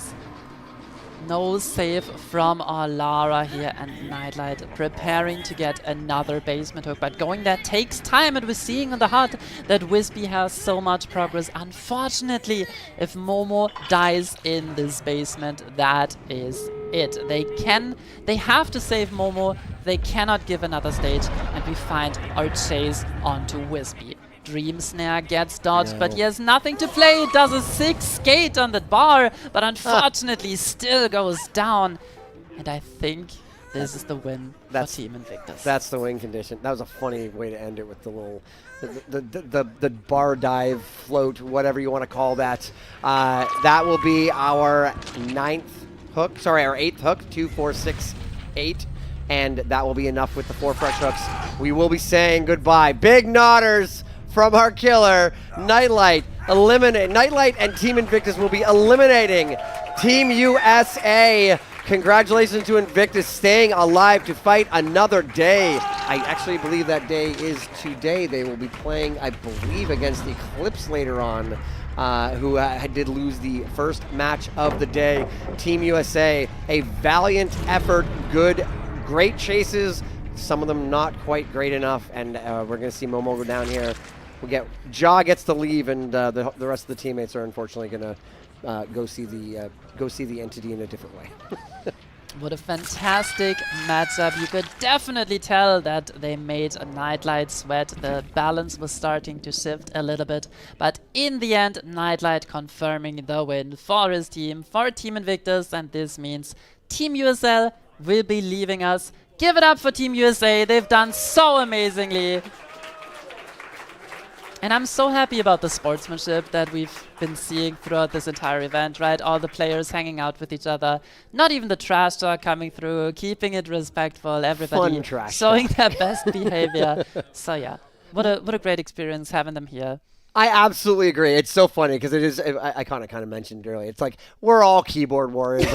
No save from our Lara here, and Nightlight preparing to get another basement hook. But going there takes time, and we're seeing on the HUD that Wispy has so much progress. Unfortunately, if Momo dies in this basement, that is it. They have to save Momo. They cannot give another stage, and we find our chase onto Wispy. Dream Snare gets dodged, but he has nothing to play. Does a 6 skate on the bar, but unfortunately still goes down. And I think this is the win for Team Invictus. That's the win condition. That was a funny way to end it with the little, the bar dive float, whatever you want to call that. That will be our 9th hook. Sorry, our 8th hook. 2, 4, 6, 8. And that will be enough with the 4 fresh hooks. We will be saying goodbye. Big nodders from our killer. Nightlight and Team Invictus will be eliminating Team USA. Congratulations to Invictus staying alive to fight another day. I actually believe that day is today. They will be playing, I believe, against Eclipse later on, who did lose the first match of the day. Team USA, a valiant effort, great chases, some of them not quite great enough, and we're going to see Momo go down here. Jaw gets to leave, and the rest of the teammates are unfortunately going to go see the entity in a different way. What a fantastic matchup. You could definitely tell that they made a Nightlight sweat. The balance was starting to shift a little bit. But in the end, Nightlight confirming the win for his team, for Team Invictus. And this means Team USL will be leaving us. Give it up for Team USA. They've done so amazingly. And I'm so happy about the sportsmanship that we've been seeing throughout this entire event, right? All the players hanging out with each other. Not even the trash talk coming through, keeping it respectful, everybody showing their best behavior. So yeah, what a great experience having them here. I absolutely agree. It's so funny because it is, I kind of mentioned earlier, it's like we're all keyboard warriors.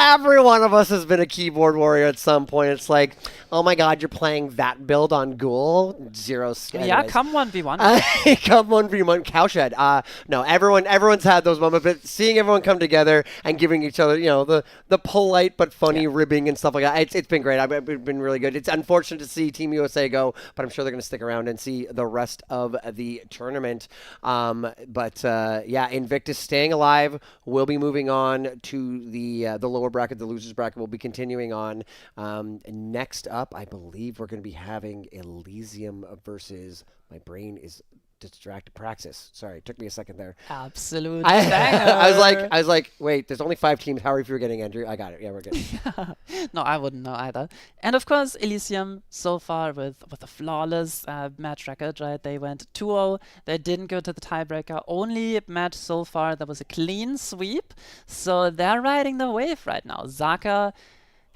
every one of us has been a keyboard warrior at some point. It's like, oh my god, you're playing that build on Ghoul? Zero skill. Yeah, come 1v1. Come 1v1 cowshed. No, everyone's had those moments, but seeing everyone come together and giving each other, the polite but funny ribbing and stuff like that, it's been great. It's been really good. It's unfortunate to see Team USA go, but I'm sure they're going to stick around and see the rest of the tournament. Invictus staying alive. We'll be moving on to the lower bracket, the losers bracket. We'll be continuing on. Next up, I believe we're going to be having Elysium versus, my brain is distracted, Praxis. Sorry, it took me a second there. Absolute I was like, wait, there's only 5 teams. How are you forgetting, Andrew? I got it. Yeah, we're good. No, I wouldn't know either. And of course, Elysium so far with a flawless match record, right? They went 2-0. They didn't go to the tiebreaker. Only match so far that was a clean sweep. So they're riding the wave right now. Zaka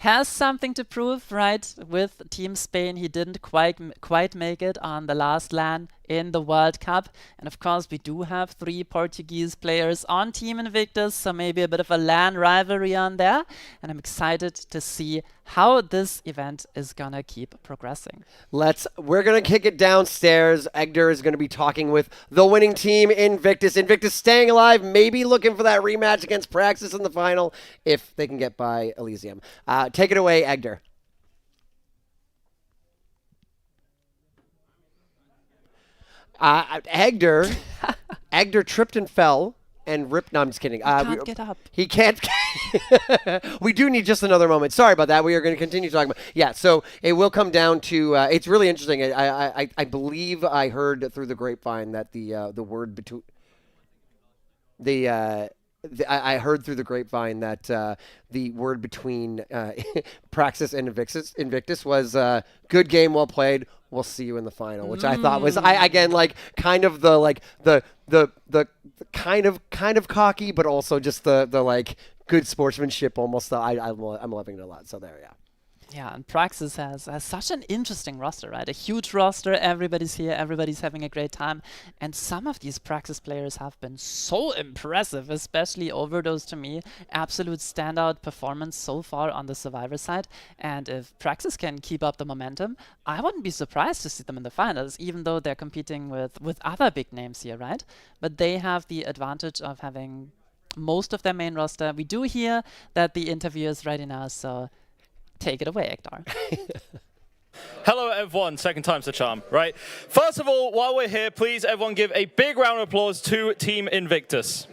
has something to prove, right? With Team Spain, he didn't quite make it on the last LAN in the World Cup. And of course, we do have 3 Portuguese players on Team Invictus, so maybe a bit of a LAN rivalry on there. And I'm excited to see how this event is gonna keep progressing. We're gonna kick it downstairs. Egder is gonna be talking with the winning team, Invictus. Invictus staying alive, maybe looking for that rematch against Praxis in the final if they can get by Elysium. Take it away, Egder. Egder tripped and fell and ripped. No, I'm just kidding. He can't get up. He can't. We do need just another moment. Sorry about that. We are going to continue talking about. Yeah, so it will come down to. It's really interesting. I believe I heard through the grapevine that the word between I heard through the grapevine that the word between Praxis and Invictus was good game, well played. We'll see you in the final, which I thought was kind of the kind of cocky, but also just the good sportsmanship almost. I'm loving it a lot. So there, yeah. Yeah, and Praxis has such an interesting roster, right? A huge roster, everybody's here, everybody's having a great time. And some of these Praxis players have been so impressive, especially Overdose to me. Absolute standout performance so far on the Survivor side. And if Praxis can keep up the momentum, I wouldn't be surprised to see them in the finals, even though they're competing with other big names here, right? But they have the advantage of having most of their main roster. We do hear that the interview is ready now, so take it away, Ektar. Hello, everyone. Second time's the charm, right? First of all, while we're here, please, everyone give a big round of applause to Team Invictus.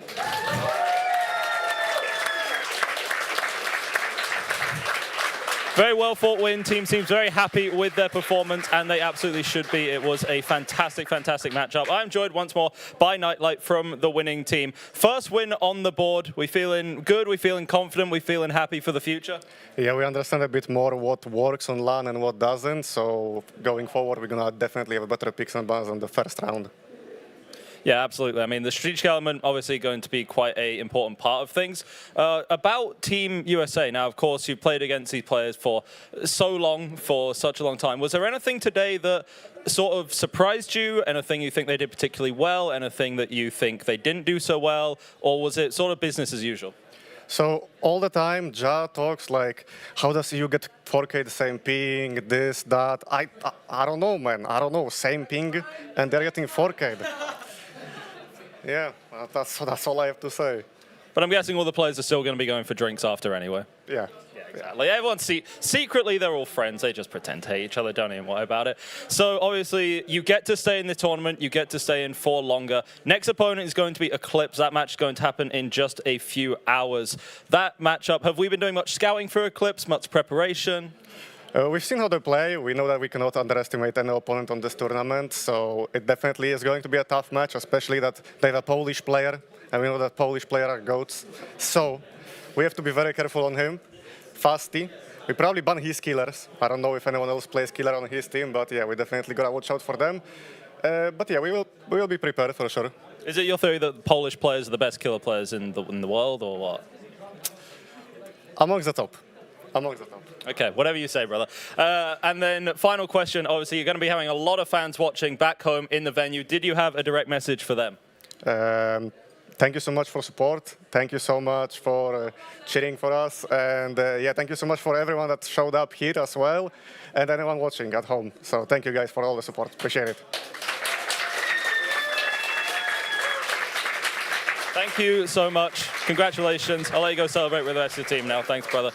Very well fought win. Team seems very happy with their performance, and they absolutely should be. It was a fantastic, fantastic matchup. I'm joined once more by Nightlight from the winning team. First win on the board. We feeling good? We feeling confident? We feeling happy for the future? Yeah, we understand a bit more what works on LAN and what doesn't. So going forward, we're gonna definitely have a better picks and bans on the first round. Yeah, absolutely. I mean, the strategic element obviously going to be quite an important part of things. About Team USA, now, of course, you've played against these players for so long, for such a long time. Was there anything today that sort of surprised you? Anything you think they did particularly well? Anything that you think they didn't do so well? Or was it sort of business as usual? So all the time, Ja talks like, how does you get 4K the same ping, this, that? I don't know, man. I don't know. Same ping, and they're getting 4K. Yeah, that's all I have to say. But I'm guessing all the players are still going to be going for drinks after anyway. Yeah. Exactly. Everyone secretly they're all friends. They just pretend to hate each other. Don't even worry about it. So obviously you get to stay in the tournament. You get to stay in for longer. Next opponent is going to be Eclipse. That match is going to happen in just a few hours. That matchup. Have we been doing much scouting for Eclipse? Much preparation? We've seen how they play. We know that we cannot underestimate any opponent on this tournament, so it definitely is going to be a tough match, especially that they have a Polish player, and we know that Polish players are goats. So we have to be very careful on him. Fasty. We probably ban his killers. I don't know if anyone else plays killer on his team, but yeah, we definitely gotta watch out for them. But yeah, we will be prepared for sure. Is it your theory that Polish players are the best killer players in the world, or what? Amongst the top. Amongst the top. Okay, whatever you say, brother. And then final question, obviously you're going to be having a lot of fans watching back home in the venue. Did you have a direct message for them? thank you so much for support. Thank you so much for cheering for us. And yeah, thank you so much for everyone that showed up here as well, and anyone watching at home. So thank you guys for all the support. Appreciate it. Thank you so much. Congratulations. I'll let you go celebrate with the rest of the team now. Thanks, brother.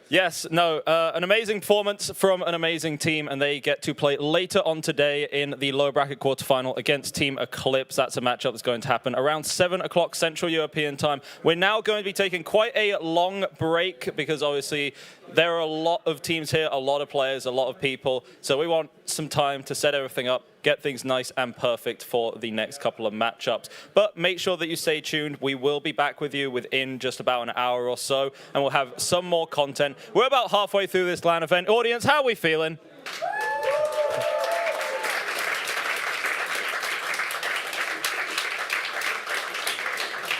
Yes, no, an amazing performance from an amazing team, and they get to play later on today in the lower bracket quarterfinal against Team Eclipse. That's a matchup that's going to happen around 7 o'clock Central European time. We're now going to be taking quite a long break because obviously there are a lot of teams here, a lot of players, a lot of people. So we want some time to set everything up, get things nice and perfect for the next couple of matchups. But make sure that you stay tuned. We will be back with you within just about an hour or so, and we'll have some more content. We're about halfway through this LAN event. Audience, how are we feeling?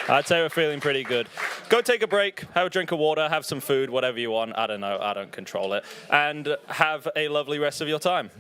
I'd say we're feeling pretty good. Go take a break, have a drink of water, have some food, whatever you want. I don't know, I don't control it. And have a lovely rest of your time.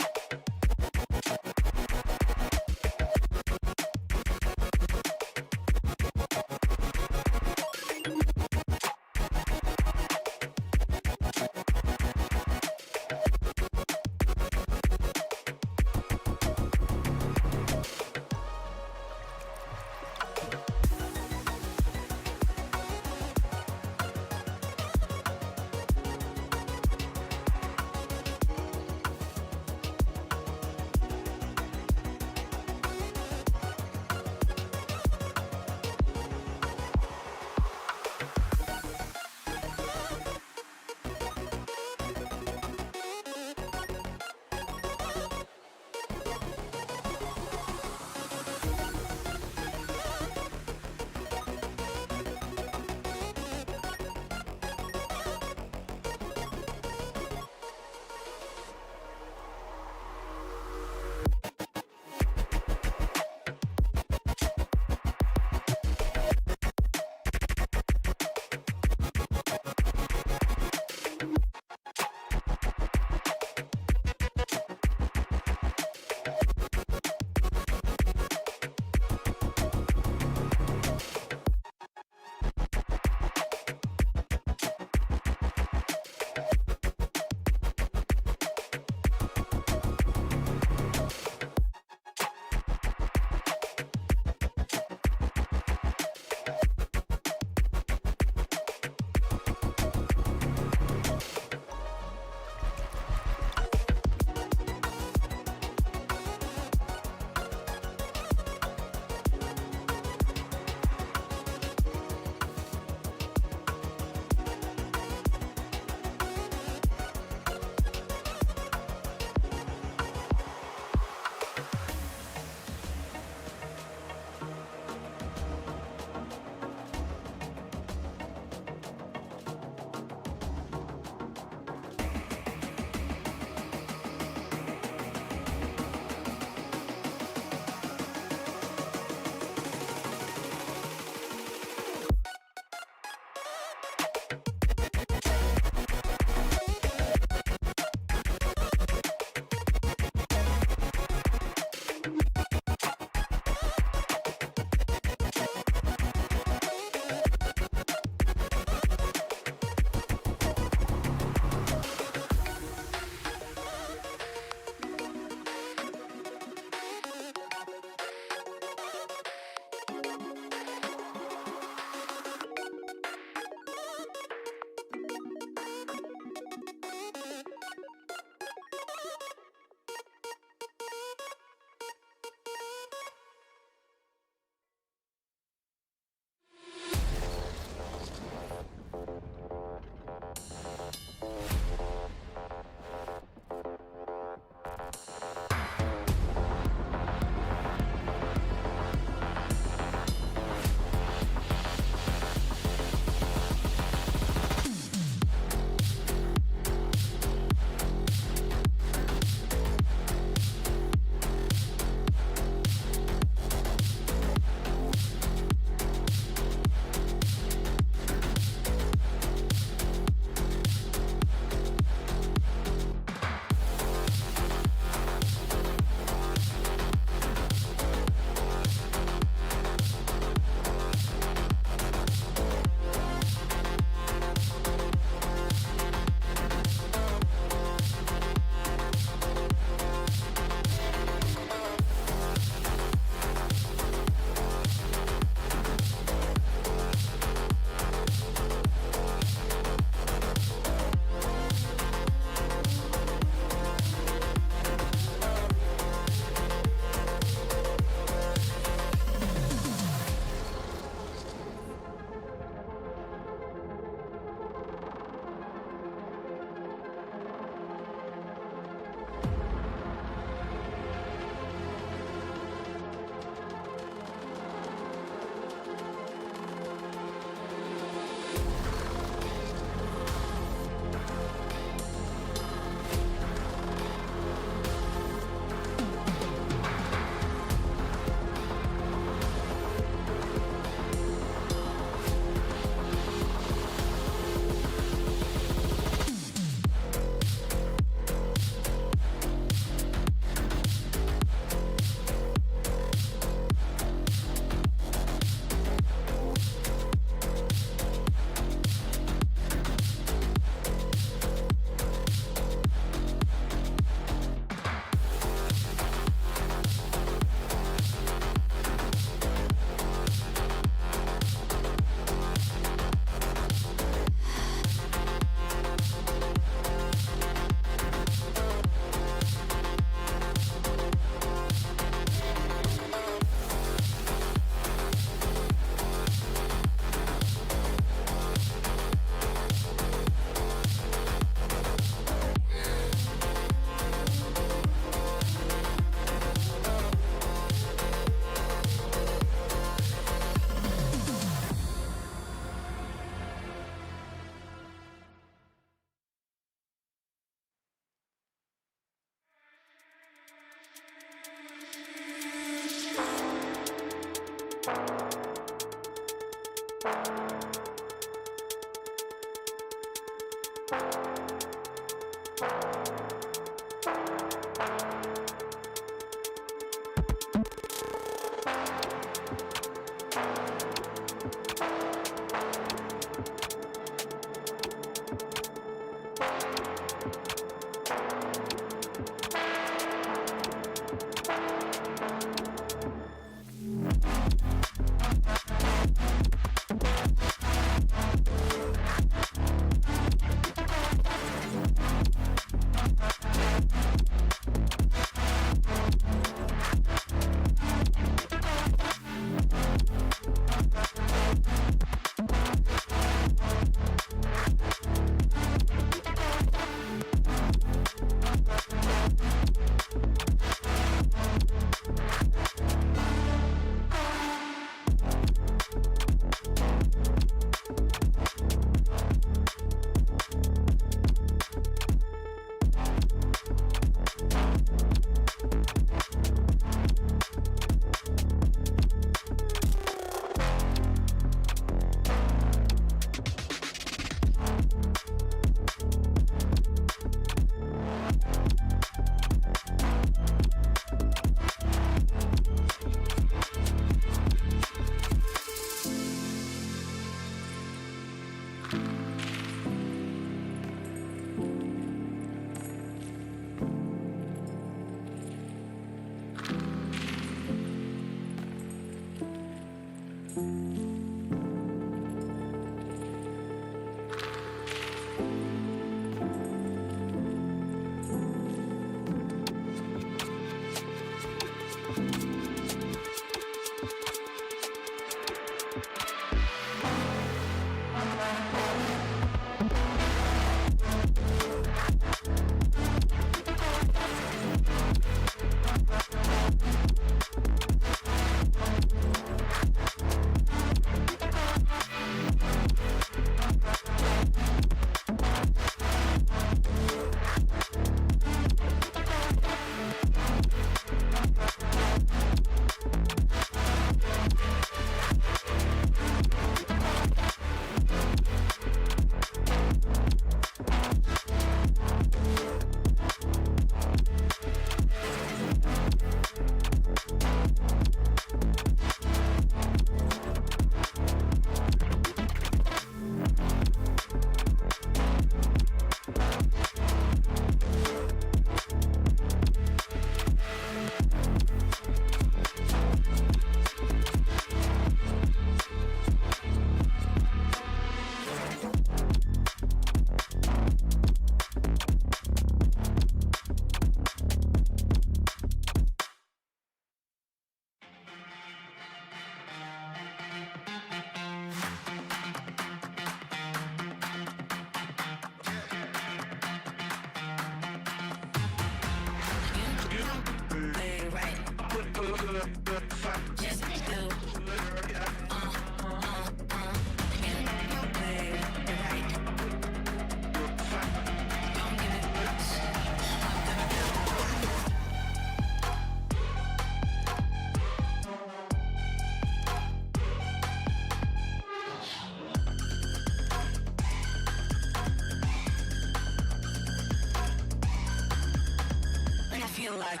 feel like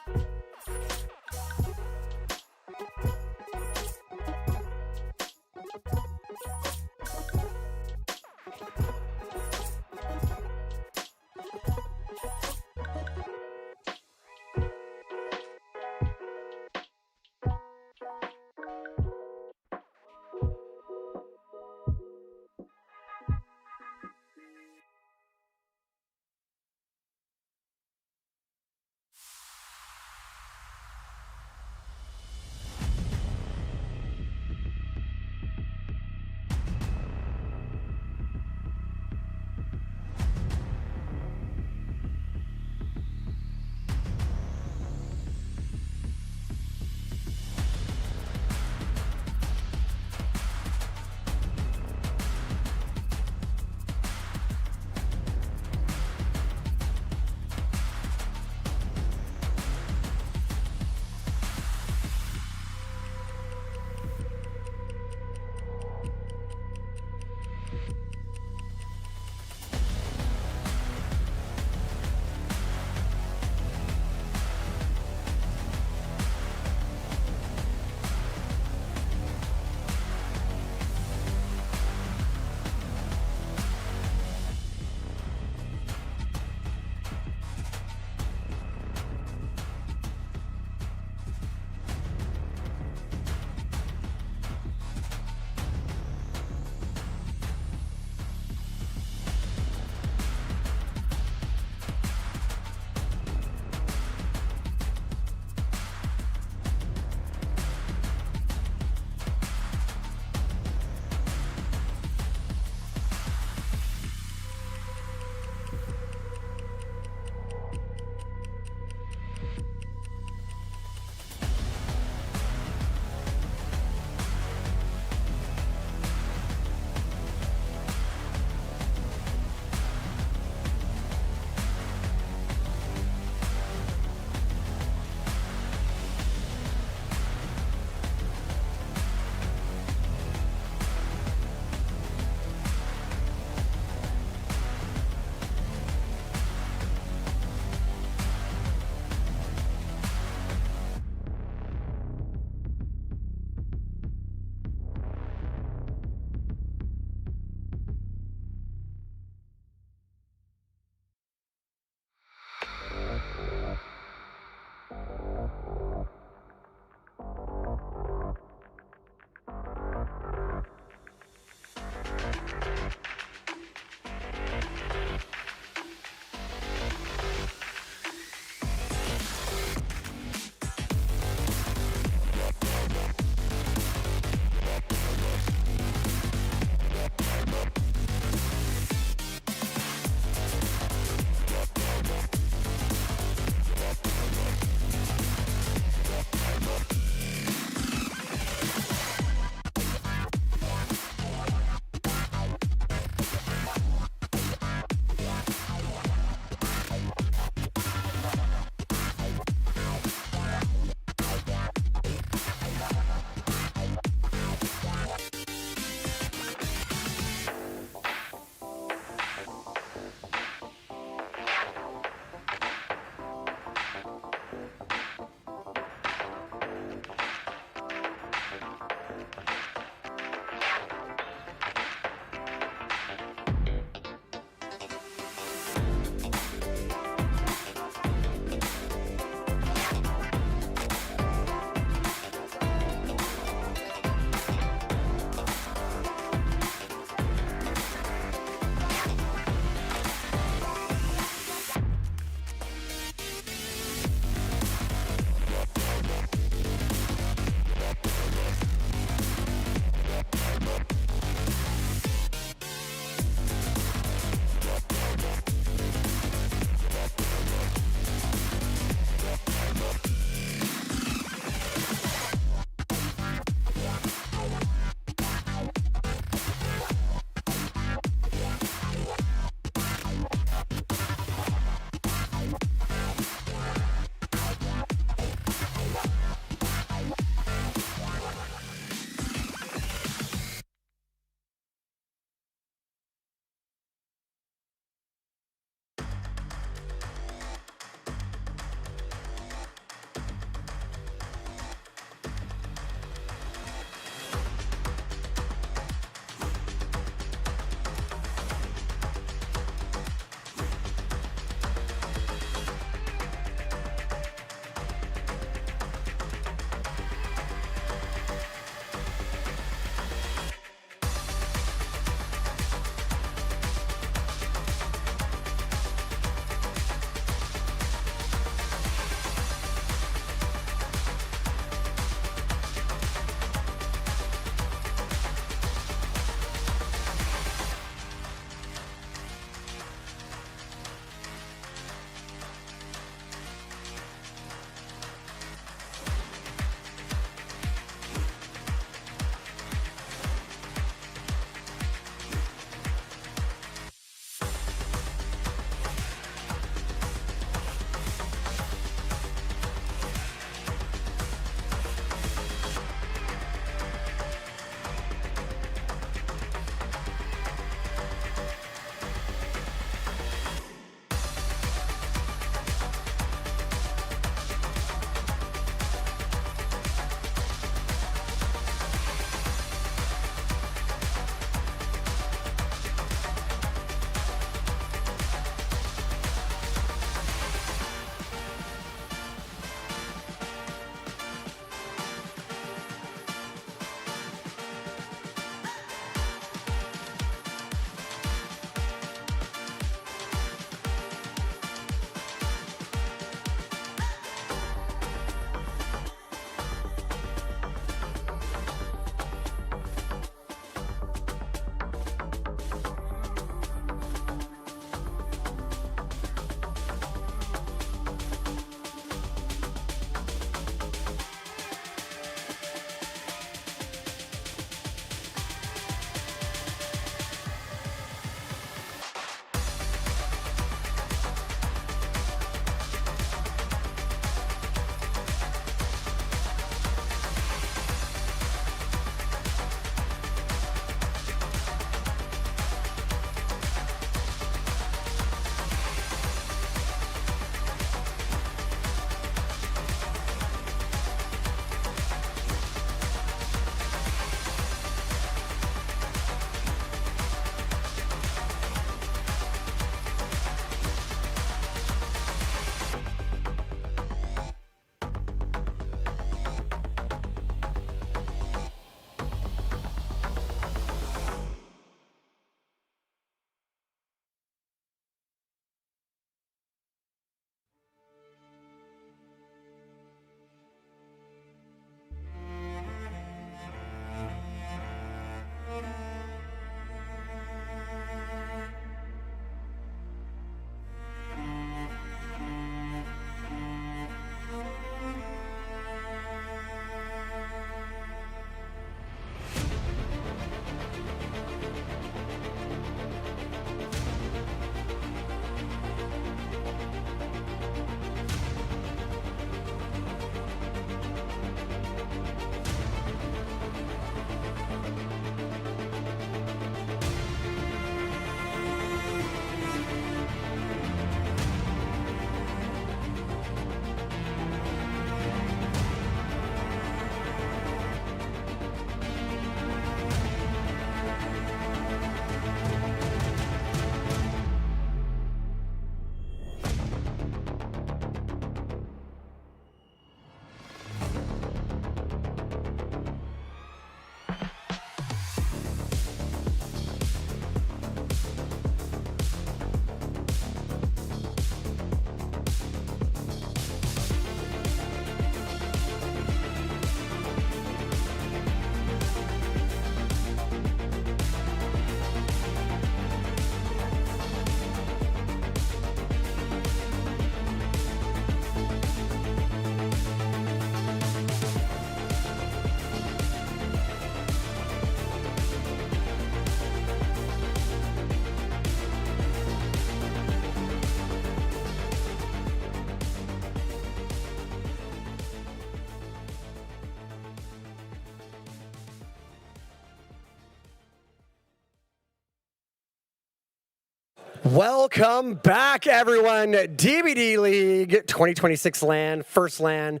Welcome back, everyone. DBD League 2026 LAN, first LAN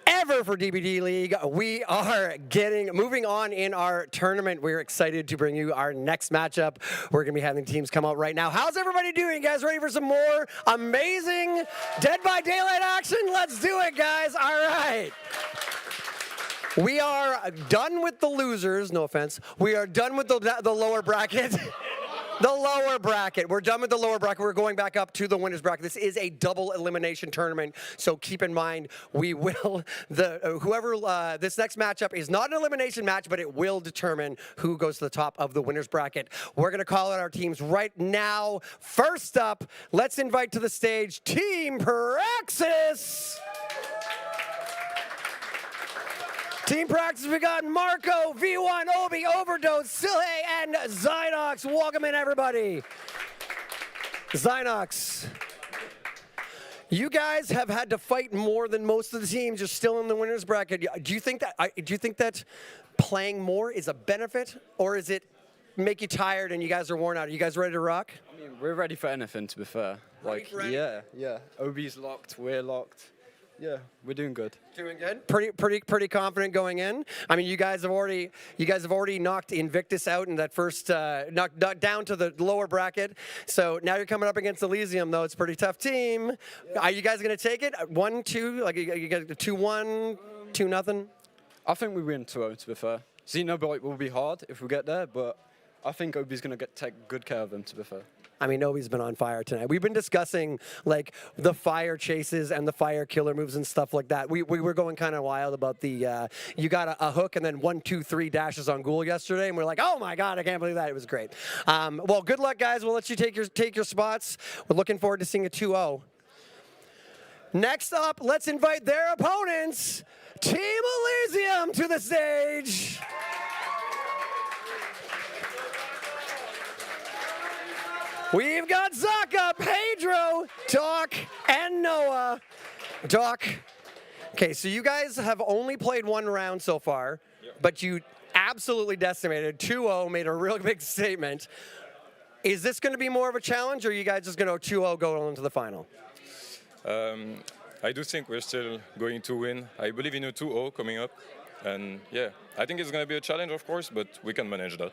ever for DBD League. We are moving on in our tournament. We're excited to bring you our next matchup. We're going to be having teams come out right now. How's everybody doing? You guys ready for some more amazing Dead by Daylight action? Let's do it, guys. All right. We are done with the losers. No offense. We are done with the lower bracket. The lower bracket. We're done with the lower bracket. We're going back up to the winners bracket. This is a double elimination tournament, so keep in mind we will this next matchup is not an elimination match, but it will determine who goes to the top of the winners bracket. We're going to call out our teams right now. First up, let's invite to the stage Team Praxis. Team Praxis, we got Marco, V1, Obi, Overdose, Silhe, and Zynox. Welcome in, everybody. Zynox, you guys have had to fight more than most of the teams. You're still in the winners bracket. Do you think that playing more is a benefit, or is it make you tired and you guys are worn out? Are you guys ready to rock? I mean, we're ready for anything, to be fair. Like, yeah. Obi's locked, we're locked. Yeah, we're doing good. Doing good. Pretty confident going in. I mean, you guys have already knocked Invictus out in that first knocked down to the lower bracket. So now you're coming up against Elysium, though. It's a pretty tough team. Yeah. Are you guys gonna take it? 1-2, like you guys 2-1, 2-0? I think we win 2-0, to be fair. Xenoblade will be hard if we get there, but I think Obi's gonna take good care of him, to be fair. I mean, Obi's been on fire tonight. We've been discussing like the fire chases and the fire killer moves and stuff like that. We were going kind of wild about the you got a hook and then 1, 2, 3 dashes on Ghoul yesterday, and we're like, oh my god, I can't believe that. It was great. Well, good luck, guys. We'll let you take your spots. We're looking forward to seeing a 2-0. Next up, let's invite their opponents, Team Elysium, to the stage. We've got Zaka, Pedro, Doc, and Noah. Doc, okay, so you guys have only played one round so far, but you absolutely decimated. 2-0, made a real big statement. Is this going to be more of a challenge, or are you guys just going to 2-0 go on to the final? I do think we're still going to win. I believe in a 2-0 coming up. And yeah, I think it's going to be a challenge, of course, but we can manage that.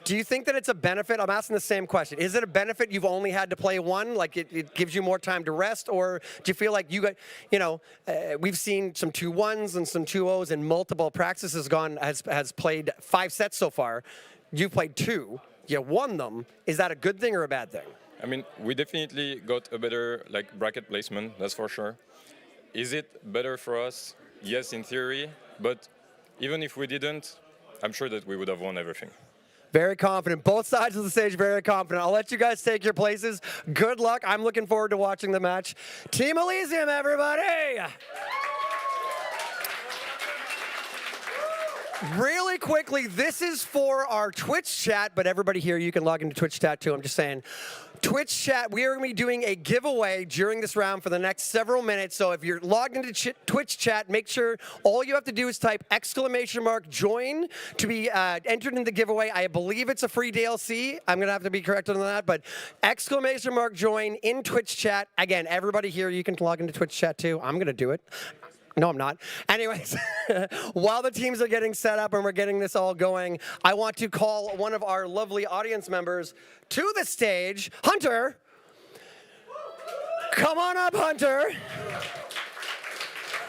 Do you think that it's a benefit? I'm asking the same question. Is it a benefit you've only had to play one, like it gives you more time to rest, or do you feel like you got, we've seen some 2-1s and some 2-0s, and multiple Praxis has played 5 sets so far. You've played 2. You won them. Is that a good thing or a bad thing? I mean, we definitely got a better bracket placement, that's for sure. Is it better for us? Yes, in theory, but even if we didn't, I'm sure that we would have won everything. Very confident. Both sides of the stage, very confident. I'll let you guys take your places. Good luck. I'm looking forward to watching the match. Team Elysium, everybody! Really quickly, this is for our Twitch chat, but everybody here, you can log into Twitch chat too. I'm just saying. Twitch chat, we are going to be doing a giveaway during this round for the next several minutes. So if you're logged into Twitch chat, make sure all you have to do is type !join to be entered in the giveaway. I believe it's a free DLC. I'm going to have to be corrected on that, but !join in Twitch chat. Again, everybody here, you can log into Twitch chat too. I'm going to do it. No, I'm not. Anyways, while the teams are getting set up and we're getting this all going, I want to call one of our lovely audience members to the stage. Hunter! Come on up, Hunter.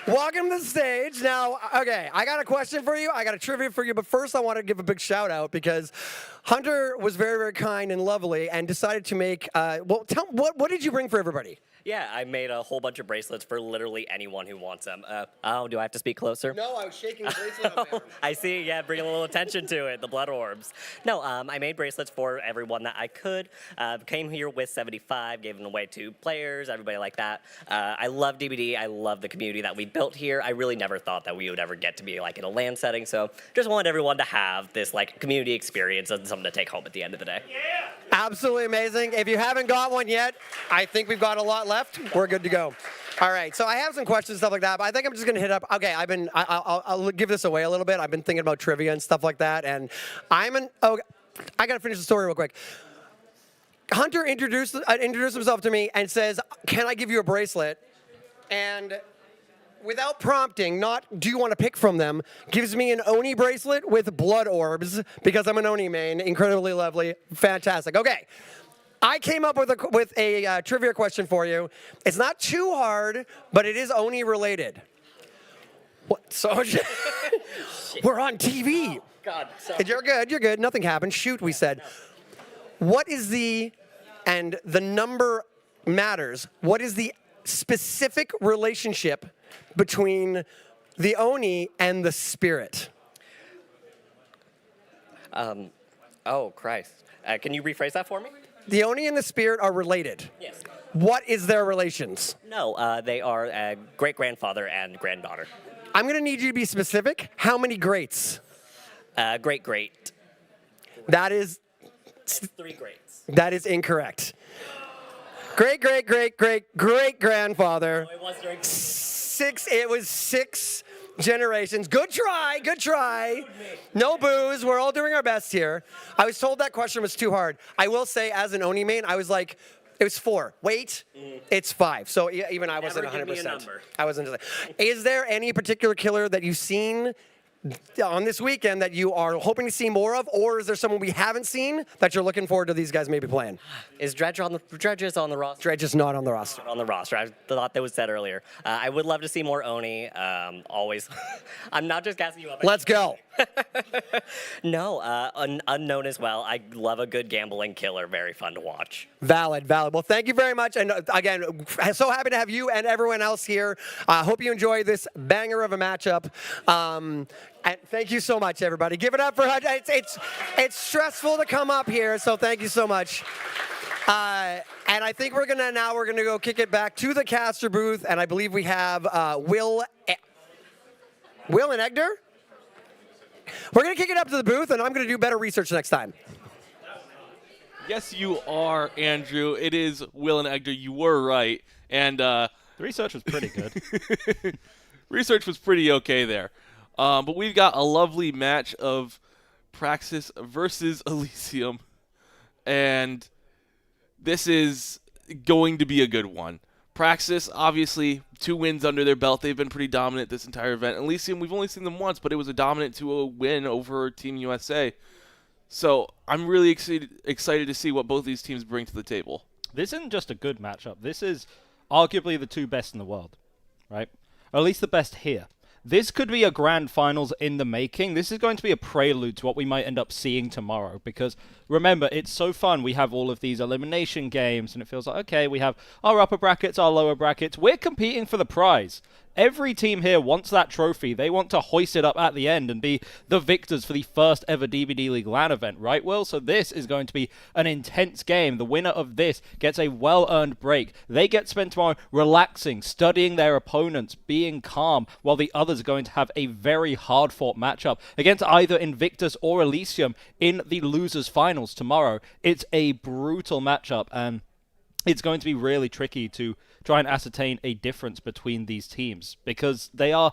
Welcome to the stage. Now, okay, I got a question for you. I got a trivia for you, but first I want to give a big shout out because Hunter was very, very kind and lovely and decided to make, what did you bring for everybody? Yeah, I made a whole bunch of bracelets for literally anyone who wants them. Do I have to speak closer? No, I was shaking the bracelet on my I see, yeah, bring a little attention to it, the blood orbs. No, I made bracelets for everyone that I could. Came here with 75, gave them away to players, everybody like that. I love DBD, I love the community that we built here. I really never thought that we would ever get to be in a LAN setting, so just wanted everyone to have this community experience and something to take home at the end of the day. Yeah. Absolutely amazing. If you haven't got one yet, I think we've got a lot left. We're good to go. All right, so I have some questions and stuff like that, but I think I'm just gonna hit up. Okay, I'll give this away a little bit. I've been thinking about trivia and stuff like that, and I gotta finish the story real quick. Hunter introduced himself to me and says, "Can I give you a bracelet?" And without prompting, not do you want to pick from them, gives me an Oni bracelet with blood orbs because I'm an Oni main. Incredibly lovely. Fantastic. Okay. I came up with a trivia question for you. It's not too hard, but it is Oni related. What? So we're on TV. God, sorry. You're good. You're good. Nothing happened. Shoot, we said. What is the number matters. What is the specific relationship between the Oni and the spirit? Oh, Christ. Can you rephrase that for me? The Oni and the spirit are related. Yes. What is their relations? No, they are great-grandfather and granddaughter. I'm going to need you to be specific. How many greats? Great. That is... 3 greats. That is incorrect. Great-grandfather. No, it was during... It was 6 generations. Good try. No booze. We're all doing our best here. I was told that question was too hard. I will say, as an Oni main, I was like, it was 4. Wait, it's 5. So even I wasn't 100%. Never give me a number. I wasn't. Is there any particular killer that you've seen on this weekend that you are hoping to see more of, or is there someone we haven't seen that you're looking forward to these guys maybe playing? Is Dredge on the roster? Dredge is not on the roster. On the roster. I thought that was said earlier. I would love to see more Oni. Always. I'm not just gassing you up. Let's go. No, unknown as well. I love a good gambling killer. Very fun to watch. Valid. Well, thank you very much. And again, so happy to have you and everyone else here. I hope you enjoy this banger of a matchup. And thank you so much, everybody. Give it up for Hunter. It's stressful to come up here, so thank you so much. And I think we're gonna go kick it back to the caster booth, and I believe we have Will and Egder. We're gonna kick it up to the booth, and I'm gonna do better research next time. Yes, you are, Andrew. It is Will and Egder. You were right, and the research was pretty good. Research was pretty okay there. But we've got a lovely match of Praxis versus Elysium, and this is going to be a good one. Praxis, obviously, 2 wins under their belt. They've been pretty dominant this entire event. Elysium, we've only seen them once, but it was a dominant 2-0 win over Team USA. So I'm really excited to see what both these teams bring to the table. This isn't just a good matchup. This is arguably the 2 best in the world, right? Or at least the best here. This could be a grand finals in the making. This is going to be a prelude to what we might end up seeing tomorrow. Because remember, it's so fun. We have all of these elimination games, and it feels like, okay, we have our upper brackets, our lower brackets. We're competing for the prize. Every team here wants that trophy. They want to hoist it up at the end and be the victors for the first ever DBD League LAN event, right, Will? So this is going to be an intense game. The winner of this gets a well-earned break. They get spent tomorrow relaxing, studying their opponents, being calm, while the others are going to have a very hard-fought matchup against either Invictus or Elysium in the losers finals tomorrow. It's a brutal matchup, and it's going to be really tricky to try and ascertain a difference between these teams because they are,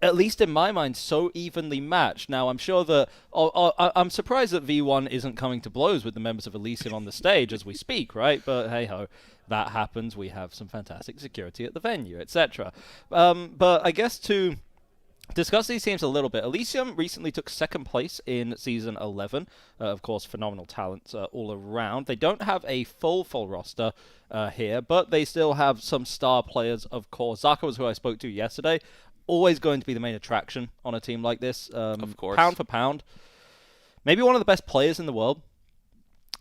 at least in my mind, so evenly matched. Now, I'm sure that I'm surprised that V1 isn't coming to blows with the members of Elysium on the stage as we speak, right? But hey-ho, that happens. We have some fantastic security at the venue, etc. But I guess to discuss these teams a little bit. Elysium recently took 2nd place in Season 11. Of course, phenomenal talent all around. They don't have a full roster here, but they still have some star players, of course. Zaka was who I spoke to yesterday. Always going to be the main attraction on a team like this. Of course. Pound for pound. Maybe one of the best players in the world.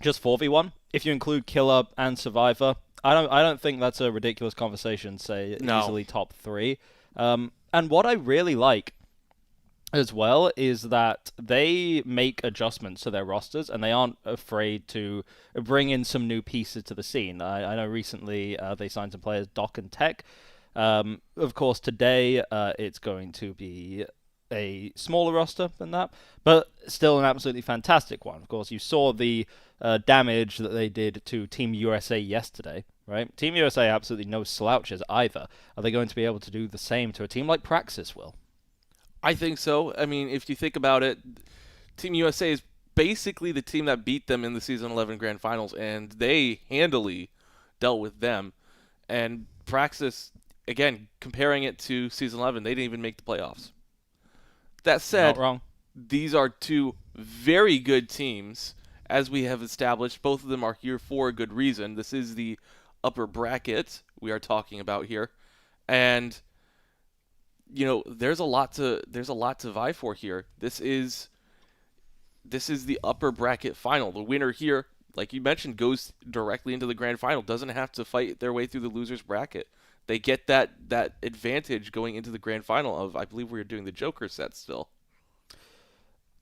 Just 4v1. If you include Killer and Survivor. I don't think that's a ridiculous conversation, say easily top 3. And what I really like as well is that they make adjustments to their rosters and they aren't afraid to bring in some new pieces to the scene. I know recently they signed some players, Doc and Tech. Of course, today it's going to be a smaller roster than that, but still an absolutely fantastic one. Of course, you saw the damage that they did to Team USA yesterday. Right? Team USA absolutely no slouches either. Are they going to be able to do the same to a team like Praxis, Will? I think so. I mean, if you think about it, Team USA is basically the team that beat them in the Season 11 Grand Finals, and they handily dealt with them. And Praxis, again, comparing it to Season 11, they didn't even make the playoffs. That said, Not wrong. These are two very good teams, as we have established. Both of them are here for a good reason. This is the upper bracket we are talking about here, and there's a lot to vie for here. This is the upper bracket final. The winner here, like you mentioned, goes directly into the grand final. Doesn't have to fight their way through the losers bracket. They get that advantage going into the grand final of, I believe we're doing the Joker set still.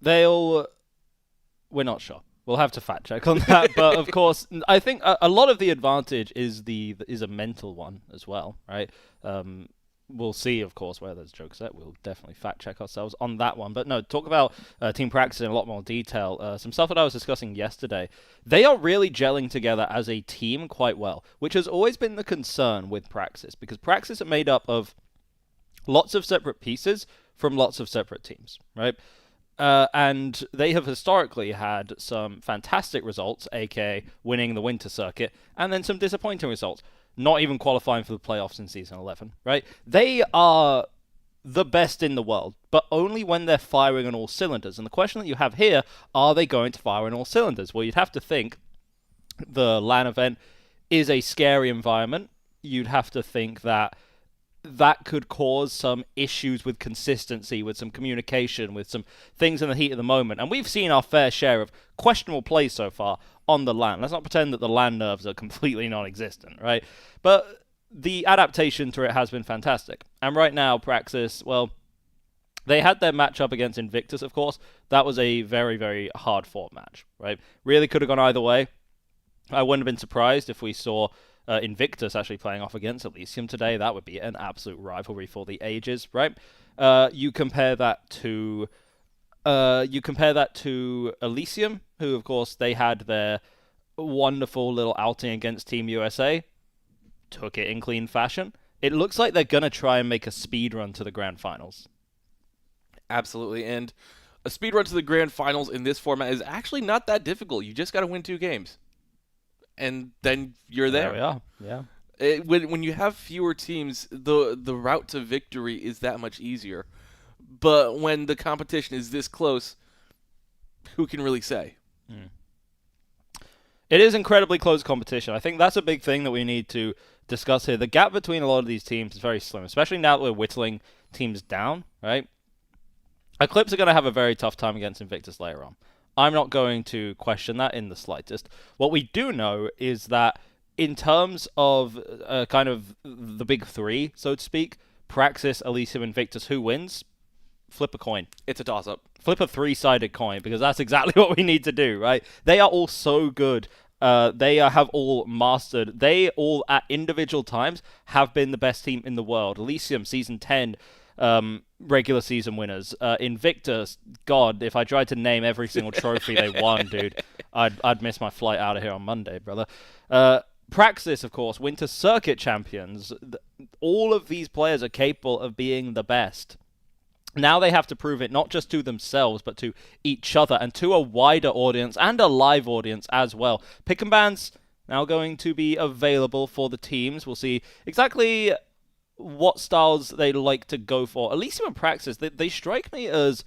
We're not sure. We'll have to fact check on that. But of course, I think a lot of the advantage is a mental one as well, right? We'll see, of course, where there's a joke set. We'll definitely fact check ourselves on that one. But no, talk about Team Praxis in a lot more detail. Some stuff that I was discussing yesterday. They are really gelling together as a team quite well, which has always been the concern with Praxis, because Praxis are made up of lots of separate pieces from lots of separate teams, right? And they have historically had some fantastic results, aka winning the Winter Circuit, and then some disappointing results, not even qualifying for the playoffs in Season 11, right? They are the best in the world, but only when they're firing on all cylinders. And the question that you have here, are they going to fire on all cylinders? Well, you'd have to think the LAN event is a scary environment. You'd have to think that could cause some issues with consistency, with some communication, with some things in the heat of the moment. And we've seen our fair share of questionable plays so far on the LAN. Let's not pretend that the LAN nerves are completely non-existent, right? But the adaptation to it has been fantastic. And right now, Praxis, well, they had their matchup against Invictus, of course. That was a very, very hard-fought match, right? Really could have gone either way. I wouldn't have been surprised if we saw Invictus actually playing off against Elysium today. That would be an absolute rivalry for the ages, right? You compare that to Elysium, who of course they had their wonderful little outing against Team USA, took it in clean fashion. It looks like they're gonna try and make a speed run to the grand finals. Absolutely, and a speed run to the grand finals in this format is actually not that difficult. You just got to win 2 games. And then you're there. There we are. Yeah. When you have fewer teams, the route to victory is that much easier. But when the competition is this close, who can really say? It is incredibly close competition. I think that's a big thing that we need to discuss here. The gap between a lot of these teams is very slim, especially now that we're whittling teams down, right? Eclipse are going to have a very tough time against Invictus later on. I'm not going to question that in the slightest. What we do know is that in terms of kind of the big 3, so to speak, Praxis, Elysium, Invictus, who wins? Flip a coin. It's a toss-up. Flip a 3-sided coin, because that's exactly what we need to do, right? They are all so good. They have all mastered. They all, at individual times, have been the best team in the world. Elysium, Season 10, regular season winners. Invictus, God, if I tried to name every single trophy they won, dude, I'd miss my flight out of here on Monday, brother. Praxis, of course, Winter Circuit champions. All of these players are capable of being the best. Now they have to prove it not just to themselves, but to each other and to a wider audience and a live audience as well. Pick and bans now going to be available for the teams. We'll see exactly what styles they like to go for. Elysium and Praxis, they strike me as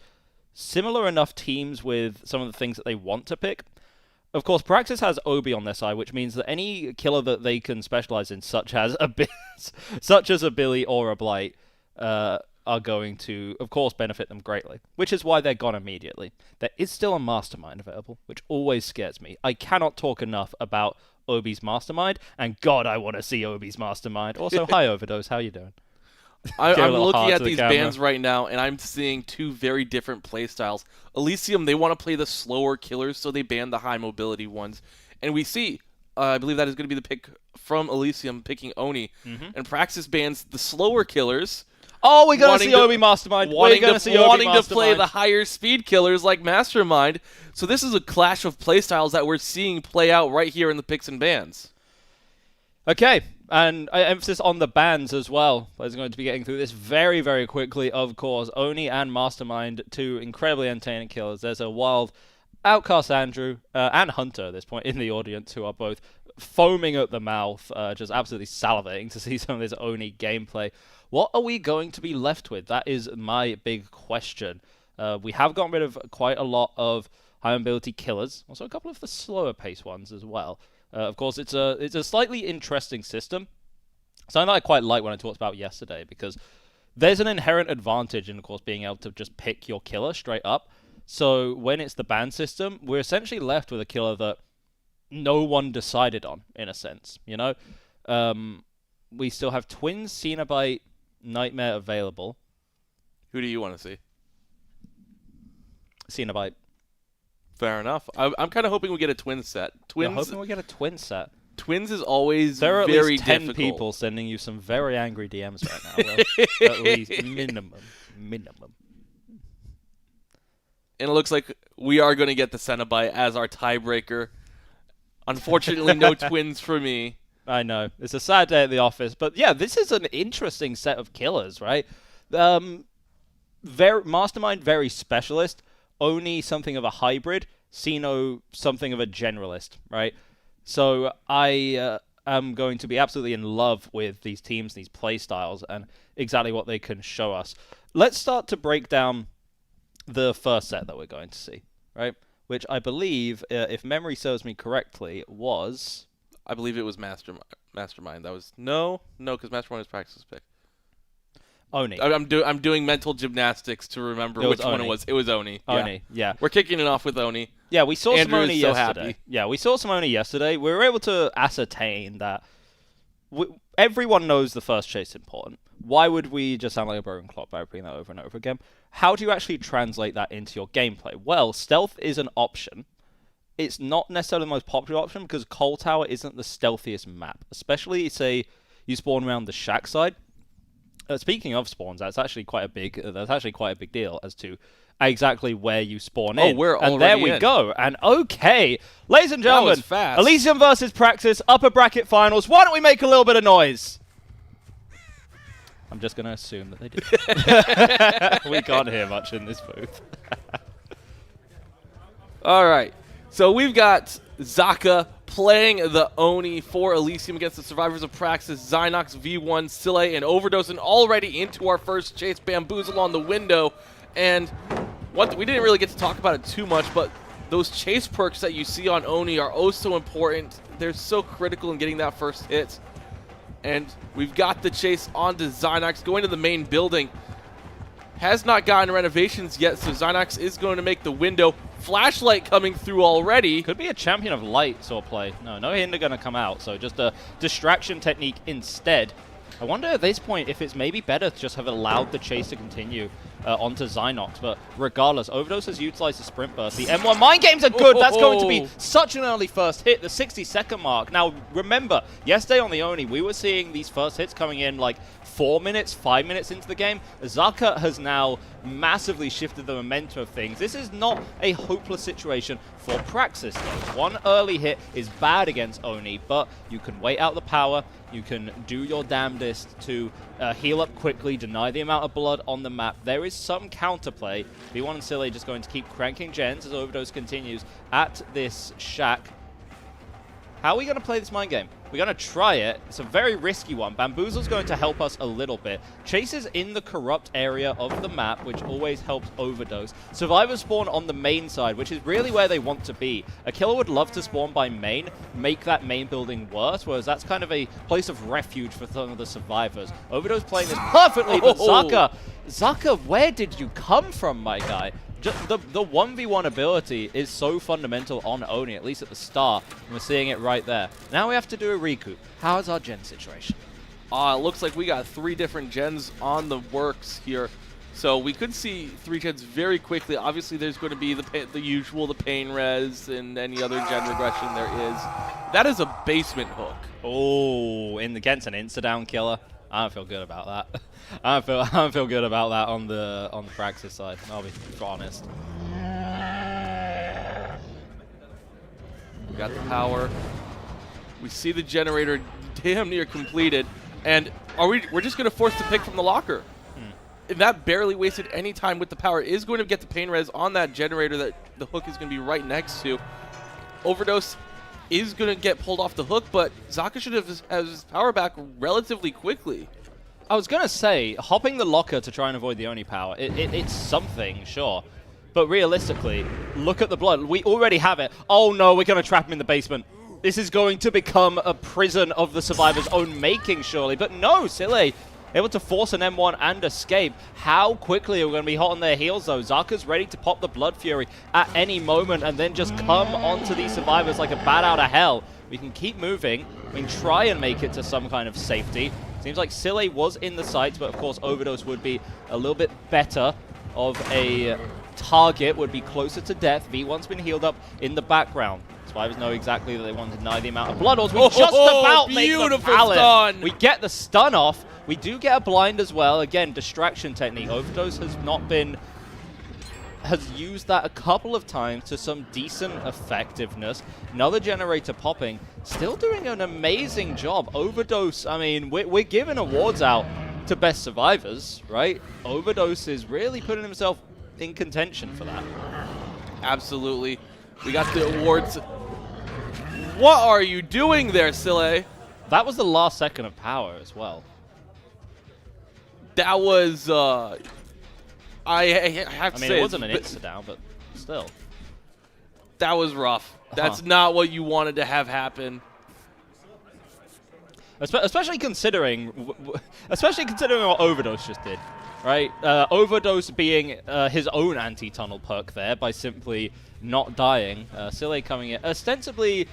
similar enough teams with some of the things that they want to pick. Of course, Praxis has Obi on their side, which means that any killer that they can specialize in, such as a Billy or a Blight, are going to, of course, benefit them greatly, which is why they're gone immediately. There is still a Mastermind available, which always scares me. I cannot talk enough about Obi's Mastermind, and God, I want to see Obi's Mastermind. Also, hi, Overdose, how you doing? I'm looking at these bands right now, and I'm seeing 2 very different play styles. Elysium, they want to play the slower killers, so they ban the high mobility ones. And we see, I believe that is going to be the pick from Elysium, picking Oni. And Praxis bans the slower killers. Oh, we're going to see Obi Mastermind. Wanting to play the higher speed killers like Mastermind. So this is a clash of playstyles that we're seeing play out right here in the picks and bans. Okay, and emphasis on the bans as well. We're going to be getting through this very, very quickly, of course. Oni and Mastermind, 2 incredibly entertaining killers. There's a wild Outcast Andrew and Hunter at this point in the audience, who are both foaming at the mouth, just absolutely salivating to see some of this Oni gameplay. What are we going to be left with? That is my big question. We have gotten rid of quite a lot of high mobility killers, also a couple of the slower pace ones as well. Of course, it's a slightly interesting system, something that I quite like when I talked about yesterday, because there's an inherent advantage in, of course, being able to just pick your killer straight up. So when it's the ban system, we're essentially left with a killer that no one decided on, in a sense, you know? We still have Twins, Cenobite, Nightmare available. Who do you want to see? Cenobite. Fair enough. I'm kind of hoping we get a Twins set. You're hoping we get a Twins set? Twins is always there are at very least 10 difficult. people sending you some very angry DMs right now. Will. At least minimum. And it looks like we are going to get the Cenobite as our tiebreaker. Unfortunately, no Twins for me. I know. It's a sad day at the office. But yeah, this is an interesting set of killers, right? Mastermind, very specialist. Oni, something of a hybrid. Sino, something of a generalist, right? So I am going to be absolutely in love with these teams, these play styles, and exactly what they can show us. Let's start to break down the first set that we're going to see, right? Which I believe, if memory serves me correctly, was... I believe it was Mastermind. That was... No, because Mastermind was Praxis pick. Oni. I'm doing mental gymnastics to remember which one it was. It was Oni. Oni, yeah. We're kicking it off with Oni. Yeah, we saw Andrew some Oni is so yesterday. happy. Yeah, we saw some Oni yesterday. We were able to ascertain that everyone knows the first chase is important. Why would we just sound like a broken clock by repeating that over and over again? How do you actually translate that into your gameplay? Well, stealth is an option. It's not necessarily the most popular option because Coal Tower isn't the stealthiest map, especially say you spawn around the shack side. Speaking of spawns, that's actually quite a big deal as to exactly where you spawn in. We're and already there we in. go. And okay, ladies and gentlemen, was fast. Elysium versus Praxis, upper bracket finals. Why don't we make a little bit of noise? I'm just going to assume that they did. We can't hear much in this booth. All right. So we've got Zaka playing the Oni for Elysium against the survivors of Praxis, Zynox, V1, Sile, and Overdose, and already into our first chase, Bamboozle on the window. And we didn't really get to talk about it too much, but those chase perks that you see on Oni are oh so important. They're so critical in getting that first hit. And we've got the chase onto Zynox going to the main building. Has not gotten renovations yet, so Zynox is going to make the window. Flashlight coming through already. Could be a champion of light sort of play. No hinder going to come out, so just a distraction technique instead. I wonder at this point if it's maybe better to just have allowed the chase to continue onto Zynox, but regardless, Overdose has utilized the sprint burst. The M1 mind games are good. That's going to be such an early first hit, the 60-second mark. Now, remember, yesterday on the Oni, we were seeing these first hits coming in like 4 minutes, 5 minutes into the game. Zaka has now massively shifted the momentum of things. This is not a hopeless situation for Praxis, though. One early hit is bad against Oni, but you can wait out the power. You can do your damnedest to heal up quickly, deny the amount of blood on the map. There is some counterplay. V1 and Sile just going to keep cranking gens as Overdose continues at this shack. How are we going to play this mind game? We're going to try it. It's a very risky one. Bamboozle's going to help us a little bit. Chase is in the corrupt area of the map, which always helps Overdose. Survivors spawn on the main side, which is really where they want to be. A killer would love to spawn by main, make that main building worse, whereas that's kind of a place of refuge for some of the survivors. Overdose playing this perfectly, but Zaka, where did you come from, my guy? Just the 1v1 ability is so fundamental on Oni, at least at the start, and we're seeing it right there. Now we have to do a recoup. How is our gen situation? It looks like we got 3 different gens on the works here. So we could see 3 gens very quickly. Obviously, there's going to be the usual, the pain res, and any other gen regression there is. That is a basement hook. Oh, against an insta-down killer. I don't feel good about that. I don't feel good about that on the Praxis side. I'll be honest. We got the power. We see the generator damn near completed, and we're just gonna force the pick from the locker. and that barely wasted any time with the power, is going to get the pain res on that generator that the hook is going to be right next to. Overdose is going to get pulled off the hook, but Zaka should have his power back relatively quickly. I was going to say, hopping the locker to try and avoid the Oni power, it's something, sure. But realistically, look at the blood. We already have it. Oh no, we're going to trap him in the basement. This is going to become a prison of the survivor's own making, surely. But no, Sile able to force an M1 and escape. How quickly are we going to be hot on their heels, though? Zaka's ready to pop the Blood Fury at any moment and then just come onto these survivors like a bat out of hell. We can keep moving. We can try and make it to some kind of safety. Seems like Sile was in the sights, but of course Overdose would be a little bit better of a target, would be closer to death. V1's been healed up in the background. Survivors know exactly that they want to deny the amount of blood orbs. We just about make the pallet. Stun. We get the stun off. We do get a blind as well. Again, distraction technique. Overdose has used that a couple of times to some decent effectiveness. Another generator popping. Still doing an amazing job. Overdose, I mean, we're giving awards out to best survivors, right? Overdose is really putting himself in contention for that. Absolutely. We got the awards. What are you doing there, Sile? That was the last second of power as well. That was, I have to say, it wasn't an insta-down, but still. That was rough. That's not what you wanted to have happen. Especially considering what Overdose just did, right? Overdose being his own anti-tunnel perk there by simply not dying. Sile coming in. Ostensibly,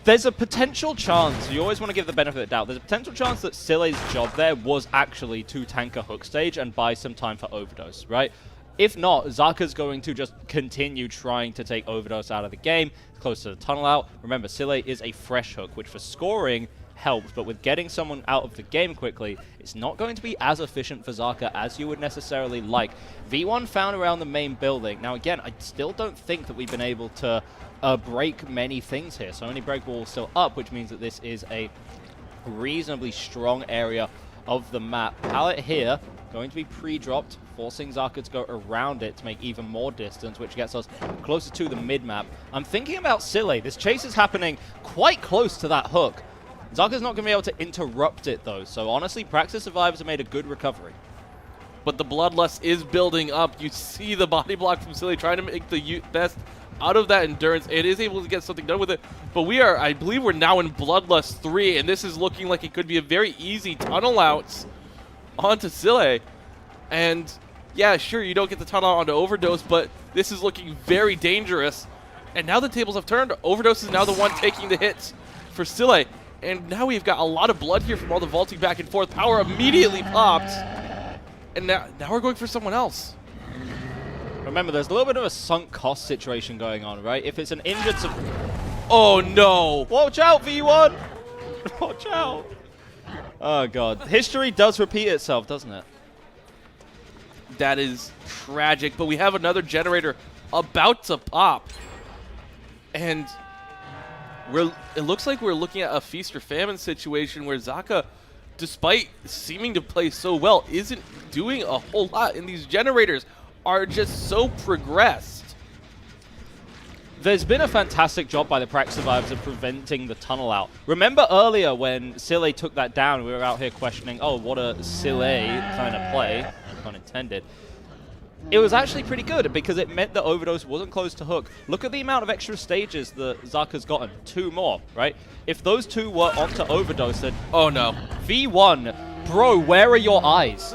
there's a potential chance, you always want to give the benefit of the doubt, there's a potential chance that Sile's job there was actually to tank a hook stage and buy some time for Overdose, right? If not, Zaka's going to just continue trying to take Overdose out of the game, close to the tunnel out. Remember, Sile is a fresh hook, which for scoring helps, but with getting someone out of the game quickly, it's not going to be as efficient for Zaka as you would necessarily like. V1 found around the main building. Now again, I still don't think that we've been able to break many things here. So only break wall still up, which means that this is a reasonably strong area of the map. Pallet here going to be pre-dropped, forcing Zaka to go around it to make even more distance, which gets us closer to the mid-map. I'm thinking about Sile. This chase is happening quite close to that hook. Zaka's not going to be able to interrupt it, though. So honestly, Praxis survivors have made a good recovery. But the bloodlust is building up. You see the body block from Sile trying to make the best out of that endurance. It is able to get something done with it. But we are, I believe we're now in Bloodlust 3, and this is looking like it could be a very easy tunnel outs onto Sile. And yeah, sure, you don't get the tunnel out onto Overdose, but this is looking very dangerous. And now the tables have turned. Overdose is now the one taking the hits for Sile. And now we've got a lot of blood here from all the vaulting back and forth. Power immediately popped. And now we're going for someone else. Remember, there's a little bit of a sunk cost situation going on, right? If it's an injured... Oh, no. Watch out, V1. Watch out. Oh, God. History does repeat itself, doesn't it? That is tragic. But we have another generator about to pop. And it looks like we're looking at a feast or famine situation where Zaka, despite seeming to play so well, isn't doing a whole lot. And these generators are just so progressed. There's been a fantastic job by the Praxis survivors of preventing the tunnel out. Remember earlier when Sile took that down, we were out here questioning, oh, what a Sile kind of play, pun intended. It was actually pretty good because it meant that Overdose wasn't close to hook. Look at the amount of extra stages that Zaka's gotten. 2 more, right? If those 2 were onto Overdose, then... Oh, no. V1, bro, where are your eyes?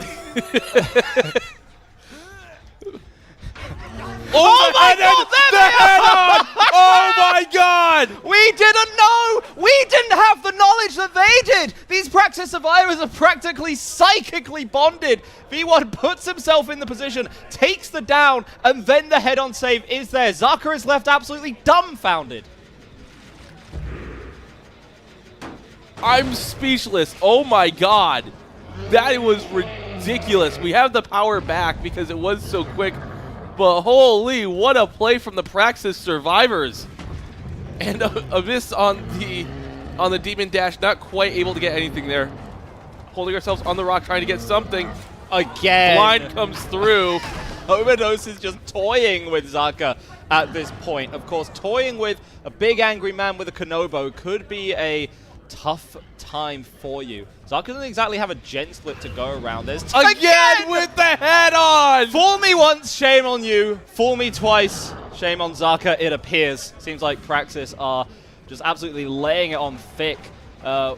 Oh my God! The head-on! Oh my God! We didn't know! We didn't have the knowledge that they did! These Praxis survivors are practically psychically bonded. V1 puts himself in the position, takes the down, and then the head-on save is there. Zaka is left absolutely dumbfounded. I'm speechless. Oh my God. That was ridiculous. We have the power back because it was so quick. But holy, what a play from the Praxis survivors. And a miss on the Demon Dash, not quite able to get anything there. Holding ourselves on the rock, trying to get something. again. Blind comes through. Overdose is just toying with Zaka at this point. Of course, toying with a big angry man with a Konobo could be a tough time for you. Zaka doesn't exactly have a gen split to go around. There's Again with the head-on! Fool me once, shame on you. Fool me twice, shame on Zaka, it appears. Seems like Praxis are just absolutely laying it on thick.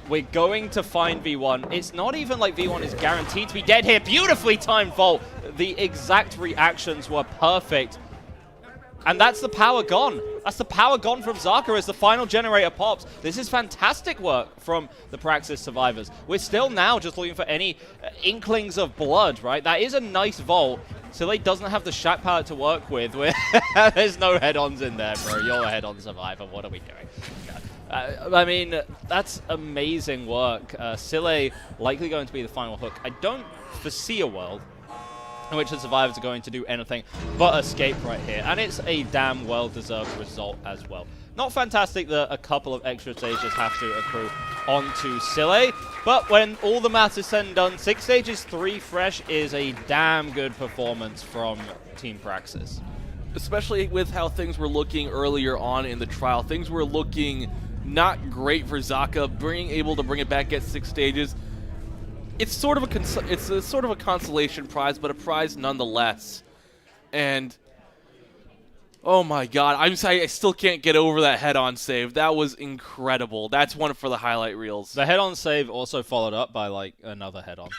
We're going to find V1. It's not even like V1 is guaranteed to be dead here. Beautifully timed Volt. The exact reactions were perfect. And that's the power gone. That's the power gone from Zaka as the final generator pops. This is fantastic work from the Praxis survivors. We're still now just looking for any inklings of blood, right? That is a nice Volt. Silly doesn't have the Shack palette to work with. There's no head-ons in there, bro. You're a head-on survivor. What are we doing? I mean, that's amazing work. Sile likely going to be the final hook. I don't foresee a world in which the survivors are going to do anything but escape right here. And it's a damn well-deserved result as well. Not fantastic that a couple of extra stages have to accrue onto Sile, but when all the math is said and done, 6 stages, 3 fresh is a damn good performance from Team Praxis. Especially with how things were looking earlier on in the trial. Things were looking not great for Zaka, being able to bring it back at 6 stages. It's sort of a consolation prize, but a prize nonetheless. And oh my god, I still can't get over that head-on save. That was incredible. That's one for the highlight reels. The head-on save also followed up by like another head-on.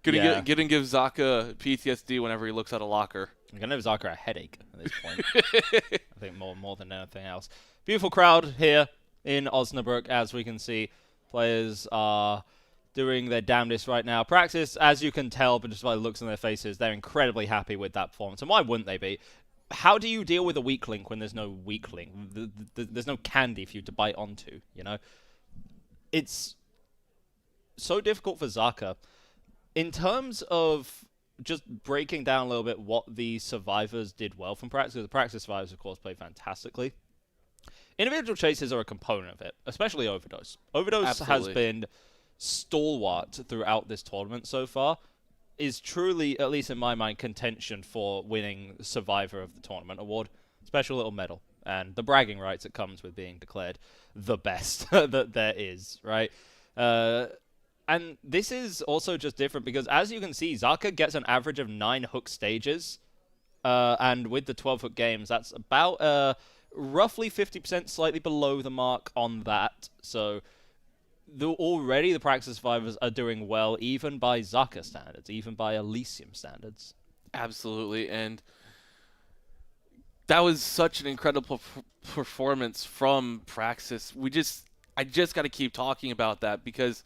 Gonna give Zaka PTSD whenever he looks at a locker. I'm gonna give Zaka a headache at this point. I think more than anything else. Beautiful crowd here in Osnabrück, as we can see. Players are doing their damnedest right now. Praxis, as you can tell, but just by the looks on their faces, they're incredibly happy with that performance. And why wouldn't they be? How do you deal with a weak link when there's no weak link? There's no candy for you to bite onto, you know? It's so difficult for Zaka. In terms of just breaking down a little bit what the survivors did well from Praxis, the Praxis survivors, of course, played fantastically. Individual chases are a component of it, especially Overdose. Overdose has been stalwart throughout this tournament so far, is truly, at least in my mind, contention for winning Survivor of the Tournament award. Special little medal. And the bragging rights that comes with being declared the best that there is, right? And this is also just different because, as you can see, Zaka gets an average of 9 hook stages. And with the 12 hook games, that's about roughly 50%, slightly below the mark on that. So already the Praxis survivors are doing well, even by Zaka standards, even by Elysium standards. Absolutely, and that was such an incredible performance from Praxis. I just got to keep talking about that because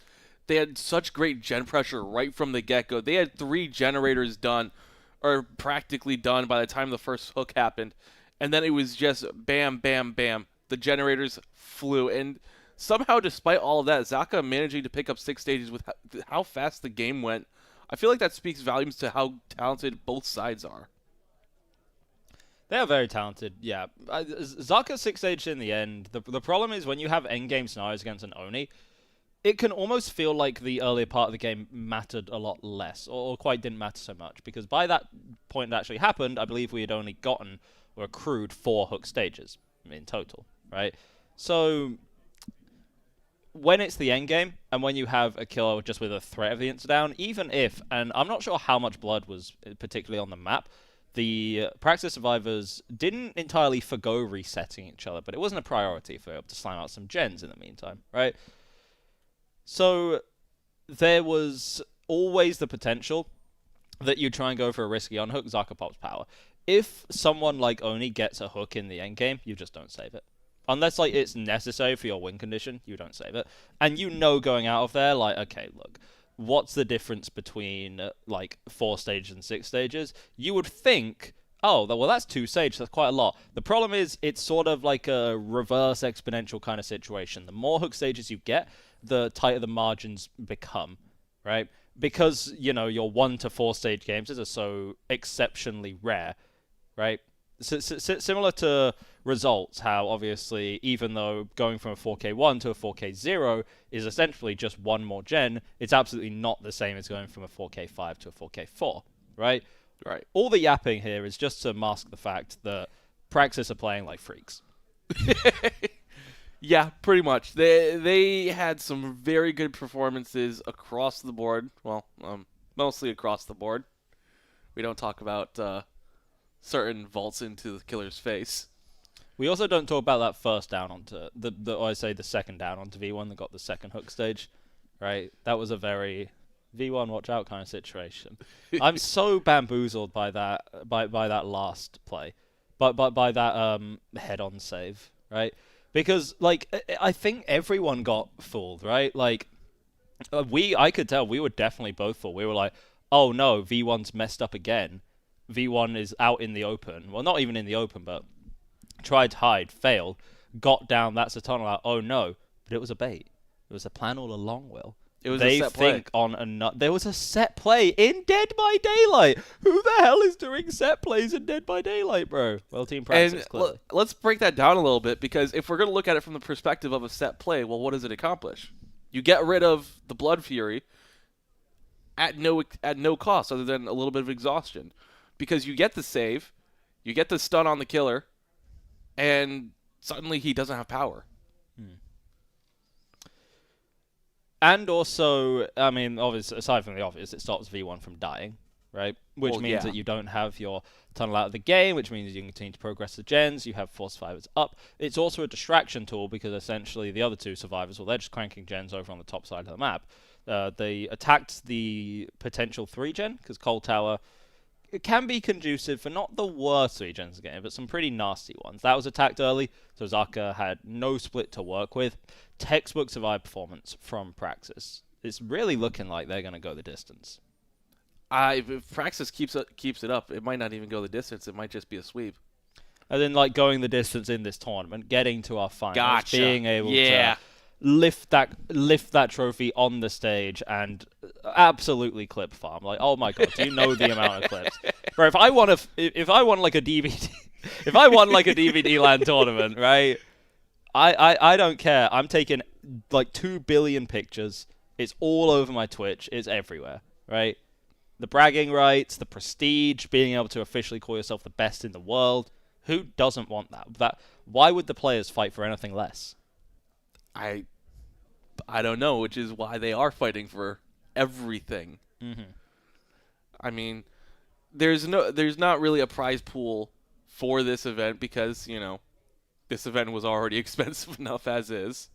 they had such great gen pressure right from the get-go. They had 3 generators done, or practically done by the time the first hook happened. And then it was just bam, bam, bam. The generators flew. And somehow, despite all of that, Zaka managing to pick up 6 stages with how fast the game went. I feel like that speaks volumes to how talented both sides are. They are very talented, yeah. Zaka 6 stages in the end. The problem is when you have endgame scenarios against an Oni, it can almost feel like the earlier part of the game mattered a lot less, or quite didn't matter so much. Because by that point it actually happened, I believe we had only gotten or accrued 4 hook stages in total, right? So when it's the end game and when you have a killer just with a threat of the insta down, even if, and I'm not sure how much blood was particularly on the map, the Praxis survivors didn't entirely forgo resetting each other, but it wasn't a priority for them to slam out some gens in the meantime, right? So there was always the potential that you try and go for a risky unhook, Zaka pops power. If someone like Oni gets a hook in the endgame, you just don't save it. Unless like it's necessary for your win condition, you don't save it. And you know going out of there, like, okay, look, what's the difference between like 4 stages and 6 stages? You would think, oh, well, that's 2 stages, that's quite a lot. The problem is it's sort of like a reverse exponential kind of situation. The more hook stages you get, the tighter the margins become, right? Because, you know, your 1 to 4 stage games are so exceptionally rare, right? similar to results, how obviously even though going from a 4K1 to a 4K0 is essentially just one more gen, it's absolutely not the same as going from a 4K5 to a 4K4, right? Right. All the yapping here is just to mask the fact that Praxis are playing like freaks. Yeah, pretty much. They had some very good performances across the board. Well, mostly across the board. We don't talk about certain vaults into the killer's face. We also don't talk about that first down onto the second down onto V1 that got the second hook stage, right? That was a very V1 watch out kind of situation. I'm so bamboozled by that that last play, by that head-on save, right? Because like I think everyone got fooled, right? Like I could tell we were definitely both fooled. We were like, oh no, V1's messed up again. V1 is out in the open. Well, not even in the open, but tried to hide, failed, got down. That's a tunnel out. Oh no, but it was a bait. It was a plan all along, Will. It was a set play. There was a set play in Dead by Daylight. Who the hell is doing set plays in Dead by Daylight, bro? Well, Team Praxis, clearly. Let's break that down a little bit, because if we're going to look at it from the perspective of a set play, well, what does it accomplish? You get rid of the Blood Fury at no cost other than a little bit of exhaustion, because you get the save, you get the stun on the killer, and suddenly he doesn't have power. And also, I mean, obviously, aside from the obvious, it stops V1 from dying, right? Which means that you don't have your tunnel out of the game, which means you can continue to progress the gens, you have four survivors up. It's also a distraction tool, because essentially the other two survivors, well, they're just cranking gens over on the top side of the map. They attacked the potential 3-gen, because Cold Tower it can be conducive for not the worst 3-gens in the game, but some pretty nasty ones. That was attacked early, so Zaka had no split to work with. Textbook survive performance from Praxis. It's really looking like they're going to go the distance. If Praxis keeps it up, it might not even go the distance. It might just be a sweep. And then, like, going the distance in this tournament, getting to our finals, being able to lift that trophy on the stage and absolutely clip farm. Like, oh my god, do you know the amount of clips? Bro, if I won like a DVD if I won like a DVD LAN tournament, right? I don't care. I'm taking like 2 billion pictures. It's all over my Twitch. It's everywhere, right? The bragging rights, the prestige, being able to officially call yourself the best in the world. Who doesn't want that? Why would the players fight for anything less? I don't know, which is why they are fighting for everything. Mm-hmm. I mean, there's not really a prize pool for this event, because, you know, this event was already expensive enough as is.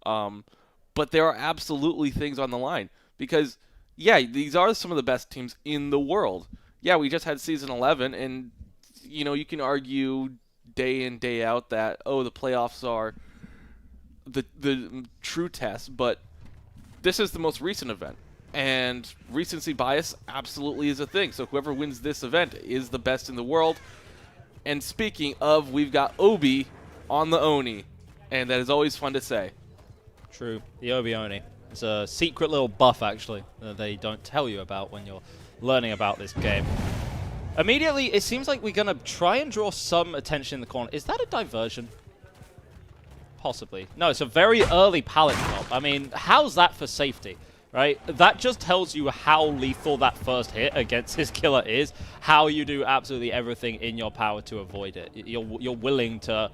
But there are absolutely things on the line, because, yeah, these are some of the best teams in the world. Yeah, we just had Season 11, and, you know, you can argue day in, day out that, oh, the playoffs are the true test, but this is the most recent event, and recency bias absolutely is a thing. So whoever wins this event is the best in the world. And speaking of, we've got Obi on the Oni, and that is always fun to say. True, the Obi Oni. It's a secret little buff, actually, that they don't tell you about when you're learning about this game. Immediately, it seems like we're going to try and draw some attention in the corner. Is that a diversion? Possibly. No, it's a very early pallet drop. I mean, how's that for safety, right? That just tells you how lethal that first hit against his killer is, how you do absolutely everything in your power to avoid it. You're willing to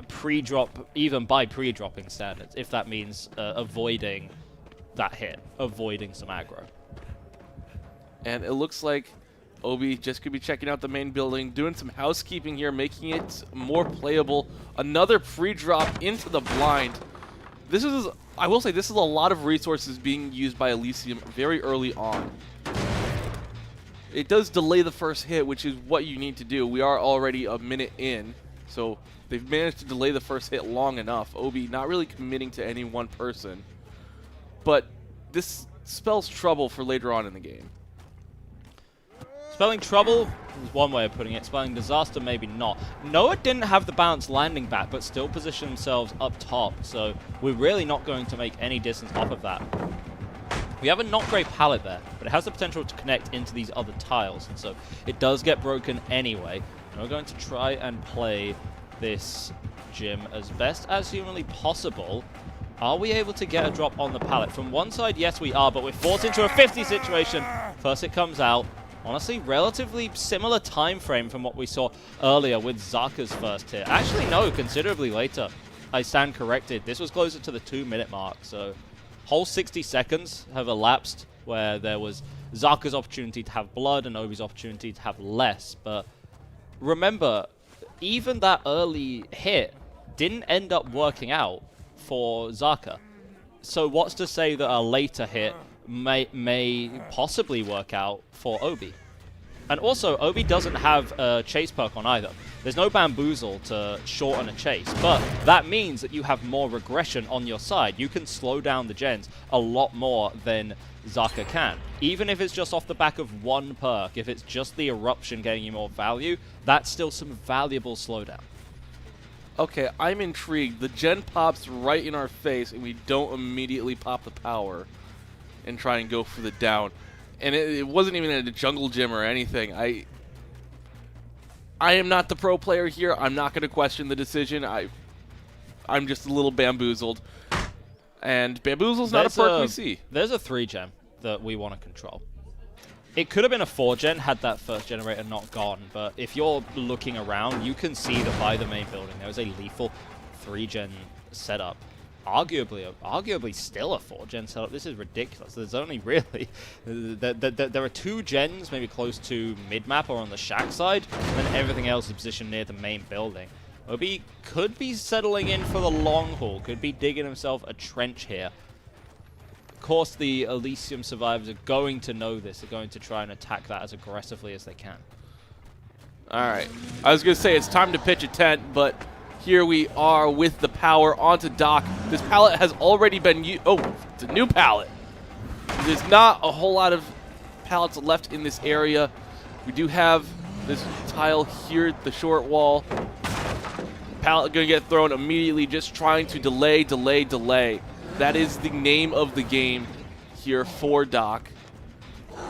pre-drop, even by pre-dropping standards, if that means avoiding that hit, avoiding some aggro. And it looks like Obi just could be checking out the main building, doing some housekeeping here, making it more playable. Another pre-drop into the blind. This is, I will say, this is a lot of resources being used by Elysium very early on. It does delay the first hit, which is what you need to do. We are already a minute in, so they've managed to delay the first hit long enough. Obi not really committing to any one person, but this spells trouble for later on in the game. Spelling trouble is one way of putting it. Spelling disaster, maybe not. Noah didn't have the bounce landing back, but still positioned themselves up top, so we're really not going to make any distance off of that. We have a not great pallet there, but it has the potential to connect into these other tiles, and so it does get broken anyway. And we're going to try and play this gym as best as humanly possible. Are we able to get a drop on the pallet? From one side, yes we are, but we're forced into a 50 situation. First it comes out. Honestly, relatively similar time frame from what we saw earlier with Zaka's first hit. Actually, no, considerably later. I stand corrected. This was closer to the 2-minute mark, so whole 60 seconds have elapsed where there was Zaka's opportunity to have blood and Obi's opportunity to have less. But remember, even that early hit didn't end up working out for Zaka. So what's to say that a later hit may possibly work out for Obi? And also, Obi doesn't have a chase perk on either. There's no bamboozle to shorten a chase, but that means that you have more regression on your side. You can slow down the gens a lot more than Zaka can. Even if it's just off the back of one perk, if it's just the eruption getting you more value, that's still some valuable slowdown. Okay, I'm intrigued. The gen pops right in our face, and we don't immediately pop the power and try and go for the down. And it wasn't even a jungle gym or anything. I am not the pro player here. I'm not going to question the decision. I'm just a little bamboozled. And bamboozle's not a perk we see. There's a 3-gen that we want to control. It could have been a 4-gen had that first generator not gone, but if you're looking around, you can see that by the main building there is a lethal 3-gen setup. Arguably still a 4-gen setup. This is ridiculous. There's only really... there are 2 gens maybe close to mid-map or on the shack side, and then everything else is positioned near the main building. Obi could be settling in for the long haul, could be digging himself a trench here. Of course, the Elysium survivors are going to know this. They're going to try and attack that as aggressively as they can. All right. I was going to say it's time to pitch a tent, but here we are with the power onto Doc. This pallet has already been used. Oh, it's a new pallet. There's not a whole lot of pallets left in this area. We do have this tile here, the short wall. Pallet going to get thrown immediately, just trying to delay. That is the name of the game here for Doc.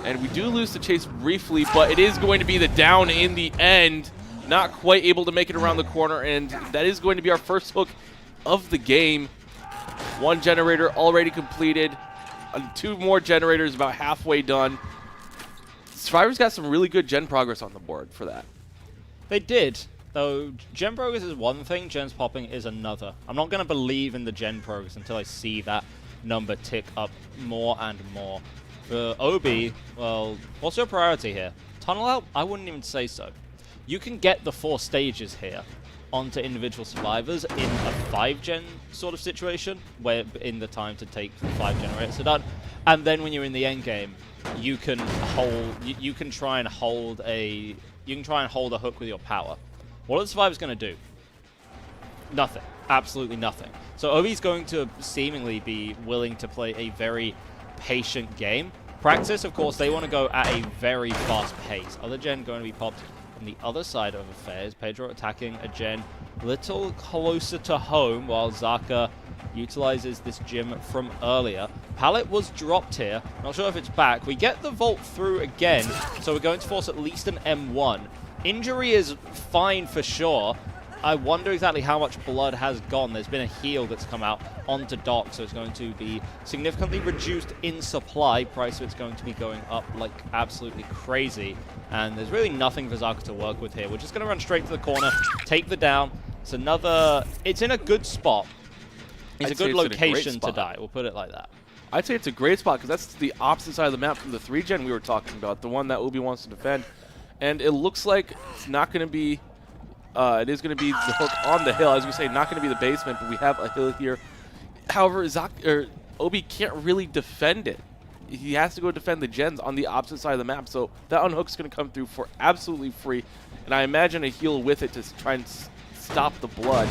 And we do lose the chase briefly, but it is going to be the down in the end. Not quite able to make it around the corner, and that is going to be our first hook of the game. 1 generator already completed. 2 more generators about halfway done. Survivors got some really good gen progress on the board for that. They did, though gen progress is one thing, gens popping is another. I'm not going to believe in the gen progress until I see that number tick up more and more. For Obi, well, what's your priority here? Tunnel out? I wouldn't even say so. You can get the 4 stages here onto individual survivors in a 5-gen sort of situation, where in the time to take 5 generators are done, and then when you're in the end game, you can try and hold a hook with your power. What are the survivors going to do? Nothing. Absolutely nothing. So Obi's going to seemingly be willing to play a very patient game. Praxis, of course, they want to go at a very fast pace. Other gen going to be popped on the other side of affairs. Pedro attacking a gen a little closer to home while Zaka utilizes this gym from earlier. Pallet was dropped here. Not sure if it's back. We get the vault through again, so we're going to force at least an M1. Injury is fine for sure. I wonder exactly how much blood has gone. There's been a heal that's come out onto Doc, so it's going to be significantly reduced in supply. Price of it's going to be going up like absolutely crazy. And there's really nothing for Zaka to work with here. We're just going to run straight to the corner, take the down. It's in a good spot. It's a good location to die. We'll put it like that. I'd say it's a great spot because that's the opposite side of the map from the 3-gen we were talking about, the one that Obi wants to defend. And it looks like it's not going to be... it is going to be the hook on the hill. I was going to say not going to be the basement, but we have a hill here. However, Obi can't really defend it. He has to go defend the gens on the opposite side of the map, so that unhook's going to come through for absolutely free. And I imagine a heal with it to try and stop the blood.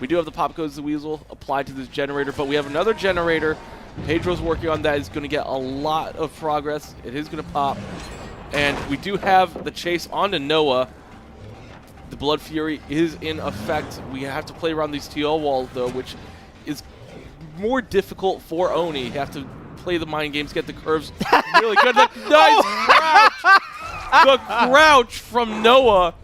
We do have the Pop Goes the Weasel applied to this generator, but we have another generator. Pedro's working on that. He's going to get a lot of progress. It is going to pop. And we do have the chase onto Noah. The Blood Fury is in effect. We have to play around these TL walls, though, which is more difficult for Oni. You have to play the mind games, get the curves really good. The nice crouch! The crouch from Noah.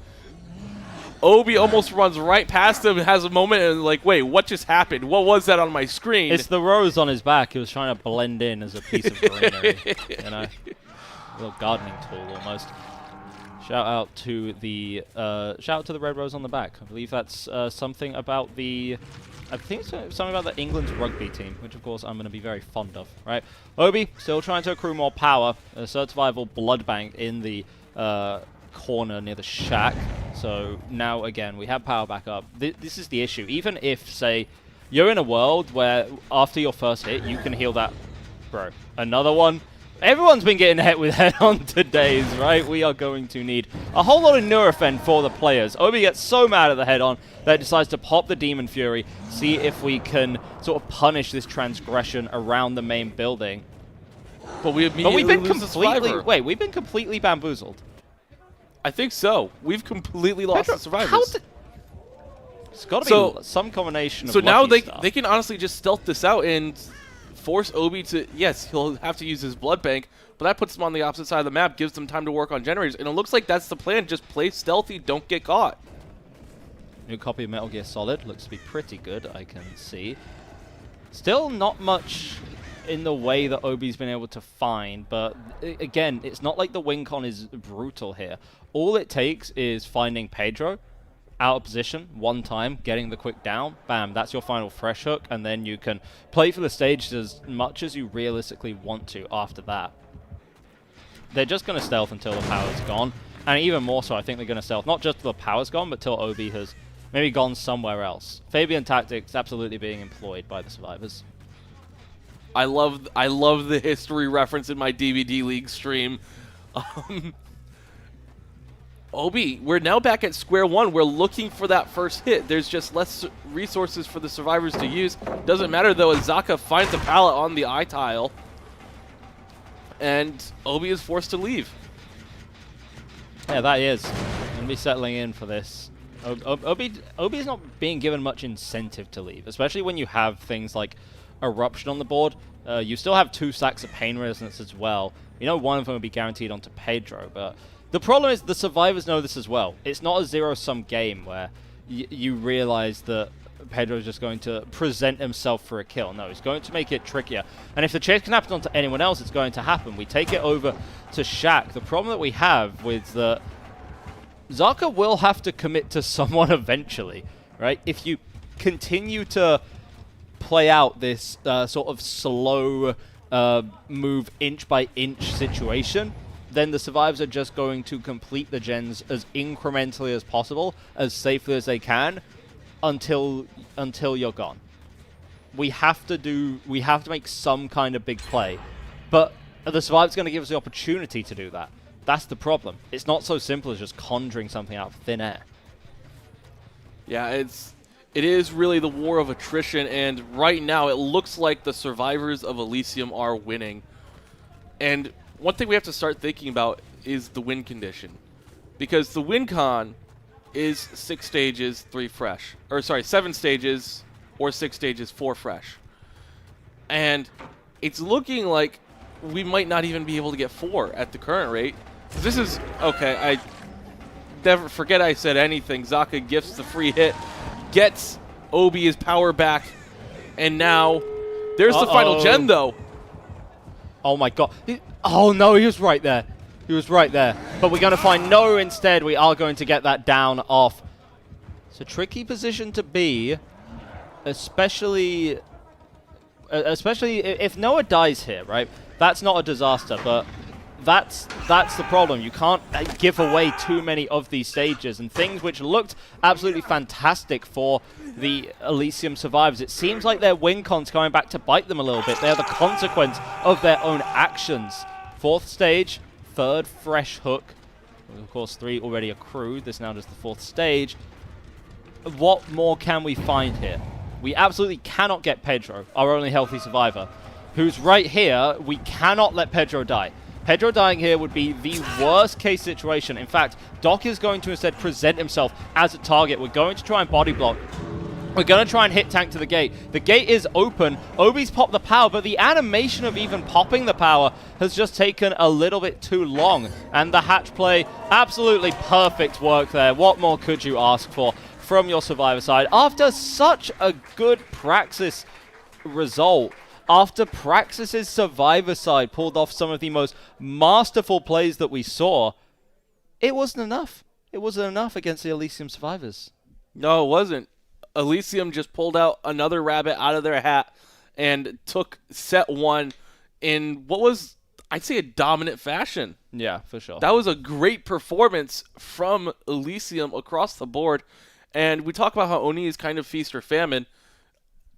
Obi almost runs right past him, has a moment, and like, wait, what just happened? What was that on my screen? It's the rose on his back. He was trying to blend in as a piece of greenery, you know, a little gardening tool almost. Shout out to the red rose on the back. I believe that's something about the. I think it's something about the England's rugby team, which of course I'm going to be very fond of. Right, Obi still trying to accrue more power. Assert survival, blood bank in the corner near the shack. So now again we have power back up. This is the issue. Even if, say, you're in a world where after your first hit you can heal that, bro. Another one. Everyone's been getting hit with head-on todays, right? We are going to need a whole lot of Nurofen for the players. Obi gets so mad at the head-on that he decides to pop the Demon Fury, see if we can sort of punish this transgression around the main building. But we've been completely bamboozled. I think so. We've completely lost the survivors. It's got to be some combination of. So now they stuff. can honestly just stealth this out and force Obi to. Yes, he'll have to use his blood bank, but that puts him on the opposite side of the map, gives them time to work on generators, and it looks like that's the plan. Just play stealthy, don't get caught. New copy of Metal Gear Solid looks to be pretty good. I can see. Still not much in the way that Obi's been able to find, but again, it's not like the win con is brutal here. All it takes is finding Pedro out of position one time, getting the quick down, bam, that's your final fresh hook, and then you can play for the stage as much as you realistically want to after that. They're just going to stealth until the power's gone, and even more so, I think they're going to stealth not just till the power's gone, but till Obi has maybe gone somewhere else. Fabian tactics absolutely being employed by the survivors. I love the history reference in my DVD League stream. Obi, we're now back at square one. We're looking for that first hit. There's just less resources for the survivors to use. Doesn't matter, though, as Zaka finds a pallet on the eye tile. And Obi is forced to leave. Yeah, that is. Going to be settling in for this. Obi is not being given much incentive to leave, especially when you have things like Eruption on the board. You still have 2 stacks of Pain Resonance as well. You know one of them will be guaranteed onto Pedro, but the problem is the survivors know this as well. It's not a zero-sum game where you realize that Pedro's just going to present himself for a kill. No, he's going to make it trickier. And if the chase can happen onto anyone else, it's going to happen. We take it over to Shaq. The problem that we have with the Zaka will have to commit to someone eventually, right? If you continue to play out this sort of slow move inch by inch situation, then the survivors are just going to complete the gens as incrementally as possible, as safely as they can, until you're gone. We have to make some kind of big play, but the survivors going to give us the opportunity to do that. That's the problem. It's not so simple as just conjuring something out of thin air. Yeah, it is really the war of attrition, and right now it looks like the survivors of Elysium are winning. And one thing we have to start thinking about is the win condition, because the win con is 6 stages, 3 fresh, or sorry, 7 stages or 6 stages, 4 fresh. And it's looking like we might not even be able to get 4 at the current rate. This is okay. I never forget I said anything. Zaka gifts the free hit, gets Obi his power back, and now there's the final gen though. Oh my god. Oh no, he was right there. He was right there. But we're going to find no instead. We are going to get that down off. It's a tricky position to be, especially if Noah dies here, right? That's not a disaster, but that's the problem. You can't give away too many of these stages, and things which looked absolutely fantastic for the Elysium survivors. It seems like their win con's coming back to bite them a little bit. They're the consequence of their own actions. 4th stage, 3rd fresh hook. Of course, 3 already accrued. This now just the 4th stage. What more can we find here? We absolutely cannot get Pedro, our only healthy survivor, who's right here. We cannot let Pedro die. Pedro dying here would be the worst case situation. In fact, Doc is going to instead present himself as a target. We're going to try and body block. We're going to try and hit tank to the gate. The gate is open. Obi's popped the power, but the animation of even popping the power has just taken a little bit too long. And the hatch play, absolutely perfect work there. What more could you ask for from your Survivor side? After such a good Praxis result, after Praxis's Survivor side pulled off some of the most masterful plays that we saw, it wasn't enough. It wasn't enough against the Elysium Survivors. No, it wasn't. Elysium just pulled out another rabbit out of their hat and took set 1 in what was, I'd say, a dominant fashion. Yeah, for sure. That was a great performance from Elysium across the board. And we talk about how Oni is kind of feast or famine.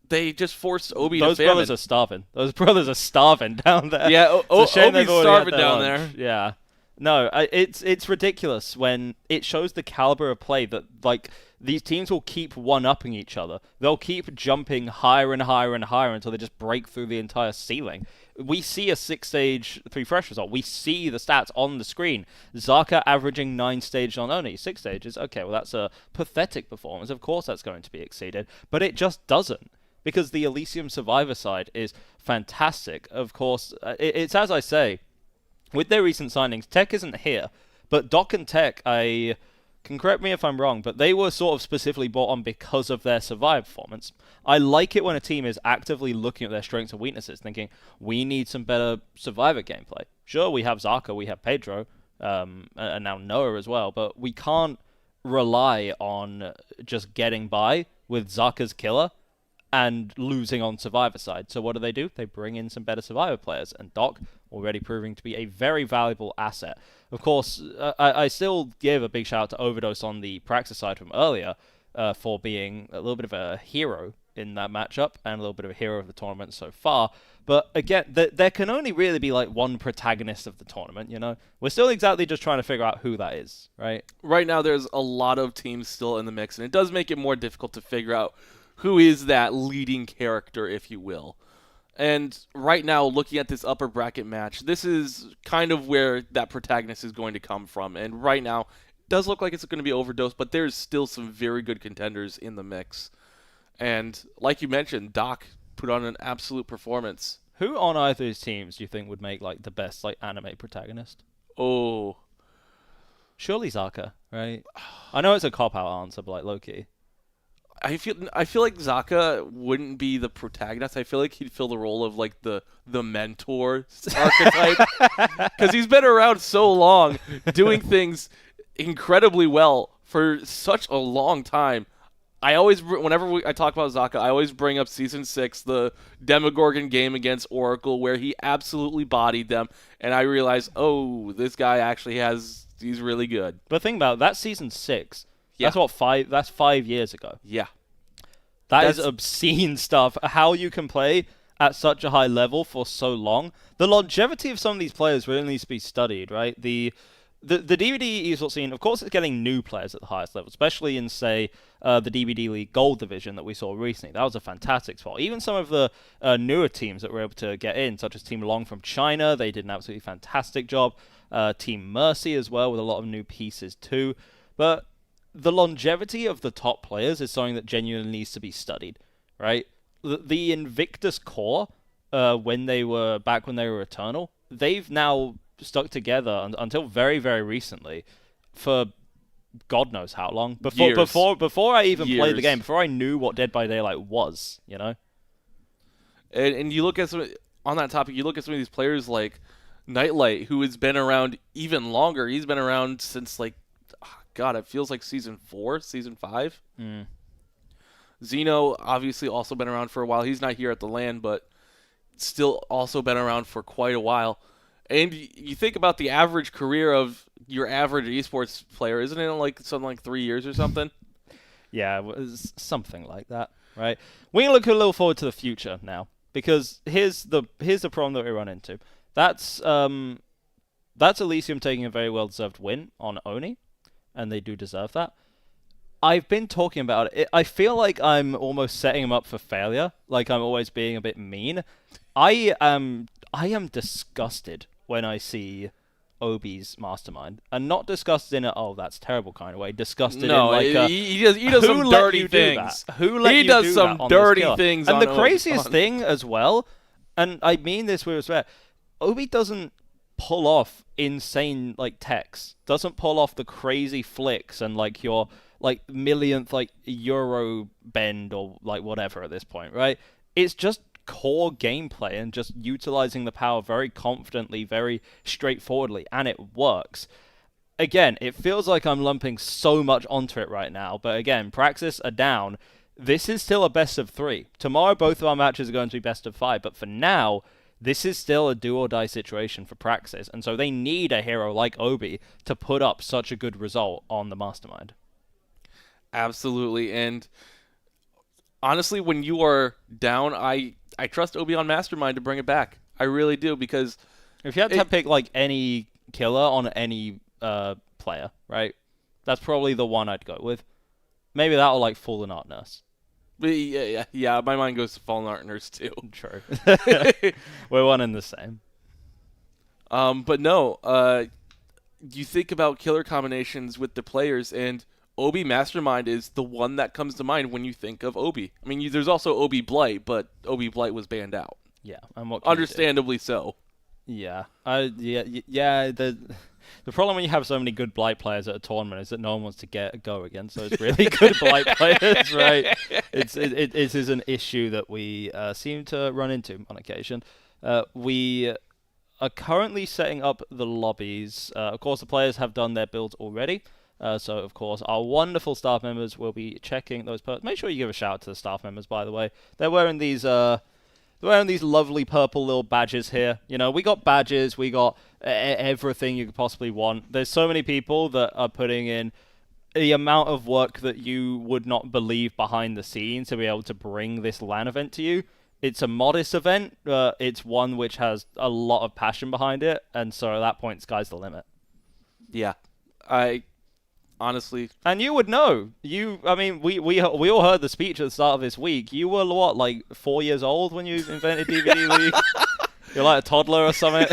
They just forced Obi to famine. Those brothers are starving. Those brothers are starving down there. Yeah, Obi's starving down there. Yeah. No, it's ridiculous when it shows the caliber of play that, like, these teams will keep one-upping each other. They'll keep jumping higher and higher and higher until they just break through the entire ceiling. We see a 6-stage 3 fresh result. We see the stats on the screen. Zaka averaging 9 stages on only 6 stages. Okay, well, that's a pathetic performance. Of course that's going to be exceeded. But it just doesn't. Because the Elysium Survivor side is fantastic. Of course, it's as I say, with their recent signings, Tech isn't here. But Doc and Tech, I can correct me if I'm wrong, but they were sort of specifically brought on because of their Survivor performance. I like it when a team is actively looking at their strengths and weaknesses, thinking, we need some better Survivor gameplay. Sure, we have Zaka, we have Pedro, and now Noah as well, but we can't rely on just getting by with Zaka's killer and losing on Survivor side. So what do? They bring in some better Survivor players, and Doc already proving to be a very valuable asset. Of course, I still give a big shout out to Overdose on the Praxis side from earlier for being a little bit of a hero in that matchup and a little bit of a hero of the tournament so far. But again, there can only really be like one protagonist of the tournament, you know? We're still exactly just trying to figure out who that is, right? Right now, there's a lot of teams still in the mix, and it does make it more difficult to figure out who is that leading character, if you will. And right now, looking at this upper bracket match, this is kind of where that protagonist is going to come from. And right now, it does look like it's going to be Overdose, but there's still some very good contenders in the mix. And like you mentioned, Doc put on an absolute performance. Who on either of these teams do you think would make like the best like anime protagonist? Oh, surely Zaka, right? I know it's a cop-out answer, but like low-key. I feel like Zaka wouldn't be the protagonist. I feel like he'd fill the role of like the mentor archetype because he's been around so long, doing things incredibly well for such a long time. I always, whenever I talk about Zaka, I always bring up Season 6, the Demogorgon game against Oracle, where he absolutely bodied them, and I realized, oh, this guy actually he's really good. But think about it, that's Season 6. Yeah. That's 5 years ago. Yeah. That's obscene stuff. How you can play at such a high level for so long. The longevity of some of these players really needs to be studied, right? The DVD esports scene, of course, it's getting new players at the highest level, especially in, say, the DVD League Gold division that we saw recently. That was a fantastic spot. Even some of the newer teams that were able to get in, such as Team Long from China, they did an absolutely fantastic job. Team Mercy as well, with a lot of new pieces too. But the longevity of the top players is something that genuinely needs to be studied, right? The Invictus core, when they were Eternal, they've now stuck together until very, very recently for God knows how long. Before I even played the game, before I knew what Dead by Daylight was, you know? And you look at on that topic, you look at some of these players like Nightlight, who has been around even longer. He's been around since like, God, it feels like Season 4, Season 5. Xeno, obviously, also been around for a while. He's not here at the LAN, but still also been around for quite a while. And you think about the average career of your average esports player, isn't it like something like 3 years or something? Yeah, it was something like that, right? We can look a little forward to the future now, because here's the problem that we run into. That's Elysium taking a very well-deserved win on Oni. And they do deserve that. I've been talking about it. I feel like I'm almost setting them up for failure. Like I'm always being a bit mean. I am disgusted when I see Obi's mastermind, and not disgusted in a "oh, that's terrible" kind of way. Disgusted No, in like he does some dirty things. Who let He you does do some that on dirty this killer? things And on the Obi's craziest phone. thing as well, and I mean this with respect, Obi doesn't pull off insane like techs, doesn't pull off the crazy flicks and like your like millionth like Euro bend or like whatever at this point, right? It's just core gameplay and just utilizing the power very confidently, very straightforwardly, and it works. Again, it feels like I'm lumping so much onto it right now, but again, Praxis are down. This is still a best of 3. Tomorrow, both of our matches are going to be best of 5, but for now, this is still a do-or-die situation for Praxis, and so they need a hero like Obi to put up such a good result on the Mastermind. Absolutely, and honestly, when you are down, I trust Obi on Mastermind to bring it back. I really do, because if you had to pick like any killer on any player, right? That's probably the one I'd go with. Maybe that'll like Fallen Art Nurse. Yeah, my mind goes to Fallen Art Nurse too. True. We're one and the same. But no, you think about killer combinations with the players, and Obi Mastermind is the one that comes to mind when you think of Obi. I mean, there's also Obi Blight, but Obi Blight was banned out. Yeah, and what can you do? Understandably so. Yeah, The problem when you have so many good Blight players at a tournament is that no one wants to go against those really good Blight players, right? It is an issue that we seem to run into on occasion. We are currently setting up the lobbies. Of course, the players have done their builds already. So, of course, our wonderful staff members will be checking those. Make sure you give a shout out to the staff members, by the way. They're wearing these lovely purple little badges here. You know, we got badges, we got everything you could possibly want. There's so many people that are putting in the amount of work that you would not believe behind the scenes to be able to bring this LAN event to you. It's a modest event. It's one which has a lot of passion behind it, and so at that point, sky's the limit. Yeah, honestly, and you would know. I mean, we all heard the speech at the start of this week. You were what, like 4 years old when you invented DVD League? You're like a toddler or something.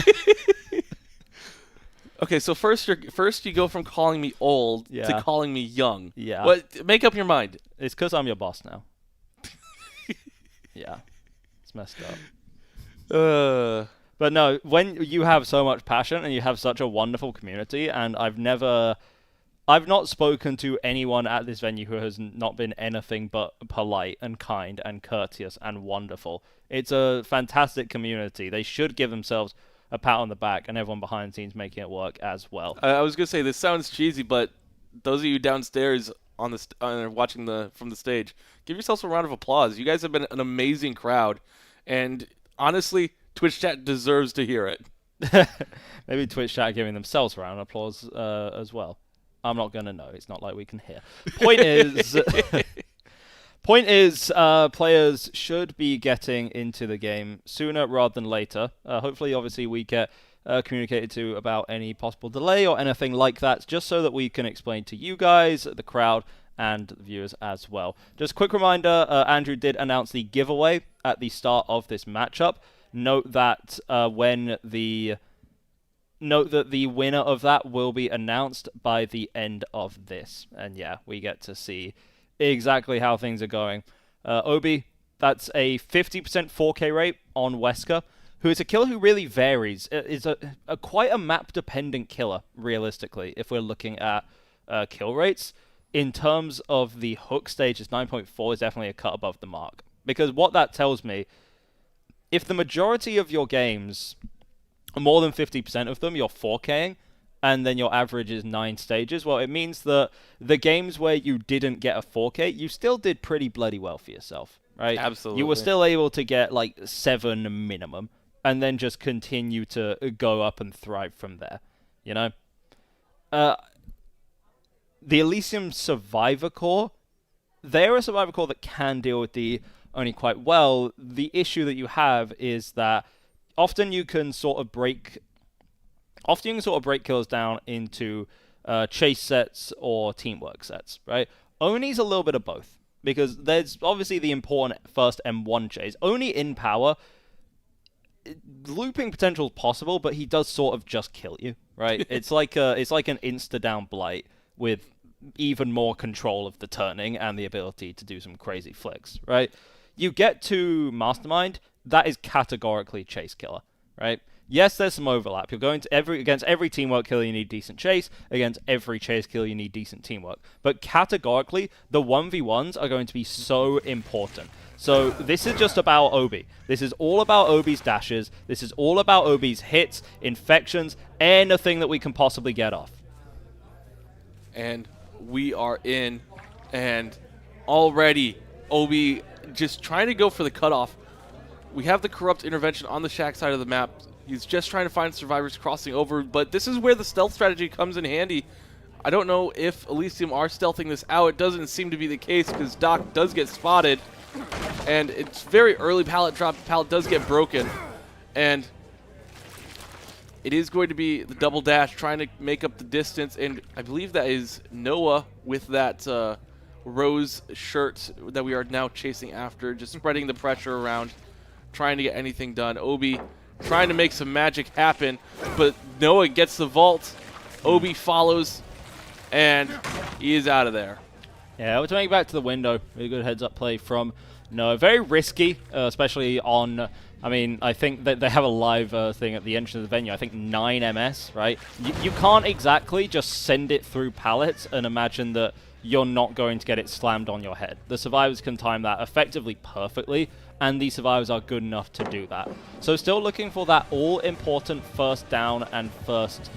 Okay, so first you go from calling me old to calling me young. Yeah. What? Make up your mind. It's because I'm your boss now. Yeah. It's messed up. But no, when you have so much passion and you have such a wonderful community, and I've not spoken to anyone at this venue who has not been anything but polite and kind and courteous and wonderful. It's a fantastic community. They should give themselves a pat on the back, and everyone behind the scenes making it work as well. I was gonna say, this sounds cheesy, but those of you downstairs on the watching from the stage, give yourselves a round of applause. You guys have been an amazing crowd, and honestly, Twitch chat deserves to hear it. Maybe Twitch chat giving themselves a round of applause as well. I'm not gonna know. It's not like we can hear. Point is, players should be getting into the game sooner rather than later. Hopefully, obviously, we get communicated to about any possible delay or anything like that, just so that we can explain to you guys, the crowd, and the viewers as well. Just a quick reminder, Andrew did announce the giveaway at the start of this matchup. Note that the winner of that will be announced by the end of this. And yeah, we get to see exactly how things are going. Obi, that's a 50% 4K rate on Wesker, who is a killer who really varies. Is a quite a map-dependent killer, realistically, if we're looking at kill rates. In terms of the hook stage, 9.4 is definitely a cut above the mark. Because what that tells me, if the majority of your games, more than 50% of them, you're 4King, and then your average is 9 stages, well, it means that the games where you didn't get a 4K, you still did pretty bloody well for yourself, right? Absolutely. You were still able to get like 7 minimum, and then just continue to go up and thrive from there, you know? The Elysium Survivor Core, they're a Survivor Core that can deal with the only quite well. The issue that you have is that often you can sort of break killers down into chase sets or teamwork sets, right? Oni's a little bit of both, because there's obviously the important first M1 chase. Oni in power, looping potential is possible, but he does sort of just kill you, right? It's like an insta-down blight with even more control of the turning and the ability to do some crazy flicks, right? You get to Mastermind, that is categorically chase killer, right? Yes, there's some overlap. You're going to against every teamwork kill, you need decent chase. Against every chase kill, you need decent teamwork. But categorically, the 1v1s are going to be so important. So this is just about Obi. This is all about Obi's dashes. This is all about Obi's hits, infections, anything that we can possibly get off. And we are in, and already Obi just trying to go for the cutoff. We have the Corrupt intervention on the Shack side of the map. He's just trying to find survivors crossing over, but this is where the stealth strategy comes in handy. I don't know if Elysium are stealthing this out. It doesn't seem to be the case because Doc does get spotted, and it's very early pallet drop. The pallet does get broken, and it is going to be the double dash trying to make up the distance, and I believe that is Noah with that rose shirt that we are now chasing after, just spreading the pressure around, trying to get anything done. Obi trying to make some magic happen, but Noah gets the vault. Obi follows, and he is out of there. Yeah, we're turning back to the window. Really good heads-up play from Noah. Very risky, especially on... I mean, I think that they have a live thing at the entrance of the venue. I think 9 MS, right? You can't exactly just send it through pallets and imagine that you're not going to get it slammed on your head. The survivors can time that effectively perfectly, and the survivors are good enough to do that. So still looking for that all-important first down and first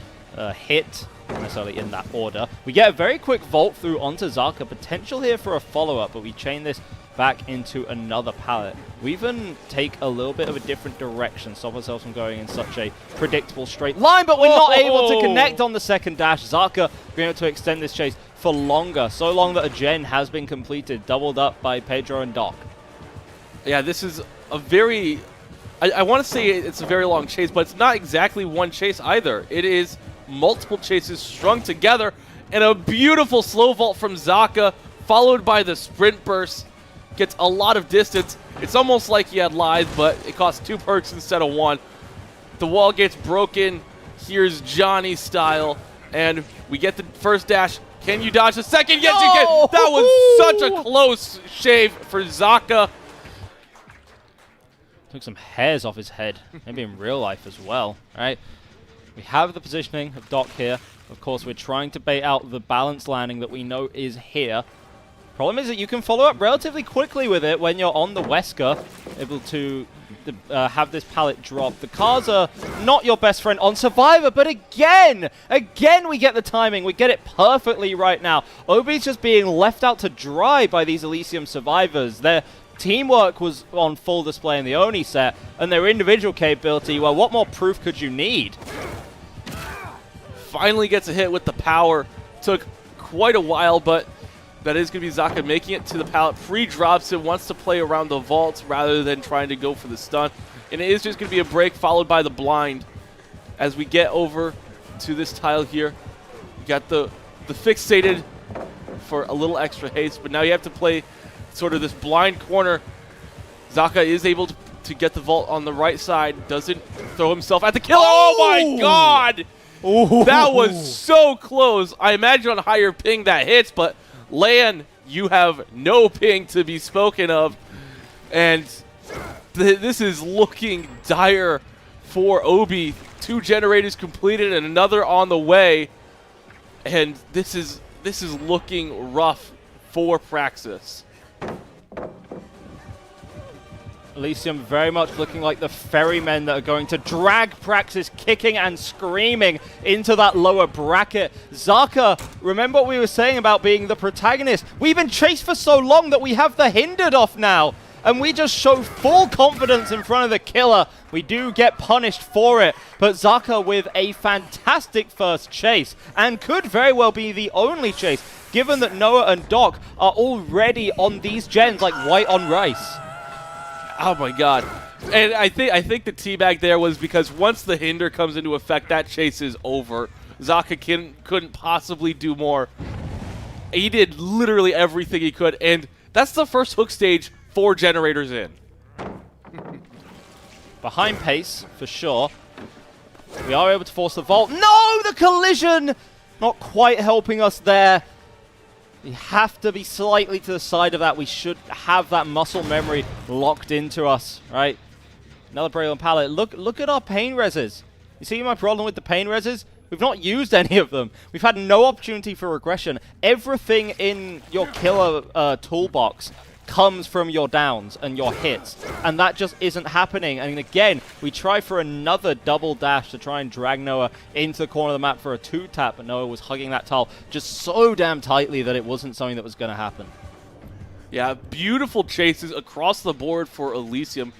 hit, not necessarily in that order. We get a very quick vault through onto Zaka. Potential here for a follow-up, but we chain this back into another pallet. We even take a little bit of a different direction, stop ourselves from going in such a predictable straight line, but we're not able to connect on the second dash. Zaka being able to extend this chase for longer, so long that a gen has been completed, doubled up by Pedro and Doc. Yeah, this is a very... I want to say it's a very long chase, but it's not exactly one chase either. It is multiple chases strung together, and a beautiful slow vault from Zaka, followed by the sprint burst. Gets a lot of distance. It's almost like he had lies, but it costs 2 perks instead of 1. The wall gets broken. Here's Johnny style, and we get the first dash. Can you dodge the second? Yes, you can. That was such a close shave for Zaka. Took some hairs off his head, maybe in real life as well, right? We have the positioning of Doc here. Of course, we're trying to bait out the balanced landing that we know is here. Problem is that you can follow up relatively quickly with it when you're on the Wesker, able to have this pallet drop. The cars are not your best friend on Survivor, but again we get the timing. We get it perfectly right now. Obi's just being left out to dry by these Elysium survivors. Their teamwork was on full display in the Oni set, and their individual capability, well, what more proof could you need? Finally gets a hit with the power. Took quite a while, but that is going to be Zaka making it to the pallet. Pre-drops it, wants to play around the vault rather than trying to go for the stun. And it is just going to be a break followed by the blind as we get over to this tile here. You got the fixated for a little extra haste, but now you have to play sort of this blind corner. Zaka is able to get the vault on the right side. Doesn't throw himself at the kill. Oh my god! Ooh. That was so close. I imagine on a higher ping that hits, but LAN, you have no ping to be spoken of, and this is looking dire for Obi. 2 generators completed and another on the way, and this is looking rough for Praxis. Elysium very much looking like the ferrymen that are going to drag Praxis kicking and screaming into that lower bracket. Zaka, remember what we were saying about being the protagonist? We've been chased for so long that we have the hindered off now, and we just show full confidence in front of the killer. We do get punished for it, but Zaka with a fantastic first chase, and could very well be the only chase, given that Noah and Doc are already on these gens like white on rice. Oh my god. And I think the teabag there was because once the hinder comes into effect, that chase is over. Zaka couldn't possibly do more. He did literally everything he could, and that's the first hook stage 4 generators in. behind pace, for sure. We are able to force the vault. No, the collision! Not quite helping us there. We have to be slightly to the side of that. We should have that muscle memory locked into us, right? Another Braille and Pallet. Look at our pain reses. You see my problem with the pain reses? We've not used any of them. We've had no opportunity for regression. Everything in your killer toolbox comes from your downs and your hits, and that just isn't happening. And again, we try for another double dash to try and drag Noah into the corner of the map for a 2-tap, but Noah was hugging that tile just so damn tightly that it wasn't something that was going to happen. Yeah, beautiful chases across the board for Elysium.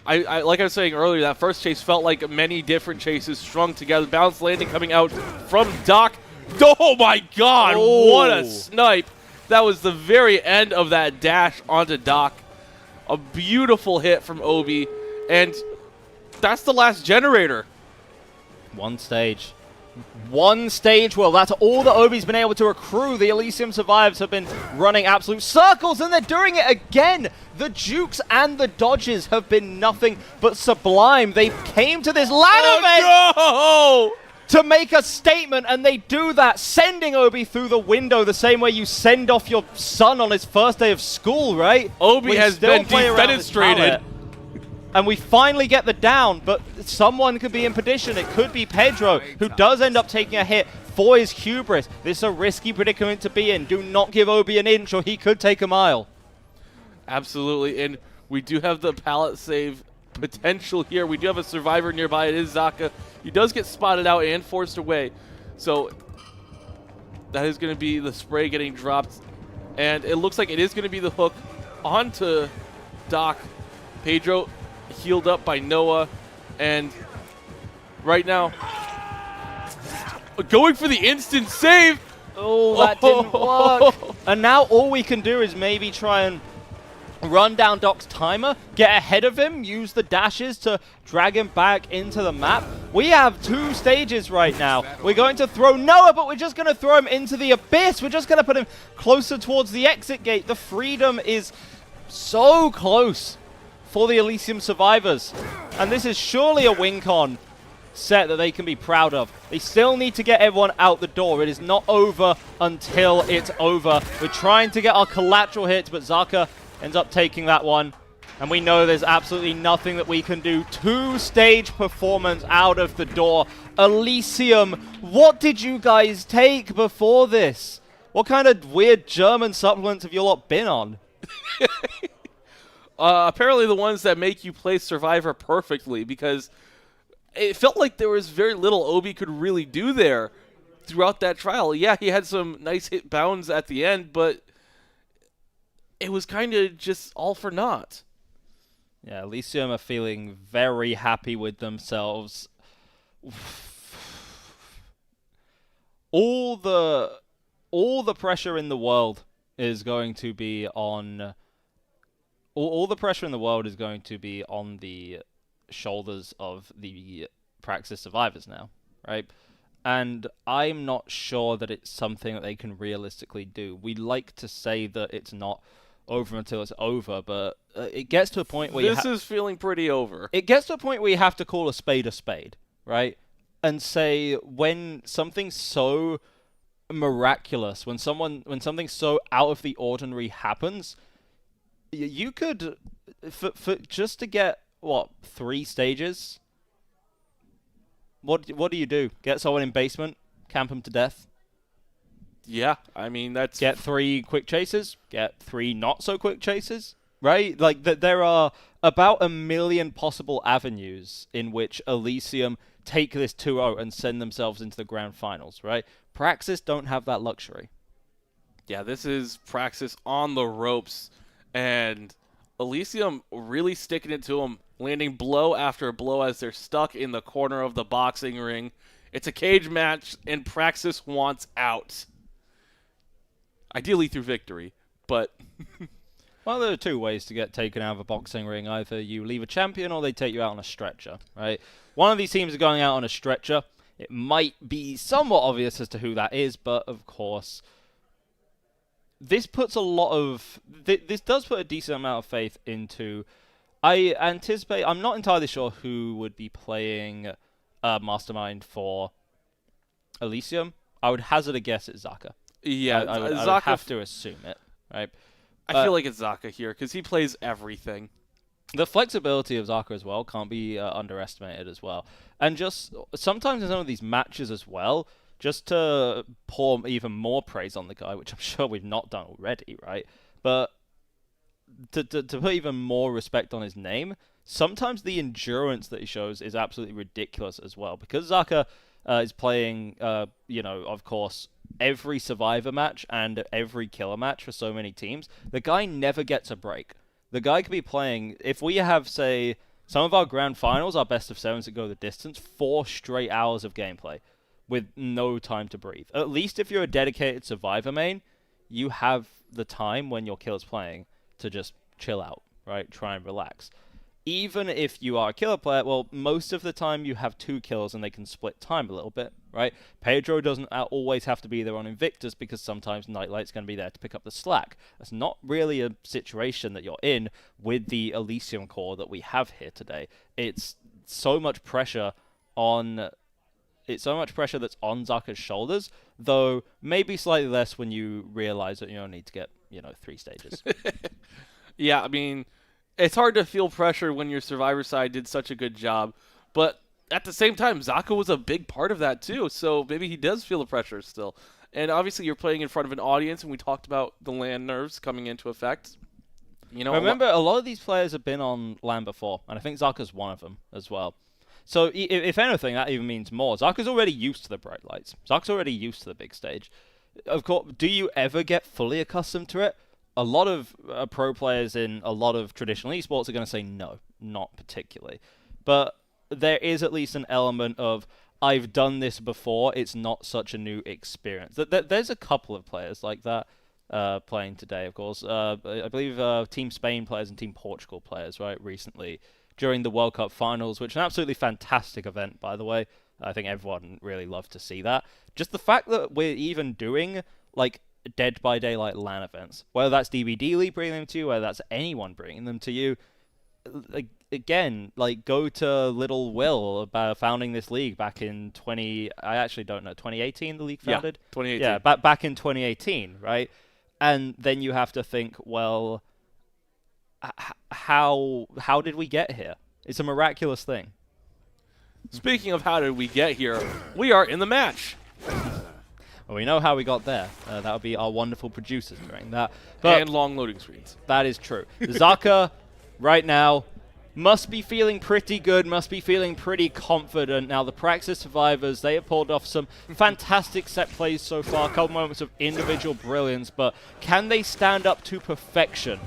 I like I was saying earlier, that first chase felt like many different chases strung together. Bounce landing coming out from Doc. Oh my god, what a snipe. That was the very end of that dash onto Doc. A beautiful hit from Obi, and that's the last generator. One stage. One stage, well, that's all that Obi's been able to accrue. The Elysium survivors have been running absolute circles, and they're doing it again. The jukes and the dodges have been nothing but sublime. They came to this LAN event to make a statement, and they do that, sending Obi through the window the same way you send off your son on his first day of school, right? Obi has been defenestrated. And we finally get the down, but someone could be in position. It could be Pedro, who does end up taking a hit for his hubris. This is a risky predicament to be in. Do not give Obi an inch, or he could take a mile. Absolutely, and we do have the pallet save potential here. We do have a survivor nearby. It is Zaka. He does get spotted out and forced away. So that is going to be the spray getting dropped. And it looks like it is going to be the hook onto Doc. Pedro healed up by Noah. And right now, going for the instant save. Oh, that didn't work. And now all we can do is maybe try and run down Doc's timer, get ahead of him, use the dashes to drag him back into the map. We have 2 stages right now. We're going to throw Noah, but we're just going to throw him into the abyss. We're just going to put him closer towards the exit gate. The freedom is so close for the Elysium survivors. And this is surely a win-con set that they can be proud of. They still need to get everyone out the door. It is not over until it's over. We're trying to get our collateral hits, but Zaka ends up taking that one. And we know there's absolutely nothing that we can do. 2-stage performance out of the door. Elysium, what did you guys take before this? What kind of weird German supplements have you lot been on? Apparently the ones that make you play Survivor perfectly, because it felt like there was very little Obi could really do there throughout that trial. Yeah, he had some nice hit bounds at the end, but it was kind of just all for naught. Yeah, Elysium are feeling very happy with themselves. All the pressure in the world is going to be on all the pressure in the world is going to be on the shoulders of the Praxis survivors now, right? And I'm not sure that it's something that they can realistically do. We like to say that it's not over until it's over, but it gets to a point where this is feeling pretty over. It gets to a point where you have to call a spade, right? And say when something so miraculous, when something so out of the ordinary happens, you could for just to get what 3 stages. What do you do? Get someone in basement, camp them to death. Yeah, I mean, that's... Get 3 quick chases, get 3 not-so-quick chases, right? Like, there are about 1 million possible avenues in which Elysium take this 2-0 and send themselves into the grand finals, right? Praxis don't have that luxury. Yeah, this is Praxis on the ropes, and Elysium really sticking it to them, landing blow after blow as they're stuck in the corner of the boxing ring. It's a cage match, and Praxis wants out. Ideally through victory, but... Well, there are 2 ways to get taken out of a boxing ring. Either you leave a champion or they take you out on a stretcher, right? One of these teams are going out on a stretcher. It might be somewhat obvious as to who that is, but of course, this puts a lot of... This does put a decent amount of faith into I anticipate... I'm not entirely sure who would be playing Mastermind for Elysium. I would hazard a guess at Zaka. Yeah, I would Zaka have to assume it, right? I feel like it's Zaka here, because he plays everything. The flexibility of Zaka as well can't be underestimated as well. And just sometimes in some of these matches as well, just to pour even more praise on the guy, which I'm sure we've not done already, right? But to put even more respect on his name, sometimes the endurance that he shows is absolutely ridiculous as well. Because Zaka is playing, of course, every Survivor match and every Killer match for so many teams, the guy never gets a break. The guy could be playing, if we have, say, some of our grand finals, our best of sevens that go the distance, 4 straight hours of gameplay with no time to breathe. At least if you're a dedicated Survivor main, you have the time when your killer's playing to just chill out, right? Try and relax. Even if you are a killer player, well, most of the time you have 2 kills and they can split time a little bit, right? Pedro doesn't always have to be there on Invictus because sometimes Nightlight's going to be there to pick up the slack. That's not really a situation that you're in with the Elysium core that we have here today. It's so much pressure on... It's so much pressure that's on Zaka's shoulders, though maybe slightly less when you realize that you only need to get, 3 stages. Yeah, I mean... It's hard to feel pressure when your Survivor side did such a good job, but at the same time, Zaka was a big part of that too, so maybe he does feel the pressure still. And obviously you're playing in front of an audience, and we talked about the LAN nerves coming into effect. Remember, a lot of these players have been on LAN before, and I think Zaka's one of them as well. So if anything, that even means more. Zaka's already used to the bright lights. Zaka's already used to the big stage. Of course, do you ever get fully accustomed to it? A lot of pro players in a lot of traditional esports are going to say no, not particularly. But there is at least an element of, I've done this before, it's not such a new experience. There's a couple of players like that playing today, of course. I believe Team Spain players and Team Portugal players, right, recently during the World Cup finals, which is an absolutely fantastic event, by the way. I think everyone really loved to see that. Just the fact that we're even doing, Dead by Daylight LAN events, whether that's DBD League bringing them to you, whether that's anyone bringing them to you, go to Little Will about founding this league back in 2018 the league founded? Yeah, 2018. Yeah, back in 2018, right? And then you have to think, well, how did we get here? It's a miraculous thing. Speaking of how did we get here, we are in the match. Well, we know how we got there. That would be our wonderful producers doing that. And long loading screens. That is true. Zaka, right now, must be feeling pretty good, must be feeling pretty confident. Now, the Praxis survivors, they have pulled off some fantastic set plays so far, a couple moments of individual brilliance, but can they stand up to perfection?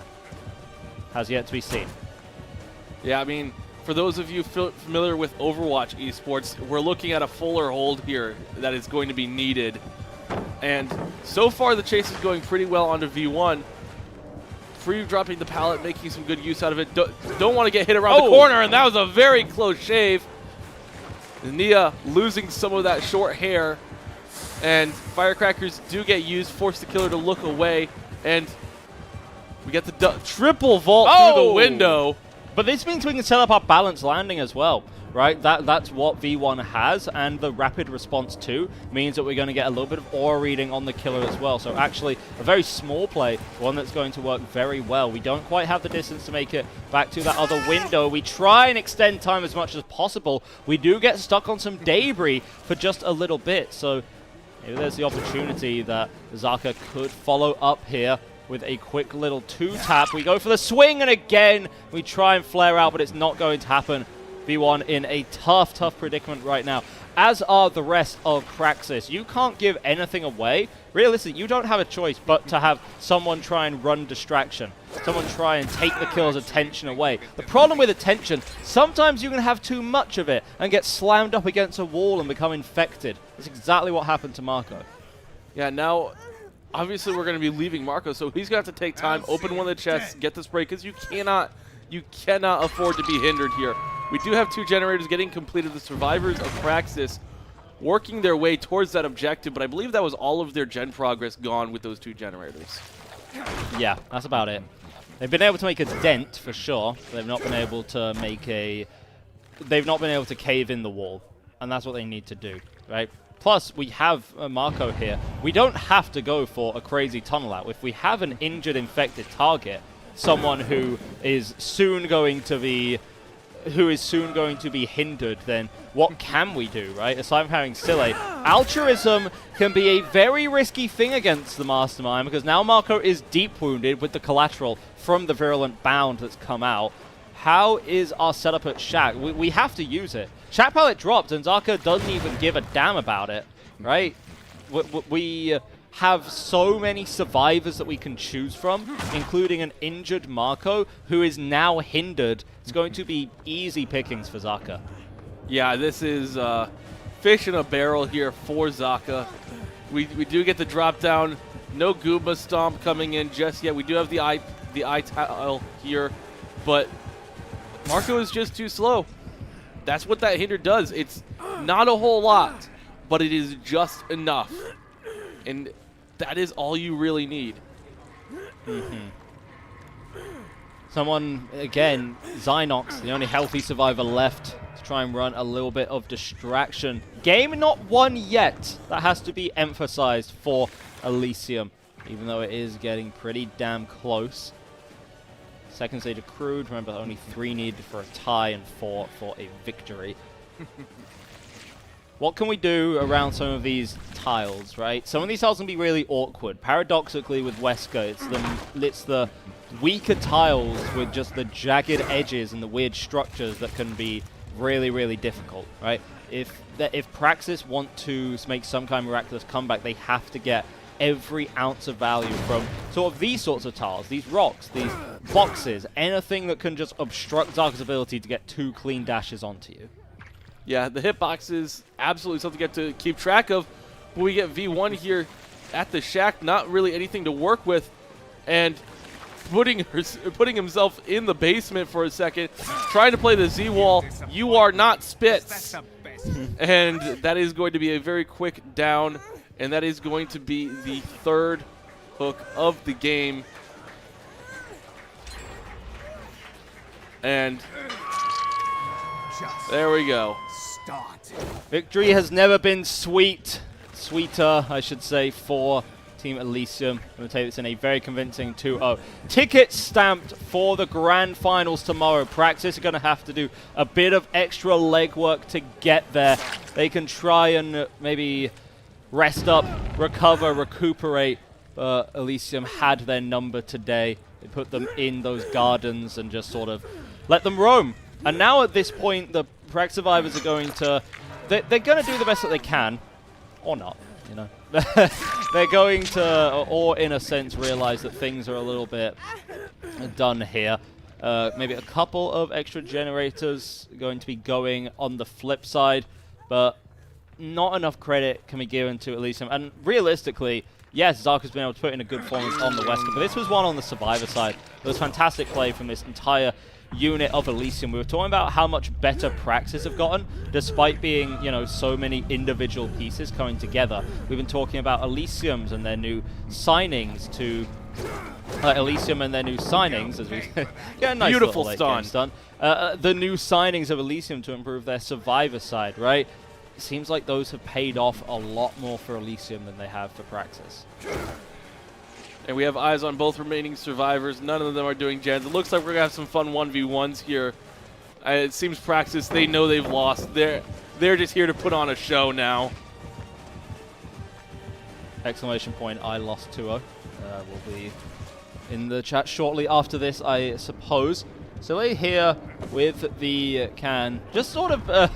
Has yet to be seen. Yeah, I mean, for those of you familiar with Overwatch esports, we're looking at a fuller hold here that is going to be needed. And so far, the chase is going pretty well onto V1. Free dropping the pallet, making some good use out of it. Don't want to get hit around the corner, and that was a very close shave. Nia losing some of that short hair. And firecrackers do get used, force the killer to look away. And we get the triple vault through the window. But this means we can set up our balanced landing as well, right? That's what V1 has, and the rapid response too means that we're going to get a little bit of aura reading on the killer as well. So actually, a very small play, one that's going to work very well. We don't quite have the distance to make it back to that other window. We try and extend time as much as possible. We do get stuck on some debris for just a little bit, so maybe there's the opportunity that Zaka could follow up here with a quick little 2-tap. We go for the swing, and again, we try and flare out, but it's not going to happen. V1 in a tough predicament right now, as are the rest of Praxis. You can't give anything away. Realistically, you don't have a choice but to have someone try and run distraction. Someone try and take the killer's attention away. The problem with attention, sometimes you can have too much of it and get slammed up against a wall and become infected. That's exactly what happened to Marco. Yeah, now... Obviously, we're going to be leaving Marco, so he's going to have to take time, open one of the chests, get this break, because you cannot afford to be hindered here. We do have 2 generators getting completed. The survivors of Praxis working their way towards that objective, but I believe that was all of their gen progress gone with those 2 generators. Yeah, that's about it. They've been able to make a dent for sure. They've not been able to make a. They've not been able to cave in the wall, and that's what they need to do, right? Plus, we have Marco here. We don't have to go for a crazy tunnel out. If we have an injured, infected target, someone who is soon going to be hindered, then what can we do, right? Aside from having Sile, altruism can be a very risky thing against the Mastermind, because now Marco is deep wounded with the collateral from the virulent bound that's come out. How is our setup at Shack? We have to use it. Shack pallet dropped, and Zaka doesn't even give a damn about it, right? We have so many survivors that we can choose from, including an injured Marco, who is now hindered. It's going to be easy pickings for Zaka. Yeah, this is fish in a barrel here for Zaka. We do get the drop down. No Goomba Stomp coming in just yet. We do have the eye tile here, but Marco is just too slow. That's what that hinder does. It's not a whole lot, but it is just enough. And that is all you really need. Someone, again, Zynox, the only healthy survivor left to try and run a little bit of distraction. Game not won yet. That has to be emphasized for Elysium, even though it is getting pretty damn close. Second stage accrued. Remember, only 3 needed for a tie and 4 for a victory. What can we do around some of these tiles, right? Some of these tiles can be really awkward. Paradoxically, with Wesker, it's the weaker tiles with just the jagged edges and the weird structures that can be really, really difficult, right? If Praxis want to make some kind of miraculous comeback, they have to get every ounce of value from sort of these sorts of tiles, these rocks, these boxes, anything that can just obstruct Zaka's ability to get 2 clean dashes onto you. Yeah, the hitbox is absolutely something you have to keep track of. But we get V1 here at the Shack, not really anything to work with, and putting himself in the basement for a second, trying to play the Z-wall. You are not Spitz. And that is going to be a very quick down, and that is going to be the 3rd hook of the game. And there we go. Victory has never been sweeter, I should say, for Team Elysium. I'm going to take this in a very convincing 2-0. Tickets stamped for the grand finals tomorrow. Praxis are going to have to do a bit of extra legwork to get there. They can try and maybe rest up, recover, recuperate. Elysium had their number today. They put them in those gardens and just sort of let them roam. And now at this point, the Praxis survivors are going to... They're going to do the best that they can. Or not, you know. They're going to, or in a sense, realize that things are a little bit done here. Maybe a couple of extra generators going to be going on the flip side, but not enough credit can be given to Elysium. And realistically, yes, Zaka's been able to put in a good performance on the Wesker, but this was one on the survivor side. It was fantastic play from this entire unit of Elysium. We were talking about how much better Praxis have gotten, despite being, you know, so many individual pieces coming together. We've been talking about Elysiums and their new signings to... Elysium and their new signings, as we get a nice beautiful little stun. The new signings of Elysium to improve their survivor side, right? It seems like those have paid off a lot more for Elysium than they have for Praxis. And we have eyes on both remaining survivors. None of them are doing gens. It looks like we're going to have some fun 1v1s here. It seems Praxis, they know they've lost. They're just here to put on a show now. Exclamation point, I lost 2-0. Will be in the chat shortly after this, I suppose. So we're here with the can. Just sort of,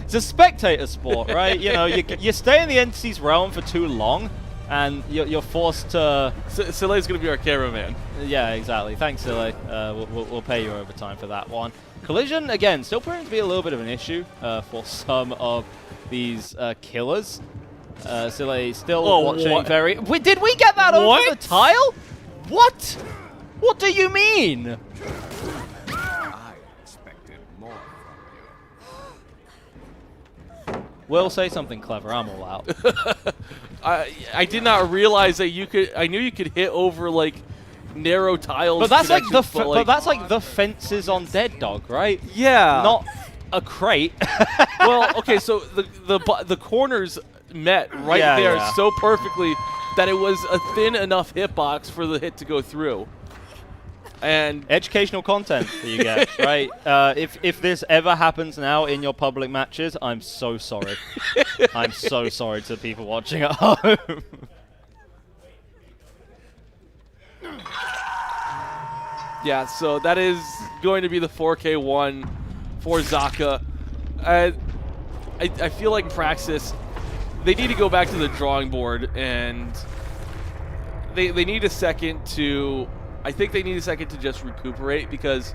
it's a spectator sport, right? You know, you stay in the entity's realm for too long, and you're forced to... Sile's going to be our cameraman. Yeah, exactly. Thanks, Sile. We'll pay you overtime for that one. Collision, again, still proving to be a little bit of an issue for some of these killers. Sile still watching very... Wait, did we get that over the tile? What? What do you mean? I expected more from you. Will, say something clever. I'm all out. I did not realize that you could... I knew you could hit over, like, narrow tiles. But that's like the connections, but that's like the fences on Dead Dog, right? Yeah. Not a crate. Well, okay, so the corners met right there so perfectly that it was a thin enough hitbox for the hit to go through. And educational content that you get, right? If this ever happens now in your public matches, I'm so sorry. I'm so sorry to the people watching at home. Yeah, so that is going to be the 4K1 for Zaka. I feel like Praxis, they need to go back to the drawing board, and they need a second to... I think they need a second to just recuperate, because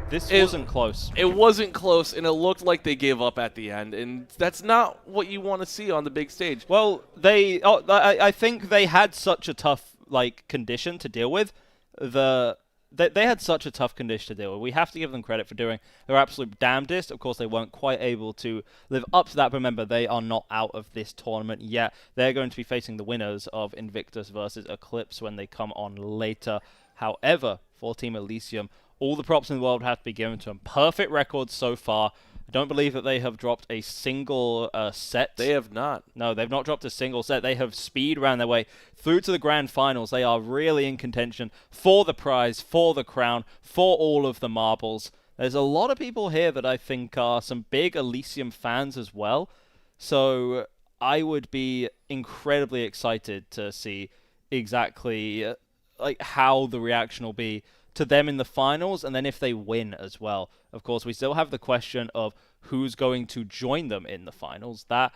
this wasn't close. It wasn't close, and it looked like they gave up at the end, and that's not what you want to see on the big stage. Well, I think they had such a tough condition to deal with. They had such a tough condition to deal with. We have to give them credit for doing their absolute damnedest. Of course, they weren't quite able to live up to that. But remember, they are not out of this tournament yet. They're going to be facing the winners of Invictus versus Eclipse when they come on later. However, for Team Elysium, all the props in the world have to be given to them. Perfect records so far. I don't believe that they have dropped a single set. They have not. No, they've not dropped a single set. They have speed ran their way through to the grand finals. They are really in contention for the prize, for the crown, for all of the marbles. There's a lot of people here that I think are some big Elysium fans as well. So I would be incredibly excited to see exactly how the reaction will be to them in the finals, and then if they win as well. Of course, we still have the question of who's going to join them in the finals. That,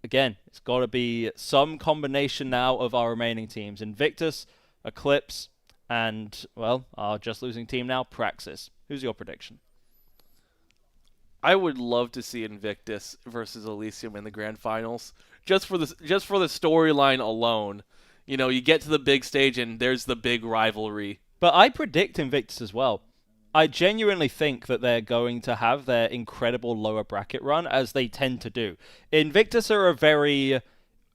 again, it's got to be some combination now of our remaining teams. Invictus, Eclipse, and, well, our just losing team now, Praxis. Who's your prediction? I would love to see Invictus versus Elysium in the grand finals, just for the storyline alone. You know, you get to the big stage and there's the big rivalry. But I predict Invictus as well. I genuinely think that they're going to have their incredible lower bracket run, as they tend to do. Invictus are a very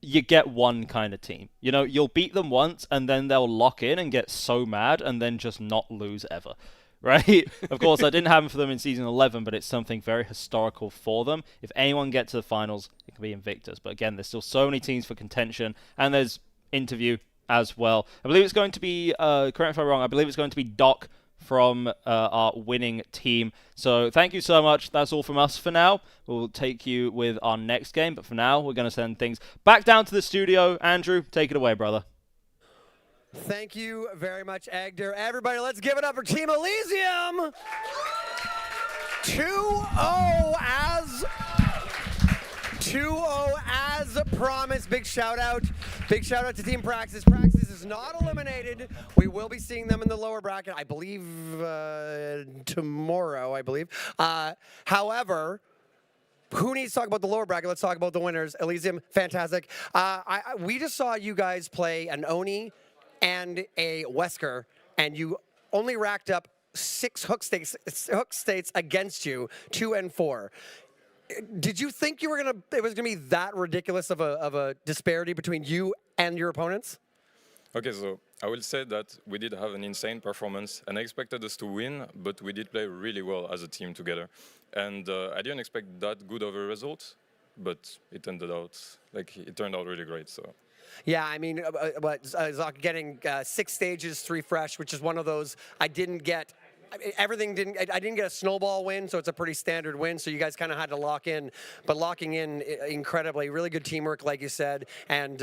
you get one kind of team. You know, you'll beat them once and then they'll lock in and get so mad and then just not lose ever. Right? Of course, that didn't happen for them in Season 11, but it's something very historical for them. If anyone gets to the finals, it can be Invictus. But again, there's still so many teams for contention, and there's Interview as well. I believe it's going to be, correct me if I'm wrong, I believe it's going to be Doc from our winning team. So thank you so much. That's all from us for now. We'll take you with our next game, but for now, we're going to send things back down to the studio. Andrew, take it away, brother. Thank you very much, Agder. Everybody, let's give it up for Team Elysium! 2-0 as promised. Big shout out to Team Praxis. Praxis is not eliminated. We will be seeing them in the lower bracket, I believe, tomorrow, I believe. However, who needs to talk about the lower bracket? Let's talk about the winners. Elysium, fantastic. We just saw you guys play an Oni and a Wesker, and you only racked up 6 hook states against you, 2 and 4. Did you think it was gonna be that ridiculous of a disparity between you and your opponents? Okay, so I will say that we did have an insane performance, and I expected us to win, but we did play really well as a team together. And I didn't expect that good of a result, but it turned out really great. So. Yeah, I mean, Zaka getting 6 stages, 3 fresh, which is one of those I didn't get. I didn't get a snowball win, so it's a pretty standard win. So you guys kind of had to lock in, but locking in incredibly, really good teamwork, like you said, and.